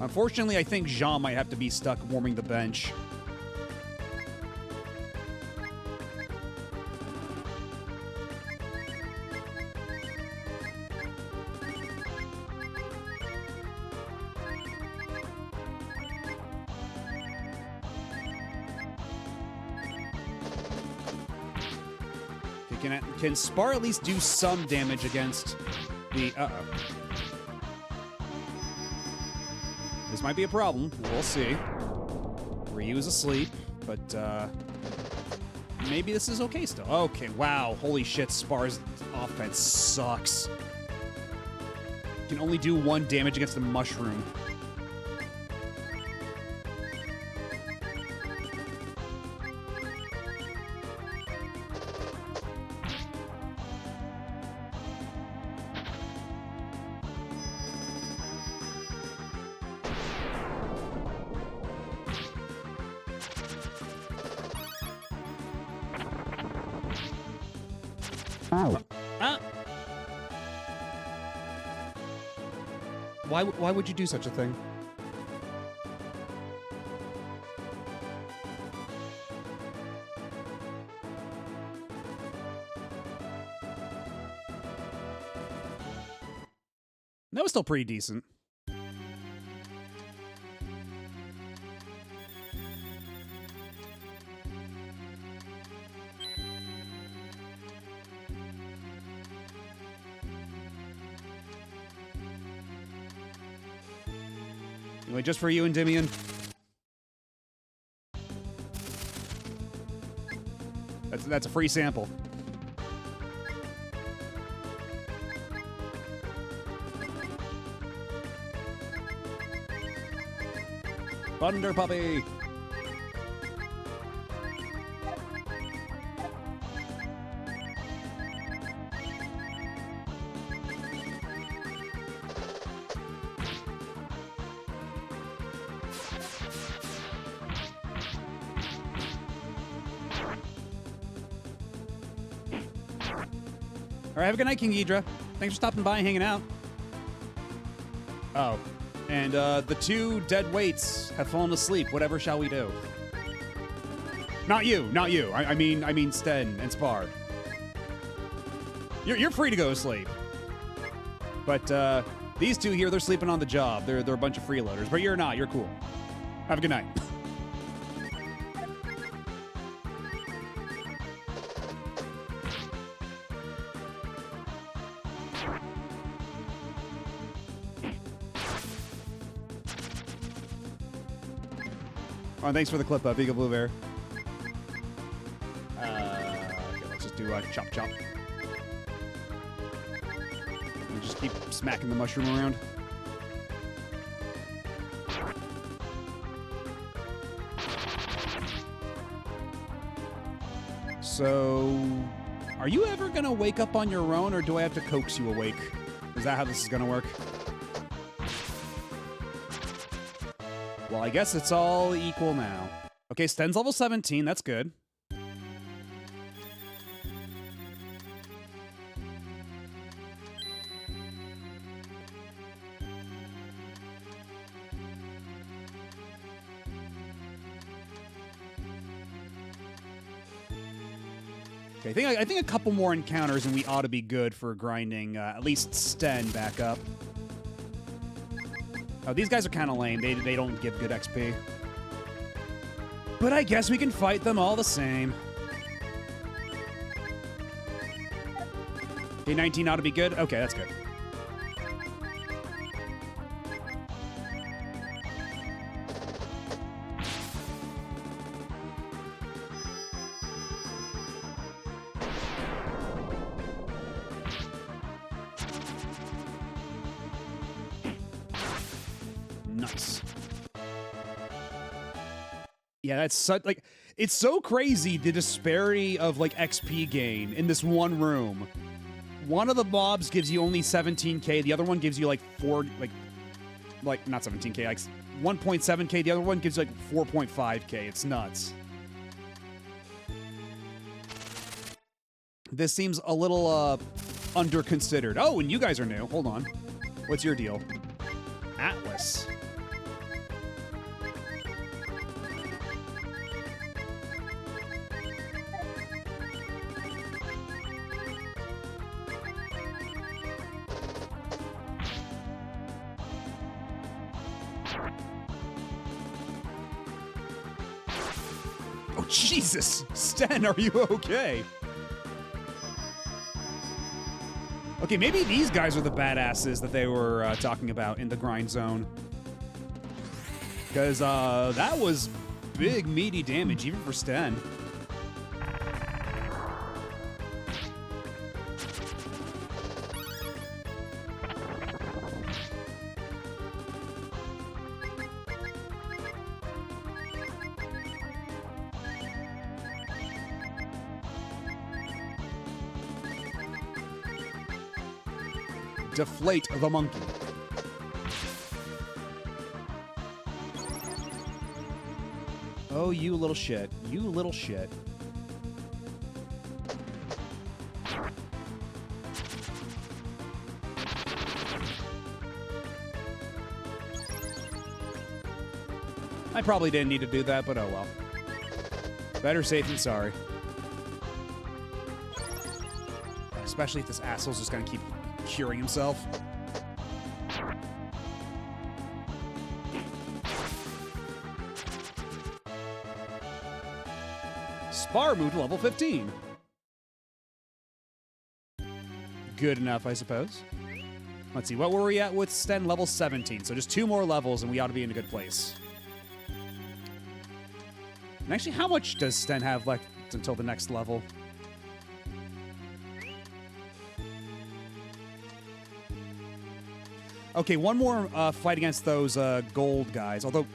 A: Unfortunately, I think Jean might have to be stuck warming the bench. Can Spar at least do some damage against the... This might be a problem. We'll see. Ryu is asleep, but maybe this is okay still. Okay, wow. Holy shit, Spar's offense sucks. Can only do 1 damage against the mushroom. Why would you do such a thing? That was still pretty decent. Anyway, just for you, Endymion. That's a free sample. Thunder Puppy! All right, have a good night, King Ghidra. Thanks for stopping by and hanging out. Oh, and the two dead weights have fallen asleep. Whatever shall we do? Not you, not you. I mean Sten and Spar. You're free to go to sleep. But these two here, they're sleeping on the job. They're a bunch of freeloaders. But you're not. You're cool. Have a good night. Oh, thanks for the clip, Big Blue Bear. Okay, let's just do chop chop. And just keep smacking the mushroom around. So, are you ever gonna wake up on your own, or do I have to coax you awake? Is that how this is gonna work? Well, I guess it's all equal now. Okay, Sten's level 17. That's good. Okay, I think a couple more encounters and we ought to be good for grinding at least Sten back up. Oh, these guys are kind of lame. They don't give good XP. But I guess we can fight them all the same. Okay, 19 ought to be good. Okay, that's good. Nice. Yeah, that's such, like, it's so crazy the disparity of, like, XP gain in this one room. One of the mobs gives you only 17k, the other one gives you, like, not 17k, like, 1.7k, the other one gives you, like, 4.5k. It's nuts. This seems a little, under-considered. Oh, and you guys are new. Hold on. What's your deal? Atlas. Oh, Jesus! Sten, are you okay? Okay, maybe these guys are the badasses that they were talking about in the grind zone. Because that was big, meaty damage, even for Sten. Deflate the monkey. Oh, you little shit. You little shit. I probably didn't need to do that, but oh well. Better safe than sorry. Especially if this asshole's just gonna keep curing himself. Spar moved to level 15. Good enough, I suppose. Let's see, what were we at with Sten? Level 17. So just 2 more levels and we ought to be in a good place. And actually, how much does Sten have left until the next level? Okay, one more fight against those gold guys. Although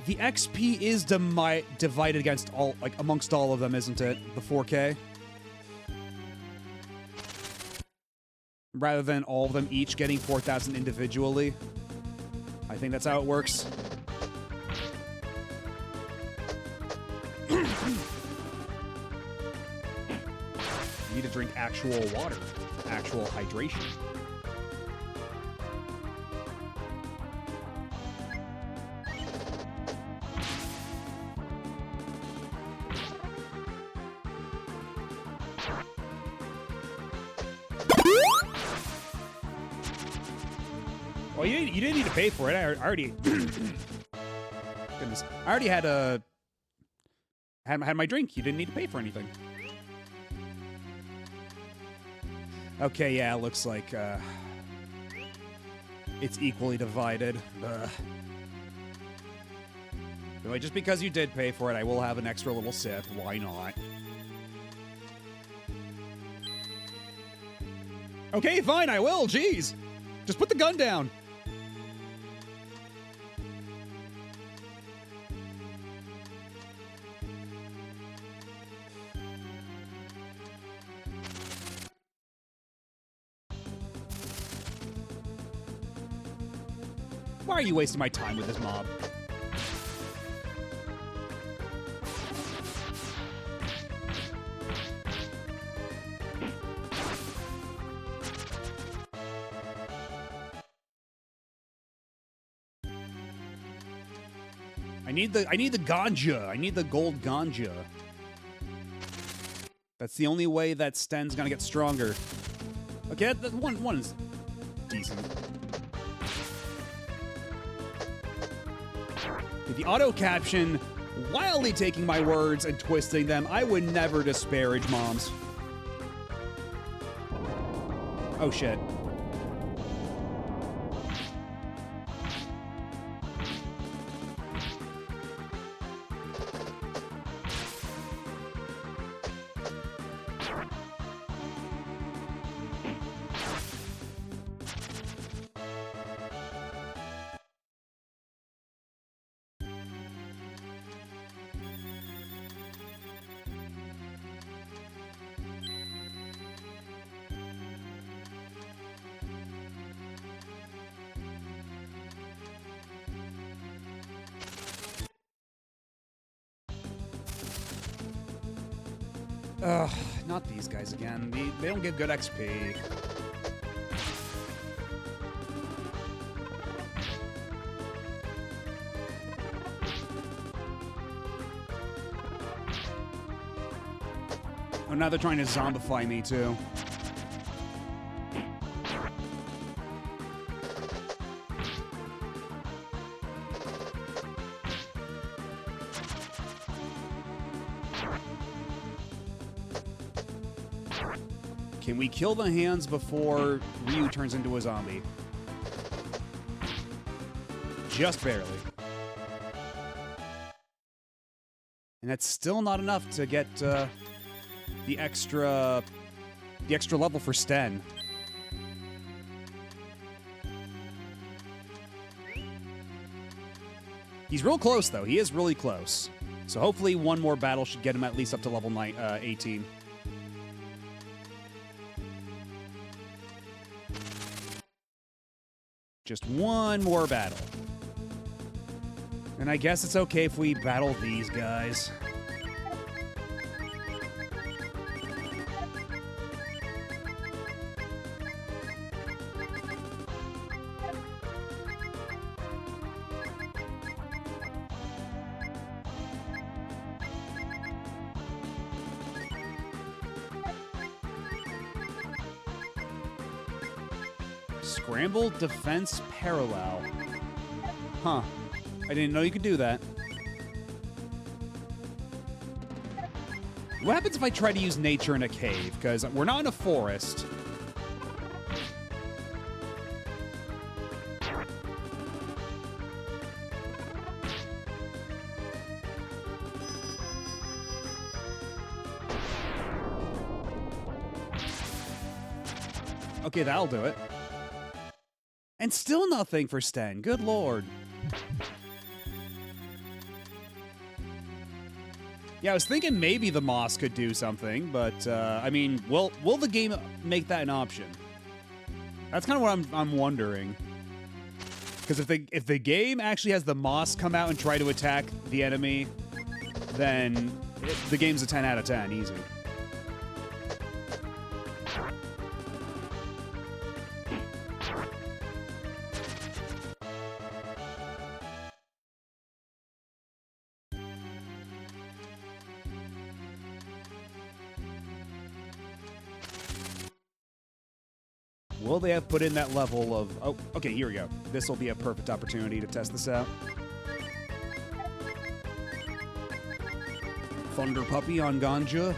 A: the XP is divided against all, like amongst all of them, isn't it? The 4K, rather than all of them each getting 4,000 individually. I think that's how it works. You need to drink actual water. Actual hydration. Well, you didn't need to pay for it. I already. Goodness, I already had my drink. You didn't need to pay for anything. Okay, yeah, it looks like it's equally divided. Anyway, just because you did pay for it, I will have an extra little sip. Why not? Okay, fine, I will. Jeez. Just put the gun down. Why are you wasting my time with this mob? I need the ganja. I need the gold ganja. That's the only way that Sten's gonna get stronger. Okay, that one is decent. The auto caption wildly taking my words and twisting them. I would never disparage moms. Oh shit. Ugh, not these guys again. They don't give good XP. Oh, now they're trying to zombify me, too. Can we kill the hands before Ryu turns into a zombie? Just barely. And that's still not enough to get the extra level for Sten. He's real close, though. He is really close. So hopefully one more battle should get him at least up to level 18. Just one more battle. And I guess it's okay if we battle these guys. Scramble defense parallel. Huh. I didn't know you could do that. What happens if I try to use nature in a cave? Because we're not in a forest. Okay, that'll do it. And still nothing for Sten. Good lord. Yeah, I was thinking maybe the moss could do something, but I mean, will the game make that an option? That's kind of what I'm wondering. Because if the game actually has the moss come out and try to attack the enemy, then the game's a 10 out of 10, easy. Will they have put in that level of... Oh, okay, here we go. This will be a perfect opportunity to test this out. Thunder Puppy on Ganja.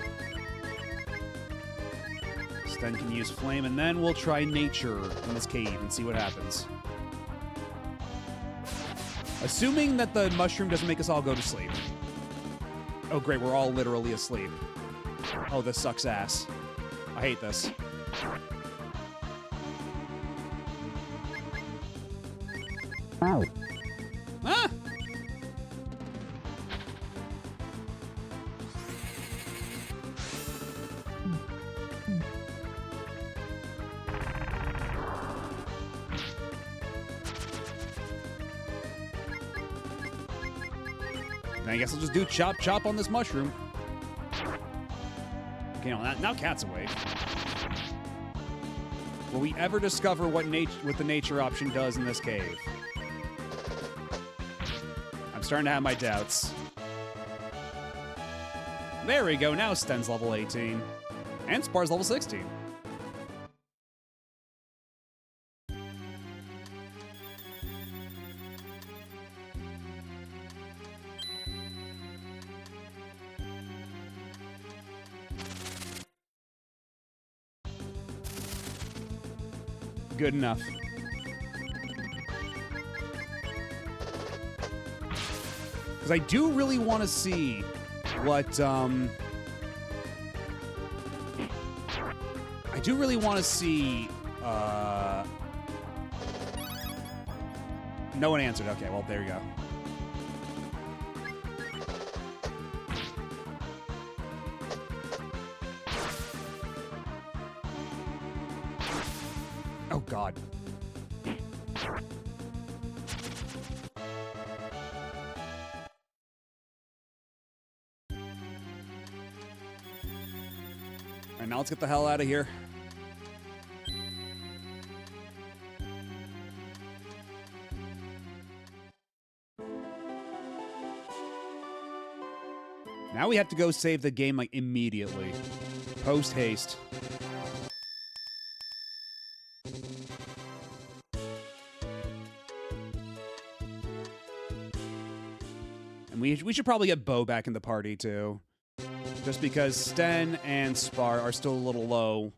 A: Sten can use Flame, and then we'll try Nature in this cave and see what happens. Assuming that the mushroom doesn't make us all go to sleep. Oh, great, we're all literally asleep. Oh, this sucks ass. I hate this.
B: Ow.
A: Ah! I guess I'll just do chop chop on this mushroom. Okay, now Cat's awake. Will we ever discover what the nature option does in this cave? I'm starting to have my doubts. There we go, now Sten's level 18. And Spar's level 16. Good enough. Because I do really want to see what, I do really want to see, no one answered. Okay, well, there you go. Oh, God. All right, now let's get the hell out of here. Now we have to go save the game like immediately. Post haste. And we should probably get Bo back in the party too. Just because Sten and Spar are still a little low.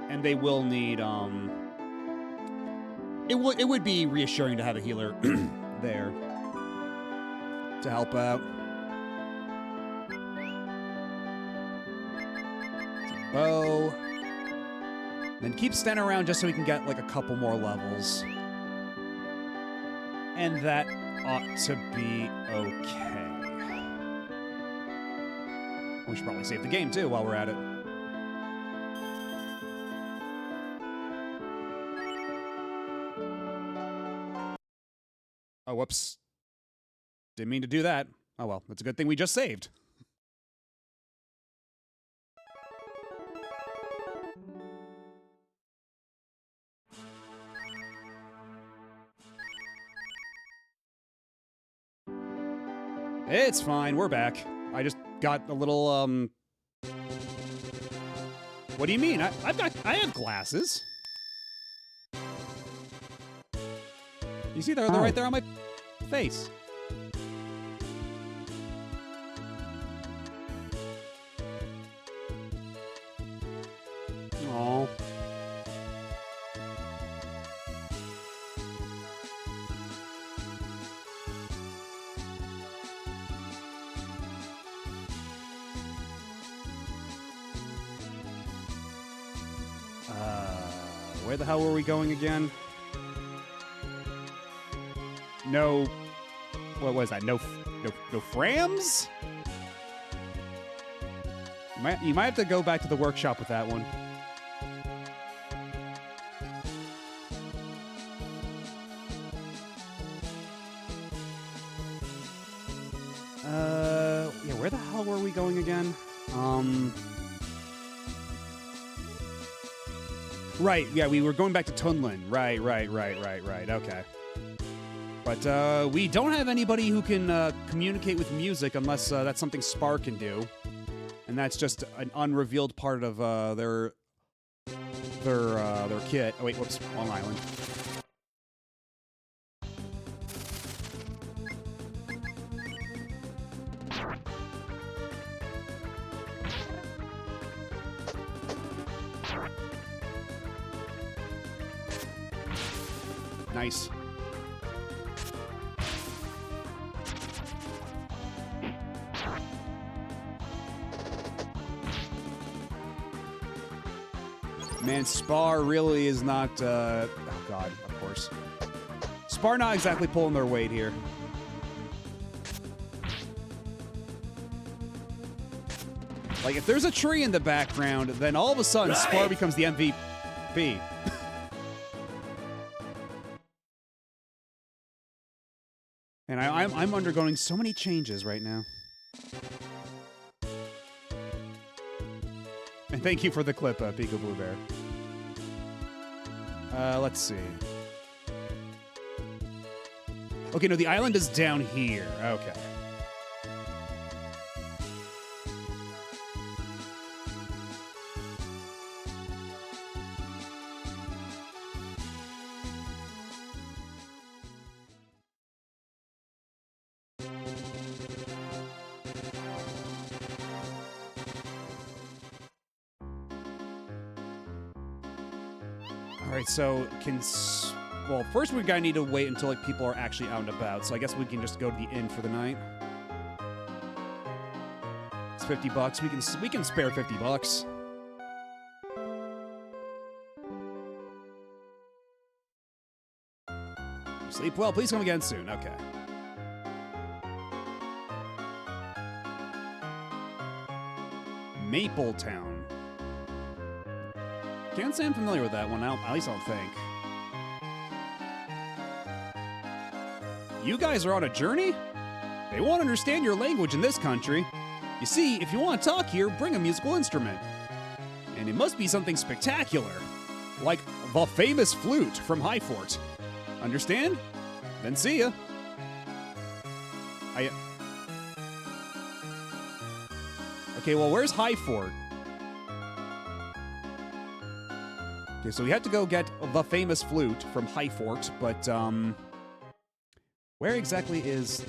A: And they will need it would be reassuring to have a healer there to help out. Bo. Then keep Sten around just so we can get like a couple more levels. And that ought to be okay. We should probably save the game too while we're at it. Oh, whoops. Didn't mean to do that. Oh well, that's a good thing we just saved. It's fine, we're back. I just got a little, What do you mean? I have glasses. You see, they're right there on my face. Aww. Where the hell were we going again? No. What was that? No Frams? You might have to go back to the workshop with that one. Yeah, where the hell were we going again? Right, yeah, we were going back to Tunlin. Right. Okay. But we don't have anybody who can communicate with music unless that's something Spar can do. And that's just an unrevealed part of their kit. Oh wait, whoops, wrong island. Nice. Man, Spar really is not, oh god, of course. Spar not exactly pulling their weight here. Like, if there's a tree in the background, then all of a sudden, Spar becomes the MVP. And I'm undergoing so many changes right now. And thank you for the clip, Pika Blue Bear. Let's see. Okay, no, the island is down here. Okay. Alright, so well, first we gotta need to wait until like people are actually out and about, so I guess we can just go to the inn for the night. It's $50. We can spare $50. Sleep well, please come again soon. Okay. Mapletown. Can't say I'm familiar with that one, at least I don't think. You guys are on a journey? They won't understand your language in this country. You see, if you want to talk here, bring a musical instrument. And it must be something spectacular, like the famous flute from Highfort. Understand? Then see ya. Okay, well, where's Highfort? Okay, so we have to go get the famous flute from Highfort, but, where exactly is...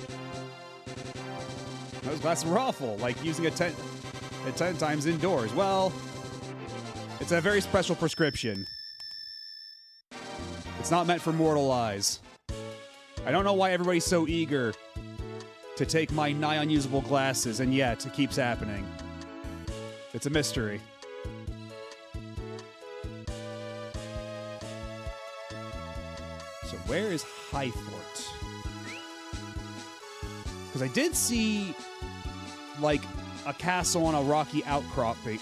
A: Those glasses were awful, like using it 10 times indoors. Well, it's a very special prescription. It's not meant for mortal eyes. I don't know why everybody's so eager to take my nigh unusable glasses, and yet it keeps happening. It's a mystery. So where is Highfort? Because I did see, like, a castle on a rocky outcropping.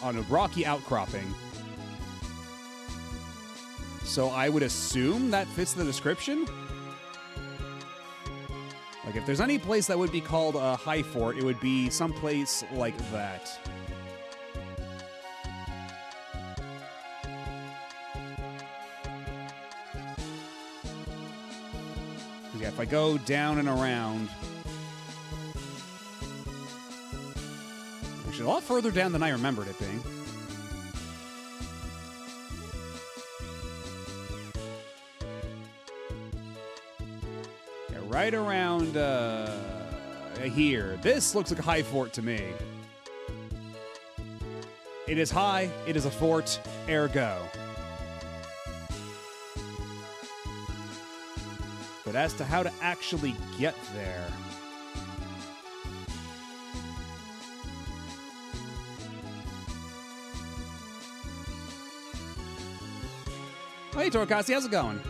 A: So I would assume that fits the description. Like, if there's any place that would be called a Highfort, it would be someplace like that. Yeah, if I go down and around... Actually, a lot further down than I remembered it being. right around here. This looks like a high fort to me. It is high, it is a fort, ergo. But as to how to actually get there... Hey, Torcasi, how's it going?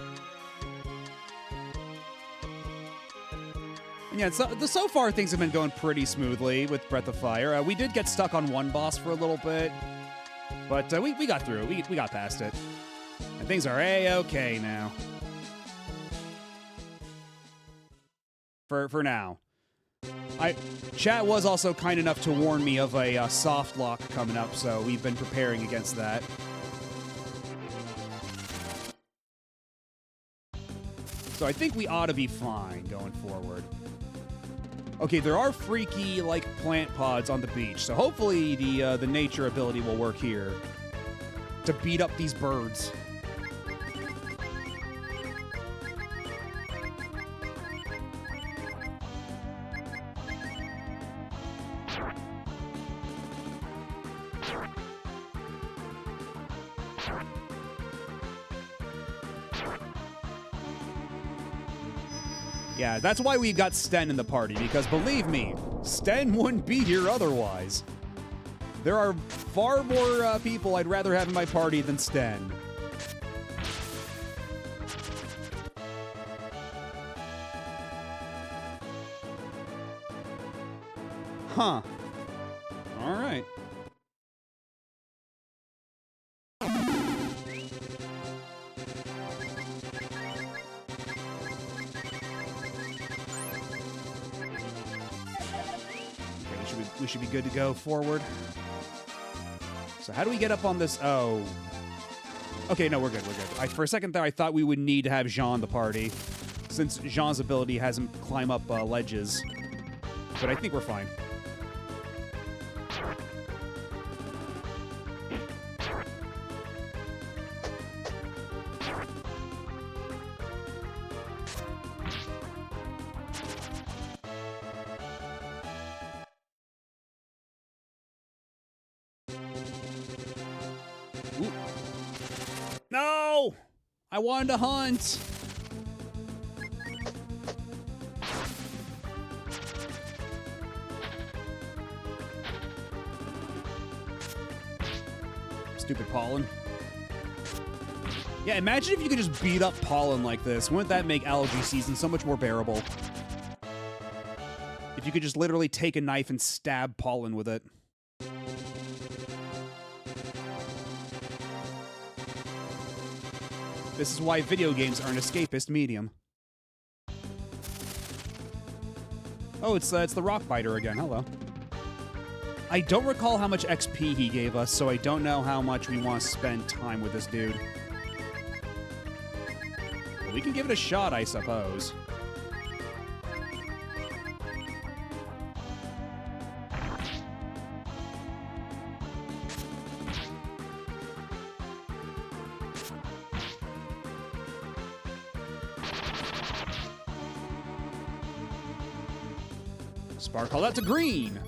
A: And yeah, so far things have been going pretty smoothly with Breath of Fire. We did get stuck on one boss for a little bit, but we got through it. We got past it. And things are A-okay now. For now. Chat was also kind enough to warn me of a soft lock coming up, so we've been preparing against that. So I think we ought to be fine going forward. Okay, there are freaky, like, plant pods on the beach, so hopefully the nature ability will work here to beat up these birds. Yeah, that's why we got Sten in the party, because believe me, Sten wouldn't be here otherwise. There are far more people I'd rather have in my party than Sten. Huh. All right. We should be good to go forward. So how do we get up on this? Oh. Okay, no, we're good, we're good. For a second there, I thought we would need to have Jean the party, since Jean's ability has him climb up ledges. But I think we're fine. Ooh. No! I wanted to hunt! Stupid pollen. Yeah, imagine if you could just beat up pollen like this. Wouldn't that make allergy season so much more bearable? If you could just literally take a knife and stab pollen with it. This is why video games are an escapist medium. Oh, it's the rock biter again. Hello. I don't recall how much XP he gave us, so I don't know how much we want to spend time with this dude. But we can give it a shot, I suppose. Sparkle, that's a green!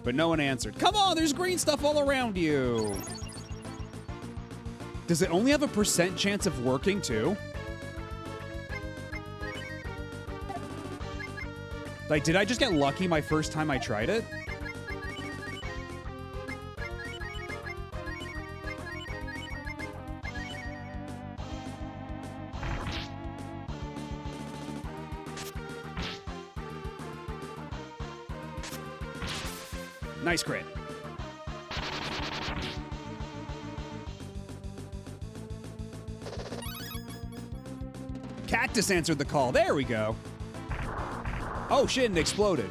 A: But no one answered. Come on, there's green stuff all around you! Does it only have a % chance of working, too? Like, did I just get lucky my first time I tried it? Nice crit. Cactus answered the call. There we go. Oh shit, it exploded.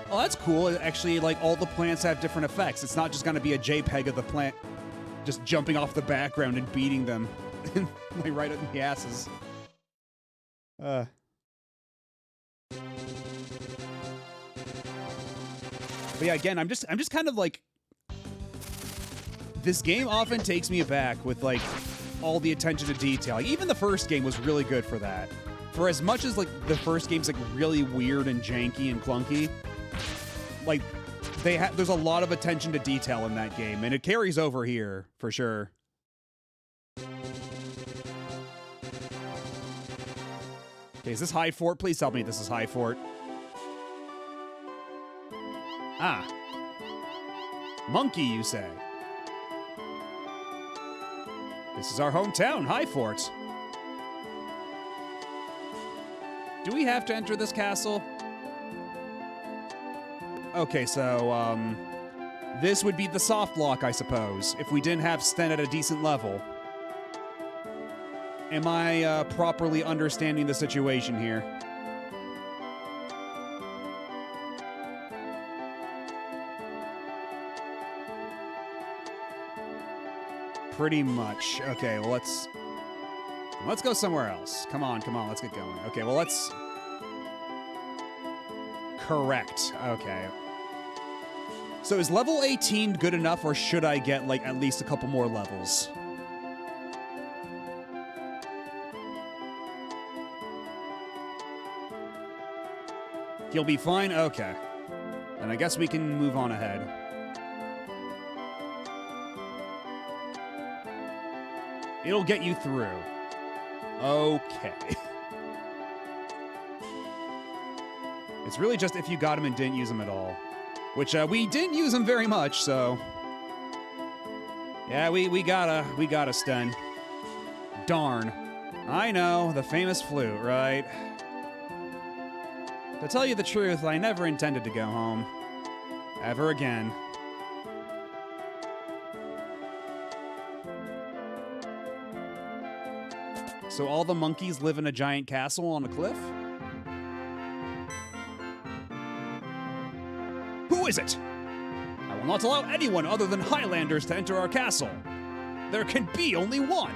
A: Oh, that's cool. Actually, like, all the plants have different effects. It's not just gonna be a JPEG of the plant just jumping off the background and beating them like right in the asses. But yeah, again, I'm just kind of like, this game often takes me aback with like all the attention to detail. Even the first game was really good for that. for as much as like the first game's like really weird and janky and clunky, like there's a lot of attention to detail in that game, and it carries over here for sure. Okay, is this High Fort? Please tell me this is High Fort. Ah. Monkey, you say? This is our hometown, High Fort. Do we have to enter this castle? Okay, so, this would be the soft lock, I suppose, if we didn't have Sten at a decent level. Am I properly understanding the situation here? Pretty much. Okay, well, let's go somewhere else. Come on, let's get going. Okay, well, let's... Correct. Okay. So is level 18 good enough, or should I get, like, at least a couple more levels? He'll be fine? Okay. Then I guess we can move on ahead. It'll get you through. Okay. It's really just if you got him and didn't use him at all. Which, we didn't use him very much, so... Yeah, we gotta Sten. Darn. I know, the famous flute, right? To tell you the truth, I never intended to go home. Ever again. So all the monkeys live in a giant castle on a cliff? Who is it? I will not allow anyone other than Highlanders to enter our castle. There can be only one.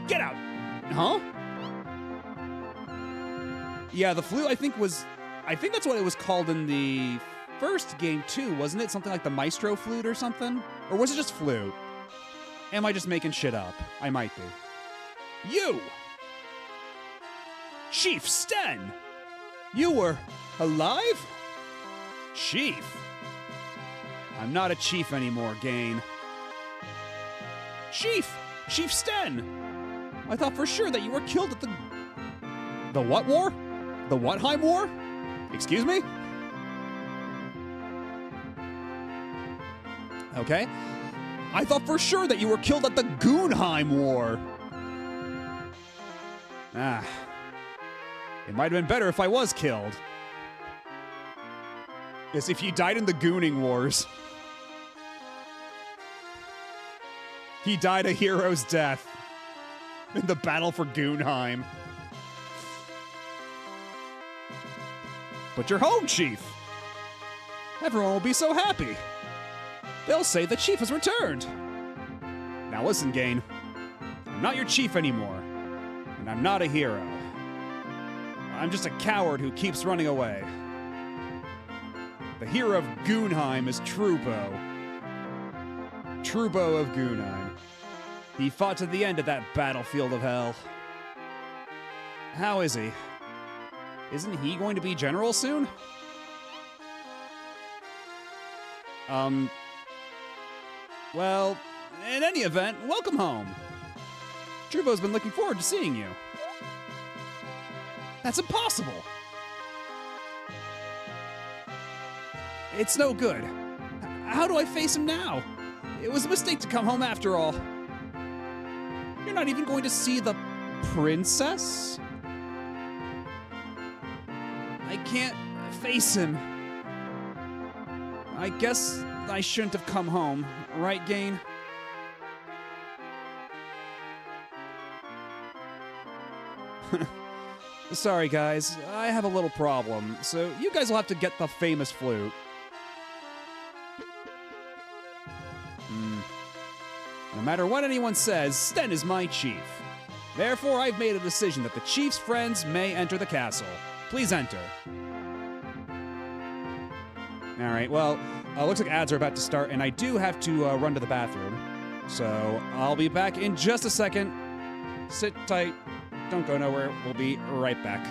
A: Get out! Huh? Yeah, the flute, I think that's what it was called in the first game too, wasn't it? Something like the Maestro flute or something? Or was it just flute? Am I just making shit up? I might be. You! Chief Sten! You were alive? Chief? I'm not a chief anymore, Gain. Chief! Chief Sten! I thought for sure that you were killed at the... The what war? The Whatheim War? Excuse me? Okay. I thought for sure that you were killed at the Goonheim War. Ah. It might have been better if I was killed. As if you died in the Gooning Wars. He died a hero's death in the battle for Goonheim. But you're home, Chief. Everyone will be so happy. They'll say the Chief has returned. Now listen, Gain. I'm not your Chief anymore. And I'm not a hero. I'm just a coward who keeps running away. The hero of Goonheim is Trubo. Trubo of Goonheim. He fought to the end at that battlefield of hell. How is he? Isn't he going to be general soon? Well, in any event, welcome home. Trubo's been looking forward to seeing you. That's impossible! It's no good. How do I face him now? It was a mistake to come home after all. You're not even going to see the princess? I can't face him. I guess I shouldn't have come home, right, Gain? Sorry, guys. I have a little problem, so you guys will have to get the famous flute. No matter what anyone says, Sten is my chief. Therefore, I've made a decision that the chief's friends may enter the castle. Please enter. All right, well, looks like ads are about to start, and I do have to run to the bathroom. So I'll be back in just a second. Sit tight. Don't go nowhere. We'll be right back.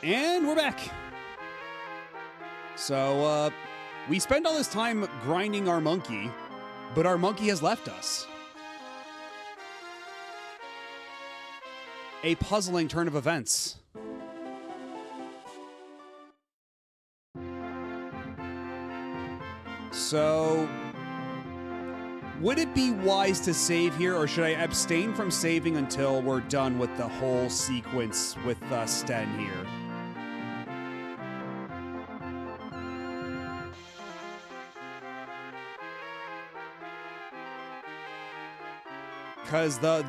A: And we're back. So, we spend all this time grinding our monkey, but our monkey has left us. A puzzling turn of events. So, would it be wise to save here, or should I abstain from saving until we're done with the whole sequence with Sten here? Because the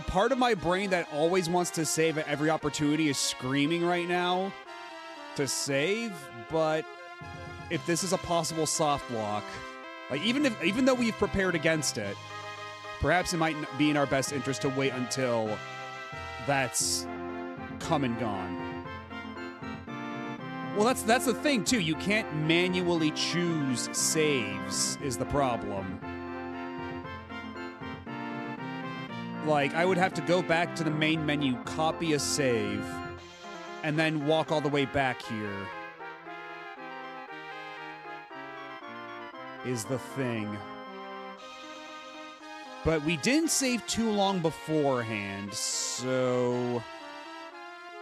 A: part of my brain that always wants to save at every opportunity is screaming right now to save, but if this is a possible soft lock, like even though we've prepared against it, perhaps it might be in our best interest to wait until that's come and gone. Well, that's the thing too. You can't manually choose saves is the problem. Like, I would have to go back to the main menu, copy a save, and then walk all the way back here. Is the thing. But we didn't save too long beforehand, so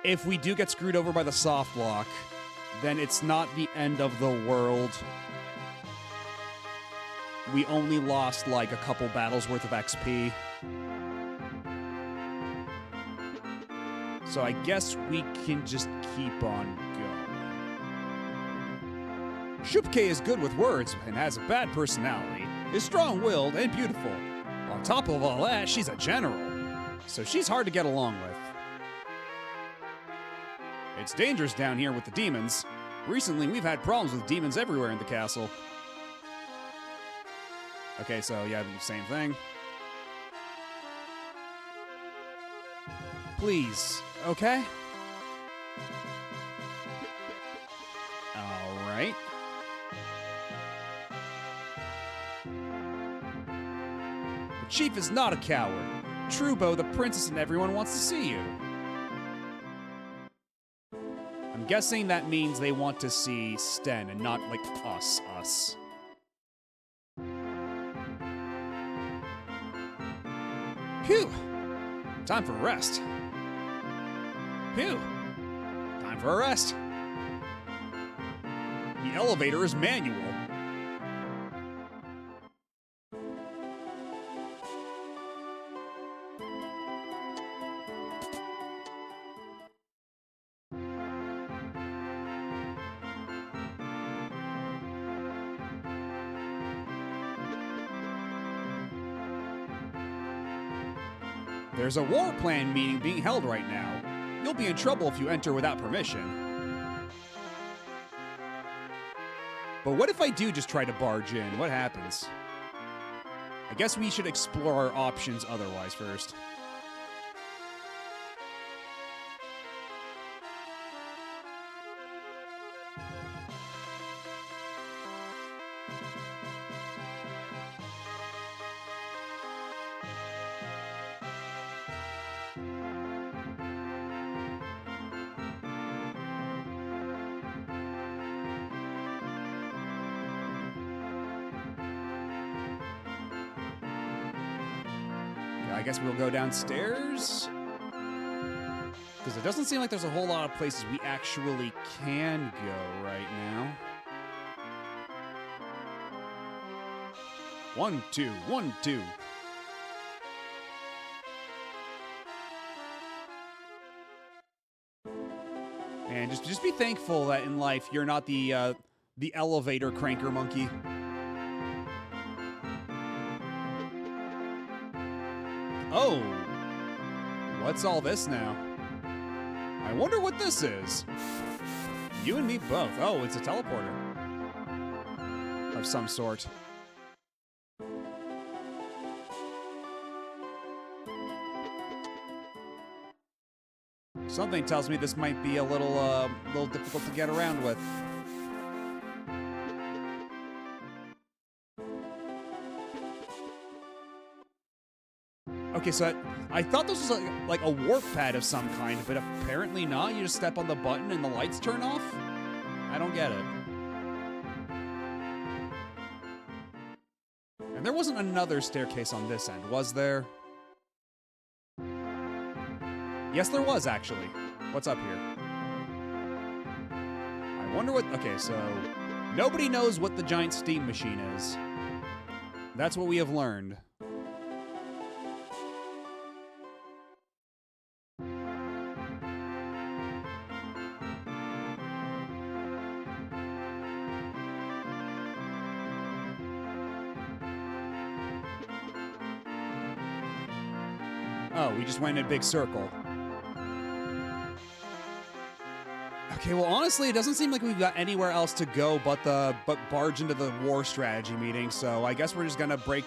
A: if we do get screwed over by the soft lock, then it's not the end of the world. We only lost like a couple battles worth of XP. So I guess we can just keep on going. Shupke is good with words and has a bad personality, is strong-willed and beautiful. On top of all that, she's a general, so she's hard to get along with. It's dangerous down here with the demons. Recently, we've had problems with demons everywhere in the castle. Okay, so yeah, same thing. Please, okay? All right. The chief is not a coward. Trubo, the princess, and everyone wants to see you. I'm guessing that means they want to see Sten and not, like, us. Phew! Time for a rest. Phew! Time for a rest. The elevator is manual. There's a war plan meeting being held right now. You'll be in trouble if you enter without permission. But what if I do just try to barge in? What happens? I guess we should explore our options otherwise first. I guess we'll go downstairs? Because it doesn't seem like there's a whole lot of places we actually can go right now. 1, 2, 1, 2. And just be thankful that in life you're not the elevator cranker monkey. Oh, what's all this now? I wonder what this is. You and me both. Oh, it's a teleporter of some sort. Something tells me this might be a little difficult to get around with. Okay, so I thought this was like a warp pad of some kind, but apparently not. You just step on the button and the lights turn off? I don't get it. And there wasn't another staircase on this end, was there? Yes, there was, actually. What's up here? I wonder what... Okay, so... Nobody knows what the giant steam machine is. That's what we have learned. Oh, we just went in a big circle. Okay, well, honestly, it doesn't seem like we've got anywhere else to go but barge into the war strategy meeting. So I guess we're just gonna break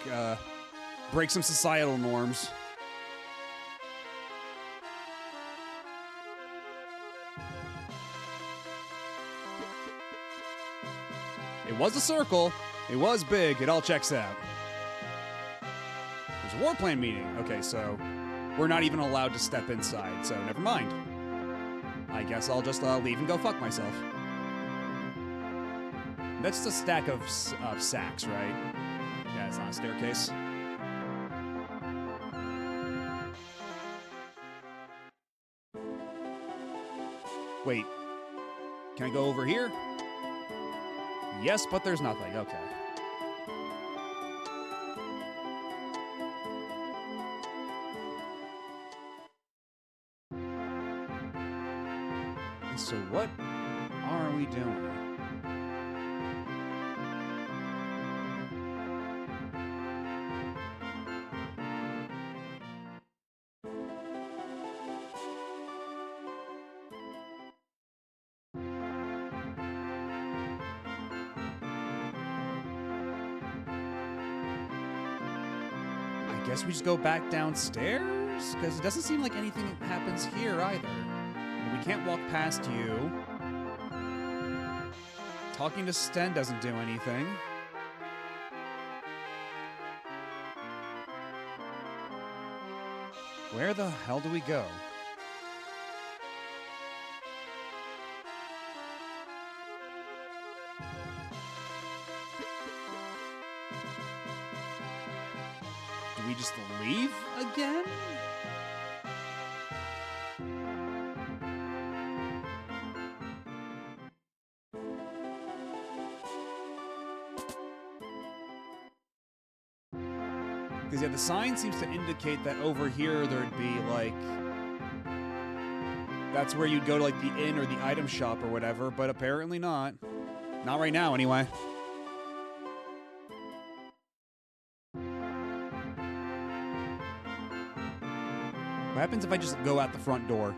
A: some societal norms. It was a circle. It was big. It all checks out. There's a war plan meeting. Okay, so we're not even allowed to step inside. So never mind. I guess I'll just leave and go fuck myself. That's just a stack of sacks, right? Yeah, it's not a staircase. Wait. Can I go over here? Yes, but there's nothing. Okay. So what are we doing? I guess we just go back downstairs? Because it doesn't seem like anything happens here either. We can't walk past you. Talking to Sten doesn't do anything. Where the hell do we go? Do we just leave again? Because, yeah, the sign seems to indicate that over here there'd be, like... That's where you'd go to, like, the inn or the item shop or whatever, but apparently not. Not right now, anyway. What happens if I just go out the front door?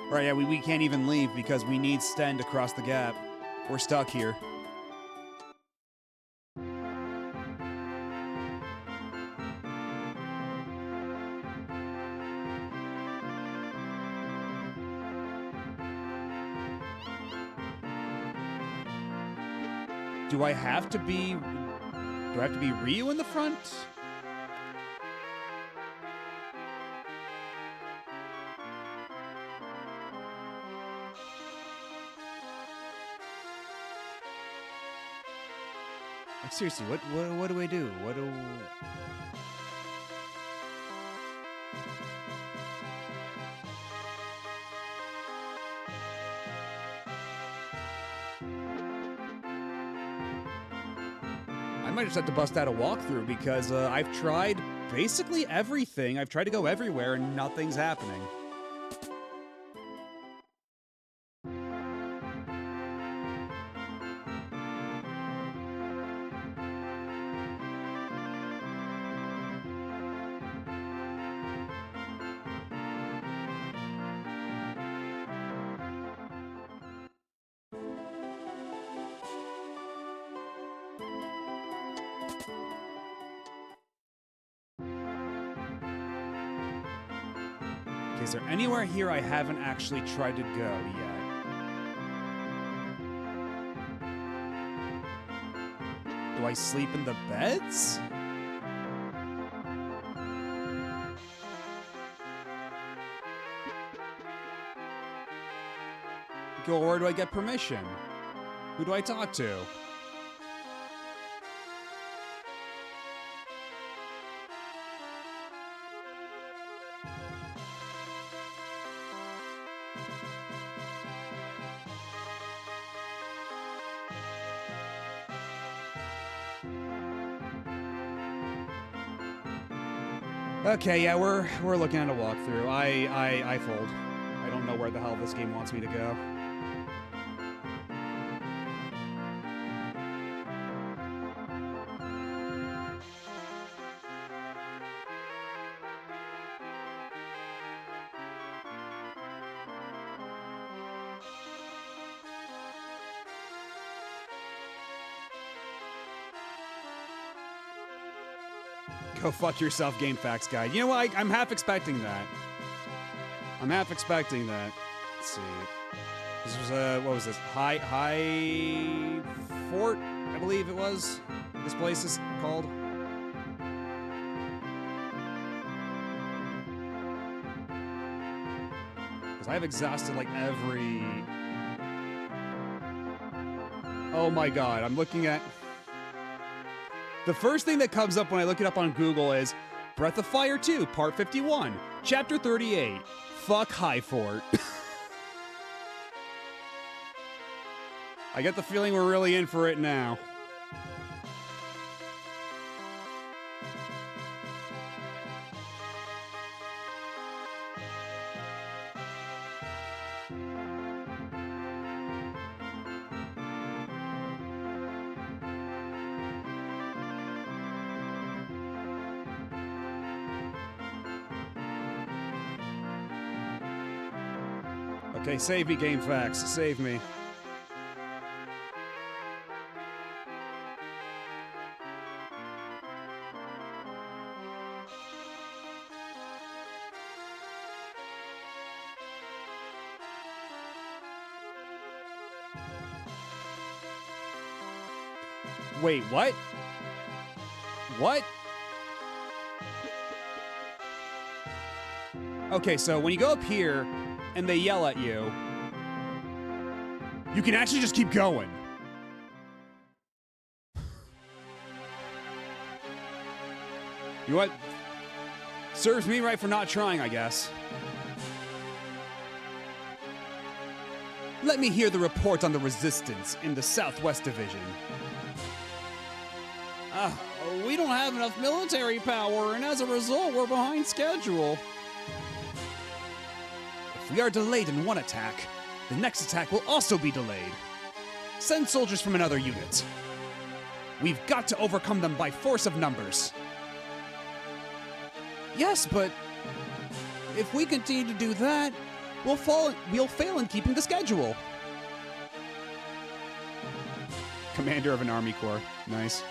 A: Right, yeah, we can't even leave because we need Sten to cross the gap. We're stuck here. Do I have to be Ryu in the front? Like, seriously, what do I do? What do... I might just have to bust out a walkthrough because I've tried basically everything. I've tried to go everywhere and nothing's happening. Is there anywhere here I haven't actually tried to go yet? Do I sleep in the beds? Or where do I get permission? Who do I talk to? Okay, yeah, we're looking at a walkthrough. I fold. I don't know where the hell this game wants me to go. Go fuck yourself, GameFAQs guide. You know what? I'm half expecting that. I'm half expecting that. Let's see. This was what was this? High Fort, I believe it was. This place is called. Because I've exhausted like every. Oh my god! I'm looking at. The first thing that comes up when I look it up on Google is Breath of Fire 2, Part 51. Chapter 38. Fuck High Fort. I get the feeling we're really in for it now. Okay, save me, GameFAQs. Save me. Wait, what? What? Okay, so when you go up here and they yell at you, you can actually just keep going. You know what? Serves me right for not trying, I guess. Let me hear the report on the resistance in the Southwest Division. We don't have enough military power, and as a result, we're behind schedule. If we are delayed in one attack, the next attack will also be delayed. Send soldiers from another unit. We've got to overcome them by force of numbers. Yes, but if we continue to do that, we'll fail in keeping the schedule. Commander of an army corps. Nice.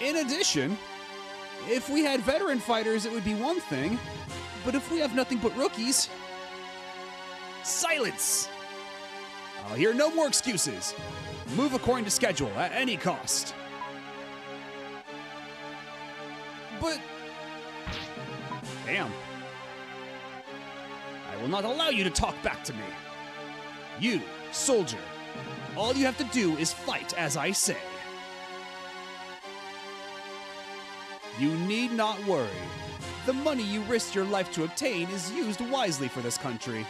A: In addition, if we had veteran fighters, it would be one thing. But if we have nothing but rookies... Silence! I'll hear no more excuses. Move according to schedule at any cost. But... Damn. I will not allow you to talk back to me. You, soldier, all you have to do is fight as I say. You need not worry. The money you risked your life to obtain is used wisely for this country.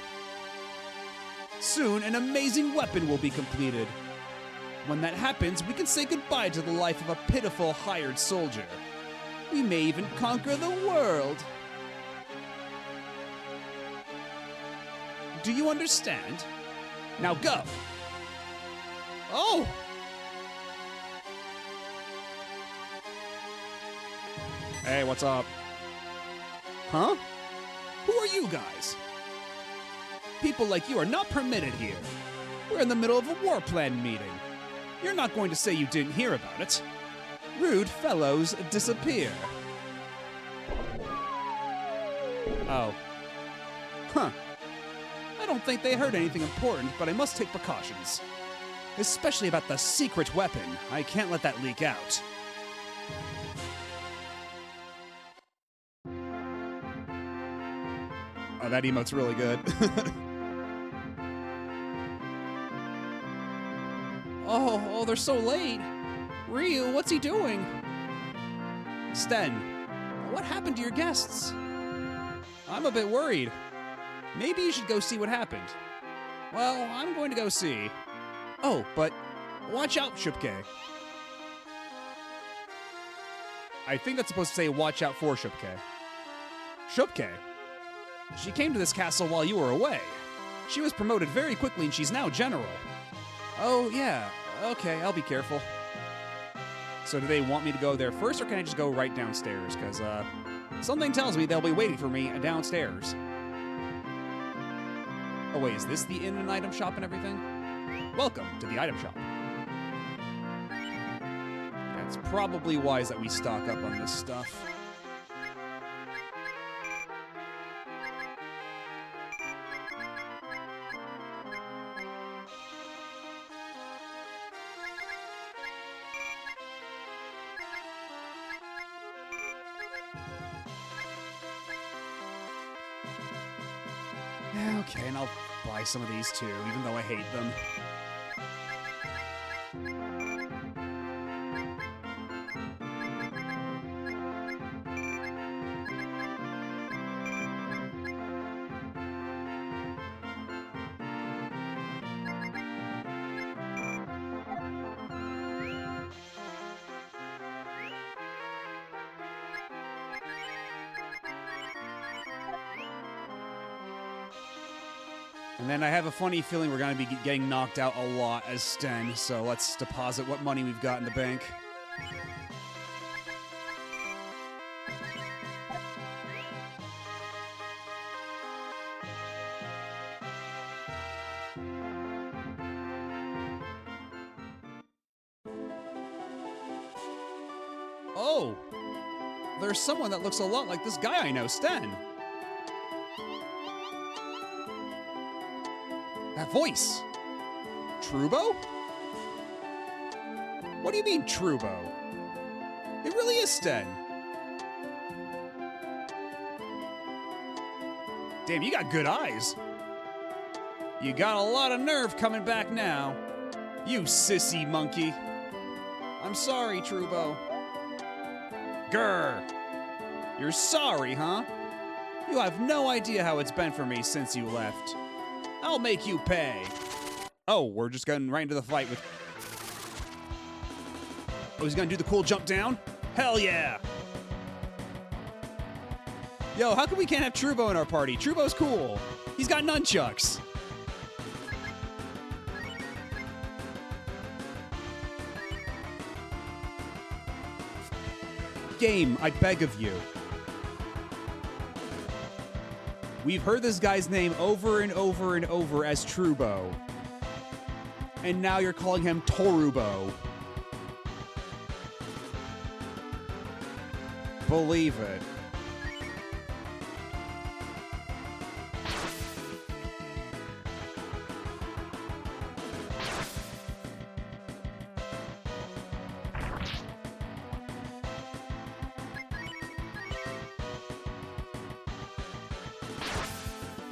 A: Soon, an amazing weapon will be completed. When that happens, we can say goodbye to the life of a pitiful hired soldier. We may even conquer the world. Do you understand? Now go! Oh! Hey, what's up? Huh? Who are you guys? People like you are not permitted here. We're in the middle of a war plan meeting. You're not going to say you didn't hear about it. Rude fellows disappear. Oh. Huh. I don't think they heard anything important, but I must take precautions. Especially about the secret weapon. I can't let that leak out. Oh, that emote's really good. Oh, they're so late. Ryu, what's he doing? Sten, what happened to your guests? I'm a bit worried. Maybe you should go see what happened. Well, I'm going to go see. Oh, but watch out, Shupke. I think that's supposed to say watch out for Shupke. Shupke? She came to this castle while you were away. She was promoted very quickly and she's now general. Oh, yeah. Okay, I'll be careful. So do they want me to go there first, or can I just go right downstairs? Because, something tells me they'll be waiting for me downstairs. Oh, wait, is this the inn and item shop and everything? Welcome to the item shop. It's probably wise that we stock up on this stuff. Okay, and I'll buy some of these too, even though I hate them. And then I have a funny feeling we're going to be getting knocked out a lot as Sten, so let's deposit what money we've got in the bank. Oh! There's someone that looks a lot like this guy I know, Sten. That voice. Trubo? What do you mean, Trubo? It really is Sten. Damn, you got good eyes. You got a lot of nerve coming back now. You sissy monkey. I'm sorry, Trubo. Grr. You're sorry, huh? You have no idea how it's been for me since you left. I'll make you pay. Oh, we're just going right into the fight with... Oh, he's gonna do the cool jump down? Hell yeah! Yo, how come we can't have Trubo in our party? Trubo's cool. He's got nunchucks. Game, I beg of you. We've heard this guy's name over and over and over as Trubo. And now you're calling him Torubo. Believe it.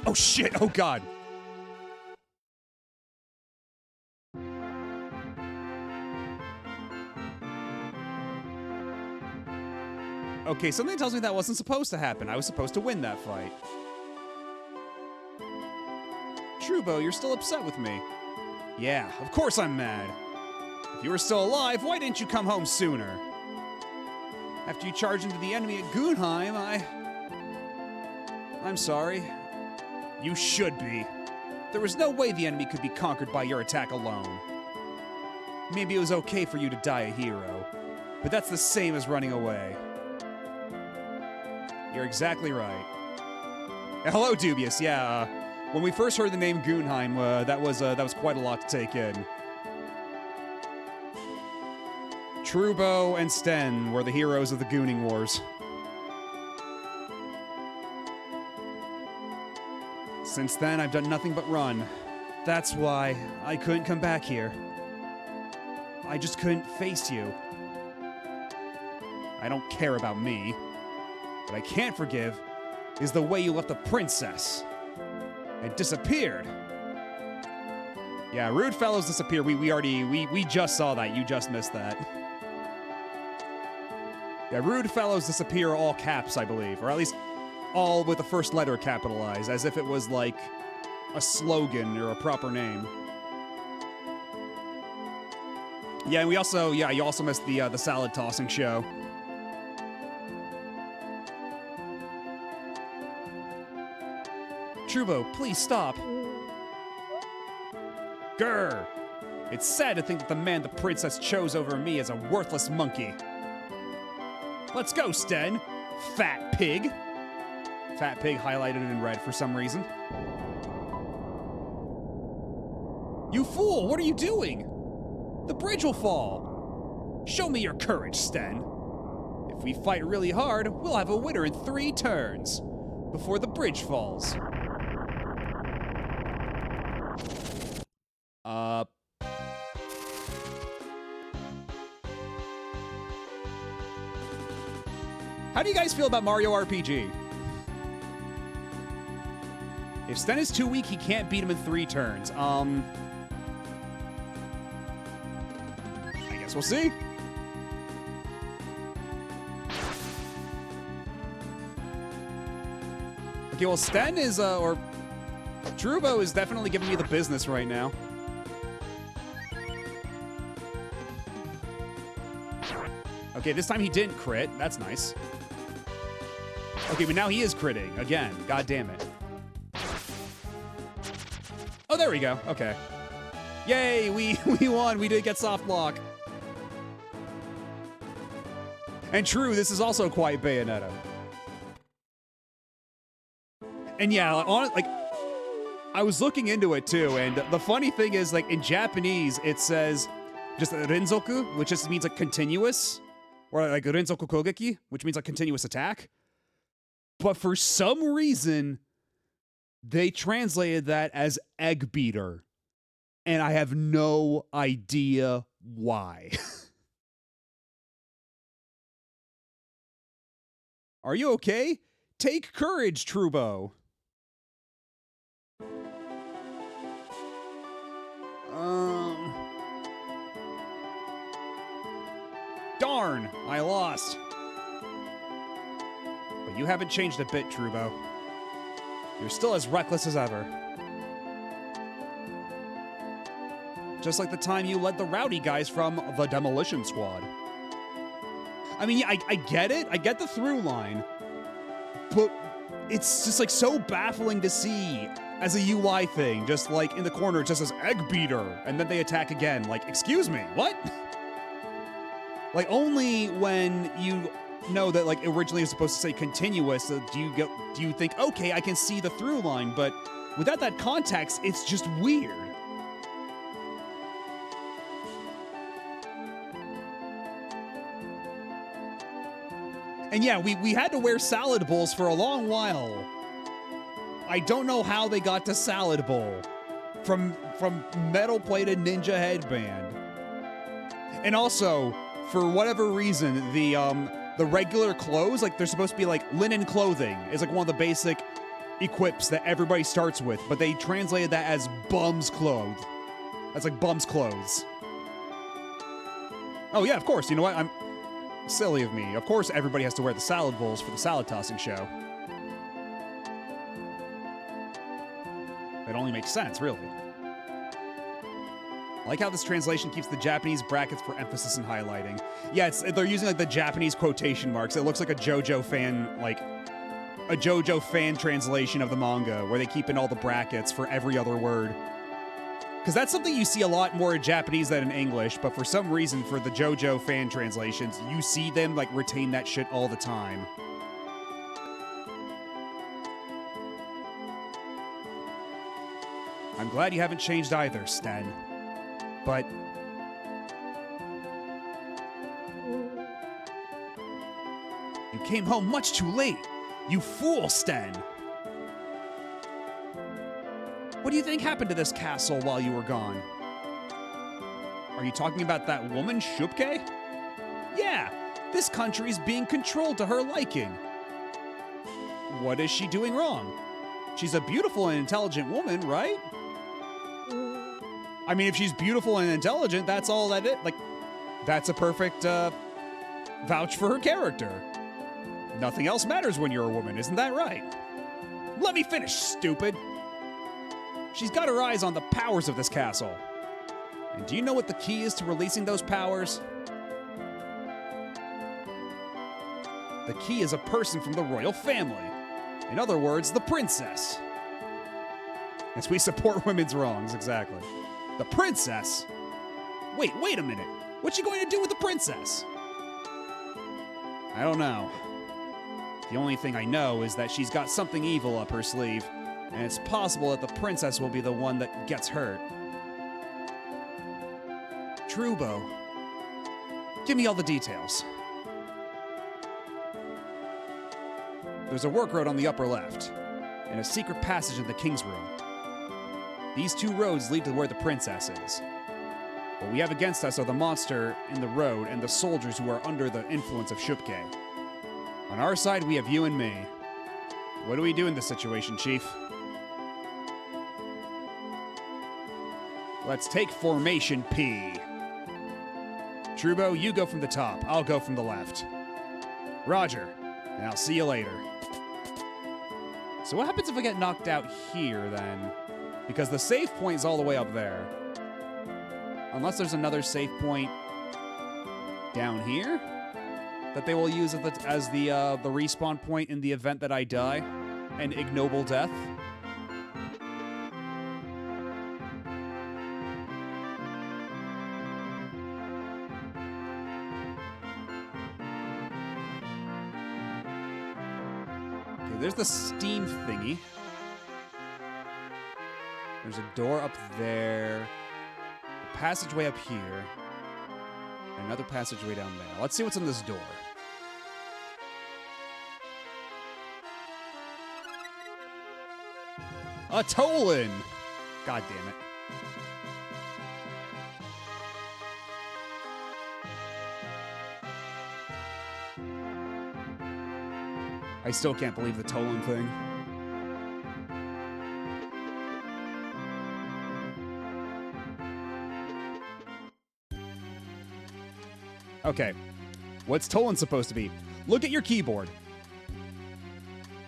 A: Oh shit, oh god. Okay, something tells me that wasn't supposed to happen. I was supposed to win that fight. Trubo, you're still upset with me. Yeah, of course I'm mad. If you were still alive, why didn't you come home sooner? After you charged into the enemy at Gunheim, I'm sorry. You should be. There was no way the enemy could be conquered by your attack alone. Maybe it was okay for you to die a hero, but that's the same as running away. You're exactly right. Hello, Dubious. Yeah, when we first heard the name Gunheim, that was quite a lot to take in. Trubo and Sten were the heroes of the Gooning Wars. Since then, I've done nothing but run. That's why I couldn't come back here. I just couldn't face you. I don't care about me. What I can't forgive is the way you left the princess and disappeared. Yeah, Rude Fellows disappear. We just saw that. You just missed that. Yeah, Rude Fellows disappear all caps, I believe, or at least all with the first letter capitalized, as if it was like a slogan or a proper name. Yeah, and you also missed the salad tossing show. Trubo, please stop. Grr! It's sad to think that the man the princess chose over me is a worthless monkey. Let's go, Sten, fat pig. Fat pig highlighted in red for some reason. You fool, what are you doing? The bridge will fall. Show me your courage, Sten. If we fight really hard, we'll have a winner in 3 turns before the bridge falls. How do you guys feel about Mario RPG? If Sten is too weak, he can't beat him in 3 turns. I guess we'll see. Okay, well, Sten is, or Trubo is definitely giving me the business right now. Okay, this time he didn't crit. That's nice. Okay, but now he is critting again. God damn it. Oh, there we go. Okay. Yay, we won. We did get soft lock. And true, this is also quite Bayonetta. And yeah, I was looking into it too, and the funny thing is, like, in Japanese, it says just renzoku, which just means like continuous, or like renzoku kogeki, which means like continuous attack. But for some reason, they translated that as egg beater, and I have no idea why. Are you okay? Take courage, Trubo. Darn, I lost. But you haven't changed a bit, Trubo. You're still as reckless as ever. Just like the time you led the rowdy guys from the Demolition Squad. I mean, I get it. I get the through line. But it's just like so baffling to see as a UI thing. Just like in the corner, it just says egg beater. And then they attack again. Like, excuse me, what? Like, only when you know that, like, originally it was supposed to say continuous, do you think, okay, I can see the through line, but without that context, it's just weird. And yeah, we had to wear salad bowls for a long while. I don't know how they got to salad bowl from metal-plated ninja headband. And also, for whatever reason, the regular clothes, like, they're supposed to be like linen clothing, is like one of the basic equips that everybody starts with, but they translated that as bum's clothes. That's like bum's clothes. Oh yeah, of course. You know what? I'm silly of me. Of course everybody has to wear the salad bowls for the salad tossing show. That only makes sense, really. I like how this translation keeps the Japanese brackets for emphasis and highlighting. Yeah, they're using like the Japanese quotation marks. It looks like a JoJo fan translation of the manga, where they keep in all the brackets for every other word. Because that's something you see a lot more in Japanese than in English, but for some reason, for the JoJo fan translations, you see them like retain that shit all the time. I'm glad you haven't changed either, Sten. But you came home much too late. You fool, Sten. What do you think happened to this castle while you were gone? Are you talking about that woman, Shupke? Yeah, this country's being controlled to her liking. What is she doing wrong? She's a beautiful and intelligent woman, right? I mean, if she's beautiful and intelligent, that's all that it, like, that's a perfect, vouch for her character. Nothing else matters when you're a woman, isn't that right? Let me finish, stupid. She's got her eyes on the powers of this castle. And do you know what the key is to releasing those powers? The key is a person from the royal family. In other words, the princess. As we support women's wrongs, exactly. The princess? Wait a minute. What's she going to do with the princess? I don't know. The only thing I know is that she's got something evil up her sleeve, and it's possible that the princess will be the one that gets hurt. Trubo, give me all the details. There's a work road on the upper left, and a secret passage in the king's room. These two roads lead to where the princess is. What we have against us are the monster in the road and the soldiers who are under the influence of Shupke. On our side, we have you and me. What do we do in this situation, Chief? Let's take Formation P. Trubo, you go from the top. I'll go from the left. Roger, and I'll see you later. So what happens if I get knocked out here, then? Because the save point is all the way up there. Unless there's another save point down here that they will use as the respawn point in the event that I die. An ignoble death. there's the steam thingy. There's a door up there. A passageway up here. Another passageway down there. Let's see what's in this door. A Tolan! God damn it. I still can't believe the Tolan thing. Okay. What's Tolan supposed to be? Look at your keyboard.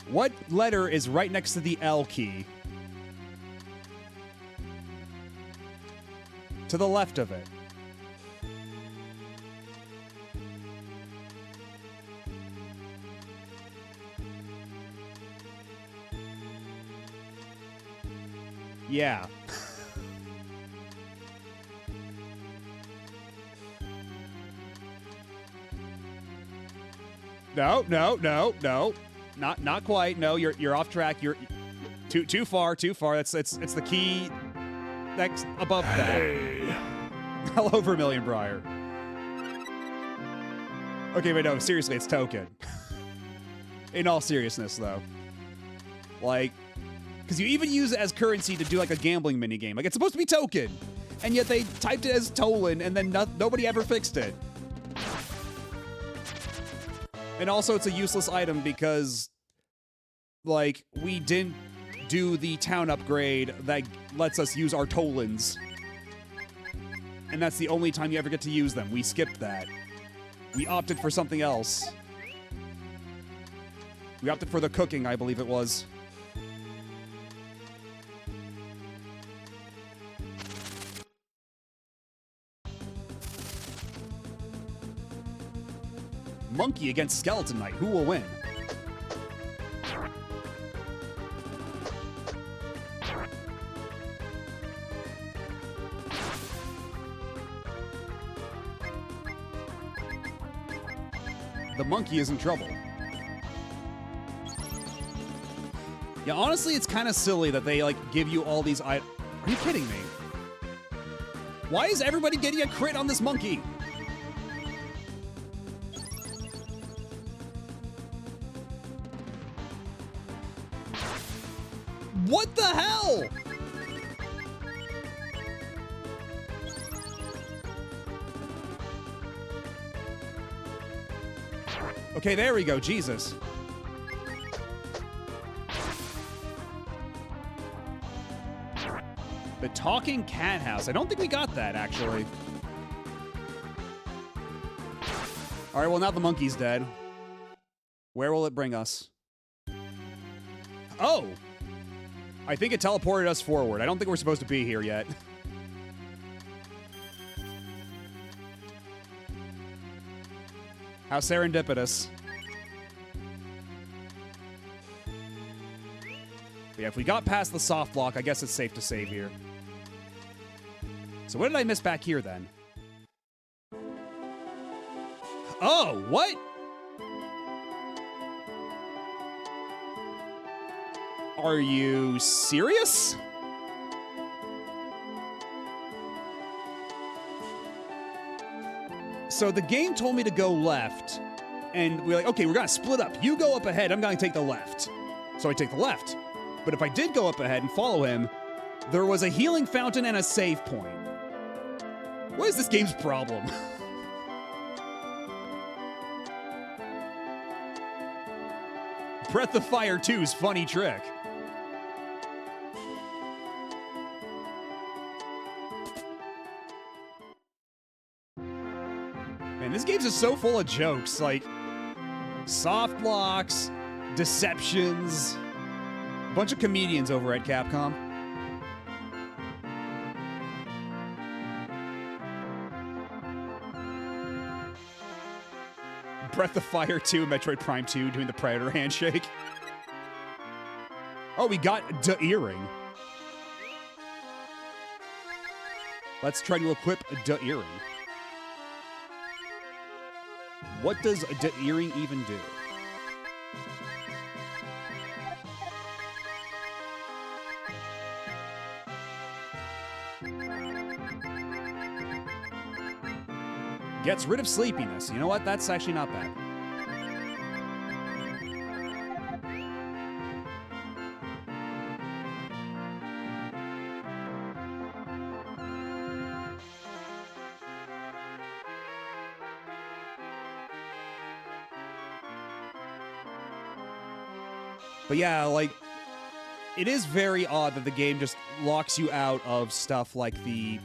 A: What letter is right next to the L key? To the left of it. Yeah. No. Not quite. No, you're off track. You're too far. It's the key next above that. Hello, Vermilion Briar. Okay, but no, seriously, it's token. In all seriousness, though. Like, because you even use it as currency to do, like, a gambling minigame. Like, it's supposed to be token. And yet they typed it as Tolan, and then nobody ever fixed it. And also, it's a useless item because, like, we didn't do the town upgrade that lets us use our Tolans. And that's the only time you ever get to use them. We skipped that. We opted for something else. We opted for the cooking, I believe it was. Monkey against Skeleton Knight. Who will win? The monkey is in trouble. Yeah, honestly, it's kind of silly that they, like, give you all these items. Are you kidding me? Why is everybody getting a crit on this monkey? What the hell? Okay, there we go. Jesus. The Talking Cat House. I don't think we got that, actually. All right, well, now the monkey's dead. Where will it bring us? Oh! I think it teleported us forward. I don't think we're supposed to be here yet. How serendipitous. But yeah, if we got past the soft lock, I guess it's safe to save here. So what did I miss back here, then? Oh, what? Are you serious? So the game told me to go left, and we're like, okay, we're gonna split up. You go up ahead, I'm gonna take the left. So I take the left. But if I did go up ahead and follow him, there was a healing fountain and a save point. What is this game's problem? Breath of Fire 2's funny trick. Man, this game's just so full of jokes, like soft locks, deceptions, a bunch of comedians over at Capcom. Breath of Fire 2, Metroid Prime 2 doing the Predator handshake. Oh, we got the earring. Let's try to equip the earring. What does the earring even do? Gets rid of sleepiness. You know what? That's actually not bad. But yeah, like, it is very odd that the game just locks you out of stuff like the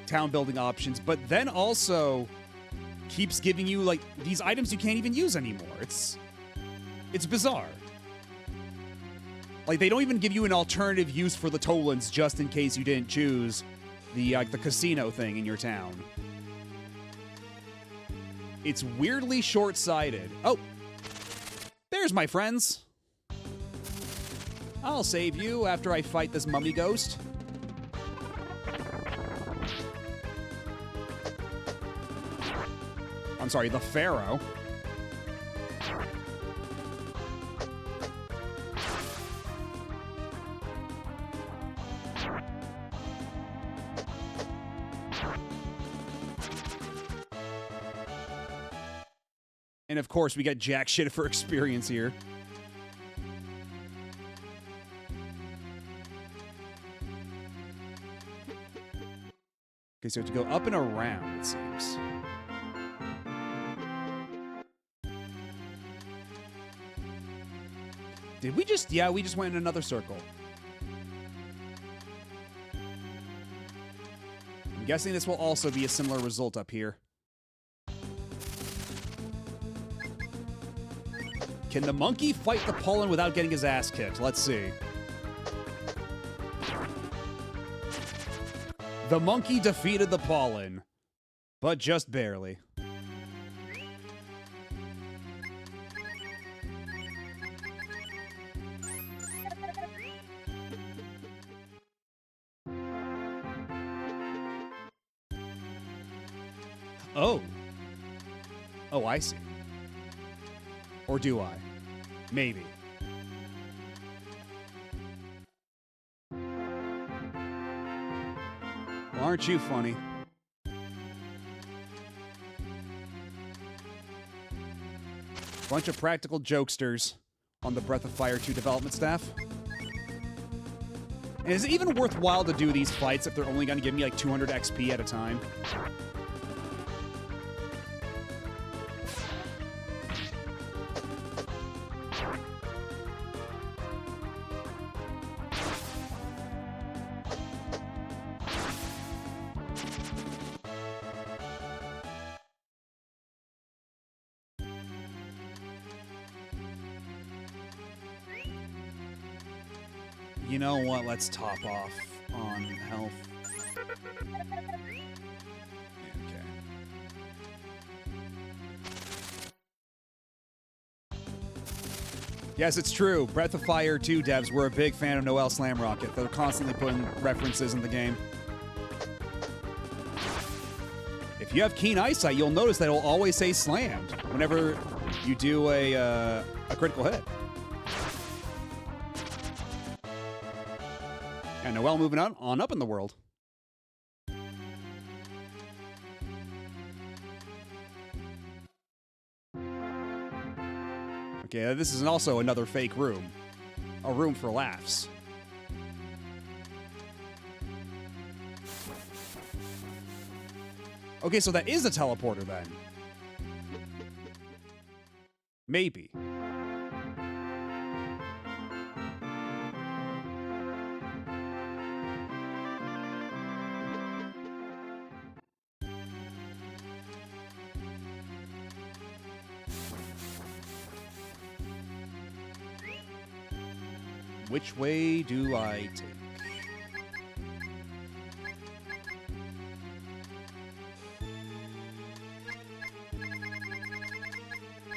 A: town building options, but then also keeps giving you, like, these items you can't even use anymore. It's bizarre. Like, they don't even give you an alternative use for the Tolans just in case you didn't choose the casino thing in your town. It's weirdly short-sighted. Oh, there's my friends. I'll save you after I fight this mummy ghost. I'm sorry, the Pharaoh. And of course, we got jack shit for experience here. Okay, so to go up and around, it seems. Did we just... Yeah, we just went in another circle. I'm guessing this will also be a similar result up here. Can the monkey fight the pollen without getting his ass kicked? Let's see. The monkey defeated the pollen, but just barely. Oh. Oh, I see. Or do I? Maybe. Well, aren't you funny? Bunch of practical jokesters on the Breath of Fire 2 development staff. And is it even worthwhile to do these fights if they're only going to give me like 200 XP at a time? You know what? Let's top off on health. Okay. Yes, it's true. Breath of Fire 2 devs were a big fan of Noelle Slamrocket. They're constantly putting references in the game. If you have keen eyesight, you'll notice that it'll always say slammed whenever you do a critical hit. And Noelle moving on up in the world. Okay, this is also another fake room. A room for laughs. Okay, so that is a teleporter then. Maybe. Which way do I take?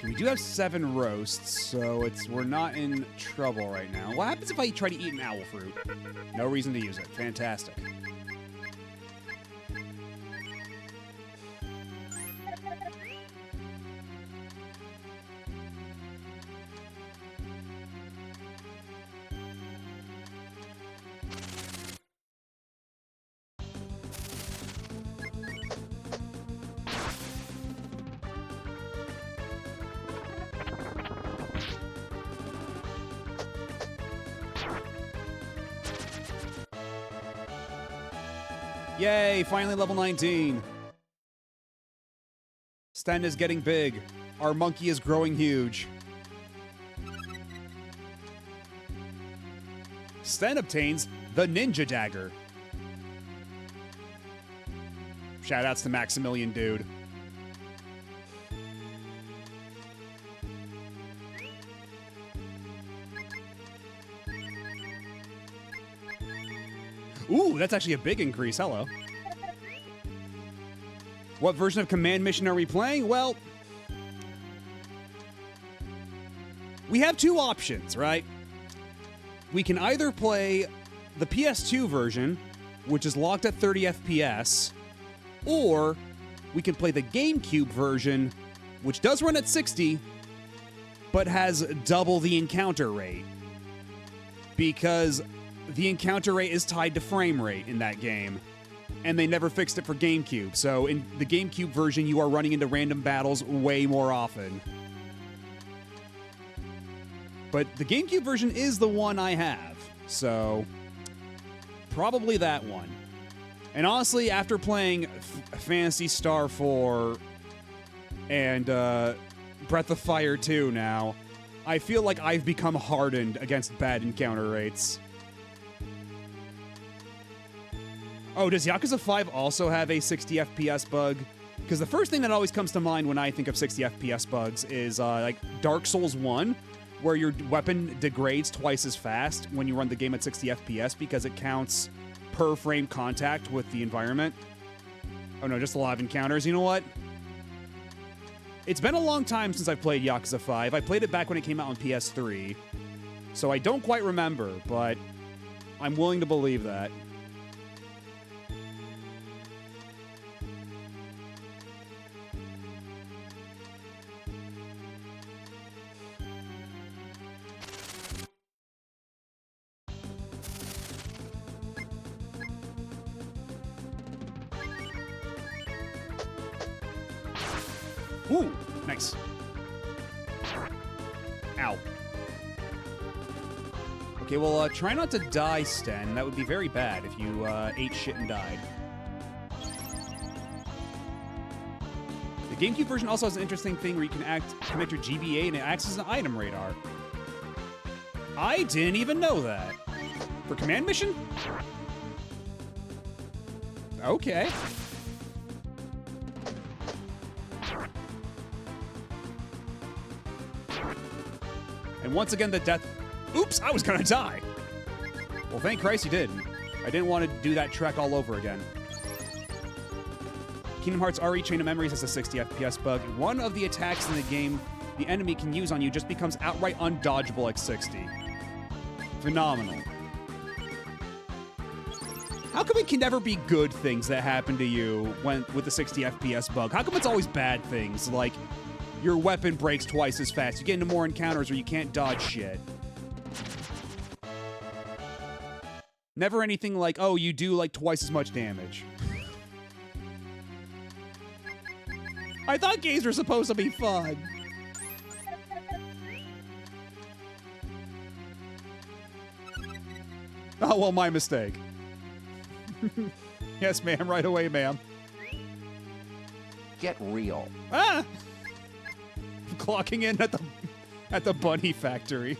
A: We do have 7 roasts, so we're not in trouble right now. What happens if I try to eat an owl fruit? No reason to use it. Fantastic. Yay, finally level 19. Sten is getting big. Our monkey is growing huge. Sten obtains the Ninja Dagger. Shoutouts to Maximilian Dude. Ooh, that's actually a big increase. Hello. What version of Command Mission are we playing? Well, we have two options, right? We can either play the PS2 version, which is locked at 30 FPS, or we can play the GameCube version, which does run at 60, but has double the encounter rate. Because the encounter rate is tied to frame rate in that game, and they never fixed it for GameCube. So in the GameCube version, you are running into random battles way more often. But the GameCube version is the one I have, so probably that one. And honestly, after playing Phantasy Star 4 and Breath of Fire 2 now, I feel like I've become hardened against bad encounter rates. Oh, does Yakuza 5 also have a 60 FPS bug? Because the first thing that always comes to mind when I think of 60 FPS bugs is like Dark Souls 1, where your weapon degrades twice as fast when you run the game at 60 FPS because it counts per frame contact with the environment. Oh no, just a lot of encounters. You know what? It's been a long time since I've played Yakuza 5. I played it back when it came out on PS3, so I don't quite remember, but I'm willing to believe that. Ooh, nice. Ow. Okay, well, try not to die, Sten. That would be very bad if you ate shit and died. The GameCube version also has an interesting thing where you can connect your GBA and it acts as an item radar. I didn't even know that. For Command Mission? Okay. And once again, the death... Oops, I was gonna die. Well, thank Christ you did. I didn't want to do that trek all over again. Kingdom Hearts RE Chain of Memories has a 60 FPS bug. One of the attacks in the game the enemy can use on you just becomes outright undodgeable at 60. Phenomenal. How come it can never be good things that happen to you with the 60 FPS bug? How come it's always bad things, like your weapon breaks twice as fast, you get into more encounters or you can't dodge shit? Never anything like, oh, you do like twice as much damage. I thought games were supposed to be fun. Oh, well, my mistake. Yes, ma'am, right away, ma'am.
B: Get real.
A: Ah! Clocking in at the bunny factory.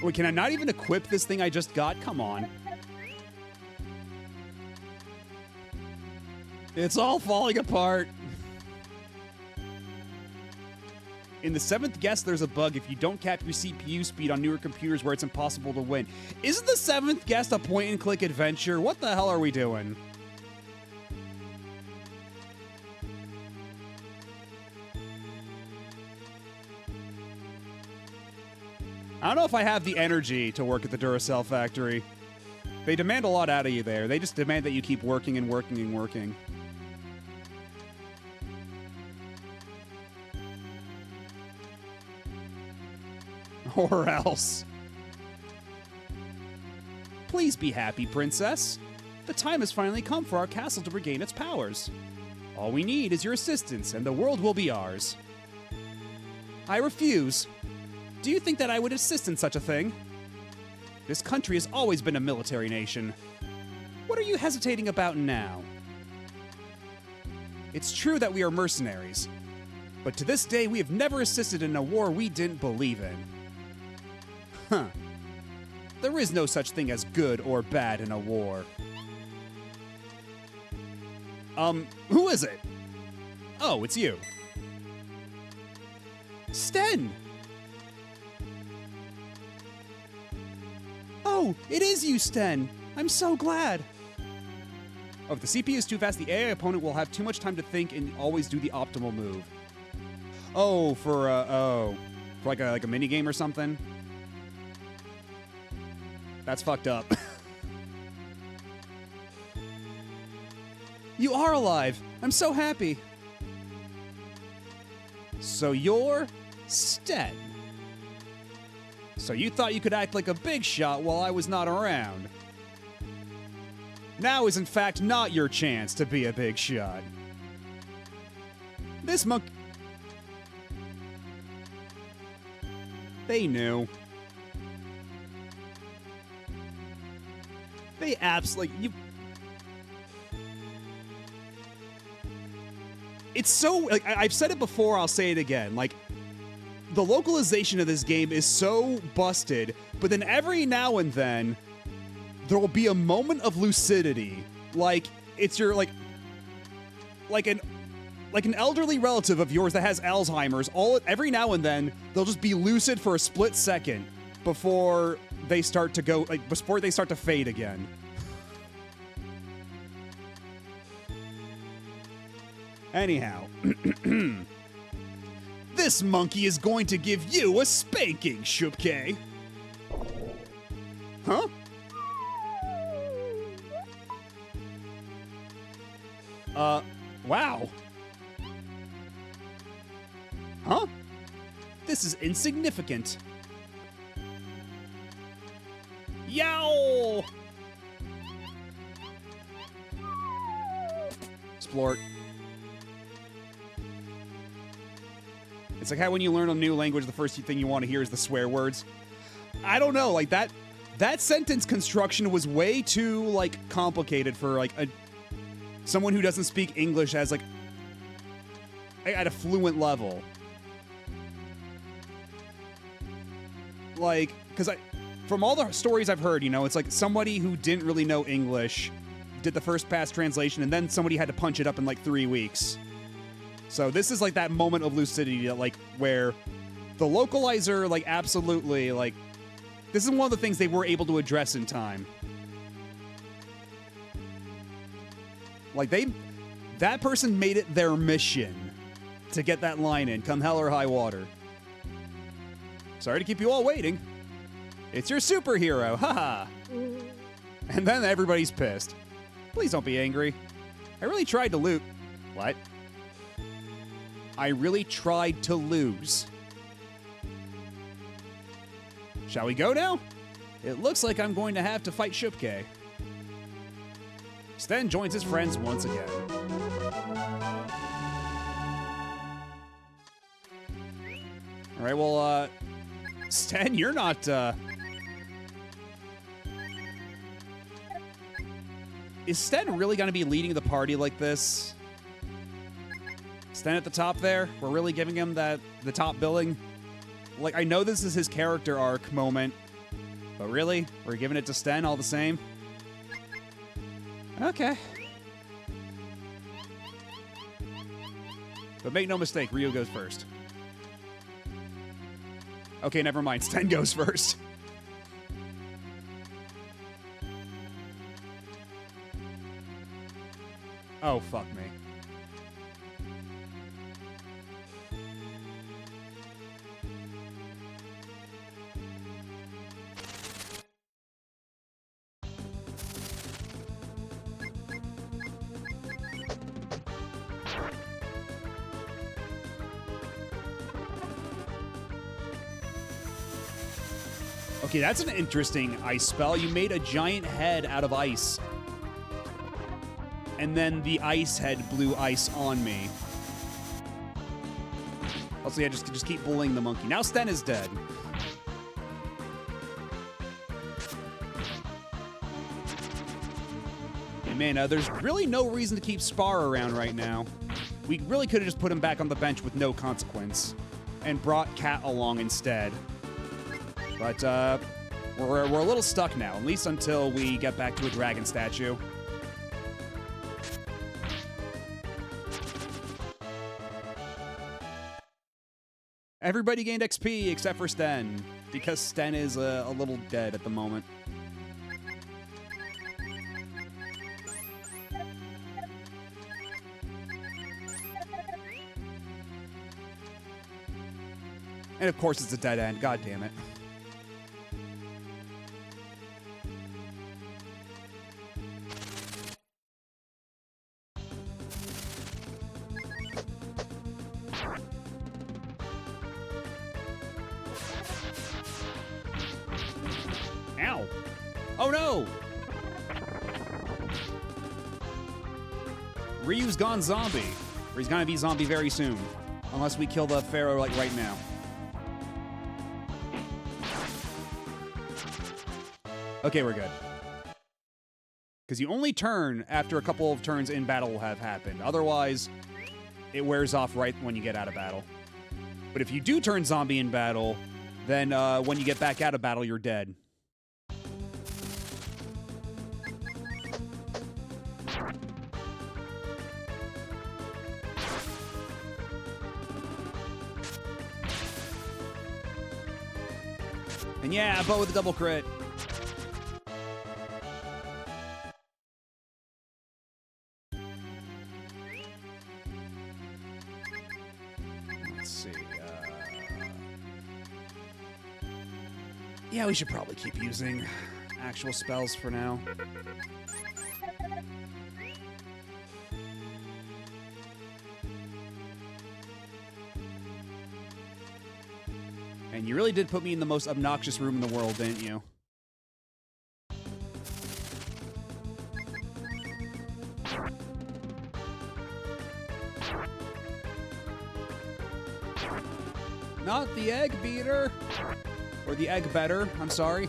A: Wait, can I not even equip this thing I just got? Come on. It's all falling apart. In the 7th guest, there's a bug if you don't cap your CPU speed on newer computers where it's impossible to win. Isn't the 7th guest a point-and-click adventure? What the hell are we doing? I don't know if I have the energy to work at the Duracell factory. They demand a lot out of you there. They just demand that you keep working and working and working. Or else. Please be happy, princess. The time has finally come for our castle to regain its powers. All we need is your assistance, and the world will be ours. I refuse. Do you think that I would assist in such a thing? This country has always been a military nation. What are you hesitating about now? It's true that we are mercenaries, but to this day we have never assisted in a war we didn't believe in. Huh. There is no such thing as good or bad in a war. Who is it? Oh, it's you. Sten! Oh, it is you, Sten. I'm so glad. Oh, if the CPU is too fast, the AI opponent will have too much time to think and always do the optimal move. Oh, for like a mini game or something. That's fucked up. You are alive. I'm so happy. So you're Sten. So you thought you could act like a big shot while I was not around. Now is in fact not your chance to be a big shot. This monk... They knew. They absolutely... It's so... Like, I've said it before, I'll say it again. Like, the localization of this game is so busted, but then every now and then, there will be a moment of lucidity. Like, it's your, like an elderly relative of yours that has Alzheimer's. Every now and then, they'll just be lucid for a split second before they start to go, like, before they start to fade again. Anyhow. This monkey is going to give you a spanking, Shupke. Huh? Wow. Huh? This is insignificant. Yow! Splort. It's like how when you learn a new language, the first thing you want to hear is the swear words. I don't know, like that sentence construction was way too, like, complicated for, like, someone who doesn't speak English as, like, at a fluent level. Like, because from all the stories I've heard, you know, it's like somebody who didn't really know English did the first pass translation, and then somebody had to punch it up in, like, 3 weeks. So this is like that moment of lucidity that, like, where the localizer, like, absolutely, like, this is one of the things they were able to address in time. Like, that person made it their mission to get that line in, come hell or high water. Sorry to keep you all waiting. It's your superhero, haha. And then everybody's pissed. Please don't be angry. I really tried to loot. What? I really tried to lose. Shall we go now? It looks like I'm going to have to fight Shupke. Sten joins his friends once again. Alright, well, Sten, you're not, Is Sten really gonna be leading the party like this? Sten at the top there? We're really giving him the top billing? Like, I know this is his character arc moment, but really? We're giving it to Sten all the same? Okay. But make no mistake, Ryu goes first. Okay, never mind. Sten goes first. Oh, fuck me. Okay, that's an interesting ice spell. You made a giant head out of ice. And then the ice head blew ice on me. Also, yeah, just keep bullying the monkey. Now Sten is dead. And man, there's really no reason to keep Spar around right now. We really could have just put him back on the bench with no consequence and brought Cat along instead. But we're a little stuck now, at least until we get back to a dragon statue. Everybody gained XP except for Sten, because Sten is a little dead at the moment. And of course it's a dead end, god damn it. Ow! Oh no! Ryu's gone zombie. Or he's gonna be zombie very soon. Unless we kill the Pharaoh like right now. Okay, we're good. Because you only turn after a couple of turns in battle have happened. Otherwise, it wears off right when you get out of battle. But if you do turn zombie in battle, then when you get back out of battle, you're dead. And yeah, Bo with a double crit. Let's see. Yeah, we should probably keep using actual spells for now. And you really did put me in the most obnoxious room in the world, didn't you? Not the egg beater. Or the egg better, I'm sorry.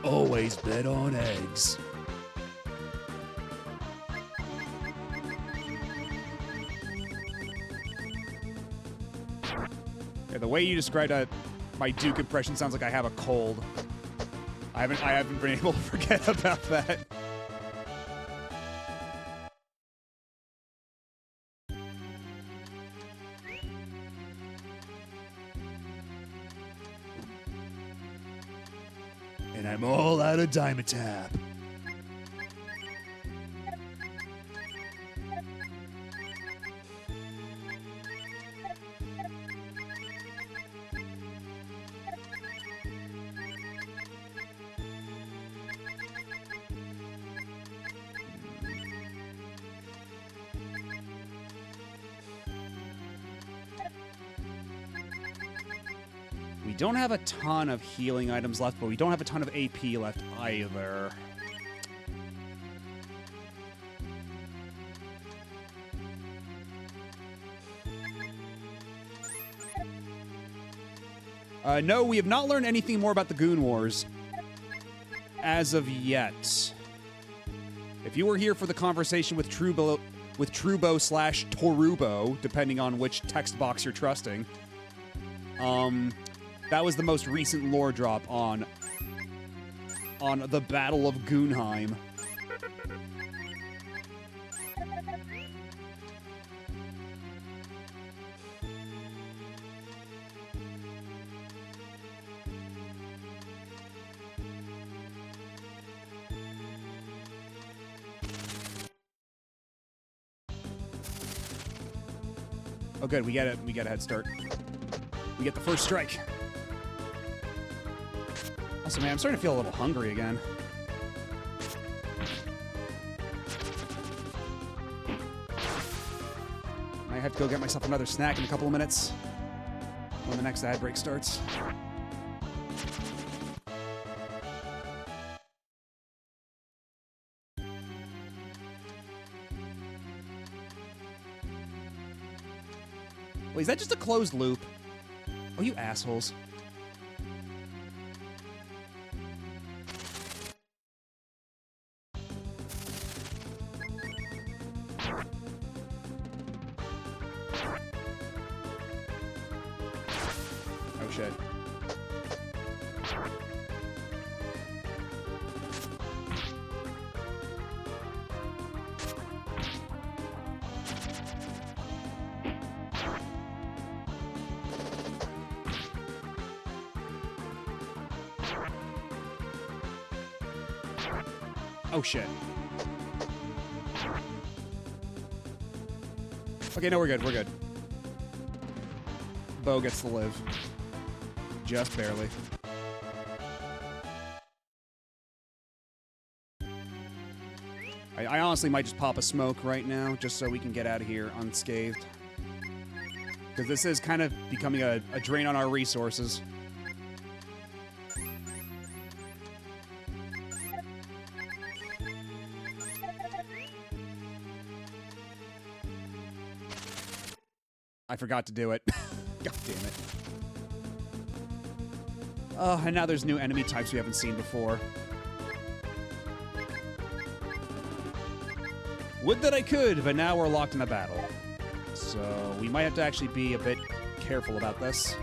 A: Always bet on eggs. Yeah, the way you described my Duke impression sounds like I have a cold. I haven't been able to forget about that. And I'm all out of Dimetap. We don't have a ton of healing items left, but we don't have a ton of AP left either. No, we have not learned anything more about the Goon Wars as of yet. If you were here for the conversation with Trubo / Torubo, depending on which text box you're trusting, that was the most recent lore drop on the Battle of Goonheim. Oh, good. We got a head start. We get the first strike. Also, man, I'm starting to feel a little hungry again. I have to go get myself another snack in a couple of minutes when the next ad break starts. Wait, is that just a closed loop? Oh, you assholes. Oh, shit. Oh, shit. Okay, no, we're good. We're good. Bo gets to live. Just barely. I honestly might just pop a smoke right now, just so we can get out of here unscathed. Because this is kind of becoming a drain on our resources. I forgot to do it. God damn it. Oh, and now there's new enemy types we haven't seen before. Would that I could, but now we're locked in a battle. So we might have to actually be a bit careful about this.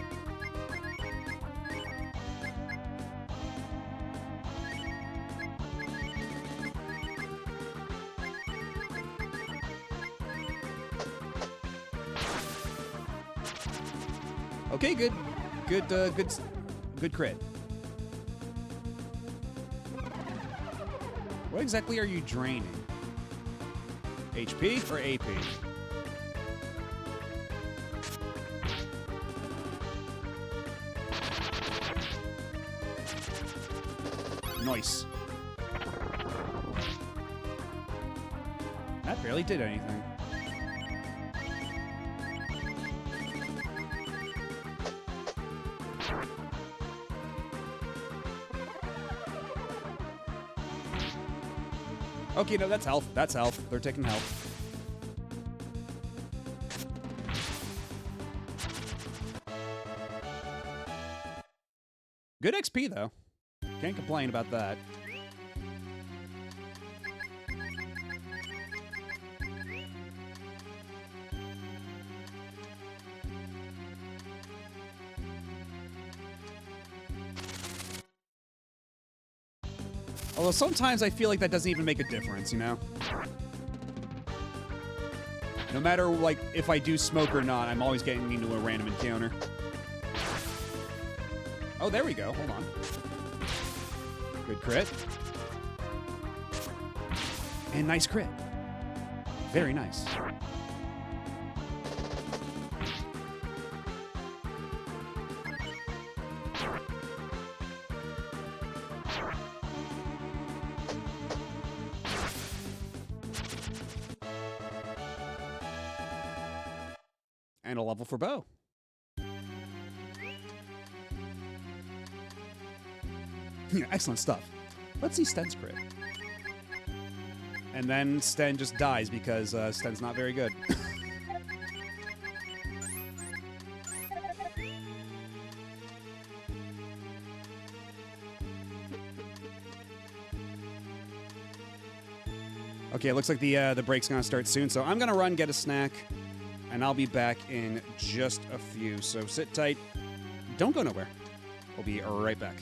A: Okay, good. Good crit. What exactly are you draining? HP or AP? Nice. That barely did anything. Okay, no, that's health. That's health. They're taking health. Good XP, though. Can't complain about that. Although sometimes I feel like that doesn't even make a difference, you know? No matter, like, if I do smoke or not, I'm always getting into a random encounter. Oh, there we go. Hold on. Good crit. And nice crit. Very nice. And a level for Bo. Excellent stuff. Let's see Sten's crit. And then Sten just dies because Sten's not very good. Okay, it looks like the break's gonna start soon, so I'm gonna run, get a snack, and I'll be back in just a few. So sit tight. Don't go nowhere. We'll be right back.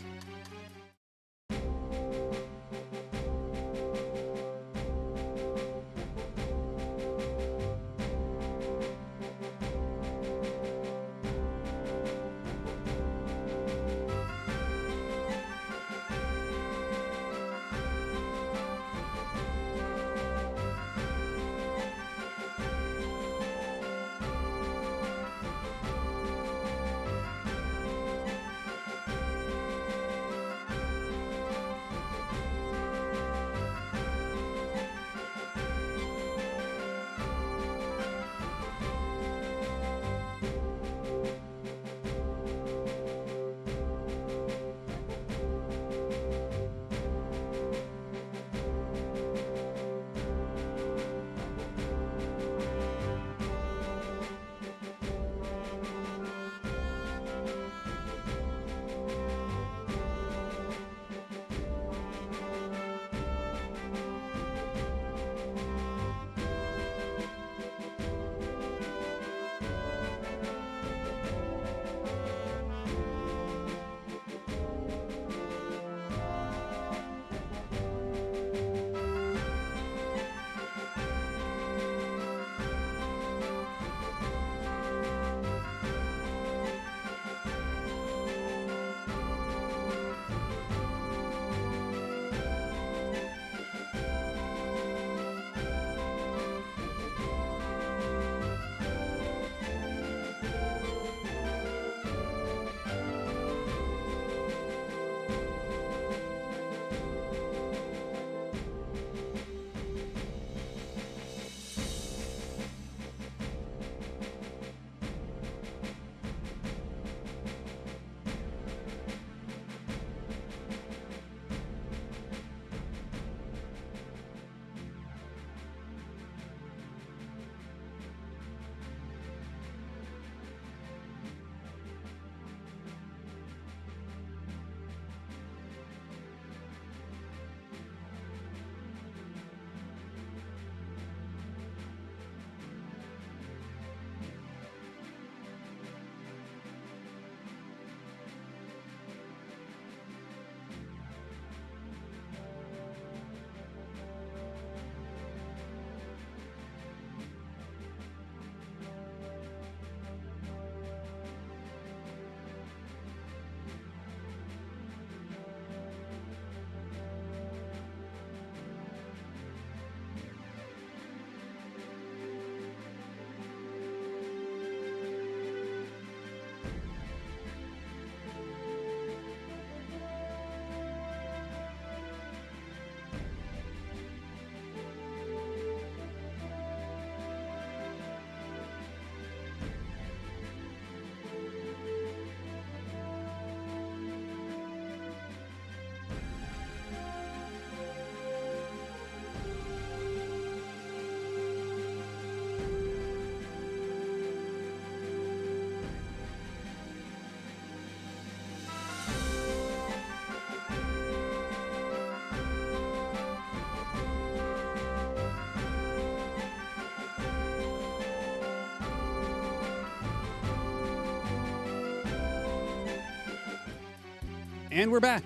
A: And we're back.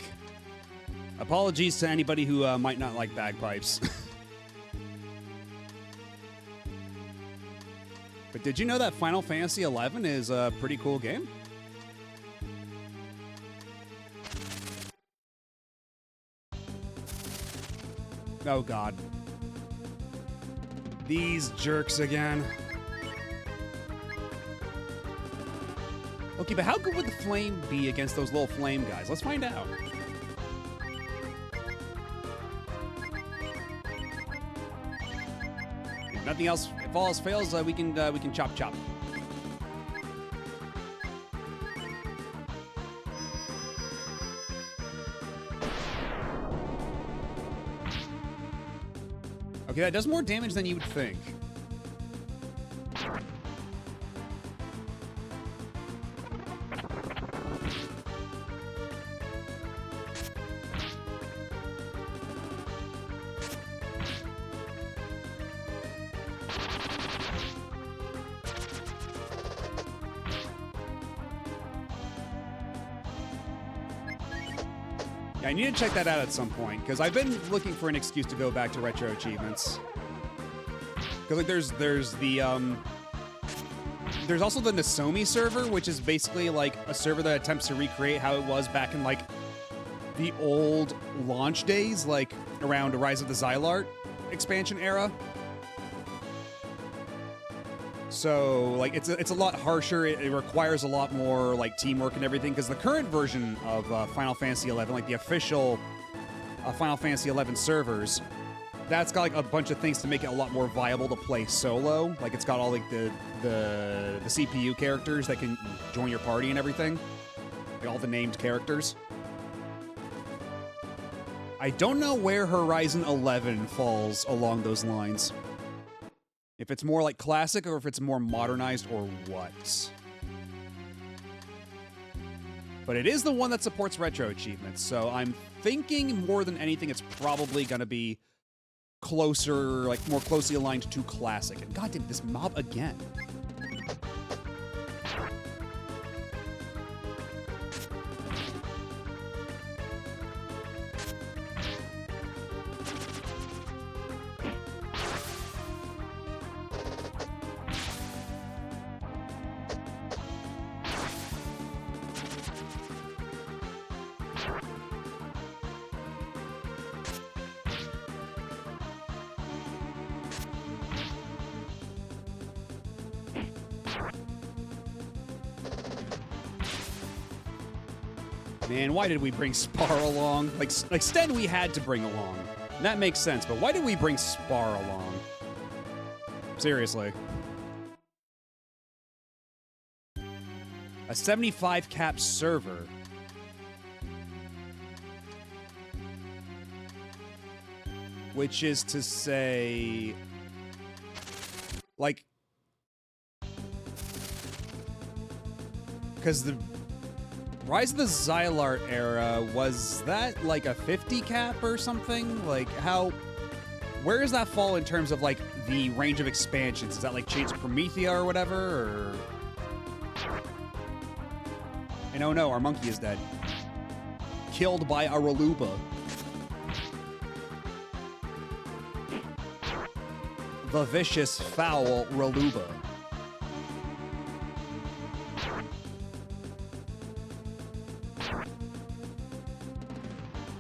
A: Apologies to anybody who might not like bagpipes. But did you know that Final Fantasy XI is a pretty cool game? Oh god. These jerks again. Okay, but how good would the flame be against those little flame guys? Let's find out. If nothing else, if all else fails, we can chop chop. Okay, that does more damage than you would think. Yeah, I need to check that out at some point, because I've been looking for an excuse to go back to retro achievements. Because like there's also the Nozomi server, which is basically like a server that attempts to recreate how it was back in like the old launch days, like around Rise of the Xylart expansion era. So like it's a lot harsher. It requires a lot more like teamwork and everything, because the current version of Final Fantasy XI, like the official Final Fantasy XI servers, that's got like a bunch of things to make it a lot more viable to play solo. Like it's got all like the CPU characters that can join your party and everything, like all the named characters. I don't know where Horizon 11 falls along those lines. If it's more like classic or if it's more modernized or what. But it is the one that supports retro achievements, so I'm thinking more than anything it's probably gonna be closer, like more closely aligned to classic. And goddamn, this mob again. Man, why did we bring Spar along? Like Sten we had to bring along. And that makes sense, but why did we bring Spar along? Seriously. A 75 cap server. Which is to say... Like... Because the Rise of the Xylart era, was that like a 50 cap or something? Like how... Where does that fall in terms of like the range of expansions? Is that like Chains of Promethea or whatever, or... And oh no, our monkey is dead. Killed by a Raluba. The vicious, foul Raluba.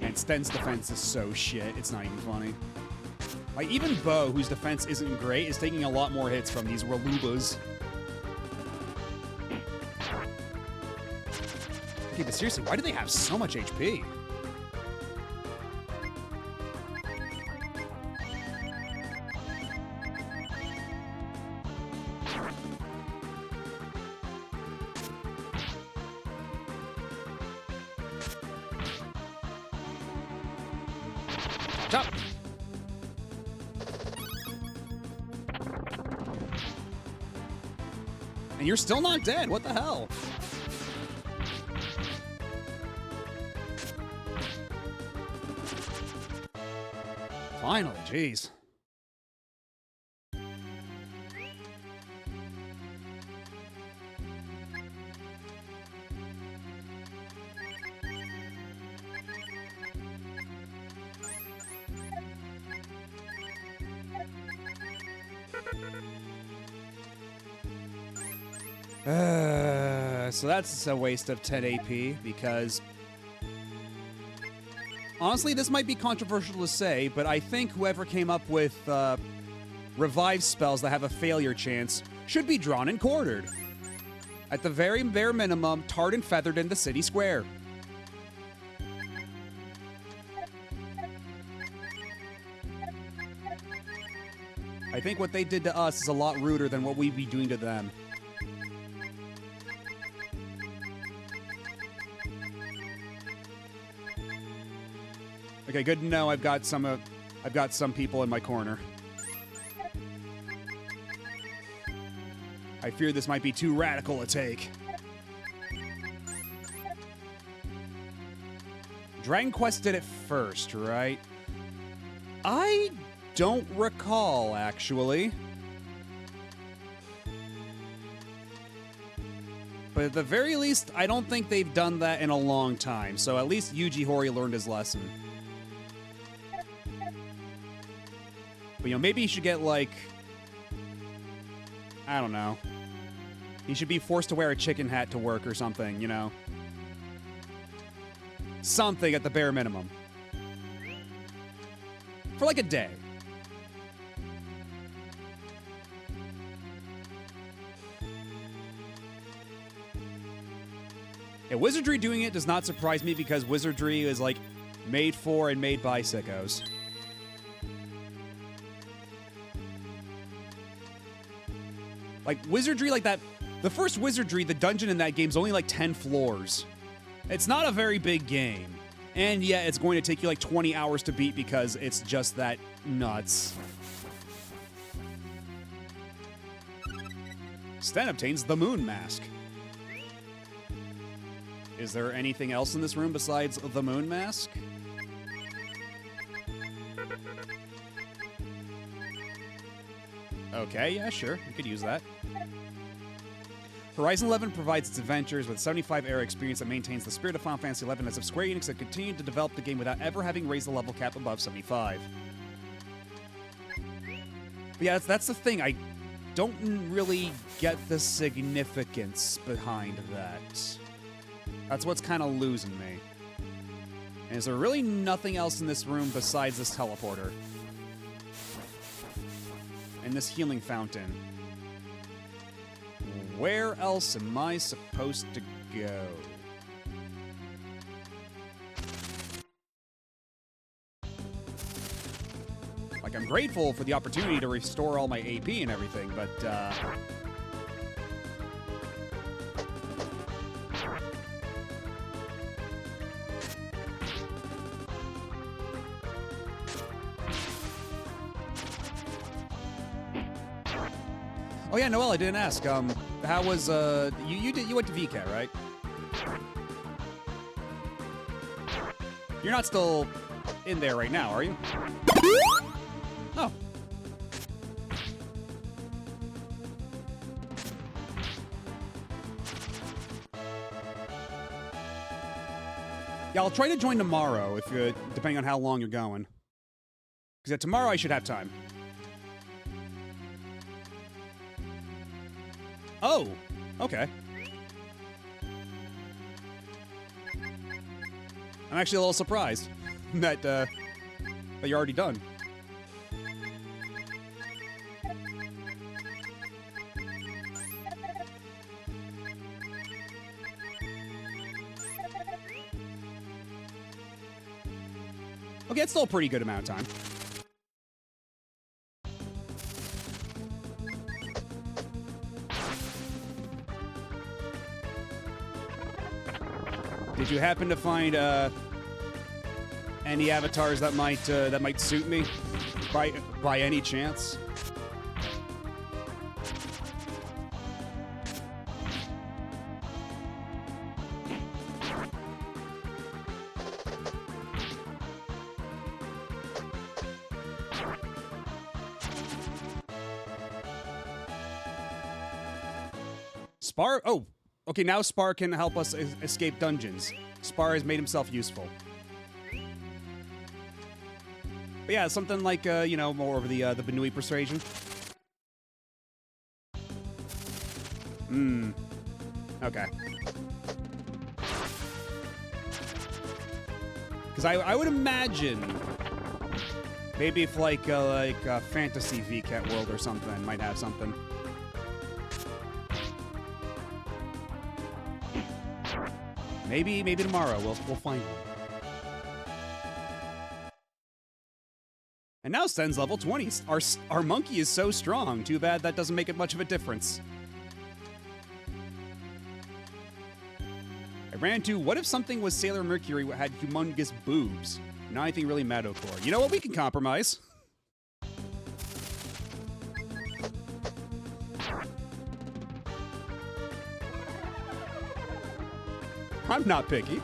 A: And Sten's defense is so shit, it's not even funny. Like, even Bo, whose defense isn't great, is taking a lot more hits from these Ralubas. Okay, but seriously, why do they have so much HP? Chop! And you're still not dead. What the hell? Finally, jeez. So that's a waste of 10 AP because honestly, this might be controversial to say, but I think whoever came up with revive spells that have a failure chance should be drawn and quartered. At the very bare minimum, tarred and feathered in the city square. I think what they did to us is a lot ruder than what we'd be doing to them. Okay, good to know I've got some people in my corner. I fear this might be too radical a take. Dragon Quest did it first, right? I don't recall, actually. But at the very least, I don't think they've done that in a long time, so at least Yuji Horii learned his lesson. But, you know, maybe he should get, like, I don't know. He should be forced to wear a chicken hat to work or something, you know? Something at the bare minimum. For like a day. Yeah, Wizardry doing it does not surprise me because Wizardry is, like, made for and made by sickos. Like, Wizardry like that... The first Wizardry, the dungeon in that game is only like 10 floors. It's not a very big game. And yet it's going to take you like 20 hours to beat because it's just that nuts. Sten obtains the Moon Mask. Is there anything else in this room besides the Moon Mask? Okay, yeah, sure. You could use that. Horizon 11 provides its adventures with 75 era experience that maintains the spirit of Final Fantasy 11 as if Square Enix had continued to develop the game without ever having raised the level cap above 75. But yeah, that's the thing. I don't really get the significance behind that. That's what's kind of losing me. And is there really nothing else in this room besides this teleporter? And this healing fountain? Where else am I supposed to go? Like, I'm grateful for the opportunity to restore all my AP and everything, but, Oh yeah, Noelle, I didn't ask. How was you went to VCAT, right? You're not still in there right now, are you? Oh. Yeah, I'll try to join tomorrow if you depending on how long you're going. Because tomorrow I should have time. Oh, okay. I'm actually a little surprised that you're already done. Okay, it's still a pretty good amount of time. Did you happen to find any avatars that might suit me by any chance? Spar? Oh, okay, now Spar can help us escape dungeons. Spar has made himself useful. But yeah, something like, you know, more over the Benui persuasion. Okay. Because I would imagine maybe if like a fantasy VCAT world or something might have something. Maybe tomorrow we'll find one. And now Sten's level 20. Our monkey is so strong. Too bad that doesn't make it much of a difference. I ran into, what if something was Sailor Mercury had humongous boobs? Not anything really Meadowcore. You know what? We can compromise. I'm not picky.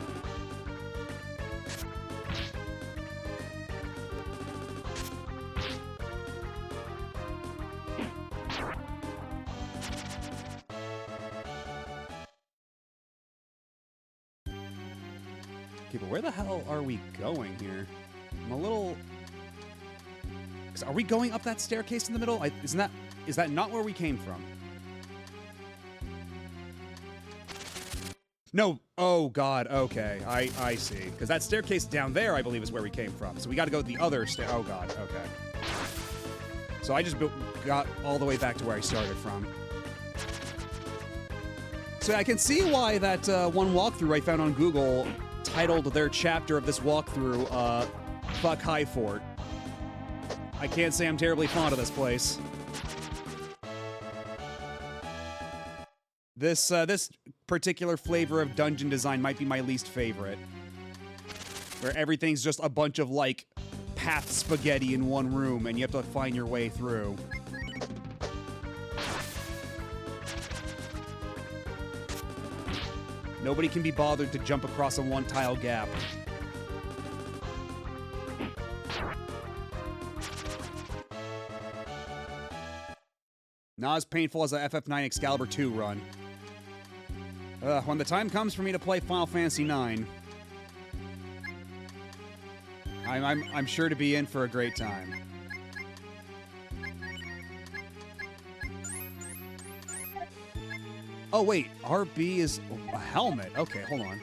A: Okay, but where the hell are we going here? I'm a little... Are we going up that staircase in the middle? Is that not where we came from? No. Oh, God. Okay. I see. Because that staircase down there, I believe, is where we came from. So we got to go the other stair. Oh, God. Okay. So I just got all the way back to where I started from. So I can see why that one walkthrough I found on Google titled their chapter of this walkthrough, Fuck High Fort. I can't say I'm terribly fond of this place. This particular flavor of dungeon design might be my least favorite. Where everything's just a bunch of, like, path spaghetti in one room, and you have to find your way through. Nobody can be bothered to jump across a one-tile gap. Not as painful as the FF9 Excalibur 2 run. When the time comes for me to play Final Fantasy IX, I'm sure to be in for a great time. Oh wait, RB is a helmet. Okay, hold on.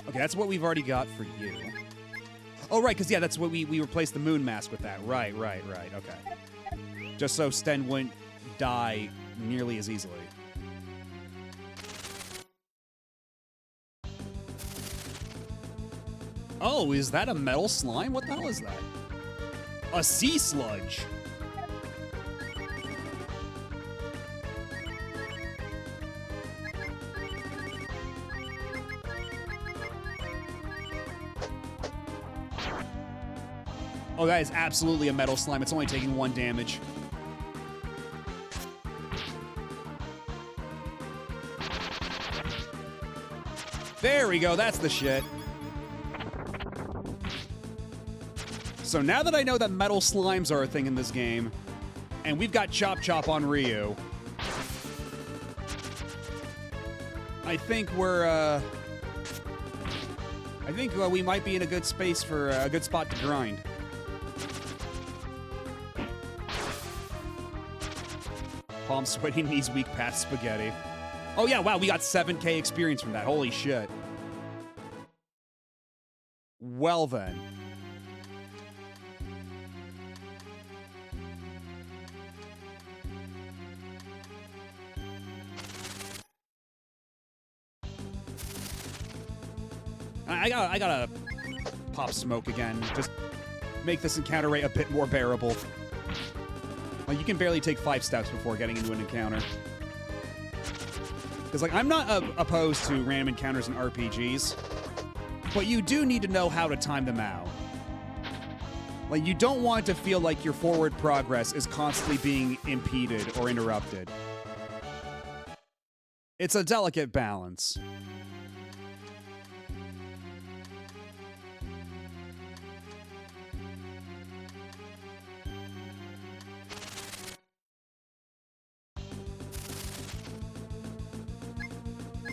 A: Okay, that's what we've already got for you. Oh right, because yeah, that's what we replaced the moon mask with that. Right, okay. Just so Sten wouldn't die nearly as easily. Oh, is that a metal slime? What the hell is that? A sea sludge. Oh, that is absolutely a metal slime. It's only taking 1 damage. There we go. That's the shit. So now that I know that metal slimes are a thing in this game, and we've got Chop Chop on Ryu, I think we might be in a good space for a good spot to grind. Palm sweaty, knees weak, path spaghetti. Oh yeah, wow, we got 7K experience from that. Holy shit. Well then. I gotta pop smoke again. Just make this encounter rate a bit more bearable. Like, you can barely take 5 steps before getting into an encounter. Because, like, I'm not opposed to random encounters in RPGs, but you do need to know how to time them out. Like, you don't want to feel like your forward progress is constantly being impeded or interrupted. It's a delicate balance.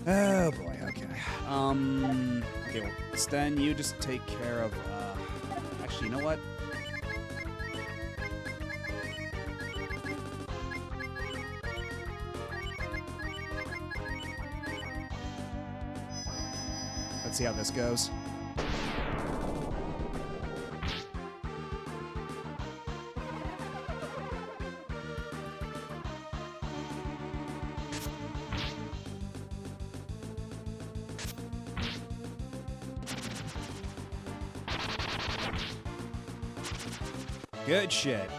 A: Oh boy, okay. Okay, well, Sten, you just take care of, actually, you know what? Let's see how this goes. Good shit.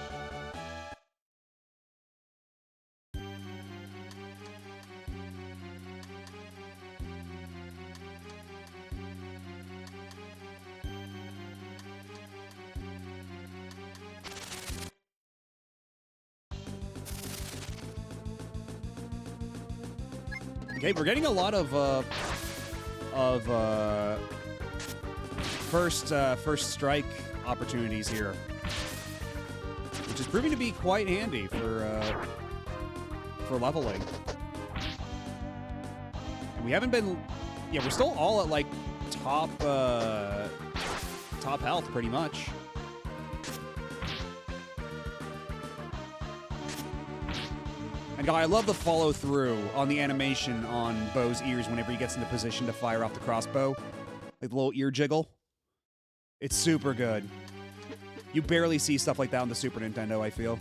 A: Okay, we're getting a lot of first strike opportunities here, which is proving to be quite handy for leveling. And we haven't been, yeah, we're still all at like top health pretty much. And I love the follow through on the animation on Bo's ears whenever he gets into position to fire off the crossbow. Like the little ear jiggle. It's super good. You barely see stuff like that on the Super Nintendo, I feel.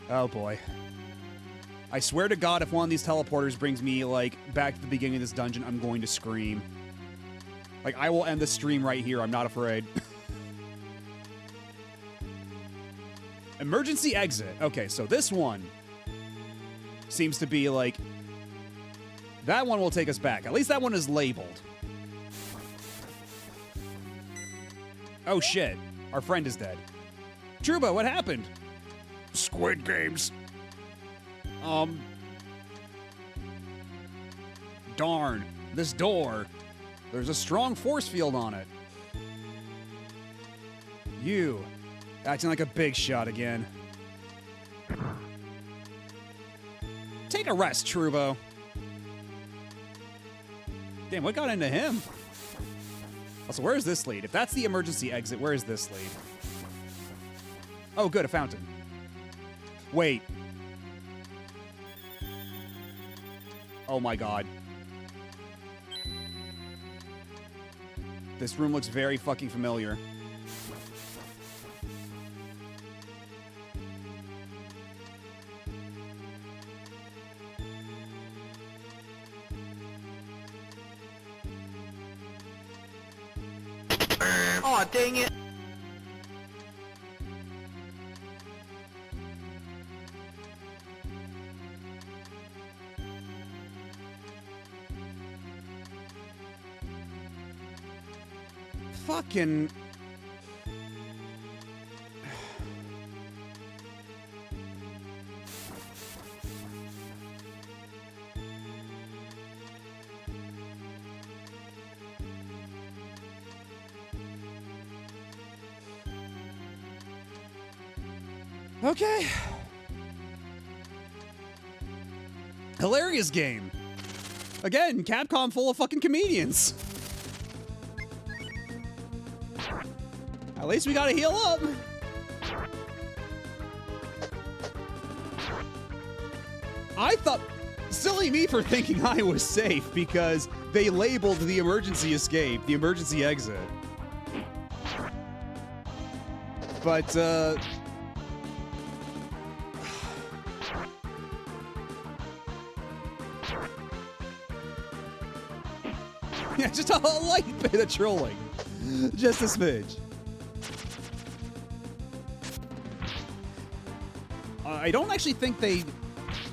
A: Oh boy. I swear to God, if one of these teleporters brings me, like, back to the beginning of this dungeon, I'm going to scream. Like, I will end the stream right here, I'm not afraid. Emergency exit. Okay, so this one seems to be, like... That one will take us back. At least that one is labeled. Oh shit. Our friend is dead. Truba, what happened? Squid Games. Darn. This door. There's a strong force field on it. You. Acting like a big shot again. Take a rest, Trubo. Damn, what got into him? Also, where is this lead? If that's the emergency exit, where is this lead? Oh, good, a fountain. Wait. Oh my god. This room looks very fucking familiar.
F: Aw, dang it!
A: Fucking... Okay. Hilarious game. Again, Capcom full of fucking comedians. At least we gotta heal up. I thought... Silly me for thinking I was safe because they labeled the emergency escape, the emergency exit. But, yeah, just a light bit of trolling. Just a smidge. I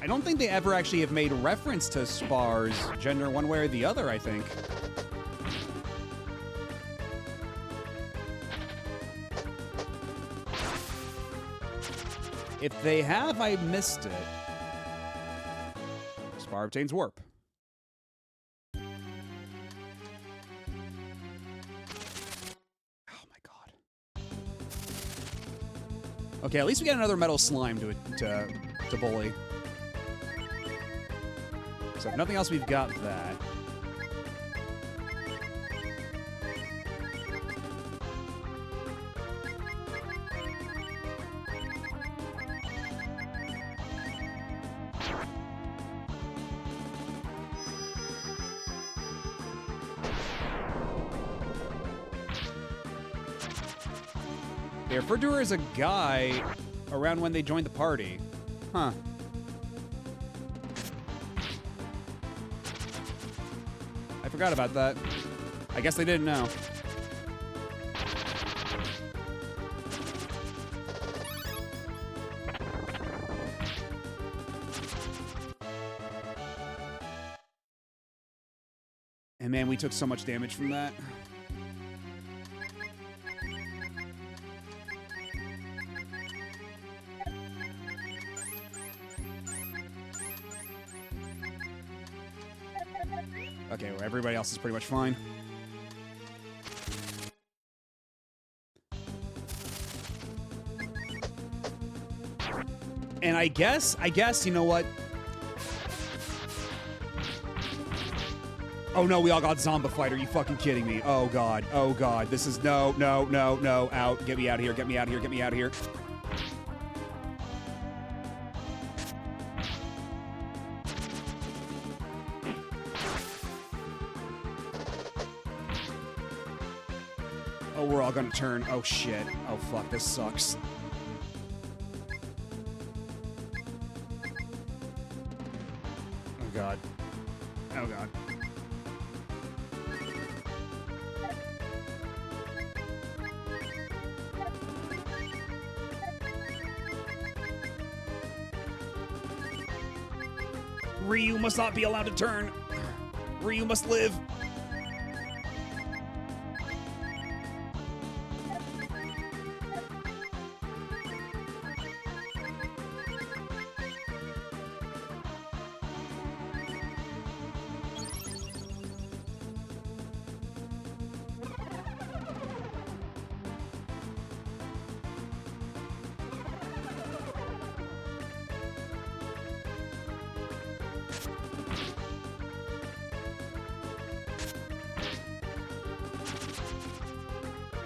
A: don't think they ever actually have made reference to Spar's gender one way or the other, I think. If they have, I missed it. Spar obtains warp. Okay, at least we got another metal slime to bully. So if nothing else, we've got that. They referred to her as a guy around when they joined the party. Huh. I forgot about that. I guess they didn't know. And man, we took so much damage from that. Okay, well, everybody else is pretty much fine. And I guess, you know what? Oh no, we all got zombified. Are you fucking kidding me? Oh god, this is no, out. Get me out of here, get me out of here, get me out of here. Oh, we're all gonna turn. Oh shit. Oh fuck, this sucks. Oh god. Oh god. Ryu must not be allowed to turn. Ryu must live.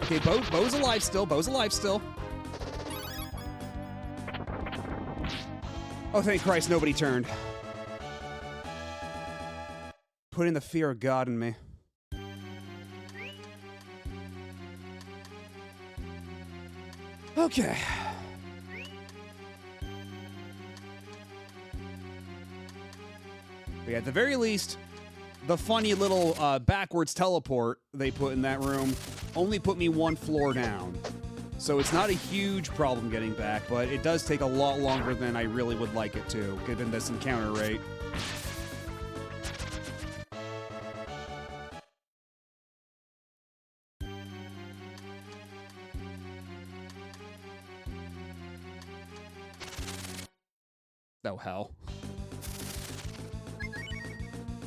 A: Okay, Bo's alive still. Bo's alive still. Oh, thank Christ, nobody turned. Put in the fear of God in me. Okay. But at the very least, the funny little backwards teleport they put in that room only put me one floor down. So it's not a huge problem getting back, but it does take a lot longer than I really would like it to, given this encounter rate. Oh, hell.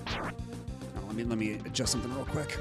A: Oh, let me adjust something real quick.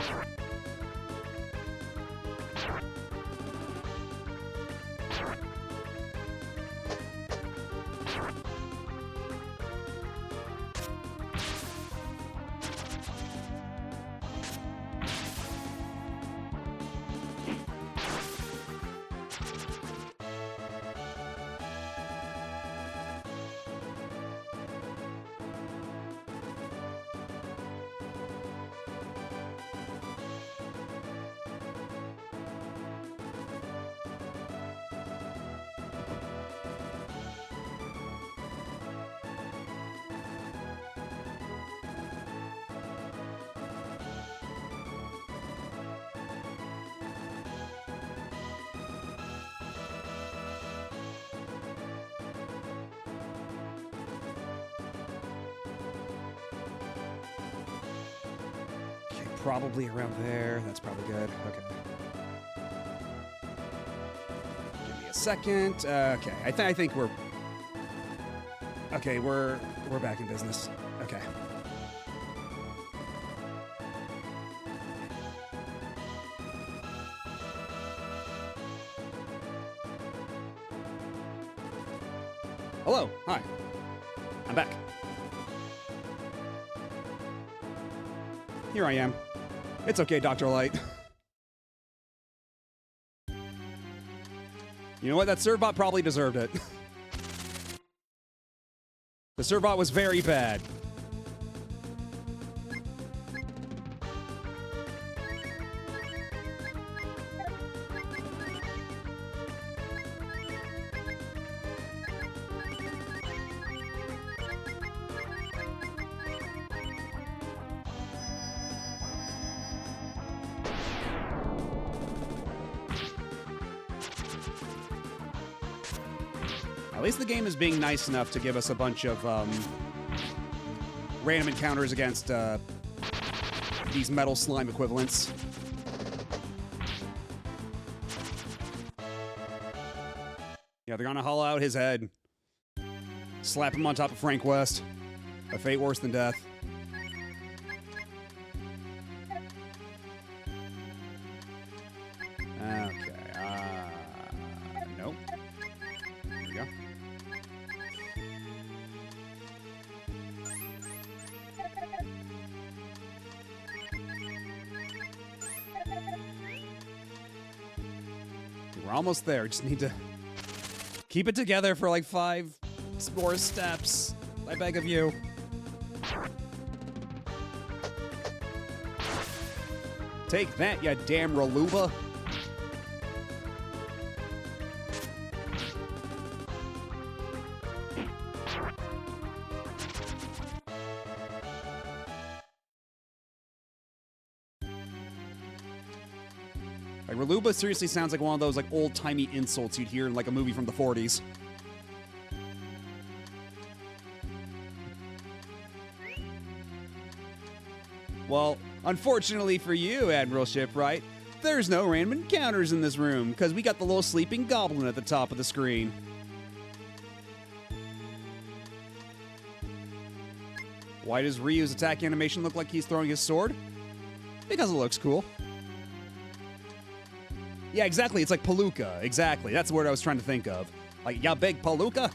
A: Probably around there. That's probably good. Okay. Give me a second. Okay. I think we're. Okay, we're back in business. Okay. Hello. Hi. I'm back. Here I am. It's okay, Dr. Light. You know what? That Servbot probably deserved it. The Servbot was very bad. At least the game is being nice enough to give us a bunch of random encounters against these metal slime equivalents. Yeah, they're gonna hollow out his head. Slap him on top of Frank West. A fate worse than death. Okay, nope. There we go. We're almost there. Just need to keep it together for like 5 more steps. I beg of you. Take that, you damn Raluba. Like, Raluba seriously sounds like one of those like old-timey insults you'd hear in like a movie from the 40s. Well, unfortunately for you, Admiral Shipwright, there's no random encounters in this room, because we got the little sleeping goblin at the top of the screen. Why does Ryu's attack animation look like he's throwing his sword? Because it looks cool. Yeah, exactly, it's like Palooka. Exactly, that's the word I was trying to think of. Like, ya big Palooka?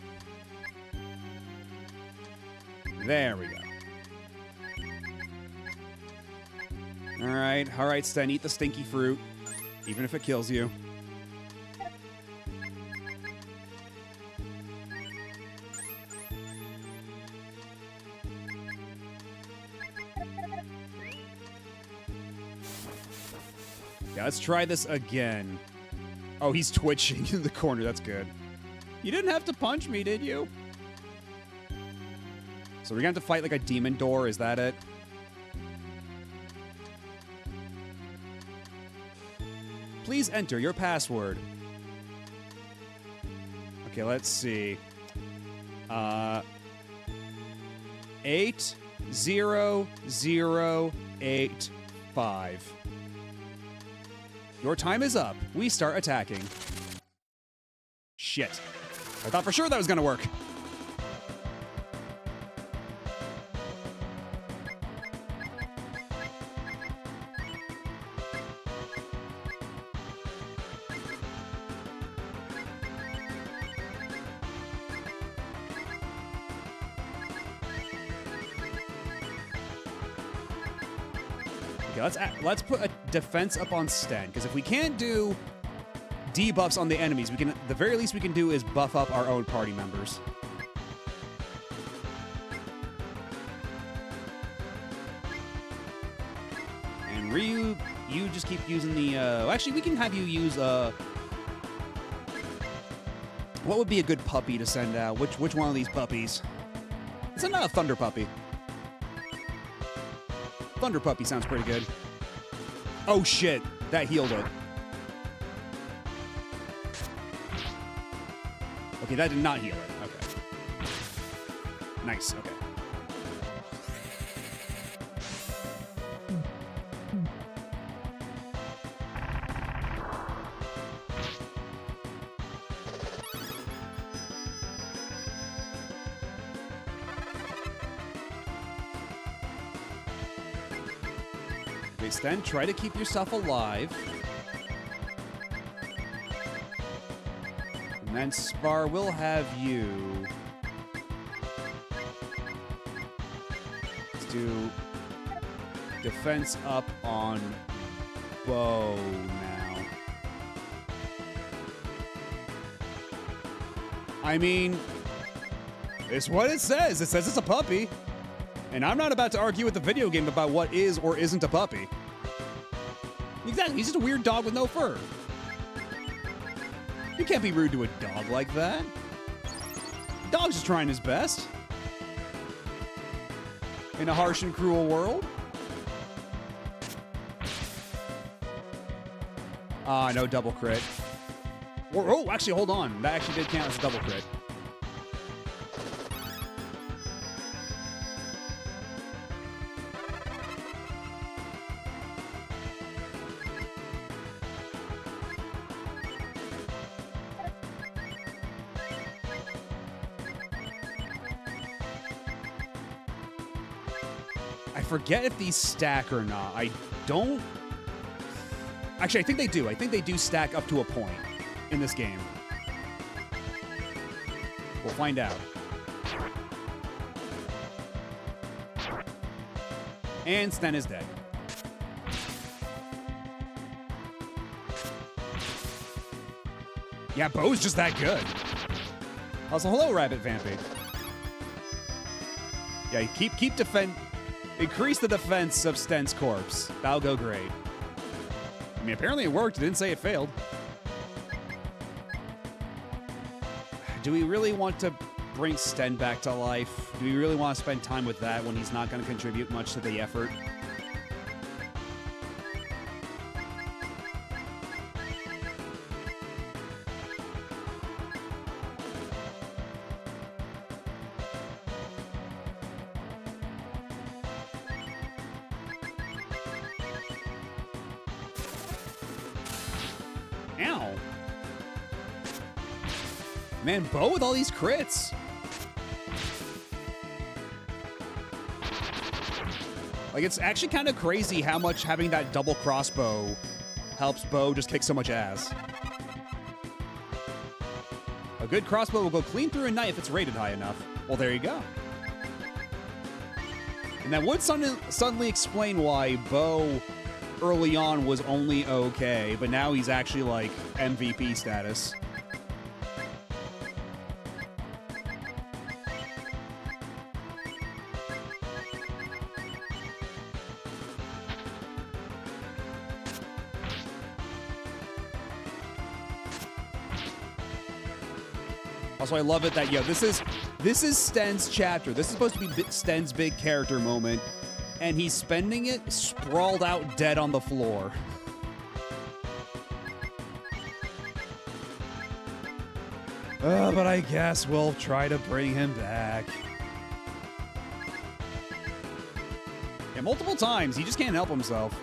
A: There we go. Alright, Sten, eat the stinky fruit, even if it kills you. Yeah, let's try this again. Oh, he's twitching in the corner, that's good. You didn't have to punch me, did you? So we're gonna have to fight like a demon door, is that it? Please enter your password. Okay, let's see. 80085. Your time is up. We start attacking. Shit. I thought for sure that was gonna work. Okay, let's put a defense up on Sten, because if we can't do debuffs on the enemies, we can, the very least we can do is buff up our own party members. And Ryu, you just keep using the, actually we can have you use, what would be a good puppy to send out? Which one of these puppies? It's not a Thunder Puppy. Thunder Puppy sounds pretty good. Oh shit, that healed it. Okay, that did not heal it. Okay. Nice, okay. Sten, try to keep yourself alive. And then Spar will have you. Let's do defense up on Bow now. I mean, it's what it says. It says it's a puppy. And I'm not about to argue with the video game about what is or isn't a puppy. Exactly, he's just a weird dog with no fur. You can't be rude to a dog like that. Dog's just trying his best. In a harsh and cruel world. Ah, no double crit. Oh, actually, hold on. That actually did count as a double crit. I forget if these stack or not. I don't... Actually, I think they do. I think they do stack up to a point in this game. We'll find out. And Sten is dead. Yeah, Bo's just that good. Also, hello, Rabbit Vampy. Yeah, keep defend... Increase the defense of Sten's corpse. That'll go great. I mean, apparently it worked. It didn't say it failed. Do we really want to bring Sten back to life? Do we really want to spend time with that when he's not going to contribute much to the effort? Ow. Man, Bo with all these crits. Like, it's actually kind of crazy how much having that double crossbow helps Bo just kick so much ass. A good crossbow will go clean through a knight if it's rated high enough. Well, there you go. And that would suddenly explain why Bo early on was only okay, but now he's actually like MVP status. Also, I love it that, this is Sten's chapter. This is supposed to be Sten's big character moment, and he's spending it sprawled out dead on the floor. But I guess we'll try to bring him back. Yeah, multiple times. He just can't help himself.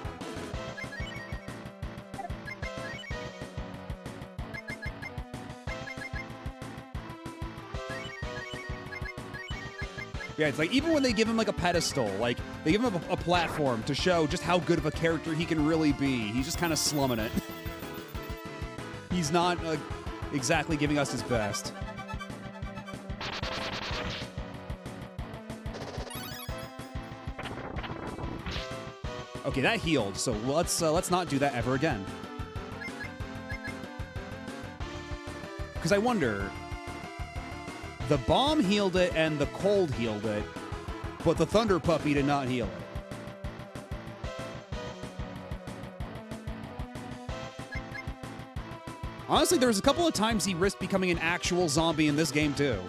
A: Yeah, it's like, even when they give him like a pedestal, like they give him a platform to show just how good of a character he can really be, he's just kind of slumming it. He's not exactly giving us his best. Okay, that healed, so let's not do that ever again. Because I wonder, the bomb healed it and the cold healed it, but the Thunder Puppy did not heal it. Honestly, there was a couple of times he risked becoming an actual zombie in this game too.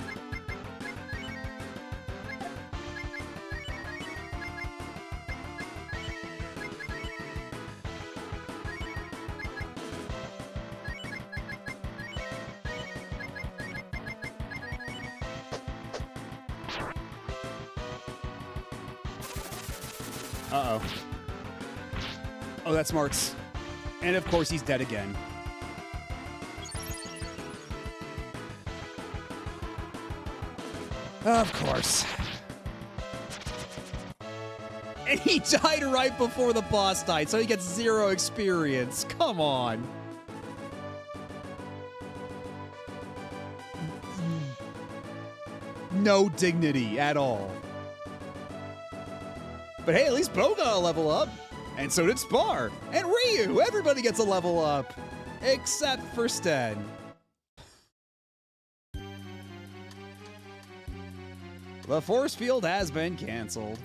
A: Uh-oh. Oh, that's Marks. And of course, he's dead again. Of course. And he died right before the boss died, so he gets 0 experience. Come on. No dignity at all. But hey, at least Bo got a level up. And so did Spar. And Ryu. Everybody gets a level up. Except for Sten. The force field has been canceled.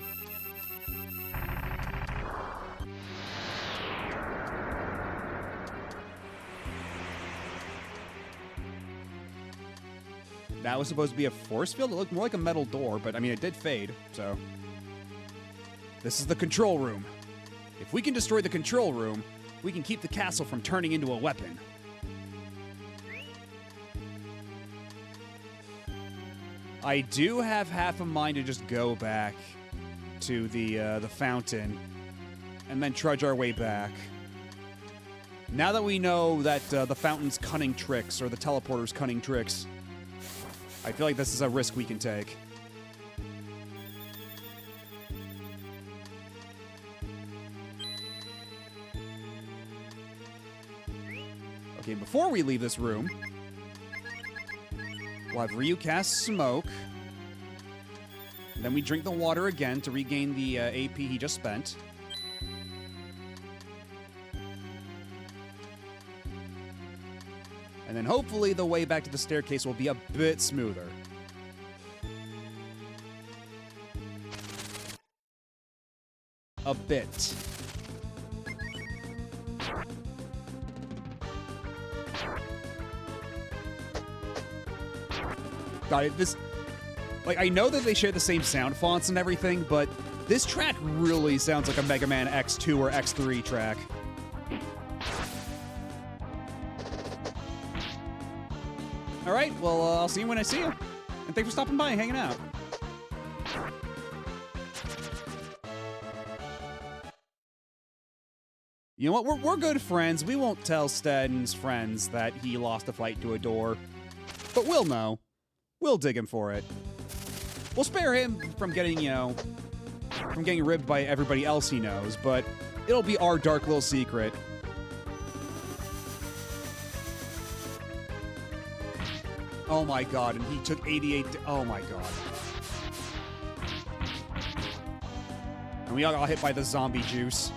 A: That was supposed to be a force field? It looked more like a metal door, but I mean, it did fade, so. This is the control room. If we can destroy the control room, we can keep the castle from turning into a weapon. I do have half a mind to just go back to the fountain and then trudge our way back. Now that we know that the fountain's cunning tricks, or the teleporter's cunning tricks, I feel like this is a risk we can take. Okay, before we leave this room, we'll have Ryu cast Smoke. Then we drink the water again to regain the AP he just spent. And then hopefully the way back to the staircase will be a bit smoother. A bit. Got it. This, like, I know that they share the same sound fonts and everything, but this track really sounds like a Mega Man X2 or X3 track. All right, well, I'll see you when I see you. And thanks for stopping by and hanging out. You know what? We're good friends. We won't tell Sten's friends that he lost a fight to a door. But we'll know. We'll dig him for it. We'll spare him from getting, you know, from getting ribbed by everybody else he knows, but it'll be our dark little secret. Oh my god, and he took 88... Oh my god. And we all got hit by the zombie juice.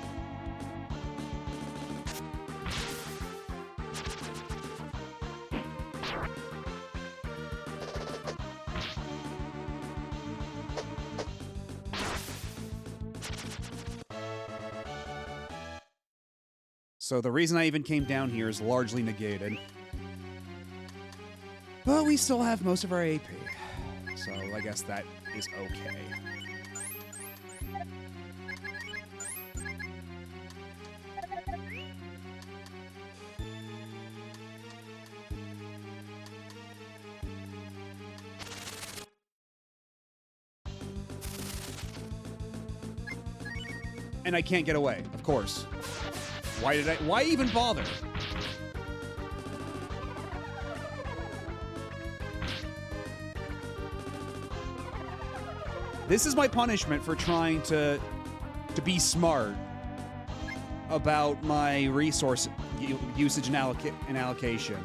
A: So the reason I even came down here is largely negated. But we still have most of our AP. So I guess that is okay. And I can't get away, of course. Why even bother? This is my punishment for trying to be smart about my resource usage and allocation.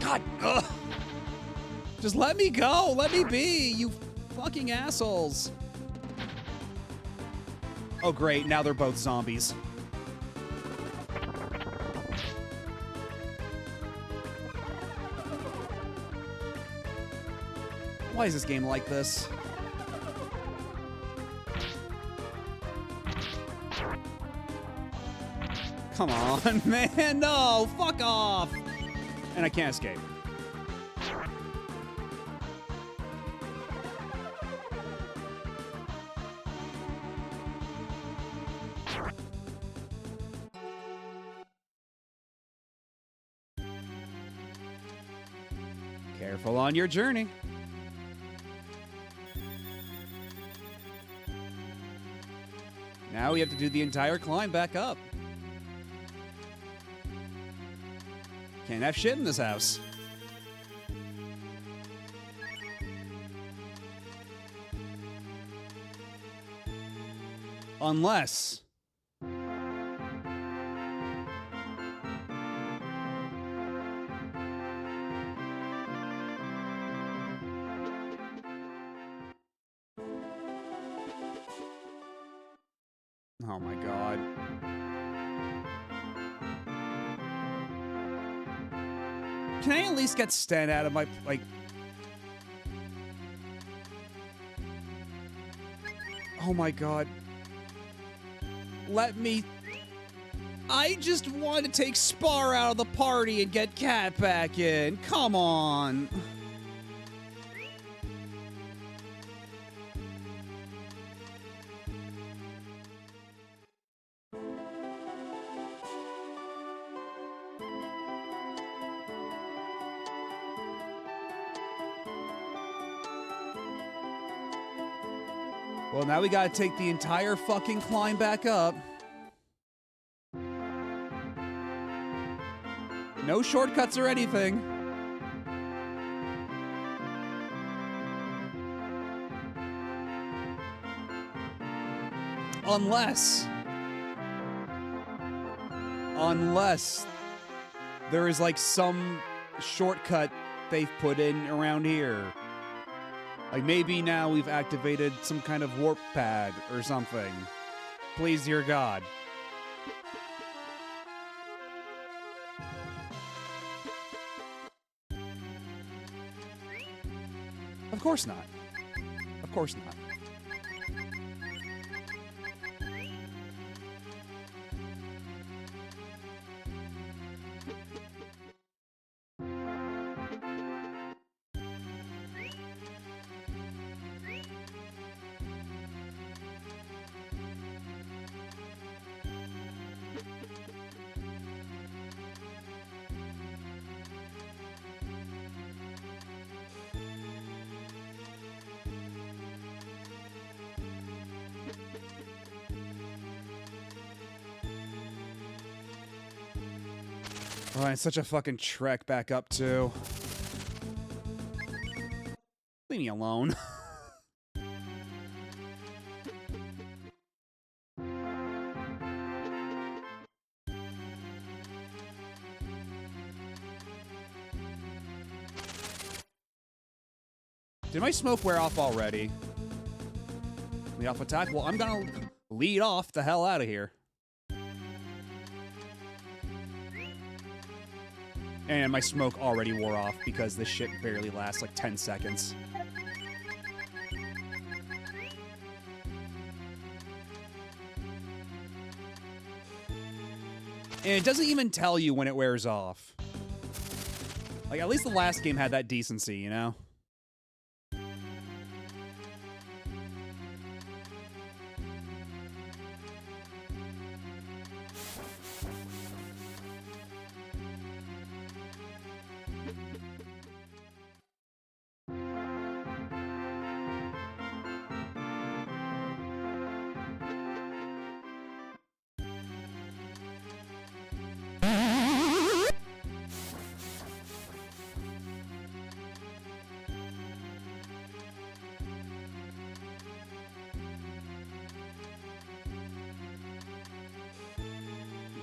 A: God, ugh. Just let me go. Let me be, you fucking assholes. Oh, great. Now they're both zombies. Why is this game like this? Come on, man. No, fuck off. And I can't escape. Careful on your journey. Now we have to do the entire climb back up. Can't have shit in this house. Unless... Oh my god. Can I at least get Sten out of my, like... Oh my god. Let me... I just want to take Spar out of the party and get Cat back in. Come on. Well, now we gotta take the entire fucking climb back up. No shortcuts or anything. Unless there is like some shortcut they've put in around here. Like maybe now we've activated some kind of warp pad or something. Please, dear God. Of course not. Of course not. Oh, and it's such a fucking trek back up, too. Leave me alone. Did my smoke wear off already? Lead off attack? Well, I'm gonna lead off the hell out of here. And my smoke already wore off because this shit barely lasts like 10 seconds. And it doesn't even tell you when it wears off. Like, at least the last game had that decency, you know?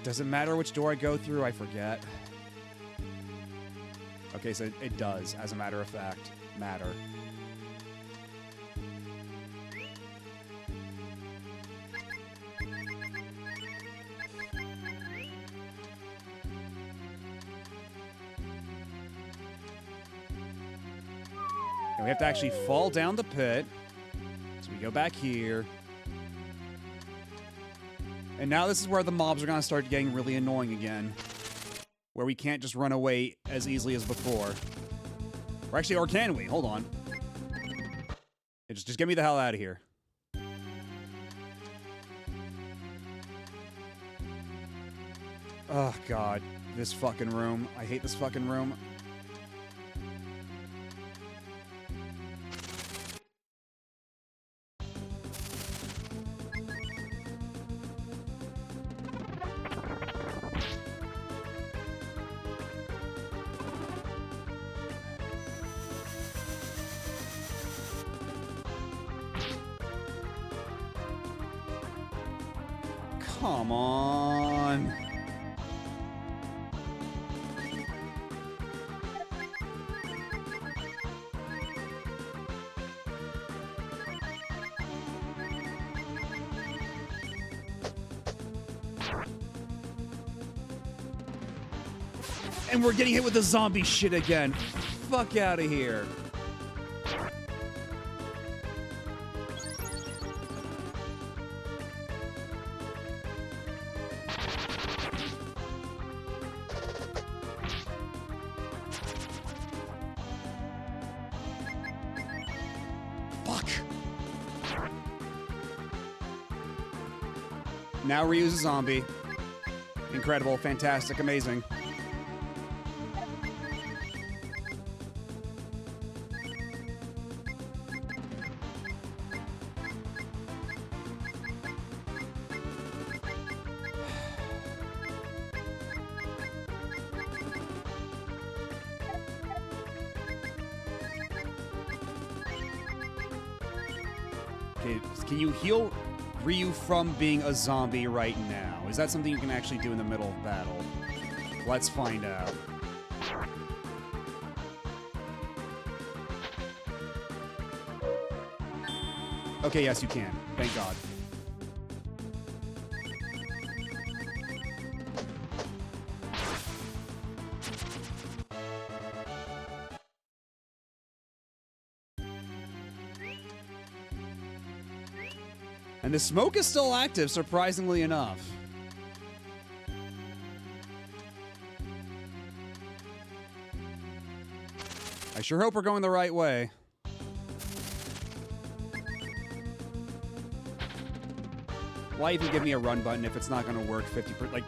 A: Doesn't matter which door I go through, I forget. Okay, so it does, as a matter of fact, matter. And we have to actually fall down the pit. So we go back here. And now this is where the mobs are going to start getting really annoying again. Where we can't just run away as easily as before. Or actually, or can we? Hold on. Yeah, just get me the hell out of here. Oh, God. This fucking room. I hate this fucking room. Come on. And we're getting hit with the zombie shit again. Fuck out of here. Now Ryu's a zombie. Incredible, fantastic, amazing. Okay, can you heal Ryu from being a zombie right now? Is that something you can actually do in the middle of battle? Let's find out. Okay, yes, you can. Thank God. And the smoke is still active, surprisingly enough. I sure hope we're going the right way. Why even give me a run button if it's not going to work 50%? Like,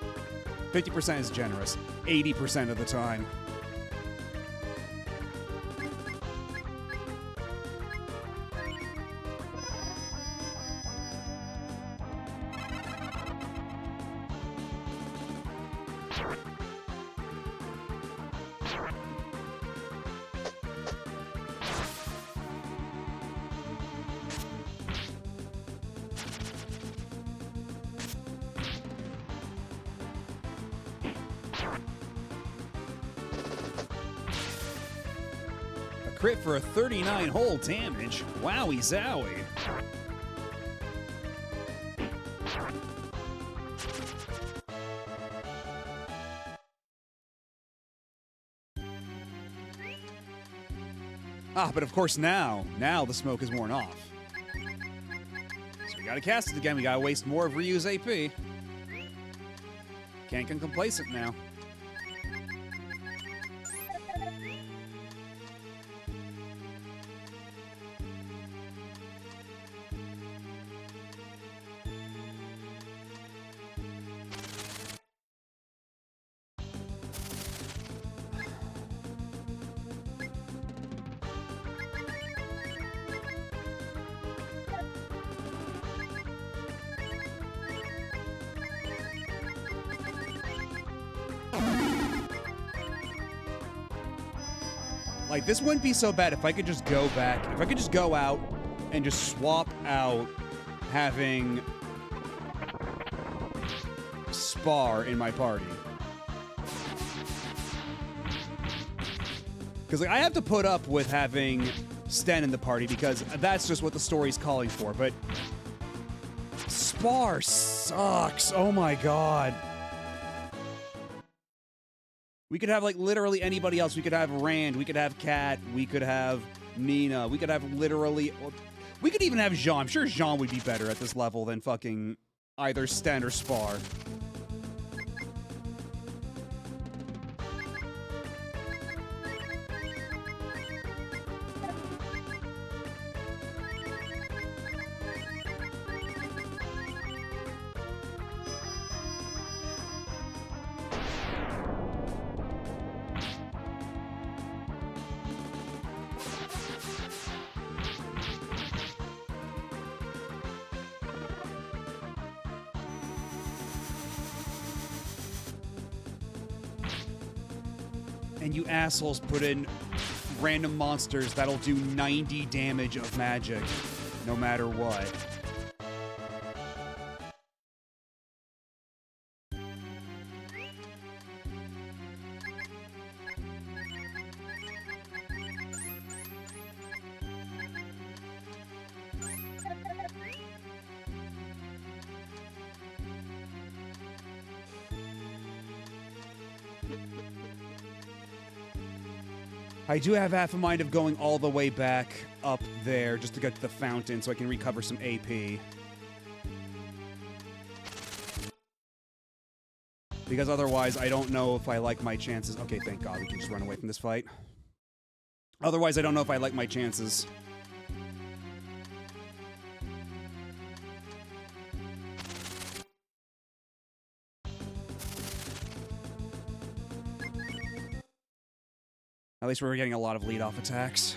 A: 50% is generous. 80% of the time. Crit for a 39 whole damage. Wowie zowie. Ah, but of course now the smoke is worn off. So we gotta cast it again. We gotta waste more of Ryu's AP. Can't get complacent now. Like, this wouldn't be so bad if I could just go back, if I could just go out and just swap out having Spar in my party. Because, like, I have to put up with having Sten in the party because that's just what the story's calling for, but Spar sucks. Oh my god. We could have, like, literally anybody else. We could have Rand. We could have Kat. We could have Nina. We could have literally... We could even have Jean. I'm sure Jean would be better at this level than fucking either Sten or Spar. And you assholes put in random monsters that'll do 90 damage of magic, no matter what. I do have half a mind of going all the way back up there just to get to the fountain so I can recover some AP. Because otherwise, I don't know if I like my chances. Okay, thank God we can just run away from this fight. Otherwise, I don't know if I like my chances. At least we're getting a lot of lead-off attacks.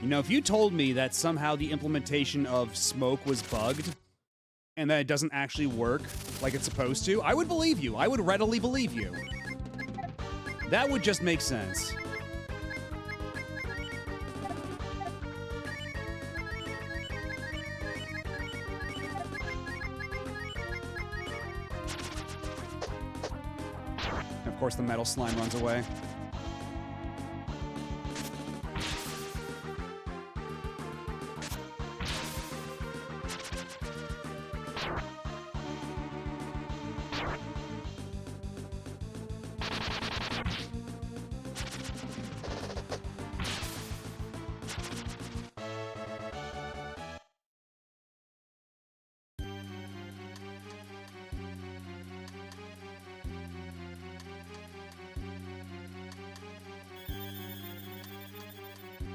A: You know, if you told me that somehow the implementation of smoke was bugged, and that it doesn't actually work like it's supposed to, I would believe you. I would readily believe you. That would just make sense. Of course, the metal slime runs away.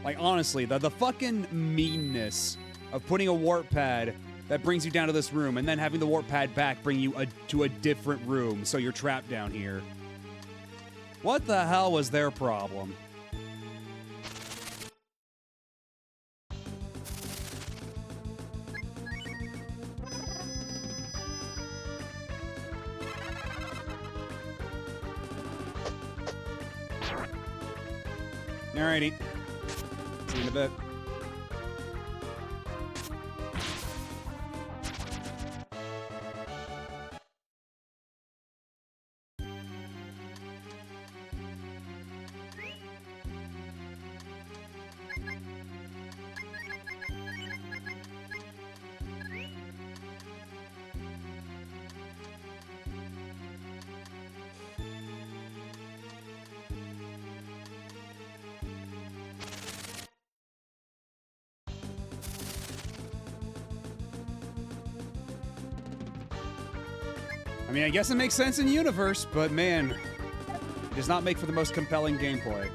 A: Like, honestly, the fucking meanness of putting a warp pad that brings you down to this room and then having the warp pad back bring you to a different room so you're trapped down here. What the hell was their problem? Alrighty. See you in a bit. I mean, I guess it makes sense in universe, but man, it does not make for the most compelling gameplay.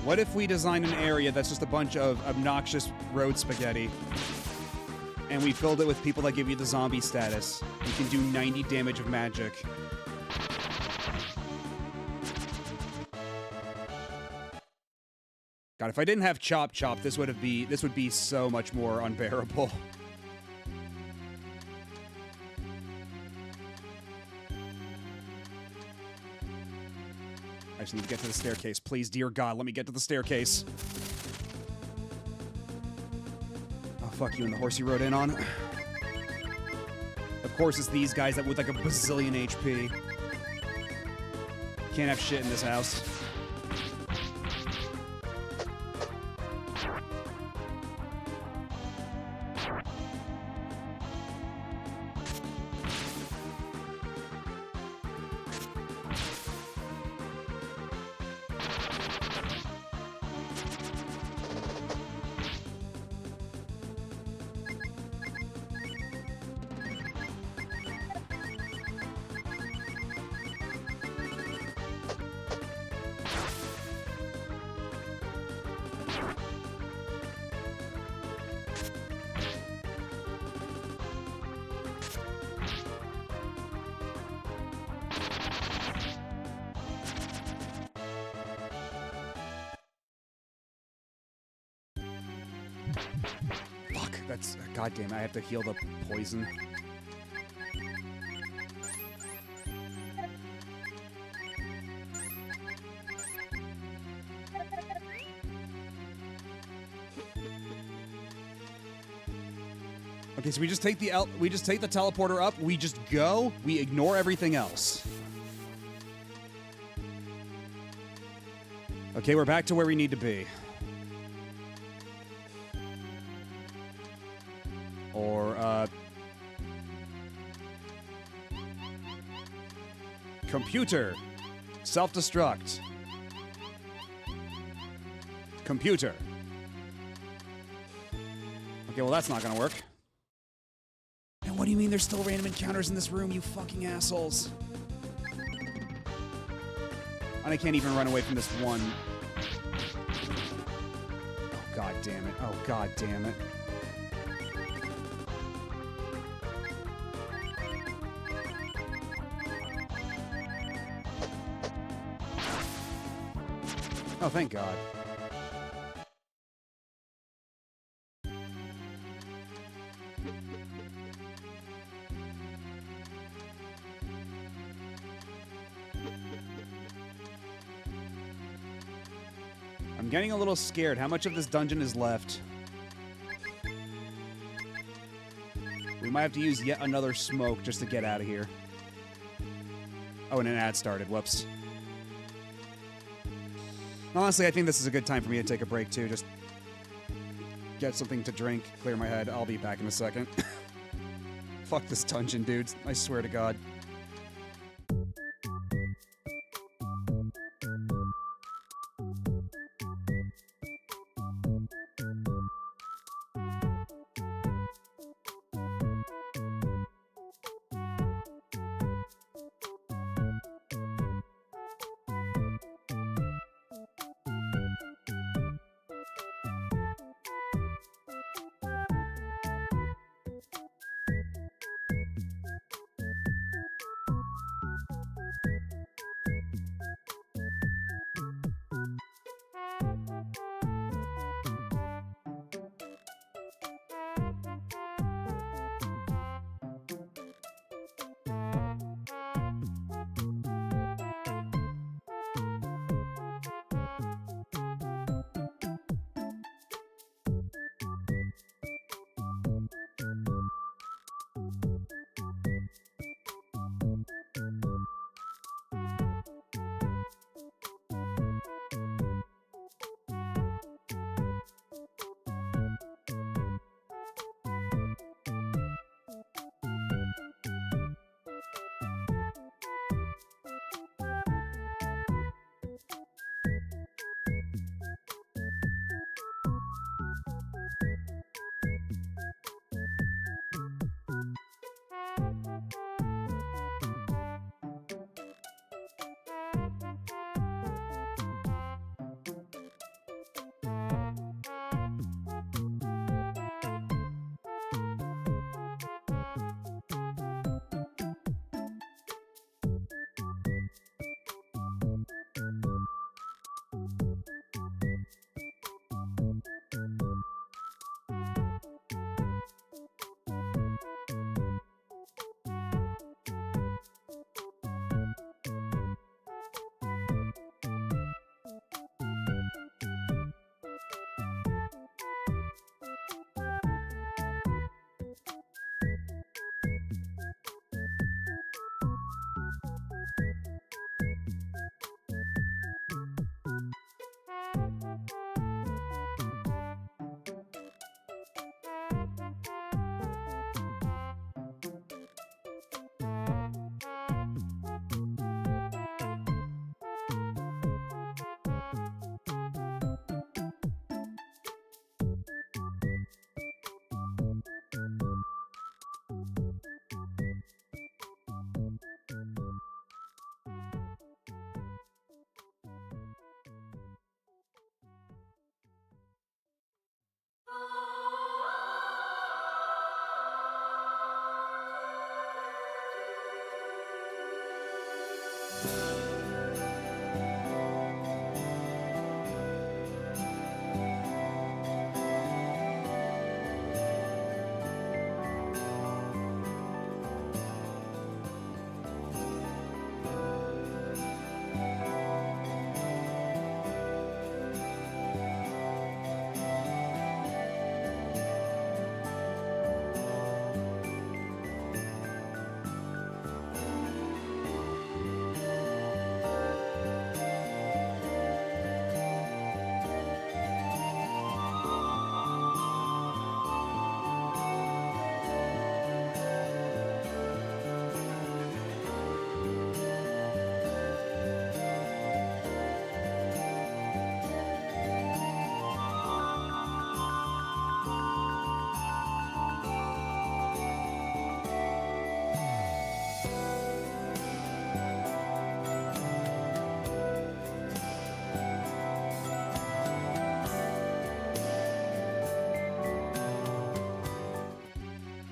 A: What if we design an area that's just a bunch of obnoxious road spaghetti, and we filled it with people that give you the zombie status? You can do 90 damage of magic. God, if I didn't have Chop Chop, this would be so much more unbearable. I just need to get to the staircase. Please, dear God, let me get to the staircase. Oh, fuck you and the horse you rode in on. Of course, it's these guys that with like a bazillion HP. Can't have shit in this house. Fuck, that's... goddamn, I have to heal the poison. Okay, so we just take the teleporter up, we just go, we ignore everything else. Okay, we're back to where we need to be. Or, computer. Self-destruct. Computer. Okay, well that's not gonna work. And what do you mean there's still random encounters in this room, you fucking assholes? And I can't even run away from this one. Oh, god damn it. Oh, god damn it. Oh, thank God. I'm getting a little scared. How much of this dungeon is left? We might have to use yet another smoke just to get out of here. Oh, and an ad started. Whoops. Honestly, I think this is a good time for me to take a break, too. Just get something to drink, clear my head. I'll be back in a second. Fuck this dungeon, dudes. I swear to God.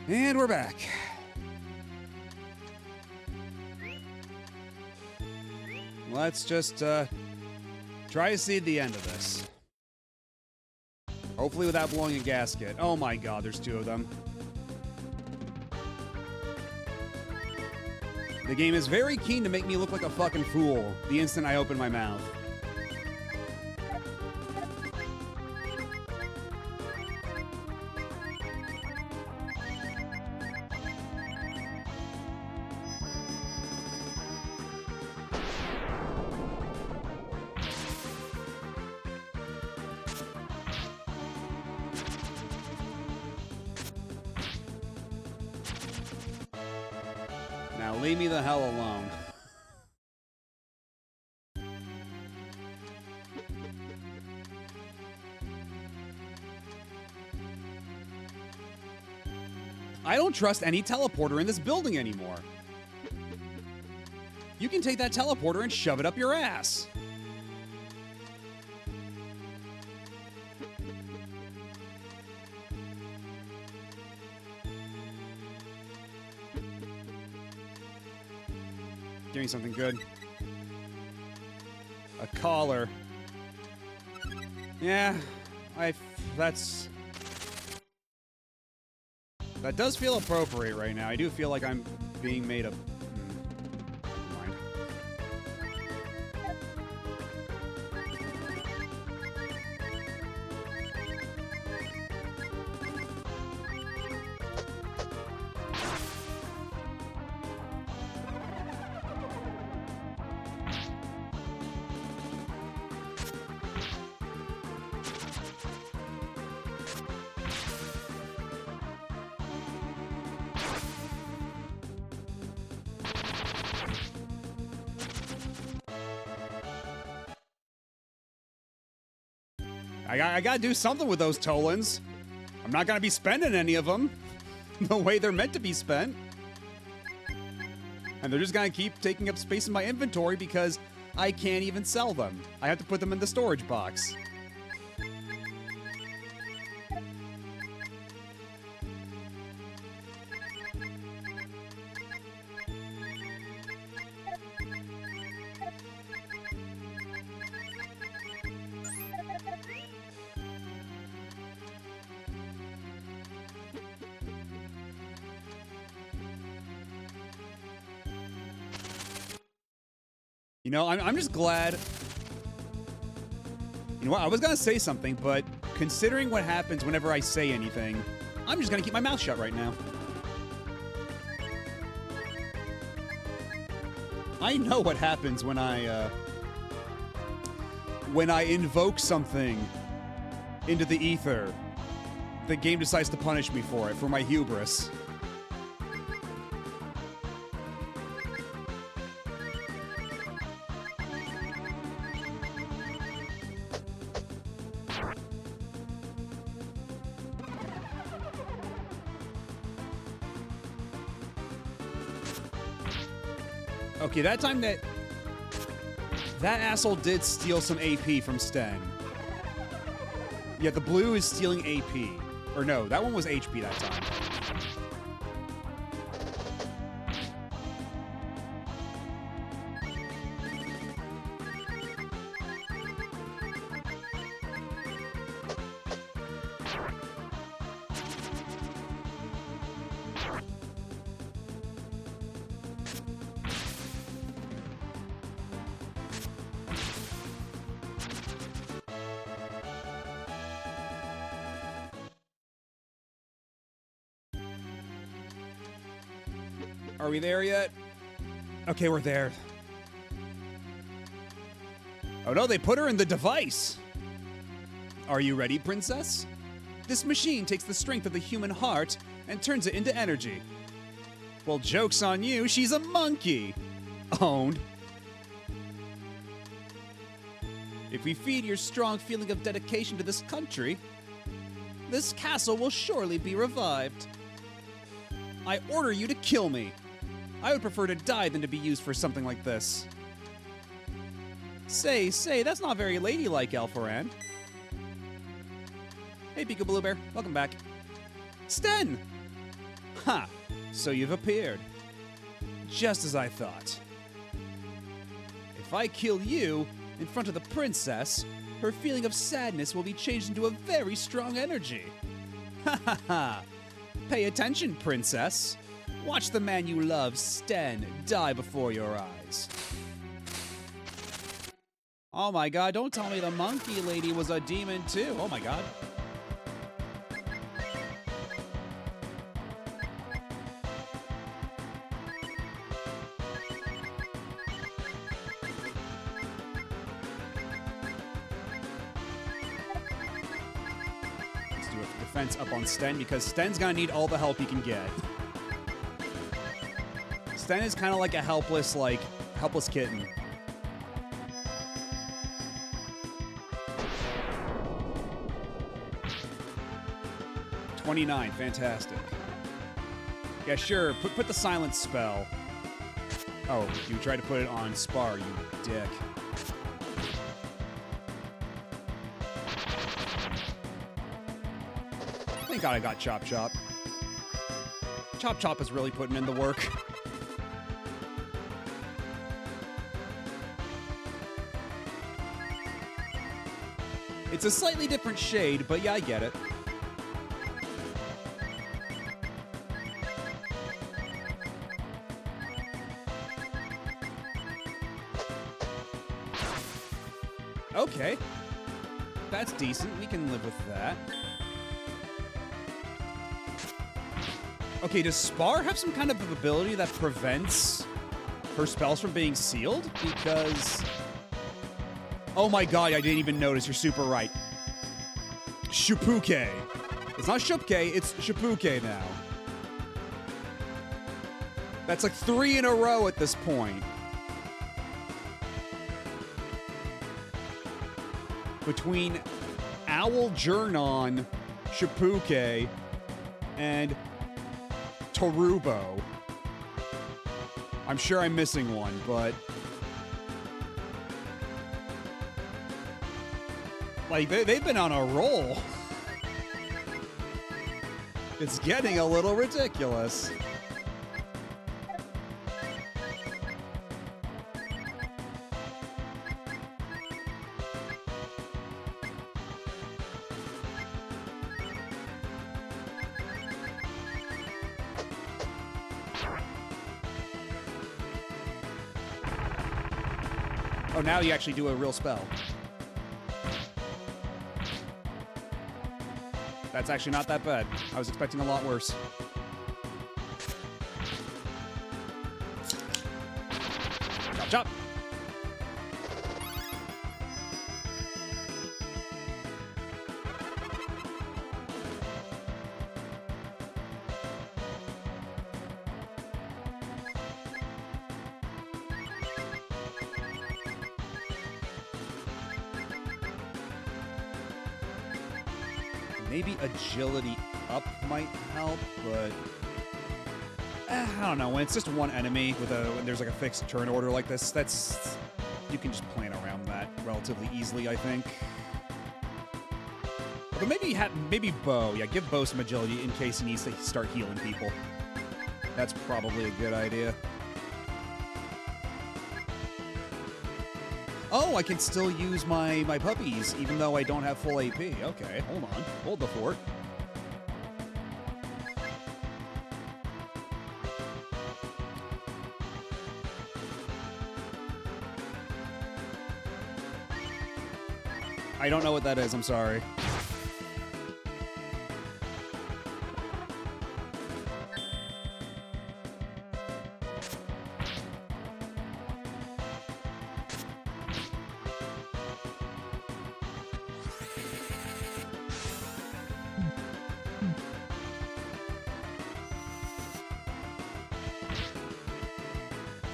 A: And we're back. Let's just try to see the end of this. Hopefully without blowing a gasket. Oh my god, there's two of them. The game is very keen to make me look like a fucking fool the instant I open my mouth. Leave me the hell alone. I don't trust any teleporter in this building anymore. You can take that teleporter and shove it up your ass. Give me something good. A collar. Yeah, that does feel appropriate right now. I do feel like I'm being made of... Never mind. I gotta do something with those Tolans. I'm not gonna be spending any of them the way they're meant to be spent. And they're just gonna keep taking up space in my inventory because I can't even sell them. I have to put them in the storage box. You know, I'm just glad. You know what? I was gonna say something, but considering what happens whenever I say anything, I'm just gonna keep my mouth shut right now. I know what happens when I invoke something into the ether. The game decides to punish me for it, for my hubris. Okay, that time that asshole did steal some AP from Sten. Yeah, the blue is stealing AP. Or no, that one was HP that time. Are we there yet? Okay, we're there. Oh no, they put her in the device! Are you ready, princess? This machine takes the strength of the human heart and turns it into energy. Well, joke's on you, she's a monkey! Owned. If we feed your strong feeling of dedication to this country, this castle will surely be revived. I order you to kill me. I would prefer to die than to be used for something like this. Say, that's not very ladylike, Alpharand. Hey, Peekaboo Bear, welcome back. Sten! Ha! So you've appeared. Just as I thought. If I kill you in front of the princess, her feeling of sadness will be changed into a very strong energy. Ha ha ha! Pay attention, princess. Watch the man you love, Sten, die before your eyes. Oh my god, don't tell me the monkey lady was a demon too. Oh my god. Let's do a defense up on Sten because Sten's gonna need all the help he can get. Sten is kind of like a helpless kitten. $29, fantastic. Yeah, sure. Put the silence spell. Oh, you tried to put it on Spar, you dick. Thank God I got Chop Chop. Chop Chop is really putting in the work. It's a slightly different shade, but yeah, I get it. Okay. That's decent. We can live with that. Okay, does Spar have some kind of ability that prevents her spells from being sealed? Because... Oh my god, I didn't even notice. You're super right. Shupuke. It's not Shupke, it's Shupuke now. That's like 3 in a row at this point. Between Owl Jernon, Shupuke, and Torubo. I'm sure I'm missing one, but... Like, they've been on a roll. It's getting a little ridiculous. Oh, now you actually do a real spell. That's actually not that bad. I was expecting a lot worse. Chop, chop. Maybe agility up might help, but I don't know. When it's just one enemy when there's like a fixed turn order like this, you can just plan around that relatively easily, I think. But maybe Bo. Yeah, give Bo some agility in case he needs to start healing people. That's probably a good idea. Oh, I can still use my puppies, even though I don't have full AP. Okay, hold on. Hold the fort. I don't know what that is, I'm sorry.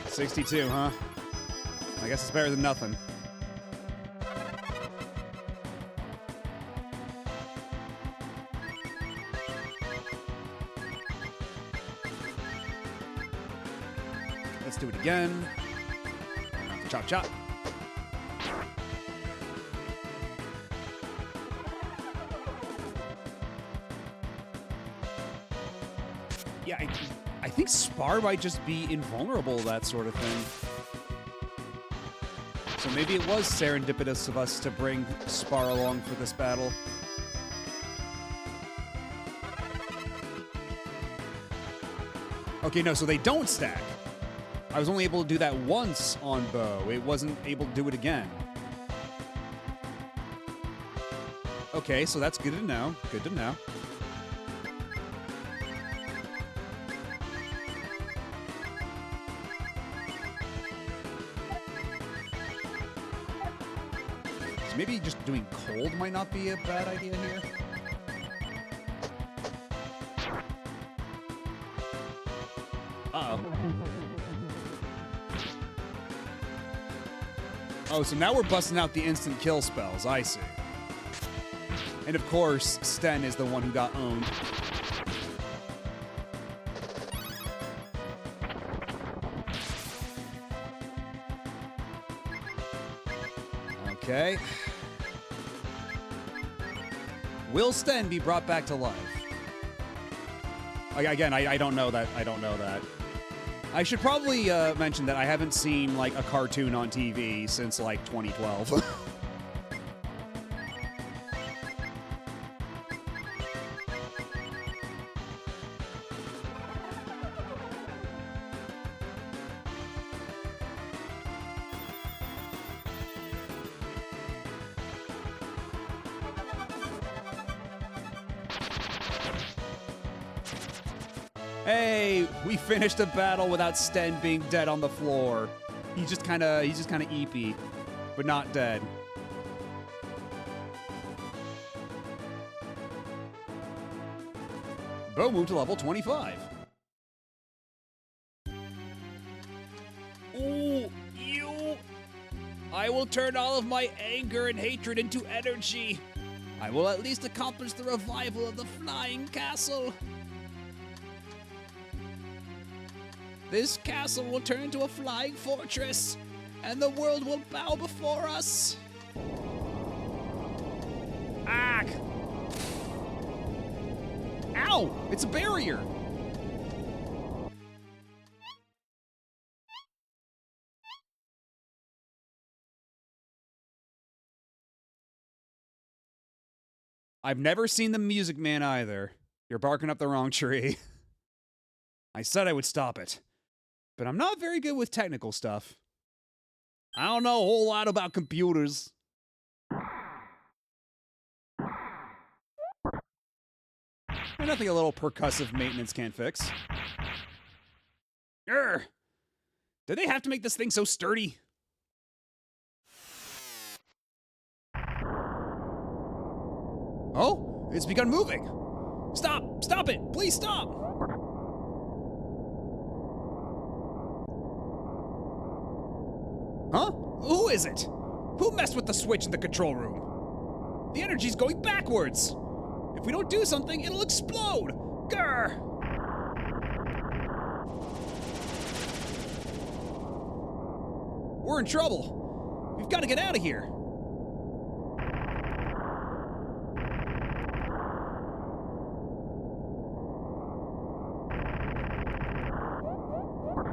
A: $62, huh? I guess it's better than nothing. Let's do it again. Chop, chop. Yeah, I think Spar might just be invulnerable, that sort of thing. So maybe it was serendipitous of us to bring Spar along for this battle. Okay, no, so they don't stack. I was only able to do that once on Bo. It wasn't able to do it again. Okay, so that's good to know. Good to know. So maybe just doing cold might not be a bad idea here. Uh-oh. Oh, so now we're busting out the instant kill spells. I see. And of course, Sten is the one who got owned. Okay. Will Sten be brought back to life? Again, I don't know that. I don't know that. I should probably mention that I haven't seen like a cartoon on TV since like 2012. Hey, we finished a battle without Sten being dead on the floor. He's just kind of eepy, but not dead. Bo moved to level 25. Ooh, you! I will turn all of my anger and hatred into energy. I will at least accomplish the revival of the flying castle. This castle will turn into a flying fortress, and the world will bow before us. Ah! Ow! It's a barrier! I've never seen the Music Man either. You're barking up the wrong tree. I said I would stop it. But I'm not very good with technical stuff. I don't know a whole lot about computers. And nothing a little percussive maintenance can't fix. Urgh! Did they have to make this thing so sturdy? Oh, it's begun moving. Stop! Stop it! Please stop! Huh? Who is it? Who messed with the switch in the control room? The energy's going backwards. If we don't do something, it'll explode. Grr! We're in trouble. We've got to get out of here.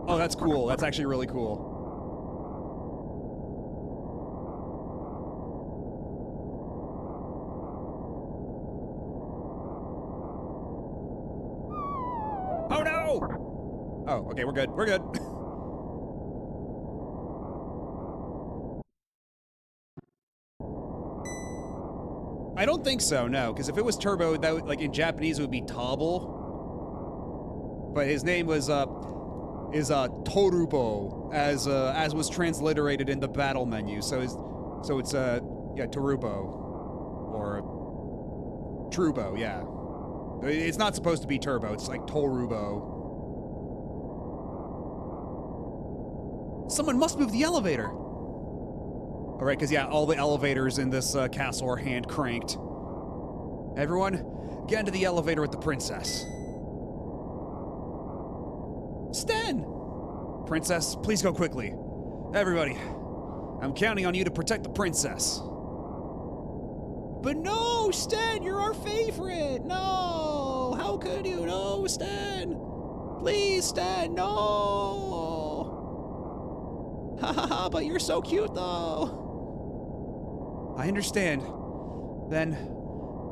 A: Oh, that's cool. That's actually really cool. Oh no! Oh, okay, we're good. We're good. I don't think so, no, because if it was Turbo, that would, like in Japanese it would be Tabo. But his name was Torubo, as was transliterated in the battle menu. So it's Torubo or Trubo, yeah. It's not supposed to be Turbo, it's like Torubo. Someone must move the elevator! Alright, because yeah, all the elevators in this castle are hand cranked. Everyone, get into the elevator with the princess. Sten! Princess, please go quickly. Everybody, I'm counting on you to protect the princess. But no, Sten, you're our favorite! No! How could you? No, Sten! Please, Sten, no! Ha ha ha, but you're so cute, though! I understand. Then,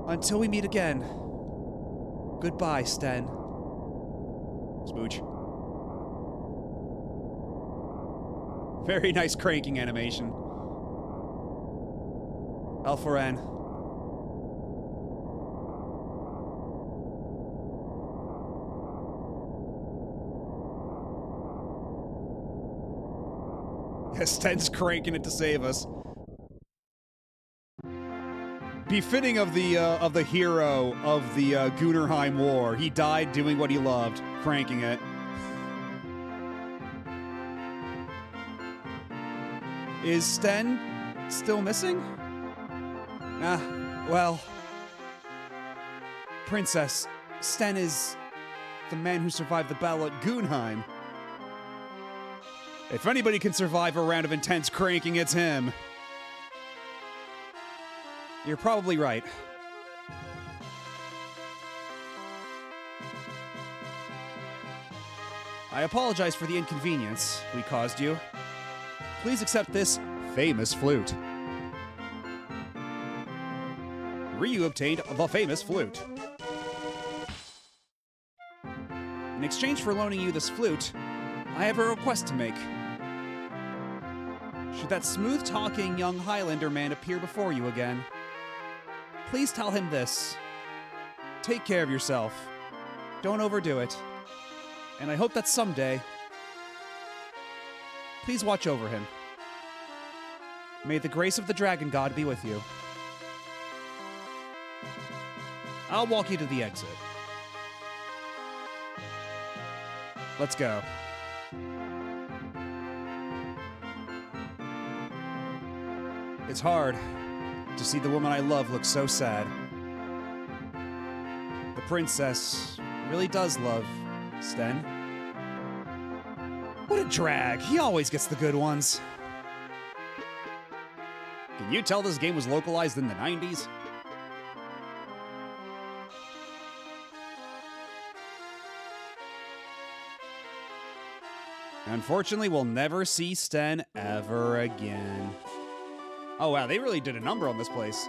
A: until we meet again, goodbye, Sten. Smooch. Very nice cranking animation. Alpharan. Yes, Sten's cranking it to save us. Befitting of the hero of the Gunnerheim War. He died doing what he loved, cranking it. Is Sten still missing? Well... Princess, Sten is the man who survived the battle at Gunheim. If anybody can survive a round of intense cranking, it's him. You're probably right. I apologize for the inconvenience we caused you. Please accept this famous flute. Ryu obtained the famous flute. In exchange for loaning you this flute, I have a request to make. Should that smooth-talking young Highlander man appear before you again, please tell him this. Take care of yourself. Don't overdo it. And I hope that someday, please watch over him. May the grace of the Dragon God be with you. I'll walk you to the exit. Let's go. It's hard to see the woman I love look so sad. The princess really does love Sten. What a drag. He always gets the good ones. Can you tell this game was localized in the 90s? Unfortunately, we'll never see Sten ever again. Oh wow, they really did a number on this place.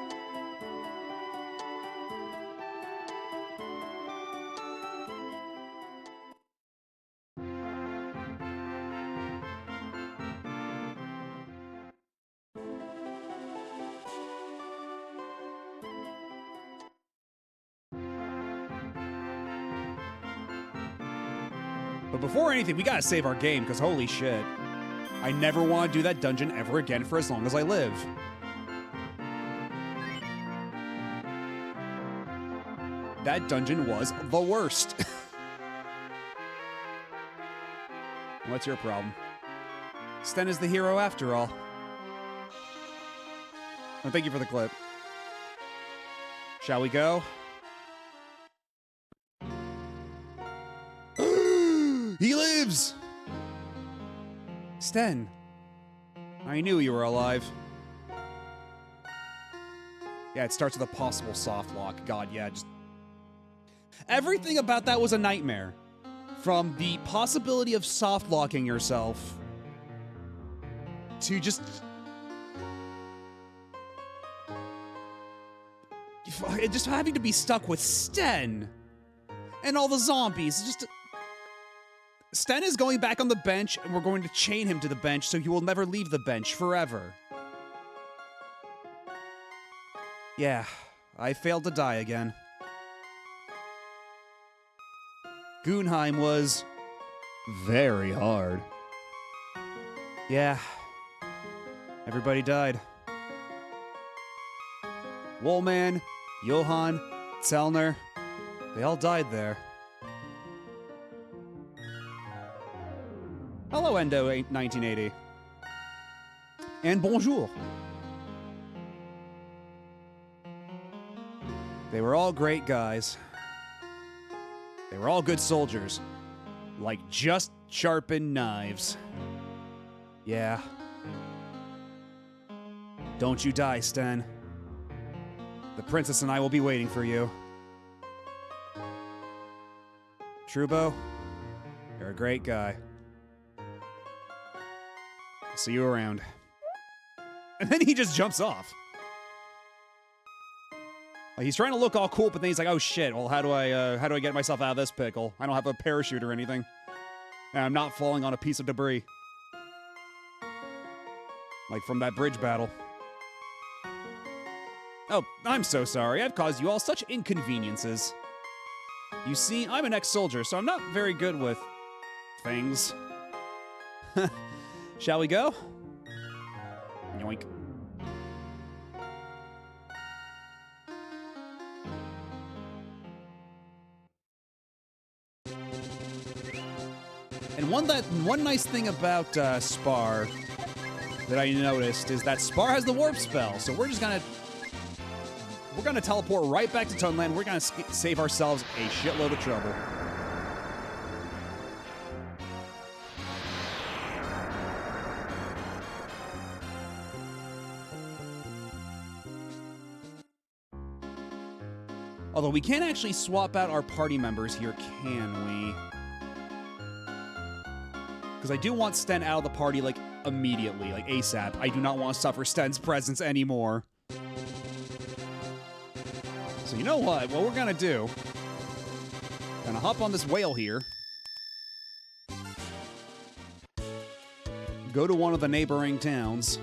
A: But before anything, we gotta save our game, because holy shit. I never want to do that dungeon ever again for as long as I live. That dungeon was the worst. What's your problem? Sten is the hero after all. Well, thank you for the clip. Shall we go? He lives! Sten, I knew you were alive. Yeah, it starts with a possible soft lock. God, yeah, just... Everything about that was a nightmare. From the possibility of soft locking yourself to just having to be stuck with Sten and all the zombies. Just Sten is going back on the bench, and we're going to chain him to the bench so he will never leave the bench forever. Yeah, I failed to die again. Gunheim was very hard. Yeah, everybody died. Woolman, Johann, Zellner, they all died there. Hello, Endo 1980. And bonjour. They were all great guys. They were all good soldiers. Like just sharpened knives. Yeah. Don't you die, Sten. The princess and I will be waiting for you. Trubo, you're a great guy. I'll see you around. And then he just jumps off. Like, he's trying to look all cool, but then he's like, "Oh shit! Well, how do I get myself out of this pickle? I don't have a parachute or anything, and I'm not falling on a piece of debris, like from that bridge battle." Oh, I'm so sorry. I've caused you all such inconveniences. You see, I'm an ex-soldier, so I'm not very good with things. Shall we go? Yoink. And one nice thing about Spar that I noticed is that Spar has the warp spell, so we're gonna teleport right back to Tunland. We're gonna save ourselves a shitload of trouble. Although we can't actually swap out our party members here, can we? Because I do want Sten out of the party, like, immediately, like ASAP. I do not want to suffer Sten's presence anymore. So you know what? What we're gonna do, gonna hop on this whale here, go to one of the neighboring towns,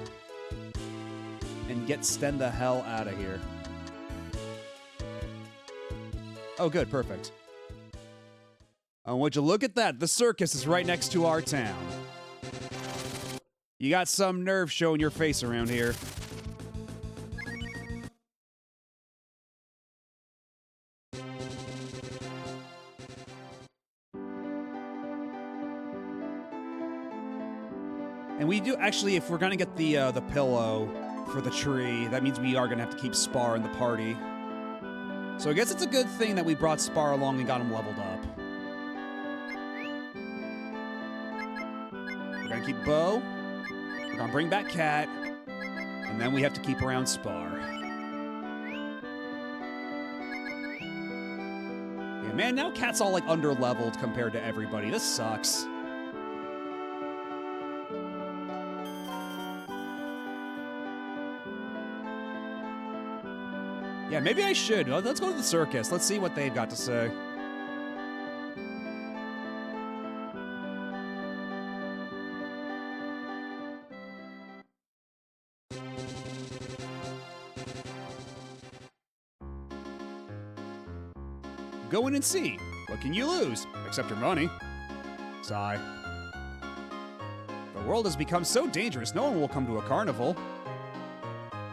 A: and get Sten the hell out of here. Oh, good, perfect. Oh, would you look at that? The circus is right next to our town. You got some nerve showing your face around here. And we do actually, if we're gonna get the pillow for the tree, that means we are gonna have to keep Spar in the party. So I guess it's a good thing that we brought Spar along and got him leveled up. We're gonna keep Bo. We're gonna bring back Cat. And then we have to keep around Spar. Yeah, man, now Cat's all like under-leveled compared to everybody. This sucks. Yeah, maybe I should. Let's go to the circus. Let's see what they've got to say. Go in and see. What can you lose? Except your money. Sigh. The world has become so dangerous, no one will come to a carnival.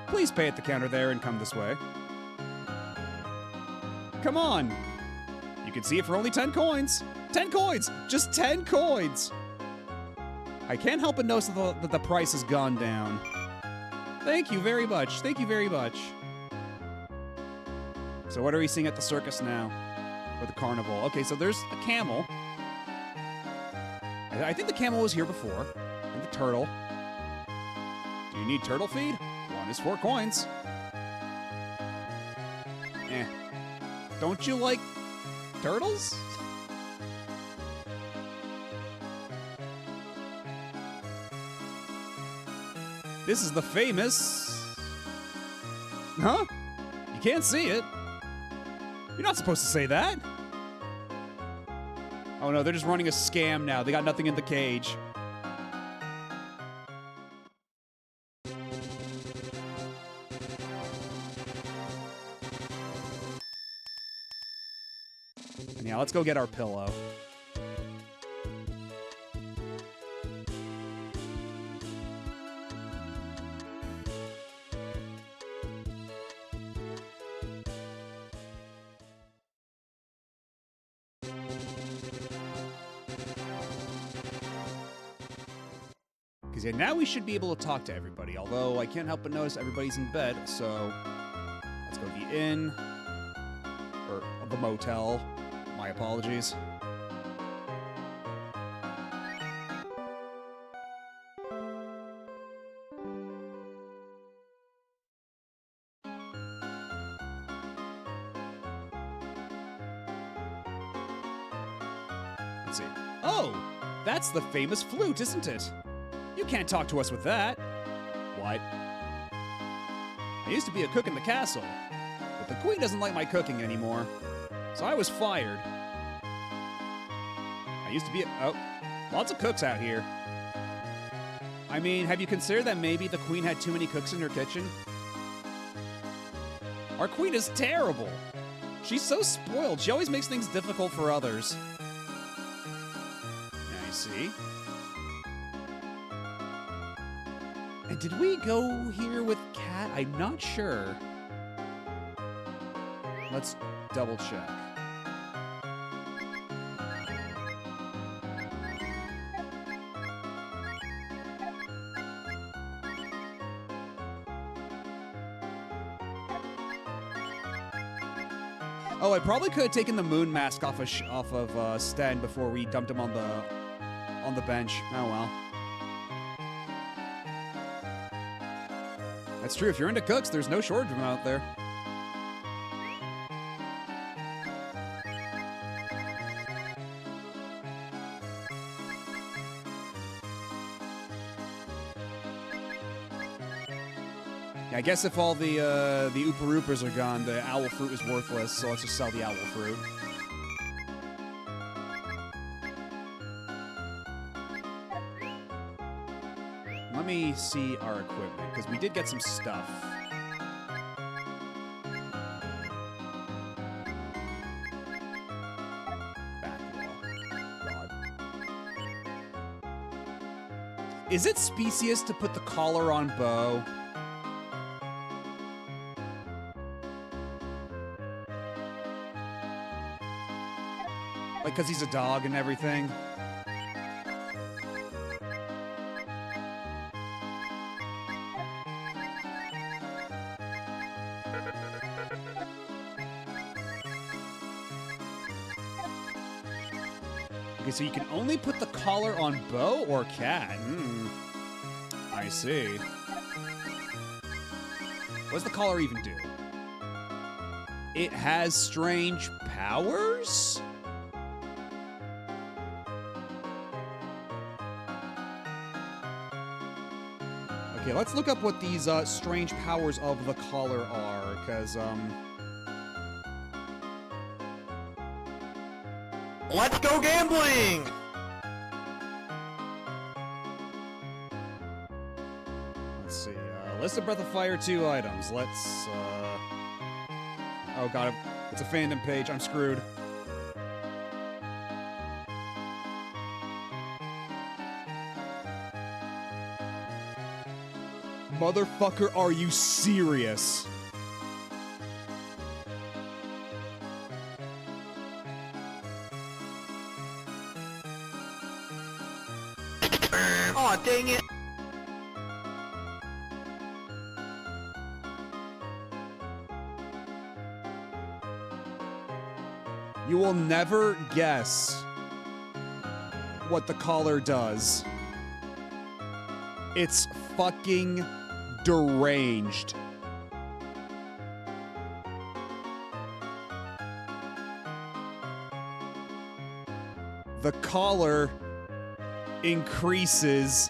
A: Please pay at the counter there and come this way. Come on! You can see it for only 10 coins! 10 coins! Just 10 coins! I can't help but notice that the price has gone down. Thank you very much. Thank you very much. So what are we seeing at the circus now? Or the carnival? Okay, so there's a camel. I think the camel was here before. And the turtle. Do you need turtle feed? One is 4 coins. Eh. Don't you like turtles? This is the famous... Huh? You can't see it. You're not supposed to say that. Oh no, they're just running a scam now. They got nothing in the cage. And yeah, let's go get our pillow. Because yeah, now we should be able to talk to everybody, although I can't help but notice everybody's in bed, so let's go to the inn, or the motel. My apologies. Let's see. Oh, that's the famous flute, isn't it? You can't talk to us with that. What? I used to be a cook in the castle, but the queen doesn't like my cooking anymore, so I was fired. I used to be lots of cooks out here. I mean, have you considered that maybe the queen had too many cooks in her kitchen? Our queen is terrible. She's so spoiled. She always makes things difficult for others. Now you see. And did we go here with Cat? I'm not sure. Let's double check. Oh, I probably could have taken the moon mask off of Sten before we dumped him on the bench. Oh well. That's true. If you're into cooks, there's no shortage of them out there. Yeah, I guess if all the Oopa Roopas are gone, the owl fruit is worthless, so let's just sell the owl fruit. Let me see our equipment, because we did get some stuff. God. Is it specious to put the collar on Bo? Like, because he's a dog and everything? Okay, so you can only put the collar on Bo or Cat. I see. What does the collar even do? It has strange powers? Okay, let's look up what these strange powers of the collar are, because
F: Let's go gambling!
A: let's see. List of Breath of Fire 2 items. Let's oh god, it's a fandom page. I'm screwed. Motherfucker, are you serious?
F: Aw, dang it!
A: You will never guess what the collar does. It's fucking deranged. The collar increases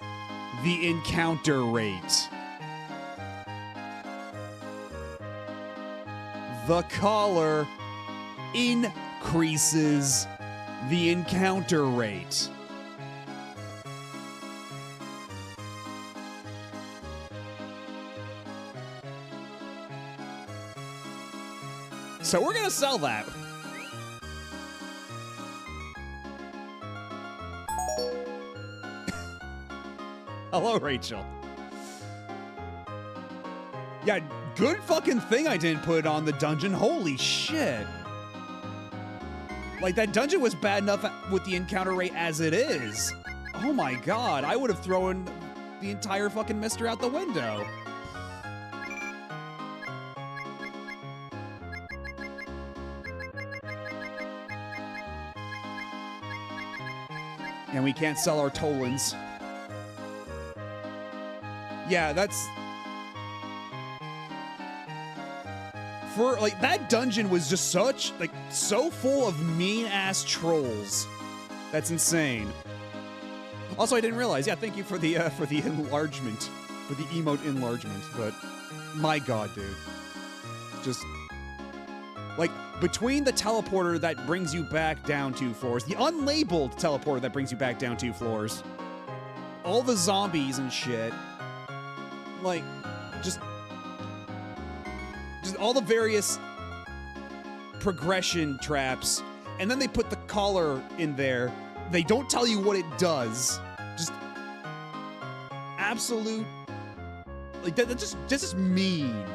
A: the encounter rate. The collar increases the encounter rate. So we're gonna sell that. Hello, Rachel. Yeah, good fucking thing I didn't put it on the dungeon. Holy shit. Like, that dungeon was bad enough with the encounter rate as it is. Oh my god, I would have thrown the entire fucking mister out the window. And we can't sell our Tolans. Yeah, that's... For, like, that dungeon was just such, like, so full of mean-ass trolls. That's insane. Also, I didn't realize, yeah, thank you for the enlargement. For the emote enlargement, but... My god, dude. Just... Like, between the teleporter that brings you back down 2 floors, the unlabeled teleporter that brings you back down 2 floors, all the zombies and shit, like, just all the various progression traps, and then they put the collar in there. They don't tell you what it does. Just absolute, like, that's just mean.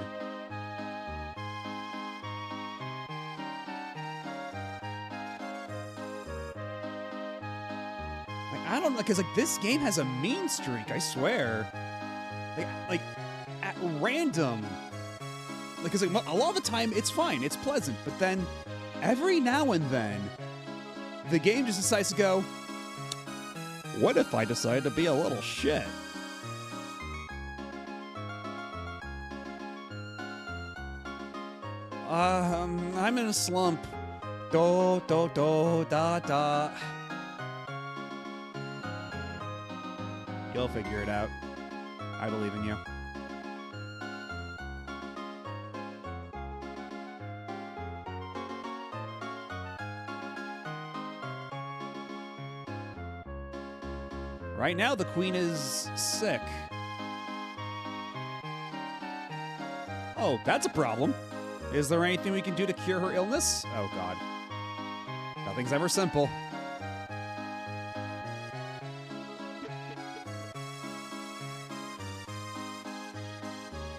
A: I don't know, because, like, this game has a mean streak, I swear. Like at random. Like, because, like, a lot of the time, it's fine, it's pleasant, but then Every now and then, the game just decides to go, what if I decide to be a little shit? I'm in a slump. Do, do, do, da, da. You'll figure it out. I believe in you. Right now, the queen is sick. Oh, that's a problem. Is there anything we can do to cure her illness? Oh, God. Nothing's ever simple.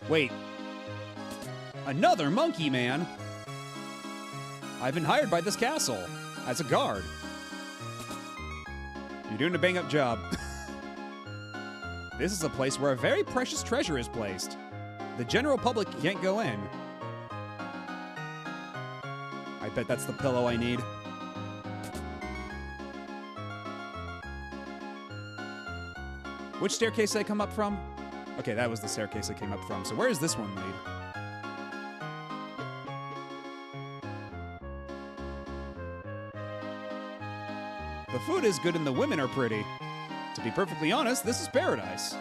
A: Wait. Another monkey man? I've been hired by this castle as a guard. You're doing a bang-up job. This is a place where a very precious treasure is placed. The general public can't go in. I bet that's the pillow I need. Which staircase did I come up from? Okay, that was the staircase I came up from. So where does this one lead? The food is good and the women are pretty. To be perfectly honest, this is paradise.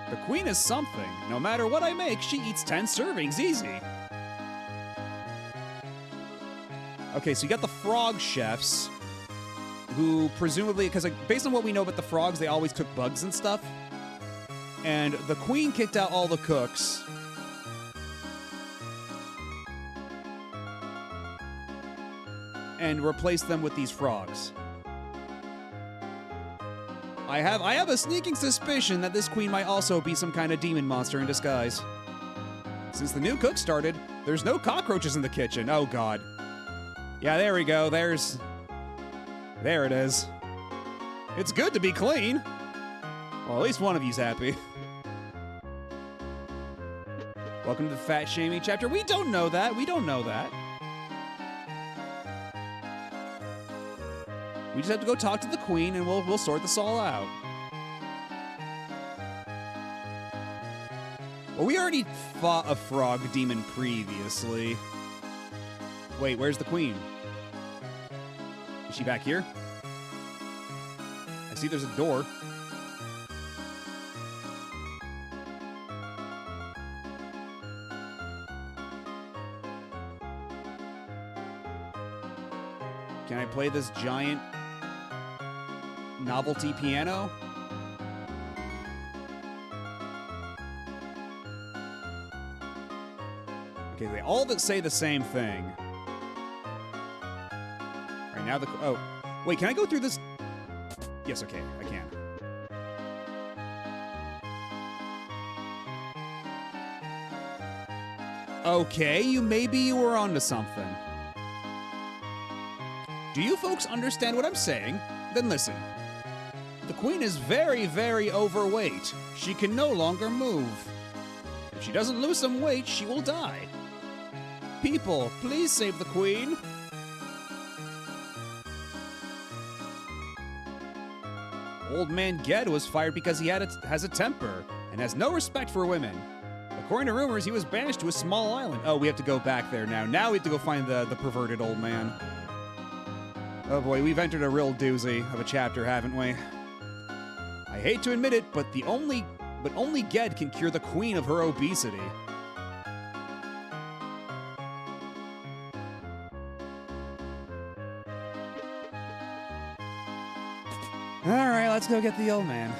A: The queen is something. No matter what I make, she eats 10 servings easy. Okay, so you got the frog chefs, who presumably, because based on what we know about the frogs, they always cook bugs and stuff. And the queen kicked out all the cooks. And replaced them with these frogs. I have a sneaking suspicion that this queen might also be some kind of demon monster in disguise. Since the new cook started, there's no cockroaches in the kitchen. Oh, God. Yeah, there we go. There it is. It's good to be clean. Well, at least one of you's happy. Welcome to the Fat Shaming chapter. We don't know that. We don't know that. We just have to go talk to the queen and we'll sort this all out. Well, we already fought a frog demon previously. Wait, where's the queen? Is she back here? I see there's a door. Can I play this giant novelty piano? Okay, they all say the same thing. Right now, oh, wait, can I go through this? Yes, okay, I can. Okay, maybe you were onto something. Do you folks understand what I'm saying? Then listen. The queen is very, very overweight. She can no longer move. If she doesn't lose some weight, she will die. People, please save the queen. Old man Ged was fired because he has a temper and has no respect for women. According to rumors, he was banished to a small island. Oh, we have to go back there now. Now we have to go find the perverted old man. Oh boy, we've entered a real doozy of a chapter, haven't we? I hate to admit it, but only Ged can cure the queen of her obesity. Alright, let's go get the old man.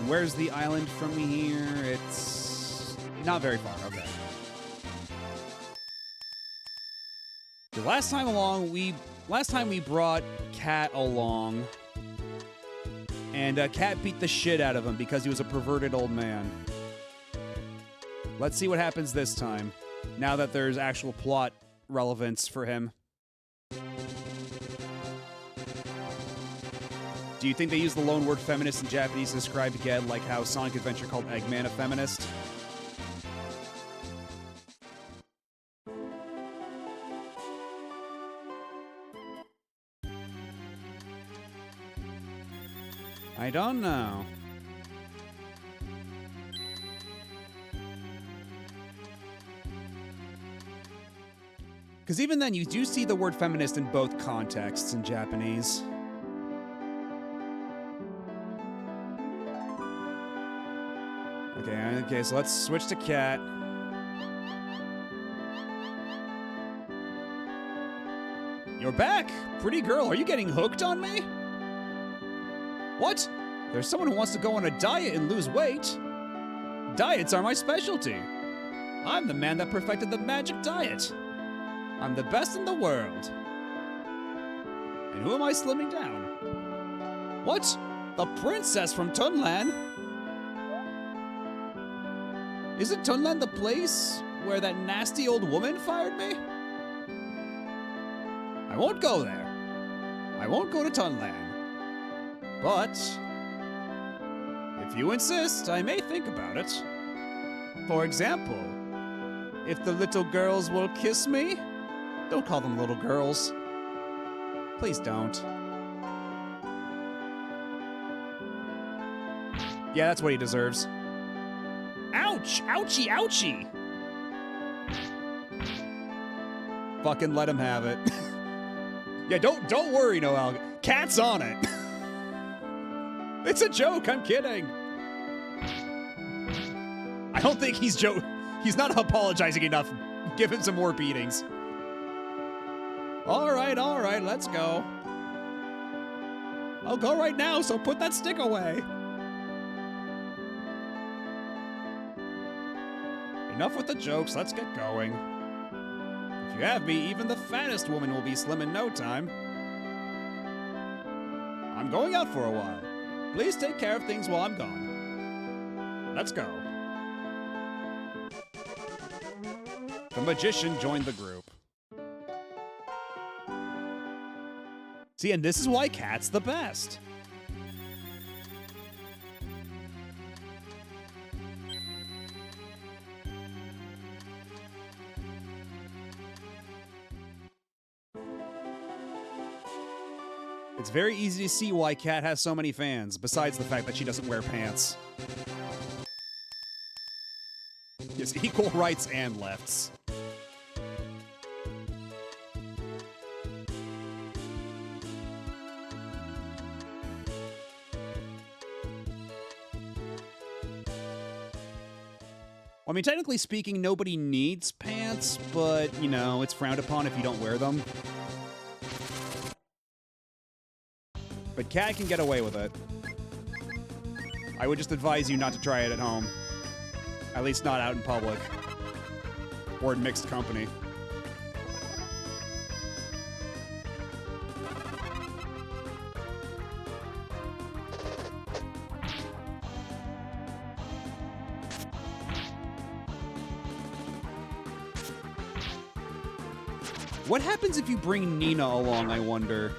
A: Where's the island from here? It's not very far. Okay. The last time we brought Cat along. And Cat beat the shit out of him because he was a perverted old man. Let's see what happens this time, now that there's actual plot relevance for him. Do you think they use the loan word feminist in Japanese to describe Ged like how Sonic Adventure called Eggman a feminist? I don't know. Because even then, you do see the word feminist in both contexts in Japanese. Okay, so let's switch to Cat. You're back! Pretty girl, are you getting hooked on me? What? There's someone who wants to go on a diet and lose weight. Diets are my specialty. I'm the man that perfected the magic diet. I'm the best in the world. And who am I slimming down? What? The princess from Tunland? Isn't Tunland the place where that nasty old woman fired me? I won't go there. I won't go to Tunland. But if you insist, I may think about it. For example, if the little girls will kiss me, don't call them little girls. Please don't. Yeah, that's what he deserves. Ouch! Ouchie! Ouchie! Fucking let him have it. Yeah, don't worry, Noel. Cat's on it. It's a joke. I'm kidding. I don't think he's He's not apologizing enough. Give him some more beatings. All right, let's go. I'll go right now, so put that stick away. Enough with the jokes, let's get going. If you have me, even the fattest woman will be slim in no time. I'm going out for a while. Please take care of things while I'm gone. Let's go. The magician joined the group. See, and this is why Cat's the best. It's very easy to see why Cat has so many fans, besides the fact that she doesn't wear pants. Yes, equal rights and lefts. I mean, technically speaking, nobody needs pants, but, you know, it's frowned upon if you don't wear them. But Cat can get away with it. I would just advise you not to try it at home. At least not out in public. Or in mixed company. What happens if you bring Nina along, I wonder?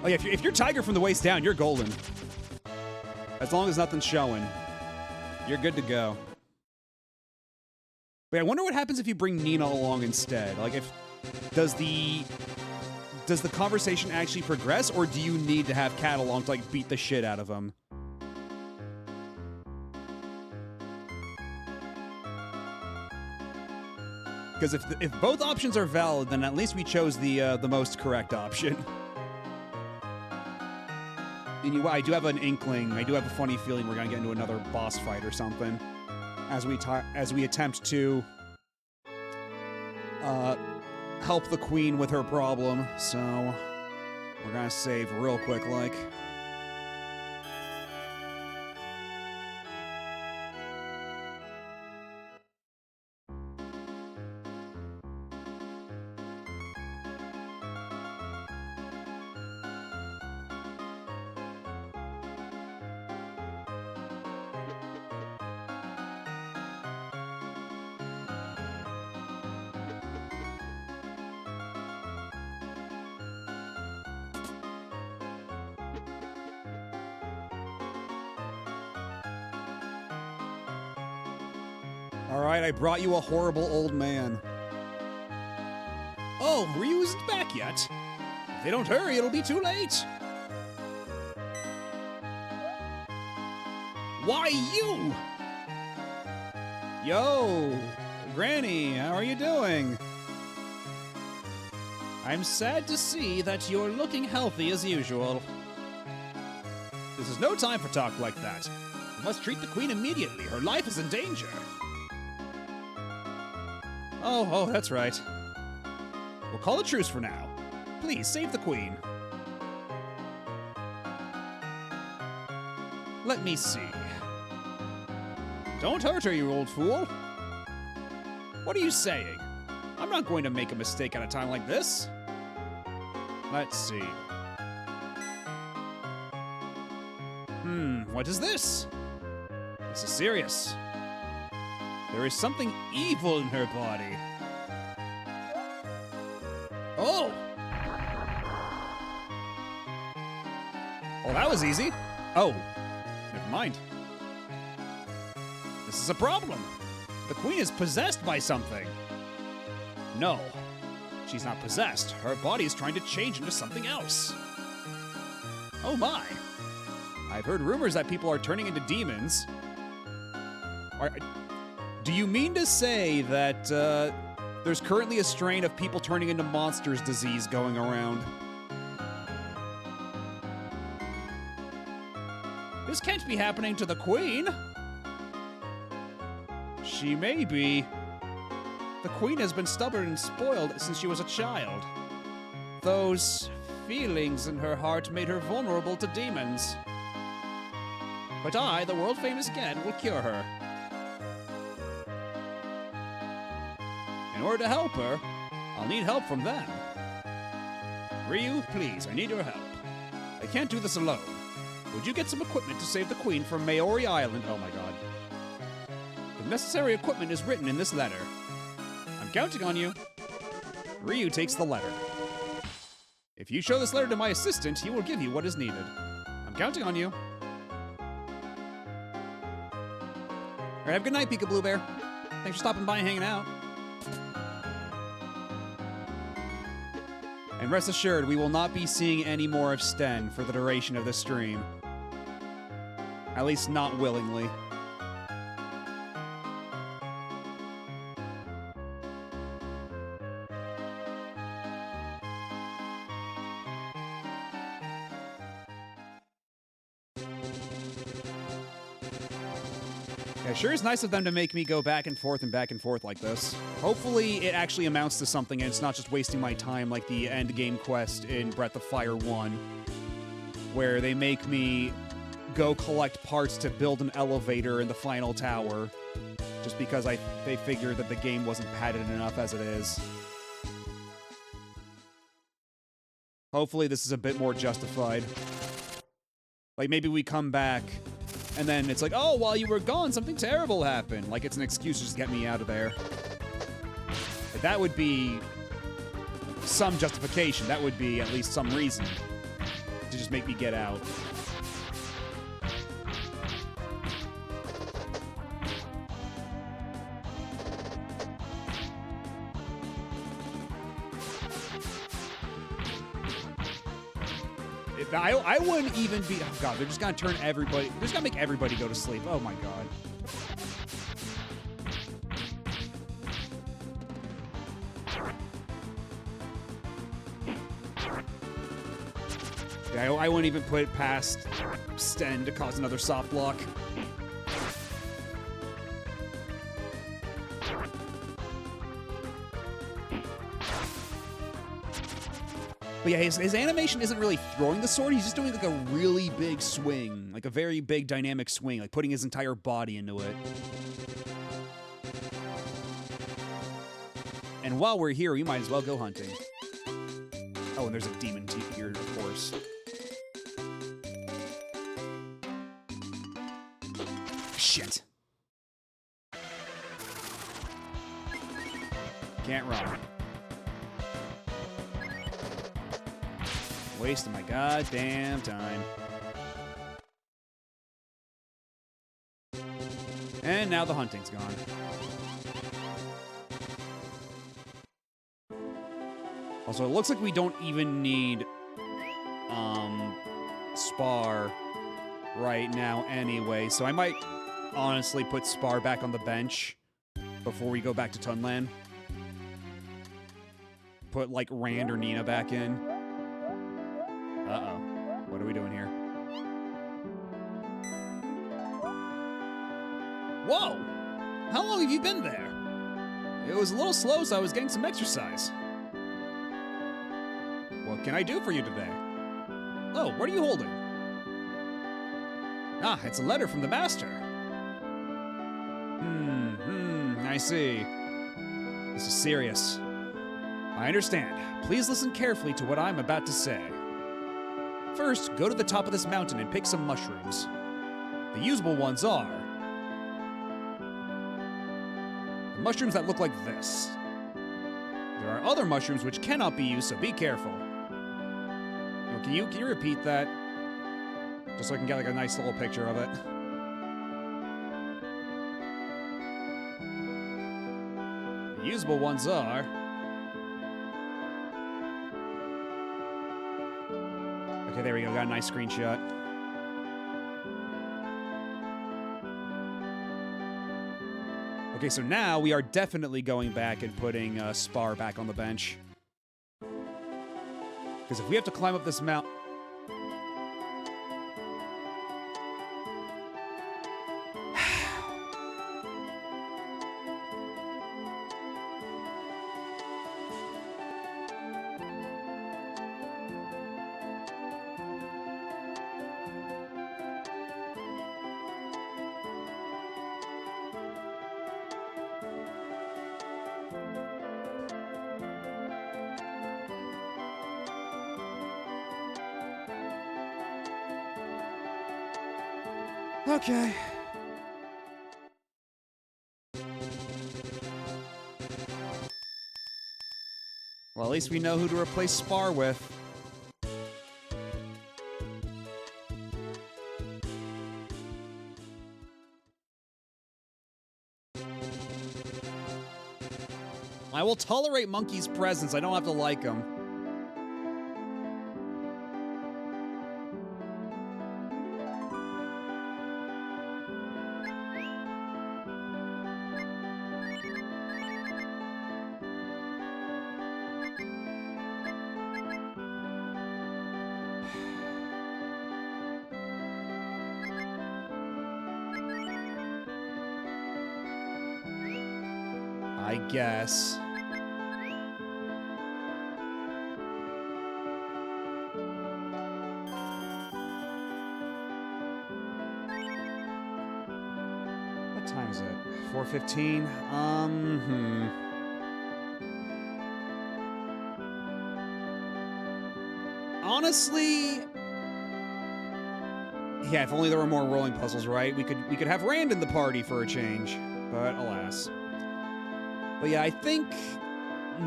A: Oh yeah, if you're Tiger from the waist down, you're golden. As long as nothing's showing, you're good to go. But I wonder what happens if you bring Nina along instead. Like, does the conversation actually progress, or do you need to have Cat along to like beat the shit out of him? Because if both options are valid, then at least we chose the most correct option. And I do have an inkling, I do have a funny feeling we're gonna get into another boss fight or something, as we attempt to help the queen with her problem. So we're gonna save real quick, like. All right, I brought you a horrible old man. Oh, Ryu isn't back yet. If they don't hurry, it'll be too late. Why you? Yo, Granny, how are you doing? I'm sad to see that you're looking healthy as usual. This is no time for talk like that. You must treat the queen immediately. Her life is in danger. Oh, that's right. We'll call a truce for now. Please, save the queen. Let me see. Don't hurt her, you old fool. What are you saying? I'm not going to make a mistake at a time like this. Let's see. What is this? This is serious. There is something evil in her body. Oh! Well, that was easy. Oh, never mind. This is a problem. The queen is possessed by something. No, she's not possessed. Her body is trying to change into something else. Oh my. I've heard rumors that people are turning into demons. Do you mean to say that there's currently a strain of people turning into monsters disease going around? This can't be happening to the queen. She may be. The queen has been stubborn and spoiled since she was a child. Those feelings in her heart made her vulnerable to demons. But I, the world-famous Gen, will cure her. In order to help her, I'll need help from them. Ryu, please, I need your help. I can't do this alone. Would you get some equipment to save the queen from Maori Island? Oh my god. The necessary equipment is written in this letter. I'm counting on you. Ryu takes the letter. If you show this letter to my assistant, he will give you what is needed. I'm counting on you. Alright, have a good night, Peekaboo Bear. Thanks for stopping by and hanging out. And rest assured, we will not be seeing any more of Sten for the duration of this stream. At least not willingly. Yeah, sure is nice of them to make me go back and forth like this. Hopefully it actually amounts to something and it's not just wasting my time like the end game quest in Breath of Fire 1, where they make me go collect parts to build an elevator in the final tower, just because they figured that the game wasn't padded enough as it is. Hopefully this is a bit more justified. Like, maybe we come back, and then it's like, oh, while you were gone, something terrible happened. Like, it's an excuse to just get me out of there. Like, that would be some justification. That would be at least some reason to just make me get out. I wouldn't even be... Oh, God, they're just gonna turn everybody... They're just gonna make everybody go to sleep. Oh, my God. Yeah, I wouldn't even put it past Sten to cause another soft block. But yeah, his animation isn't really throwing the sword, he's just doing like a really big swing. Like a very big dynamic swing, like putting his entire body into it. And while we're here, we might as well go hunting. Oh, and there's a demon here, of course. Shit. Can't run. Wasting my goddamn time. And now the hunting's gone. Also, it looks like we don't even need Spar right now anyway, so I might honestly put Spar back on the bench before we go back to Tunland. Put, like, Rand or Nina back in. Uh-oh. What are we doing here? Whoa! How long have you been there? It was a little slow, so I was getting some exercise. What can I do for you today? Oh, what are you holding? Ah, it's a letter from the master. I see. This is serious. I understand. Please listen carefully to what I'm about to say. First, go to the top of this mountain and pick some mushrooms. The usable ones are the mushrooms that look like this. There are other mushrooms which cannot be used, so be careful. Oh, can you repeat that? Just so I can get like a nice little picture of it. The usable ones are okay, there we go. Got a nice screenshot. Okay, so now we are definitely going back and putting Spar back on the bench. Because if we have to climb up this mountain... Okay. Well, at least we know who to replace Spar with. I will tolerate Monkey's presence. I don't have to like him. I guess. What time is it? 4:15? Honestly, yeah, if only there were more rolling puzzles, right? We could have Rand in the party for a change, but alas. But yeah, I think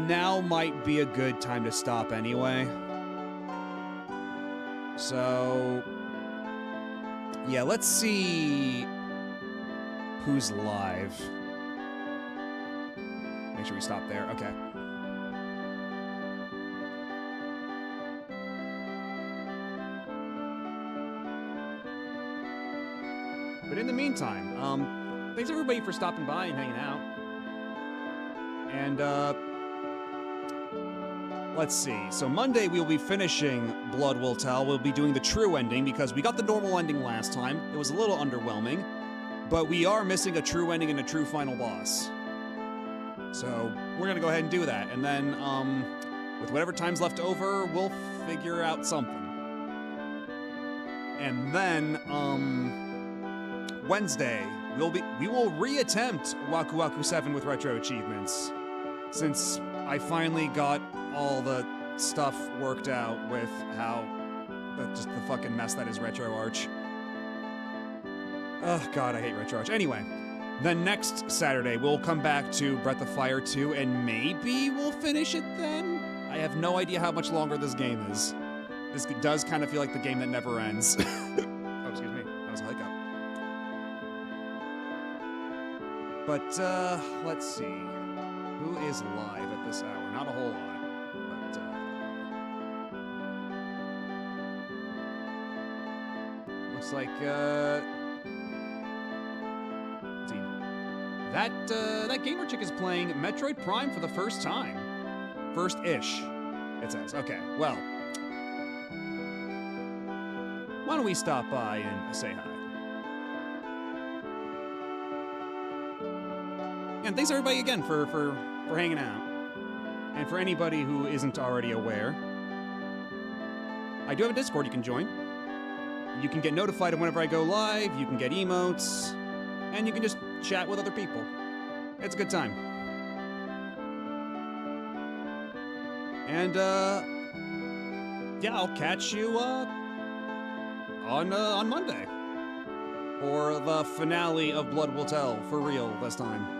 A: now might be a good time to stop anyway. So, yeah, let's see who's live. Make sure we stop there. Okay. But in the meantime, thanks everybody for stopping by and hanging out. And, let's see. So Monday we'll be finishing Blood Will Tell. We'll be doing the true ending because we got the normal ending last time. It was a little underwhelming, but we are missing a true ending and a true final boss. So we're gonna go ahead and do that. And then, with whatever time's left over, we'll figure out something. And then, Wednesday, we will reattempt Waku Waku 7 with retro achievements. Since I finally got all the stuff worked out with how just the fucking mess that is RetroArch. Oh god, I hate RetroArch. Anyway, then next Saturday we'll come back to Breath of Fire 2 and maybe we'll finish it then? I have no idea how much longer this game is. This does kind of feel like the game that never ends. Oh, excuse me. That was a hiccup. But, let's see. Who is live at this hour? Not a whole lot, but, Looks like, let's see. That gamer chick is playing Metroid Prime for the first time. First-ish, it says. Okay, well. Why don't we stop by and say hi? And thanks everybody again for hanging out. And for anybody who isn't already aware, I do have a Discord you can join. You can get notified of whenever I go live, you can get emotes, and you can just chat with other people. It's a good time. And, yeah, I'll catch you, on Monday. For the finale of Blood Will Tell, for real this time.